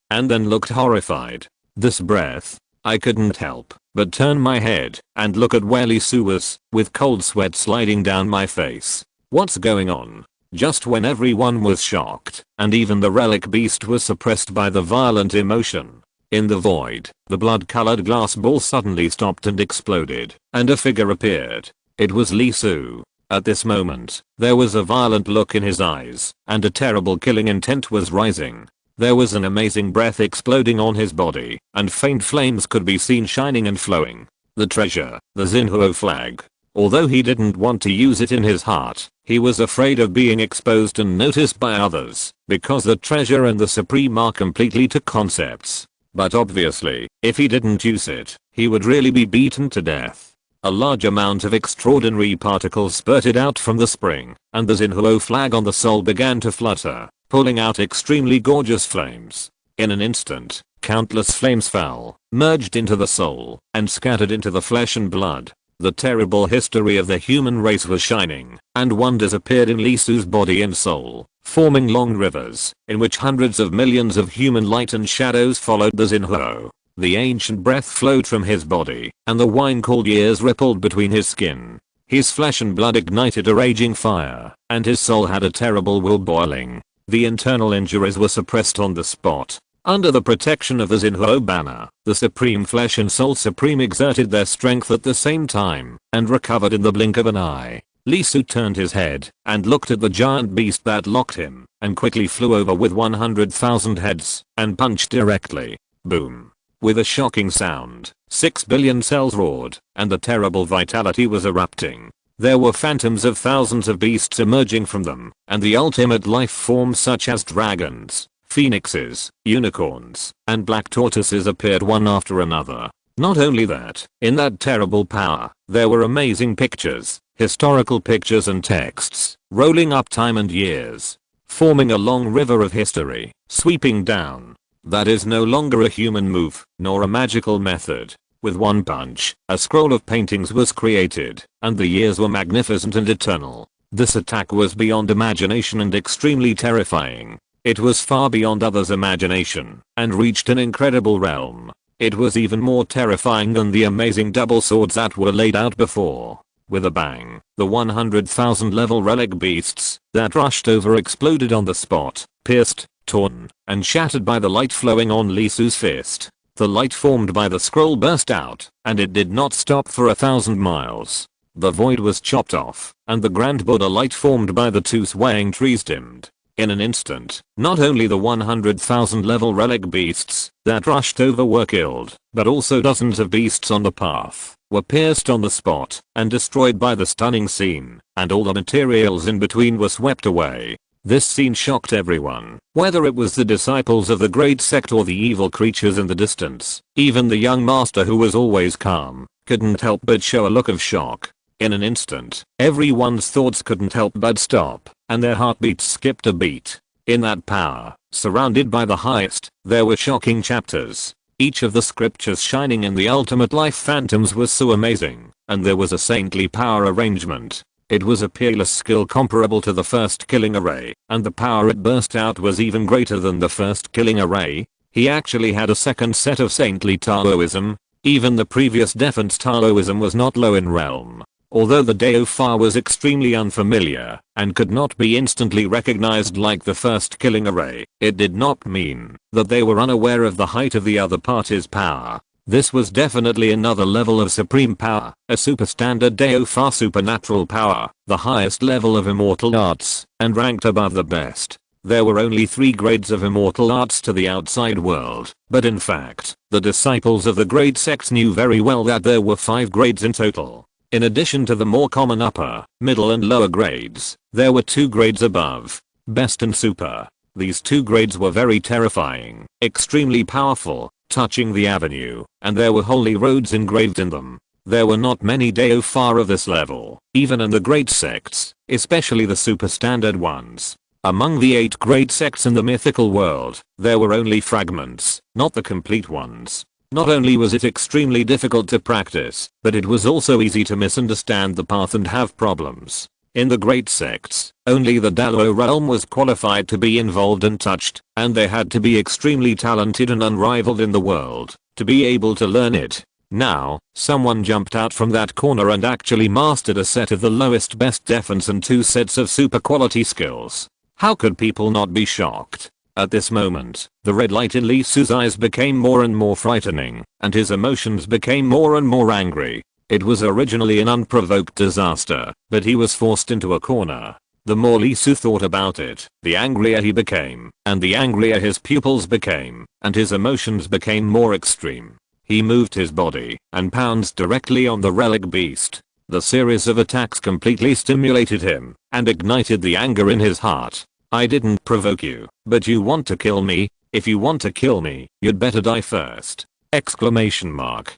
and then looked horrified. This breath, I couldn't help but turn my head and look at where Lee Su was, with cold sweat sliding down my face. What's going on? Just when everyone was shocked, and even the relic beast was suppressed by the violent emotion. In the void, the blood-colored glass ball suddenly stopped and exploded, and a figure appeared. It was Lee Su. At this moment, there was a violent look in his eyes, and a terrible killing intent was rising. There was an amazing breath exploding on his body, and faint flames could be seen shining and flowing. The treasure, the Xinhuo flag. Although he didn't want to use it in his heart, he was afraid of being exposed and noticed by others, because the treasure and the supreme are completely two concepts. But obviously, if he didn't use it, he would really be beaten to death. A large amount of extraordinary particles spurted out from the spring, and the Xinhuo flag on the soul began to flutter, pulling out extremely gorgeous flames. In an instant, countless flames fell, merged into the soul, and scattered into the flesh and blood. The terrible history of the human race was shining, and wonders appeared in Li Su's body and soul, forming long rivers, in which hundreds of millions of human light and shadows followed the Xinhuo. The ancient breath flowed from his body, and the wine-cooled years rippled between his skin. His flesh and blood ignited a raging fire, and his soul had a terrible will boiling. The internal injuries were suppressed on the spot. Under the protection of the Xinhuo banner, the Supreme Flesh and Soul Supreme exerted their strength at the same time, and recovered in the blink of an eye. Li Su turned his head, and looked at the giant beast that locked him, and quickly flew over with 100,000 heads, and punched directly. Boom. With a shocking sound, 6 billion cells roared, and the terrible vitality was erupting. There were phantoms of thousands of beasts emerging from them, and the ultimate life forms such as dragons, phoenixes, unicorns, and black tortoises appeared one after another. Not only that, in that terrible power, there were amazing pictures, historical pictures and texts, rolling up time and years, forming a long river of history, sweeping down. That is no longer a human move, nor a magical method. With one punch, a scroll of paintings was created, and the years were magnificent and eternal. This attack was beyond imagination and extremely terrifying. It was far beyond others' imagination, and reached an incredible realm. It was even more terrifying than the amazing double swords that were laid out before. With a bang, the 100,000 level relic beasts that rushed over exploded on the spot, pierced, torn, and shattered by the light flowing on Li Su's fist. The light formed by the scroll burst out, and it did not stop for 1,000 miles. The void was chopped off, and the Grand Buddha light formed by the two swaying trees dimmed. In an instant, not only the 100,000 level relic beasts that rushed over were killed, but also dozens of beasts on the path were pierced on the spot and destroyed by the stunning scene, and all the materials in between were swept away. This scene shocked everyone, whether it was the disciples of the great sect or the evil creatures in the distance. Even the young master, who was always calm, couldn't help but show a look of shock. In an instant, everyone's thoughts couldn't help but stop, and their heartbeats skipped a beat. In that power, surrounded by the highest, there were shocking chapters. Each of the scriptures shining in the ultimate life phantoms was so amazing, and there was a saintly power arrangement. It was a peerless skill comparable to the first killing array, and the power it burst out was even greater than the first killing array. He actually had a second set of saintly Taoism. Even the previous defense Taoism was not low in realm. Although the Dao Fa was extremely unfamiliar, and could not be instantly recognized like the first killing array, it did not mean that they were unaware of the height of the other party's power. This was definitely another level of supreme power, a superstandard Dao Fa supernatural power, the highest level of immortal arts, and ranked above the best. There were only 3 grades of immortal arts to the outside world, but in fact, the disciples of the great sects knew very well that there were 5 grades in total. In addition to the more common upper, middle and lower grades, there were 2 grades above, best and super. These 2 grades were very terrifying, extremely powerful, touching the avenue, and there were holy roads engraved in them. There were not many Dao Fa of this level, even in the great sects, especially the super standard ones. Among the 8 great sects in the mythical world, there were only fragments, not the complete ones. Not only was it extremely difficult to practice, but it was also easy to misunderstand the path and have problems. In the great sects, only the Dalo realm was qualified to be involved and touched, and they had to be extremely talented and unrivaled in the world to be able to learn it. Now, someone jumped out from that corner and actually mastered a set of the lowest best defense and 2 sets of super quality skills. How could people not be shocked? At this moment, the red light in Li Su's eyes became more and more frightening, and his emotions became more and more angry. It was originally an unprovoked disaster, but he was forced into a corner. The more Lisu thought about it, the angrier he became, and the angrier his pupils became, and his emotions became more extreme. He moved his body and pounced directly on the relic beast. The series of attacks completely stimulated him and ignited the anger in his heart. I didn't provoke you, but you want to kill me? If you want to kill me, you'd better die first! Exclamation mark.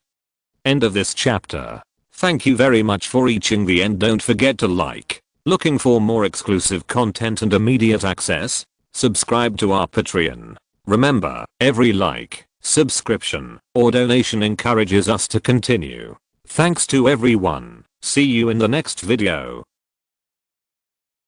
End of this chapter. Thank you very much for reaching the end. Don't forget to like. Looking for more exclusive content and immediate access? Subscribe to our Patreon. Remember, every like, subscription, or donation encourages us to continue. Thanks to everyone. See you in the next video.